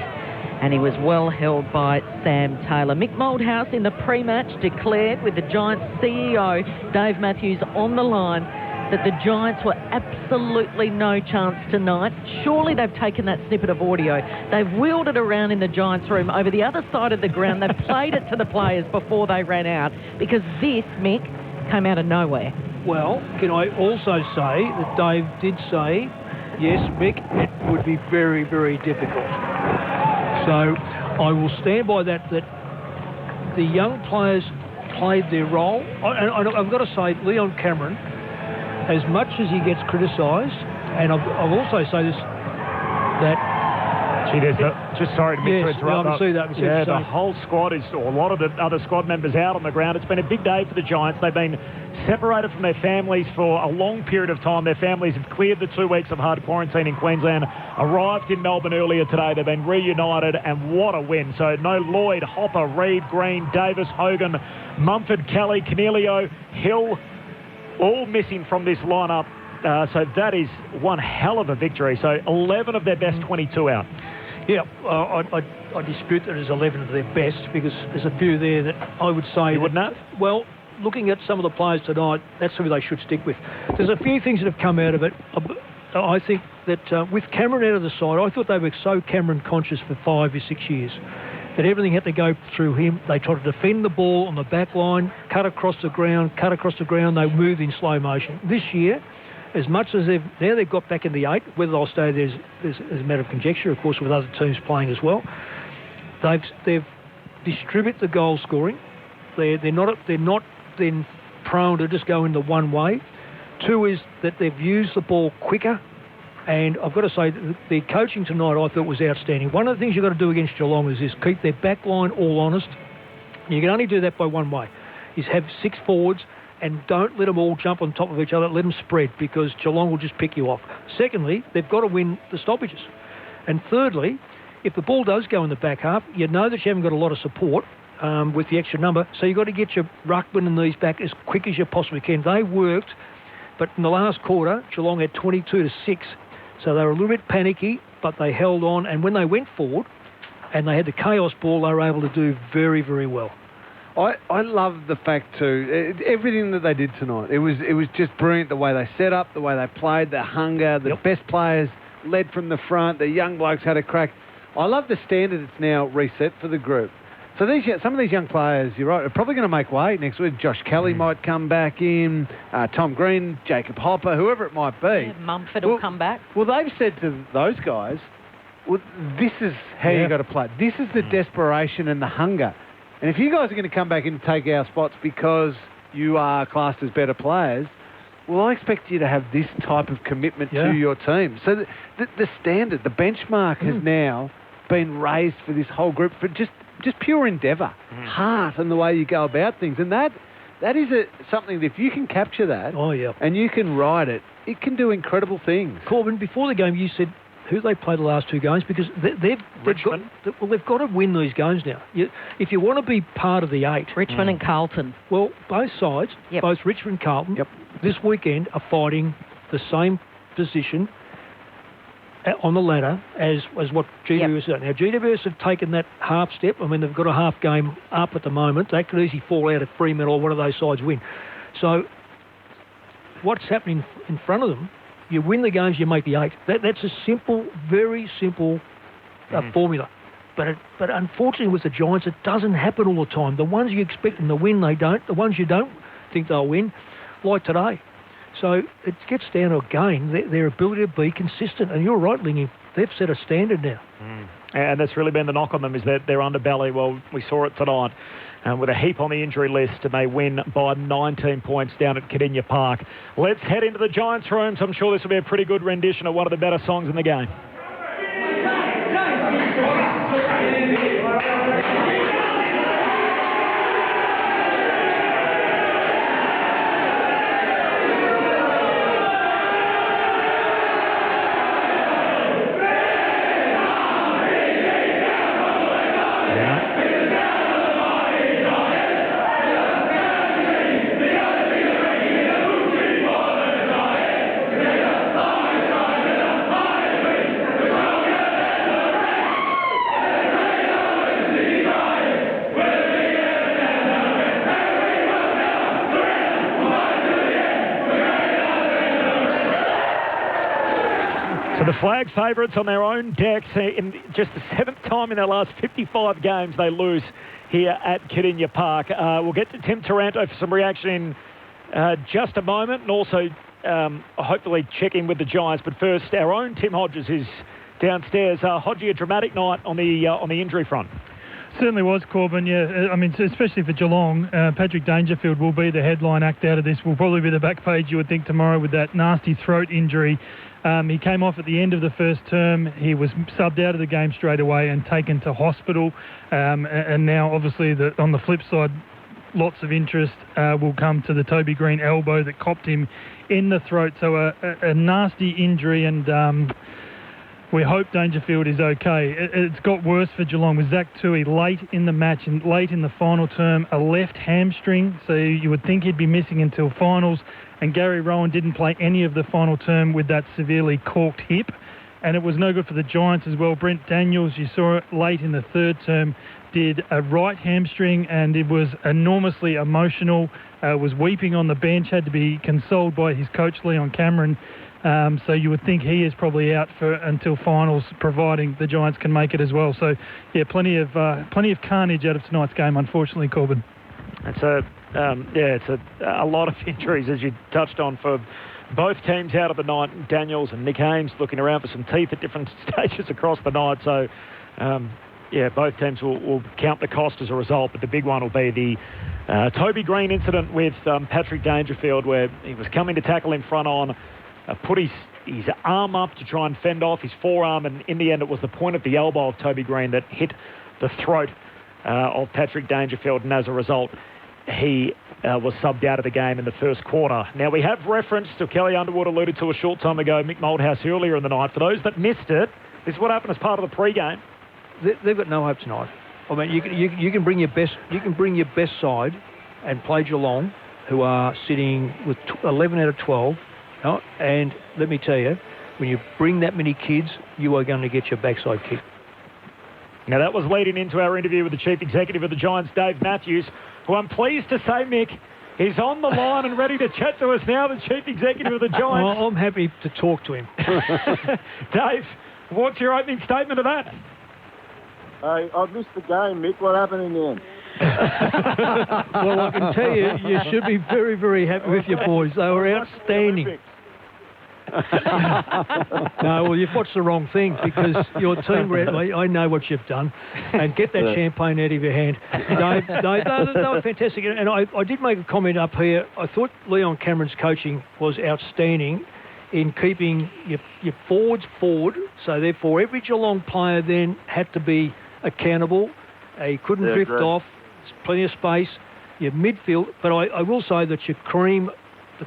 Speaker 10: And he was well held by Sam Taylor. Mick Moldhouse in the pre-match declared, with the Giants CEO Dave Matthews on the line, that the Giants were absolutely no chance tonight. Surely they've taken that snippet of audio. They've wheeled it around in the Giants room over the other side of the ground. They've played it to the players before they ran out, because this, Mick, came out of nowhere.
Speaker 13: Well, can I also say that Dave did say, yes, Mick, it would be very, very difficult. So I will stand by that the young players played their role. And I've got to say, Leon Cameron, as much as he gets criticised, and I'll also say this, that...
Speaker 14: Just sorry to interrupt.
Speaker 13: The
Speaker 14: whole squad is, or a lot of the other squad members out on the ground. It's been a big day for the Giants. They've been separated from their families for a long period of time. Their families have cleared the 2 weeks of hard quarantine in Queensland, arrived in Melbourne earlier today. They've been reunited, and what a win. So no Lloyd, Hopper, Reid, Green, Davis, Hogan, Mumford, Kelly, Canelio, Hill, all missing from this lineup. So that is one hell of a victory. So 11 of their best 22 out.
Speaker 13: Yeah, I dispute that there's 11 of their best, because there's a few there that I would say...
Speaker 14: You wouldn't have?
Speaker 13: Well, looking at some of the players tonight, that's who they should stick with. There's a few things that have come out of it. I think that with Cameron out of the side, I thought they were so Cameron conscious for 5 or 6 years that everything had to go through him. They tried to defend the ball on the back line, cut across the ground, they moved in slow motion. This year, as much as they've got back in the 8, whether they'll stay there is a matter of conjecture, of course, with other teams playing as well. They've distributed the goal scoring. They're not then prone to just go into one way. 2 is that they've used the ball quicker, and I've got to say that the coaching tonight I thought was outstanding. One of the things you've got to do against Geelong is keep their back line all honest. You can only do that by one way, is have 6 forwards, and don't let them all jump on top of each other. Let them spread, because Geelong will just pick you off. Secondly, they've got to win the stoppages. And thirdly, if the ball does go in the back half, you know that you haven't got a lot of support with the extra number, so you've got to get your ruckman and these back as quick as you possibly can. They worked, but in the last quarter, Geelong had 22-6, so they were a little bit panicky, but they held on, and when they went forward and they had the chaos ball, they were able to do very, very well.
Speaker 12: I love the fact too, everything that they did tonight. It was just brilliant, the way they set up, the way they played, the hunger, the best players led from the front, the young blokes had a crack. I love the standard that's now reset for the group. So some of these young players, you're right, are probably going to make way next week. Josh Kelly might come back in, Tom Green, Jacob Hopper, whoever it might be.
Speaker 10: Yeah, Mumford will come back.
Speaker 12: Well, they've said to those guys, well, this is how you got to play. This is the desperation and the hunger. And if you guys are going to come back and take our spots because you are classed as better players, well, I expect you to have this type of commitment to your team. So the standard, the benchmark has now been raised for this whole group for just pure endeavour, heart and the way you go about things. And that that is something that if you can capture that and you can ride it, it can do incredible things.
Speaker 13: Corbin, before the game, you said who they played the last 2 games because they've got to win these games now. If you want to be part of the 8.
Speaker 10: Richmond and Carlton.
Speaker 13: Well, both sides, both Richmond and Carlton, this weekend are fighting the same position on the ladder as what GWS are. Now, GWS have taken that half step. I mean, they've got a half game up at the moment. They could easily fall out if Fremantle or one of those sides win. So what's happening in front of them, you win the games, you make the 8. That's a simple, very simple formula. But unfortunately with the Giants, it doesn't happen all the time. The ones you expect them to win, they don't. The ones you don't think they'll win, like today. So it gets down to, again, their ability to be consistent. And you're right, Lingy, they've set a standard now.
Speaker 14: And that's really been the knock on them, is that their underbelly. Well, we saw it tonight with a heap on the injury list, and they win by 19 points down at Cardinia Park. Let's head into the Giants' rooms. I'm sure this will be a pretty good rendition of one of the better songs in the game. So the flag favourites on their own decks. In just the 7th time in their last 55 games they lose here at Cardinia Park. We'll get to Tim Taranto for some reaction in just a moment, and also hopefully check in with the Giants. But first, our own Tim Hodges is downstairs. Hodgie, a dramatic night on the injury front.
Speaker 20: Certainly was, Corbin, yeah. I mean, especially for Geelong, Patrick Dangerfield will be the headline act out of this. Will probably be the back page, you would think, tomorrow with that nasty throat injury. He came off at the end of the first term. He was subbed out of the game straight away and taken to hospital. And now, obviously, on the flip side, lots of interest will come to the Toby Green elbow that copped him in the throat. So a nasty injury, and we hope Dangerfield is okay. It's got worse for Geelong with Zach Tui late in the match and late in the final term, a left hamstring. So you would think he'd be missing until finals. And Gary Rowan didn't play any of the final term with that severely corked hip. And it was no good for the Giants as well. Brent Daniels, you saw it late in the 3rd term, did a right hamstring, and it was enormously emotional. Was weeping on the bench, had to be consoled by his coach, Leon Cameron. So you would think he is probably out until finals, providing the Giants can make it as well. So, yeah, plenty of carnage out of tonight's game, unfortunately, Corbin.
Speaker 14: It's a lot of injuries, as you touched on, for both teams out of the night. Daniels and Nick Haynes looking around for some teeth at different stages across the night. So, both teams will count the cost as a result, but the big one will be the Toby Green incident with Patrick Dangerfield, where he was coming to tackle in front on, put his arm up to try and fend off his forearm, and in the end it was the point of the elbow of Toby Green that hit the throat of Patrick Dangerfield, and as a result he was subbed out of the game in the first quarter. Now, we have reference to, Kelly Underwood alluded to a short time ago, Mick Moldhouse earlier in the night. For those that missed it, this is what happened as part of the pre-game.
Speaker 13: They've got no hope tonight. I mean, you can bring your best side and play Geelong, who are sitting with 11 out of 12. And let me tell you, when you bring that many kids, you are going to get your backside kicked.
Speaker 14: Now, that was leading into our interview with the Chief Executive of the Giants, Dave Matthews, who I'm pleased to say, Mick, is on the line and ready to chat to us now, the Chief Executive of the Giants.
Speaker 13: Well, I'm happy to talk to him.
Speaker 14: Dave, what's your opening statement of that?
Speaker 11: I missed the game, Mick. What happened in the end?
Speaker 13: Well, I can tell you, you should be very, very happy with your boys. They were outstanding. No, well, you've watched the wrong thing, because your team, I know what you've done, and get that champagne out of your hand. Dave, they were fantastic, and I did make a comment up here. I thought Leon Cameron's coaching was outstanding in keeping your forwards forward, so therefore every Geelong player then had to be accountable. He couldn't drift off. There's plenty of space. your midfield. But I will say that the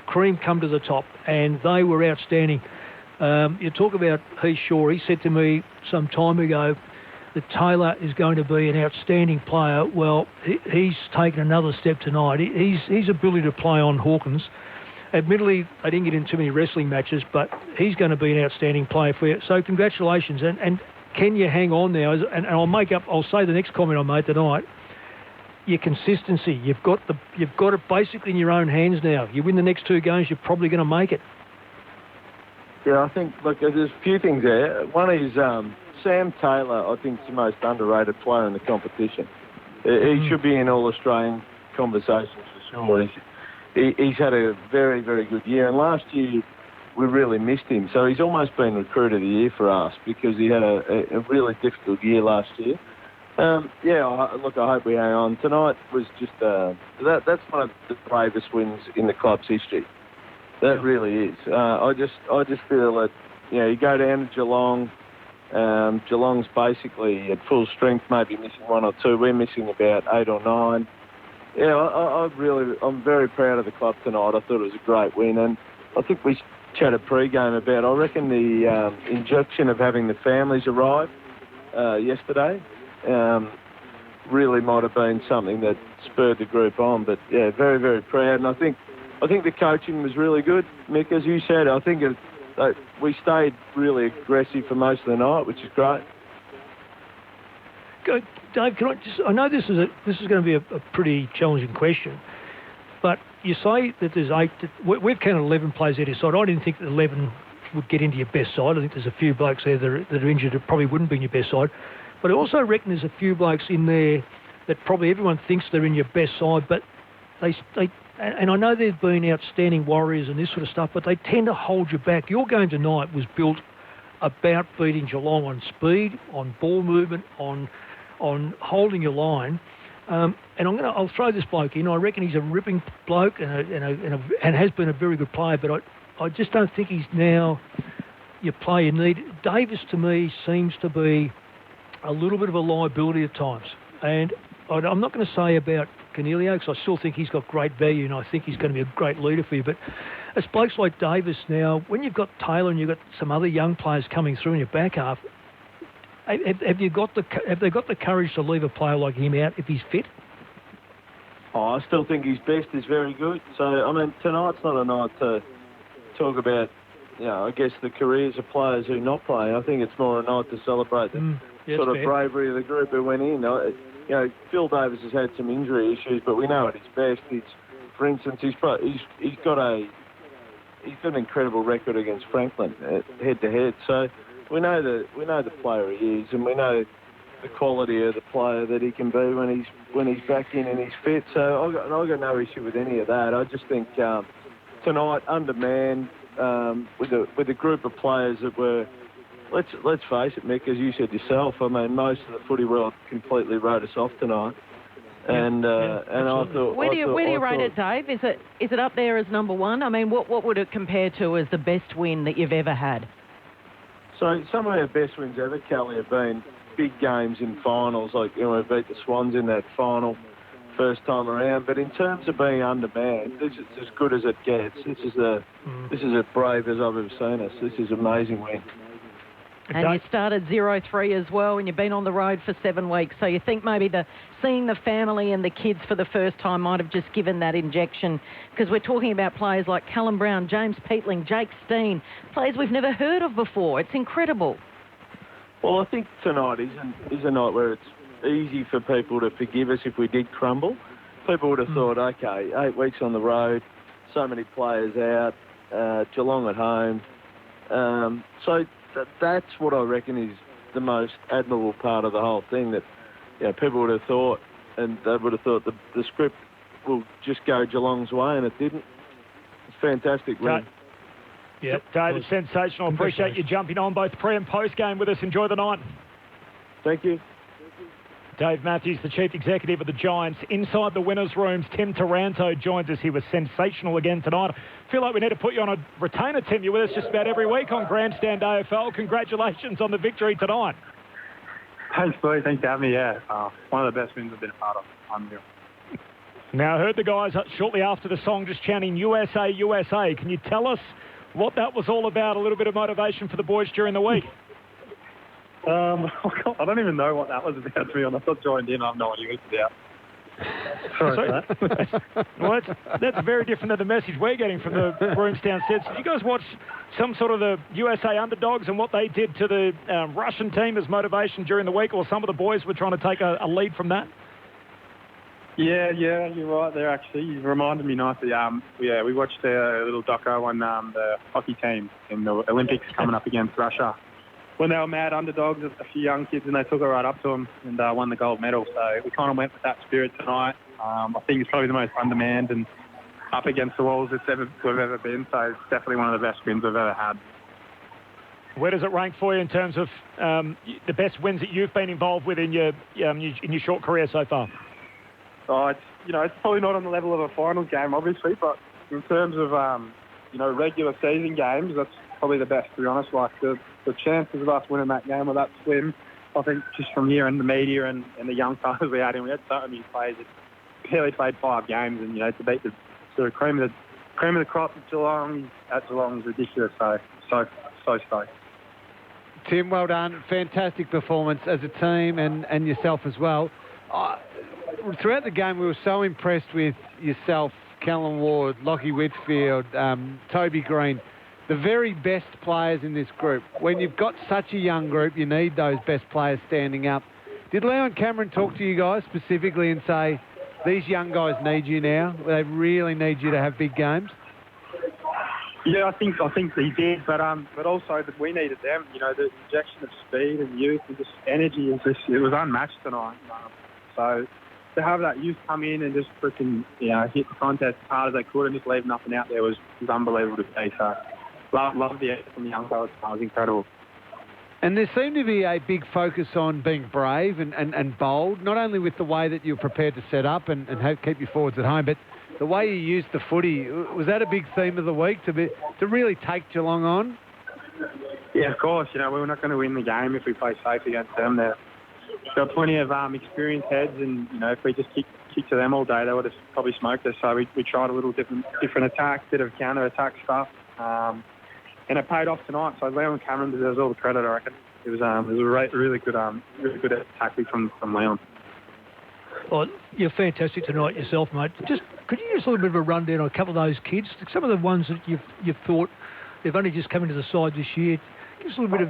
Speaker 13: cream come to the top, and they were outstanding. You talk about Heath Shaw. He said to me some time ago that Taylor is going to be an outstanding player. Well, he's taken another step tonight. His ability to play on Hawkins. Admittedly, they didn't get in too many wrestling matches, but he's going to be an outstanding player for you. So congratulations. And can you hang on now? And I'll say the next comment I made tonight. Your consistency. You've got it basically in your own hands now. You win the next 2 games, you're probably going to make it.
Speaker 11: Yeah, I think, look, there's a few things there. One is Sam Taylor, I think, is the most underrated player in the competition. He should be in All-Australian conversations for sure. He's had a very, very good year. And last year, we really missed him. So he's almost been Recruit of the Year for us because he had a really difficult year last year. I hope we hang on. Tonight was just, that's one of the bravest wins in the club's history. That really is. I just feel that, you go down to Geelong. Geelong's basically at full strength, maybe missing 1 or 2. We're missing about 8 or 9. Yeah, I'm very proud of the club tonight. I thought it was a great win, and I think we chatted pre-game about. I reckon the injection of having the families arrive yesterday really might have been something that spurred the group on. But yeah, very, very proud, and I think the coaching was really good, Mick, as you said. I think we stayed really aggressive for most of the night, which is great.
Speaker 13: Dave, I know this is going to be a pretty challenging question, but you say that there's 8. We've counted 11 players out of your side. I didn't think that 11 would get into your best side. I think there's a few blokes there that are injured that probably wouldn't be in your best side. But I also reckon there's a few blokes in there that probably everyone thinks they're in your best side, but and I know they've been outstanding warriors and this sort of stuff, but they tend to hold you back. Your game tonight was built about beating Geelong on speed, on ball movement, on holding your line. And I'll throw this bloke in. I reckon he's a ripping bloke and has been a very good player, but I just don't think he's now your player you need. Davis, to me, seems to be a little bit of a liability at times. And I'm not going to say about Cornelio, because I still think he's got great value and I think he's going to be a great leader for you. But as blokes like Davis now, when you've got Taylor and you've got some other young players coming through in your back half, have they got the courage to leave a player like him out if he's fit?
Speaker 11: I still think his best is very good. So, I mean, tonight's not a night to talk about, I guess the careers of players who not play. I think it's more a night to celebrate the sort of bravery of the group who went in. Phil Davis has had some injury issues, but we know at his best. For instance, he's got an incredible record against Franklin head to head. So we know the player he is, and we know the quality of the player that he can be when he's back in and he's fit. So I've got no issue with any of that. I just think tonight, undermanned with a group of players that were. Let's face it, Mick, as you said yourself, I mean, most of the footy world completely wrote us off tonight. And I thought...
Speaker 10: Where do you rate it, Dave? Is it up there as number 1? I mean, what would it compare to as the best win that you've ever had?
Speaker 11: So some of our best wins ever, Kelly, have been big games in finals, like, we beat the Swans in that final first time around. But in terms of being undermanned, this is as good as it gets. This is as brave as I've ever seen us. This is an amazing win.
Speaker 10: And you started 0-3 as well, and you've been on the road for 7 weeks. So you think maybe seeing the family and the kids for the first time might have just given that injection? Because we're talking about players like Callum Brown, James Peatling, Jake Steen, players we've never heard of before. It's incredible.
Speaker 11: Well, I think tonight is a night where it's easy for people to forgive us if we did crumble. People would have thought, okay, 8 weeks on the road, so many players out, Geelong at home. So that's what I reckon is the most admirable part of the whole thing, that people would have thought, and they would have thought the script will just go Geelong's way, and it didn't. It's fantastic win.
Speaker 14: Yep, David, sensational. Appreciate you jumping on both pre and post game with us. Enjoy the night.
Speaker 11: Thank you.
Speaker 14: Dave Matthews, the Chief Executive of the Giants. Inside the winners' rooms, Tim Taranto joins us. He was sensational again tonight. I feel like we need to put you on a retainer, Tim. You're with us just about every week on Grandstand AFL. Congratulations on the victory tonight.
Speaker 17: Thanks, boy. Thanks for having me. Yeah, one of the best wins I've been a part of. Unreal.
Speaker 14: Now, I heard the guys shortly after the song just chanting USA, USA. Can you tell us what that was all about, a little bit of motivation for the boys during the week?
Speaker 17: I don't even know what that was about, to be honest. I joined in, I have no idea what it's about. Sorry for that.
Speaker 14: Well, that's very different than the message we're getting from the rooms downstairs. Did you guys watch some sort of the USA underdogs and what they did to the Russian team as motivation during the week, or some of the boys were trying to take a lead from that?
Speaker 17: Yeah, you're right there, actually. You reminded me nicely. We watched a little doco on the hockey team in the Olympics coming up against Russia. When they were mad underdogs, a few young kids, and they took it right up to them and won the gold medal. So we kind of went with that spirit tonight. I think it's probably the most undermanned and up against the walls we've ever been. So it's definitely one of the best wins we've ever had.
Speaker 14: Where does it rank for you in terms of the best wins that you've been involved with in your short career so far?
Speaker 17: Oh, it's probably not on the level of a finals game, obviously, but in terms of regular season games, that's probably the best, to be honest. Like the chances of us winning that game were that slim. I think just from here and the media and the young players we had so many players that barely played 5 games, and to beat the sort of cream of the crop at Geelong is ridiculous. So stoked.
Speaker 12: Tim, well done. Fantastic performance as a team and yourself as well. Throughout the game, we were so impressed with yourself, Callum Ward, Lockie Whitfield, Toby Green, the very best players in this group. When you've got such a young group, you need those best players standing up. Did Leo and Cameron talk to you guys specifically and say, these young guys need you now? They really need you to have big games?
Speaker 17: Yeah, I think he did, but also that we needed them. The injection of speed and youth and just energy it was unmatched tonight. So to have that youth come in and just freaking hit the contest as hard as they could and just leave nothing out there was unbelievable to see. So love the effort from the young fellas. It was incredible.
Speaker 12: And there seemed to be a big focus on being brave and bold, not only with the way that you're prepared to set up and keep your forwards at home, but the way you used the footy. Was that a big theme of the week, to really take Geelong on?
Speaker 17: Yeah, of course. We're not going to win the game if we play safe against them. They've got plenty of experienced heads, and if we just kick to them all day, they would have probably smoked us. So we tried a little different attack, bit of counter-attack stuff, and it paid off tonight. So Leon Cameron deserves all the credit, I reckon. It was a really good tactic from Leon.
Speaker 13: Well, you're fantastic tonight yourself, mate. Could you give us a little bit of a rundown on a couple of those kids? Some of the ones that you've thought they've only just come into the side this year. Give us a little bit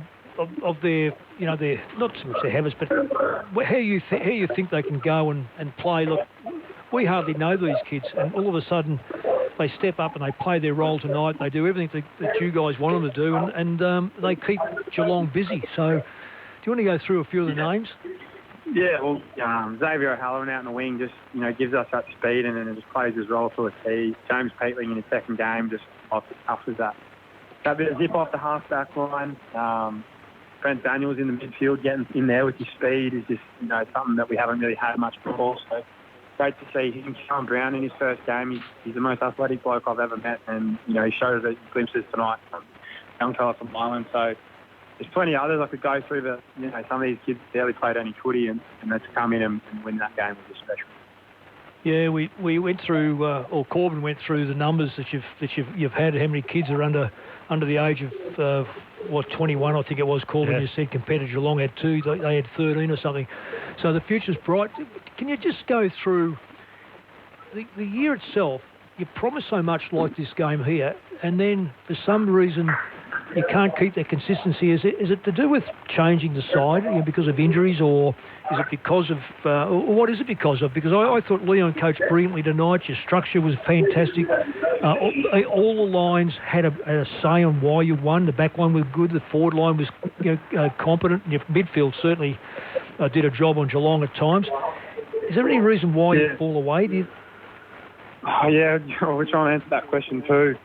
Speaker 13: of their, their, not so much their habits, but how you think they can go and play. Look, we hardly know these kids, and all of a sudden they step up and they play their role tonight. They do everything that you guys want them to do, and they keep Geelong busy. So, do you want to go through a few of the names?
Speaker 17: Yeah, well, Xavier O'Halloran out in the wing just, gives us that speed and then just plays his role to a T. James Peatling in his second game just offers that bit of zip off the half-back line. Brent Daniels in the midfield getting in there with his speed is just, something that we haven't really had much before. So great to see him. Sean Brown in his first game. He's the most athletic bloke I've ever met, and, he showed it glimpses tonight from young fella from Ireland. So there's plenty of others I could go through, but some of these kids barely played any footy, and to come in and win that game was just special.
Speaker 13: Yeah, we went through, or Corbin went through the numbers that you've had. How many kids are under the age of 21? I think it was. Corbin, you said compared to Geelong had 2, they had 13 or something. So the future's bright. Can you just go through the year itself? You promise so much like this game here, and then for some reason you can't keep that consistency. Is it to do with changing the side because of injuries, or is it because of, or what is it because of? Because I thought Leon coached brilliantly tonight. Your structure was fantastic. All the lines had a say on why you won. The back line was good. The forward line was competent. Your midfield certainly did a job on Geelong at times. Is there any reason why you fall away?
Speaker 17: We're trying to answer that question too.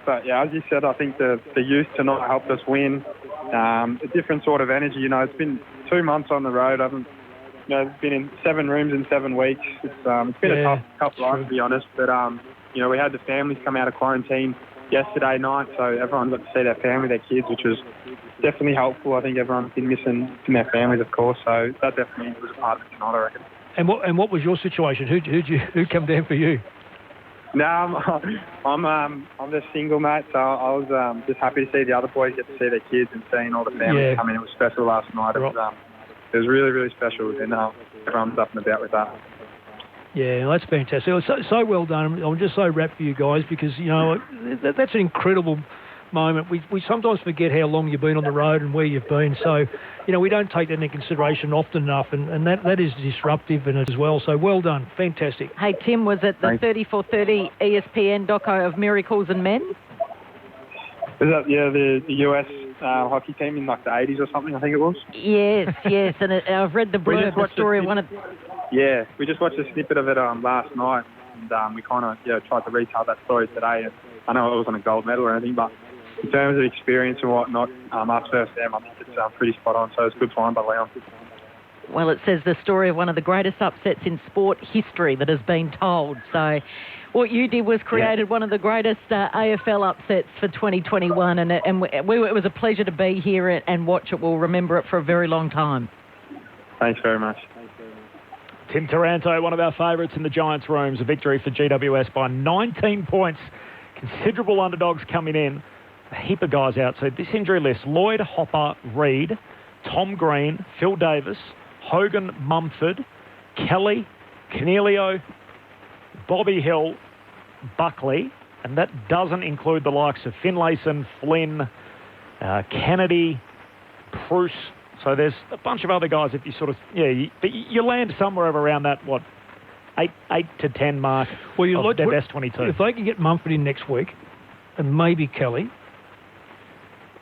Speaker 17: But as you said, I think the youth tonight helped us win. A different sort of energy. It's been 2 months on the road. I haven't, been in 7 rooms in 7 weeks. It's been a tough life, to be honest. But we had the families come out of quarantine yesterday night, so everyone got to see their family, their kids, which was definitely helpful. I think everyone's been missing their families, of course. So that definitely was a part of it tonight, I reckon.
Speaker 13: And what was your situation? Who come down for you?
Speaker 17: No, I'm just single, mate. So I was just happy to see the other boys get to see their kids and seeing all the families come in. It was special last night. It was really, really special, and everyone's up and about with that.
Speaker 13: Yeah, that's fantastic. It was so well done. I'm just so wrapped for you guys because, that's an incredible moment. We sometimes forget how long you've been on the road and where you've been. So, we don't take that into consideration often enough, and that is disruptive in it as well. So well done. Fantastic.
Speaker 10: Hey, Tim, was it the 34:30 ESPN doco of Miracles and Men?
Speaker 17: Was that, the US hockey team in like the 80s or something, I think it was?
Speaker 10: Yes, and I've read the blurb, the story of one of...
Speaker 17: Yeah, we just watched a snippet of it last night, and we kind of tried to retell that story today. And I know it wasn't a gold medal or anything, but in terms of experience and whatnot, us first them, I think it's pretty spot on. So it's a good find by Leon.
Speaker 10: Well, it says the story of one of the greatest upsets in sport history that has been told. So what you did was created one of the greatest AFL upsets for 2021, and it was a pleasure to be here and watch it. We'll remember it for a very long time.
Speaker 17: Thanks very much.
Speaker 14: Tim Taranto, one of our favourites in the Giants' rooms, a victory for GWS by 19 points. Considerable underdogs coming in. A heap of guys out. So this injury list: Lloyd, Hopper, Reid, Tom Green, Phil Davis, Hogan, Mumford, Kelly, Cornelio, Bobby Hill, Buckley, and that doesn't include the likes of Finlayson, Flynn, Kennedy, Bruce. So there's a bunch of other guys. If you sort of you land somewhere around that 8 to 10 mark. Well, you of their best 22.
Speaker 13: If they can get Mumford in next week, and maybe Kelly.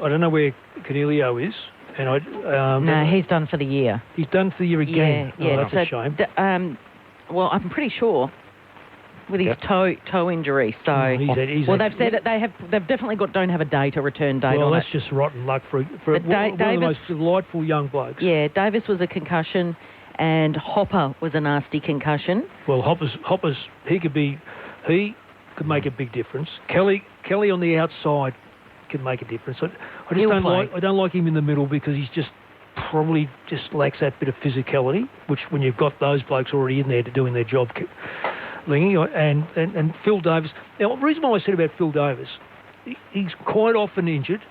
Speaker 13: I don't know where Cornelio is, and
Speaker 10: no, he's done for the year.
Speaker 13: He's done for the year again.
Speaker 10: Yeah,
Speaker 13: that's a shame.
Speaker 10: Well, I'm pretty sure with his toe injury. So they've said that they've definitely don't have a date, a return date.
Speaker 13: Well,
Speaker 10: on
Speaker 13: that's just rotten luck for one of the most delightful young blokes.
Speaker 10: Yeah, Davis was a concussion, and Hopper was a nasty concussion.
Speaker 13: Well, Hopper's he could make a big difference. Kelly on the outside could make a difference. I don't like him in the middle because he's probably lacks that bit of physicality, which when you've got those blokes already in there doing their job. And Phil Davis. Now, the reason why I said about Phil Davis, he's quite often injured.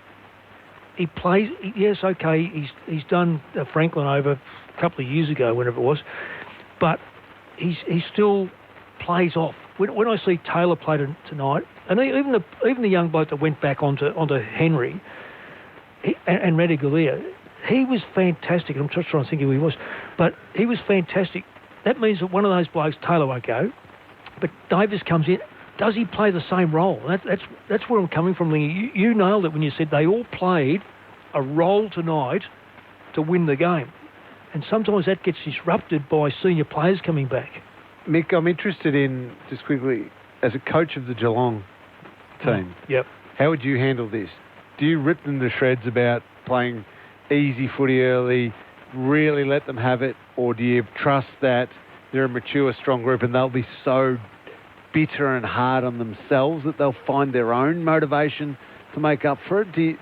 Speaker 13: He plays. Yes, okay. He's done Franklin over a couple of years ago, whenever it was, but he still plays off. When I see Taylor play tonight, and even the young bloke that went back onto Henry and Redigalia, he was fantastic. I'm just trying to think who he was, but he was fantastic. That means that one of those blokes, Taylor, won't go, but Davis comes in. Does he play the same role? That's where I'm coming from, Lingy. You nailed it when you said they all played a role tonight to win the game, and sometimes that gets disrupted by senior players coming back.
Speaker 12: Mick, I'm interested in, just quickly, as a coach of the Geelong team, how would you handle this? Do you rip them to shreds about playing easy footy early, really let them have it, or do you trust that they're a mature, strong group and they'll be so bitter and hard on themselves that they'll find their own motivation to make up for it? Do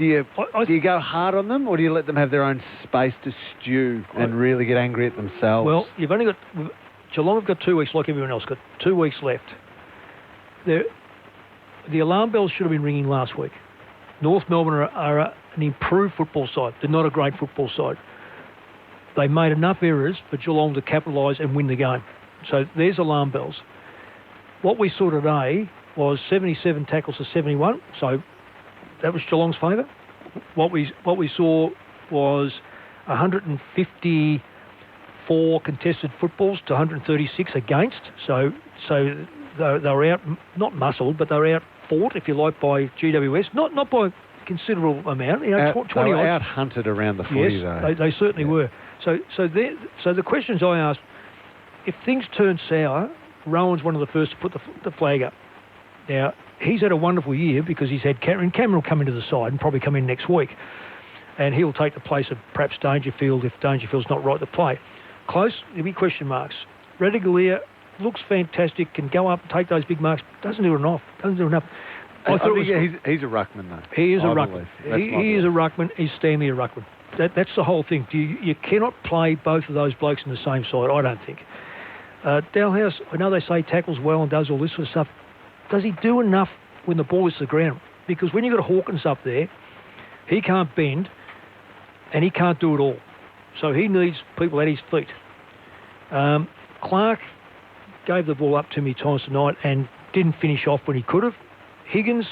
Speaker 12: you go hard on them, or do you let them have their own space to stew and really get angry at themselves?
Speaker 13: Well, you've only got... Geelong have got 2 weeks, like everyone else, got 2 weeks left. The alarm bells should have been ringing last week. North Melbourne are an improved football side. They're not a great football side. They made enough errors for Geelong to capitalise and win the game. So there's alarm bells. What we saw today was 77 tackles to 71, so that was Geelong's favour. What we saw was 154 contested footballs to 136 against. So they were out, not muscled, but they were out fought, if you like, by GWS. Not by a considerable amount. 20
Speaker 12: they were out hunted around the footy,
Speaker 13: yes,
Speaker 12: though.
Speaker 13: They certainly were. So the questions I asked, if things turn sour, Rowan's one of the first to put the flag up. Now, he's had a wonderful year because he's had Cameron. Cameron will come into the side and probably come in next week. And he'll take the place of perhaps Dangerfield if Dangerfield's not right to play. Close, there'll be question marks. Redigalia looks fantastic, can go up and take those big marks, doesn't do enough. I thought
Speaker 12: he's a ruckman, though.
Speaker 13: He is a ruckman. He is a ruckman. He's Stanley a ruckman. That's the whole thing. You cannot play both of those blokes on the same side, I don't think. Dalhouse, I know they say tackles well and does all this sort of stuff. Does he do enough when the ball is to the ground? Because when you've got Hawkins up there, he can't bend and he can't do it all. So he needs people at his feet. Clark gave the ball up too many times tonight and didn't finish off when he could have. Higgins,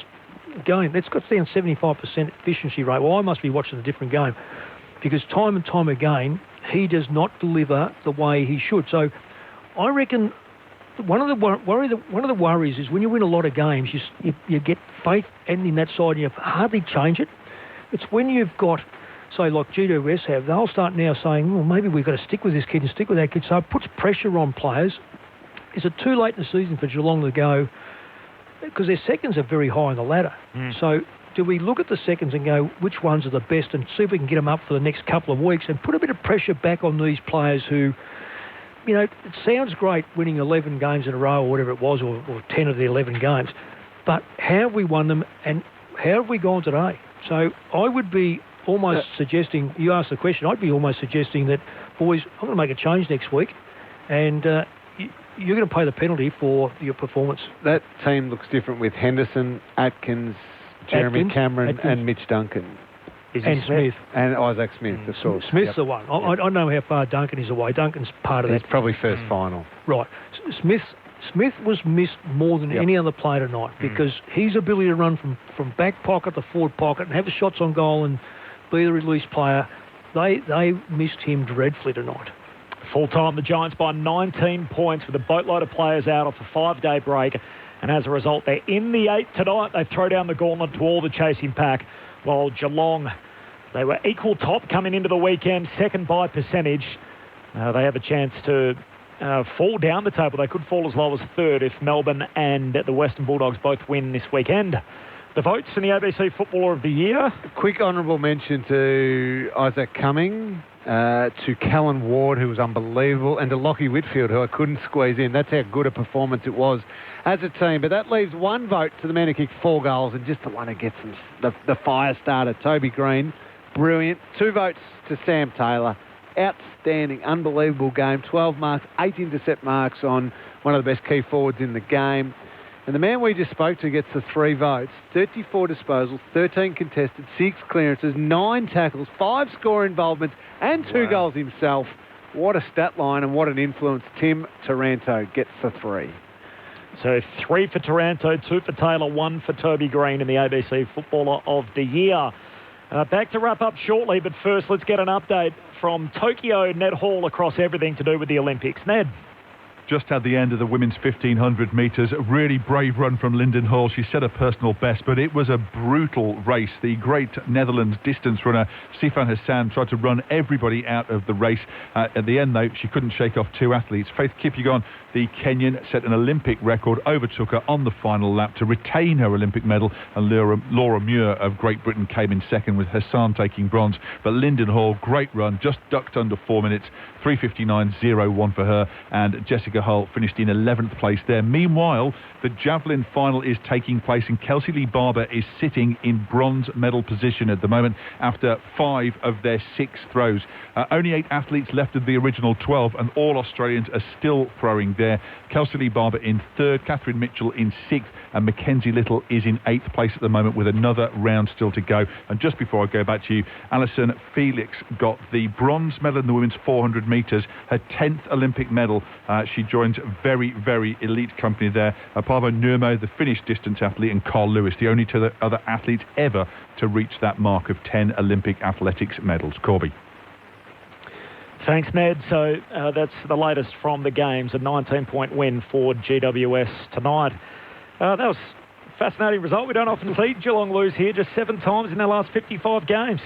Speaker 13: again, that's got down 75% efficiency rate. Well, I must be watching a different game because time and time again, he does not deliver the way he should. So I reckon one of the worries is when you win a lot of games, you get faith in that side and you hardly change it. It's when you've got, say, like GWS have, they'll start now saying, well, maybe we've got to stick with this kid and stick with that kid. So it puts pressure on players. Is it too late in the season for Geelong to go? Because their seconds are very high on the ladder. So do we look at the seconds and go, which ones are the best, and see if we can get them up for the next couple of weeks and put a bit of pressure back on these players who, you know, it sounds great winning 11 games in a row or whatever it was, or 10 of the 11 games, but how have we won them and how have we gone today? So I would be almost suggesting, you asked the question, I'd be almost suggesting that, boys, I'm going to make a change next week and you're going to pay the penalty for your performance.
Speaker 12: That team looks different with Henderson, Atkins, Jeremy Cameron and Mitch Duncan.
Speaker 13: And Smith.
Speaker 12: And Isaac Smith, of course.
Speaker 13: Smith's the one. I don't know how far Duncan is away. Duncan's part of that.
Speaker 12: He's probably first final.
Speaker 13: Right. Smith was missed more than any other player tonight because his ability to run from back pocket to forward pocket and have the shots on goal and be the release player, they missed him dreadfully tonight.
Speaker 14: Full time, the Giants by 19 points with a boatload of players out off a 5-day break. And as a result, they're in the 8 tonight. They throw down the gauntlet to all the chasing pack. While Geelong, they were equal top coming into the weekend, second by percentage. They have a chance to fall down the table. They could fall as low as third if Melbourne and the Western Bulldogs both win this weekend. The votes in the ABC Footballer of the Year.
Speaker 12: Quick honourable mention to Isaac Cumming, to Callan Ward, who was unbelievable, and to Lockie Whitfield, who I couldn't squeeze in. That's how good a performance it was as a team. But that leaves one vote to the man who kicked 4 goals and just the one who gets the fire starter, Toby Green. Brilliant. 2 votes to Sam Taylor. Outstanding, unbelievable game. 12 marks, 8 intercept marks on one of the best key forwards in the game. And the man we just spoke to gets the 3 votes, 34 disposals, 13 contested, 6 clearances, 9 tackles, 5 score involvements, and 2 goals himself. What a stat line and what an influence. Tim Taranto gets the 3.
Speaker 14: So 3 for Taranto, 2 for Taylor, 1 for Toby Green in the ABC Footballer of the Year. Back to wrap up shortly, but first let's get an update from Tokyo Ned Hall across everything to do with the Olympics. Ned.
Speaker 7: Just had the end of the women's 1,500 metres. A really brave run from Lyndon Hall. She set a personal best, but it was a brutal race. The great Netherlands distance runner, Sifan Hassan, tried to run everybody out of the race. At the end, though, she couldn't shake off 2 athletes. Faith Kipyegon, the Kenyan, set an Olympic record, overtook her on the final lap to retain her Olympic medal, and Laura Muir of Great Britain came in second, with Hassan taking bronze. But Lyndon Hall, great run, just ducked under 4 minutes, 3:59.01 for her, and Jessica Hull finished in 11th place there. Meanwhile, the javelin final is taking place, and Kelsey Lee Barber is sitting in bronze medal position at the moment after 5 of their 6 throws. Only 8 athletes left of the original 12, and all Australians are still throwing there. Kelsey Lee Barber in 3rd, Catherine Mitchell in 6th, and Mackenzie Little is in 8th place at the moment with another round still to go. And just before I go back to you, Alison Felix got the bronze medal in the women's 400 metres, her 10th Olympic medal. She joins very, very elite company there. Paavo Nurmo, the Finnish distance athlete, and Carl Lewis, the only 2 other athletes ever to reach that mark of 10 Olympic athletics medals. Corby.
Speaker 14: Thanks, Ned. So that's the latest from the games, a 19-point win for GWS tonight. That was a fascinating result. We don't often see Geelong lose here, just 7 times in their last 55 games.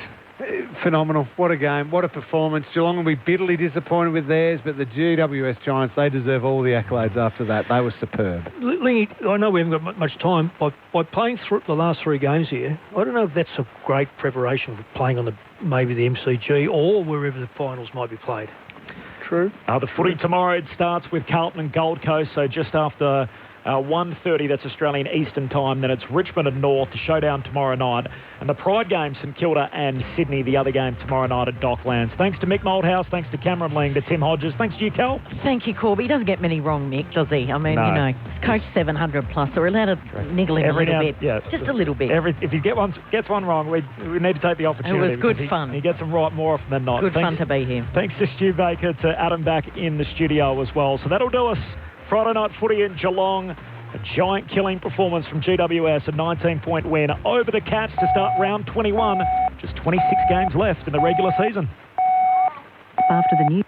Speaker 12: Phenomenal. What a game. What a performance. Geelong will be bitterly disappointed with theirs, but the GWS Giants, they deserve all the accolades after that. They were superb.
Speaker 13: Lingy, I know we haven't got much time. By playing through the last 3 games here, I don't know if that's a great preparation for playing on maybe the MCG or wherever the finals might be played.
Speaker 12: True.
Speaker 14: The footy tomorrow, it starts with Carlton and Gold Coast, so just after 1:30, that's Australian Eastern Time. Then it's Richmond and North, the showdown tomorrow night. And the Pride game, St Kilda and Sydney, the other game tomorrow night at Docklands. Thanks to Mick Malthouse, thanks to Cameron Ling, to Tim Hodges. Thanks to you, Cal.
Speaker 10: Thank you, Corby. He doesn't get many wrong, Mick, does he? I mean,
Speaker 14: No.
Speaker 10: you know, Coach 700 plus, so we're allowed to niggle him
Speaker 14: Every
Speaker 10: a little
Speaker 14: now-
Speaker 10: bit.
Speaker 14: yeah.
Speaker 10: Just a little bit.
Speaker 14: If he gets one wrong, we need to take the opportunity.
Speaker 10: It was good
Speaker 14: because
Speaker 10: fun.
Speaker 14: He gets them right more often than not.
Speaker 10: Good
Speaker 14: Thanks-
Speaker 10: fun to be here.
Speaker 14: Thanks to Stu Baker, to Adam back in the studio as well. So that'll do us. Friday night footy in Geelong. A giant killing performance from GWS, a 19-point win over the Cats to start round 21. Just 26 games left in the regular season.
Speaker 23: After the news.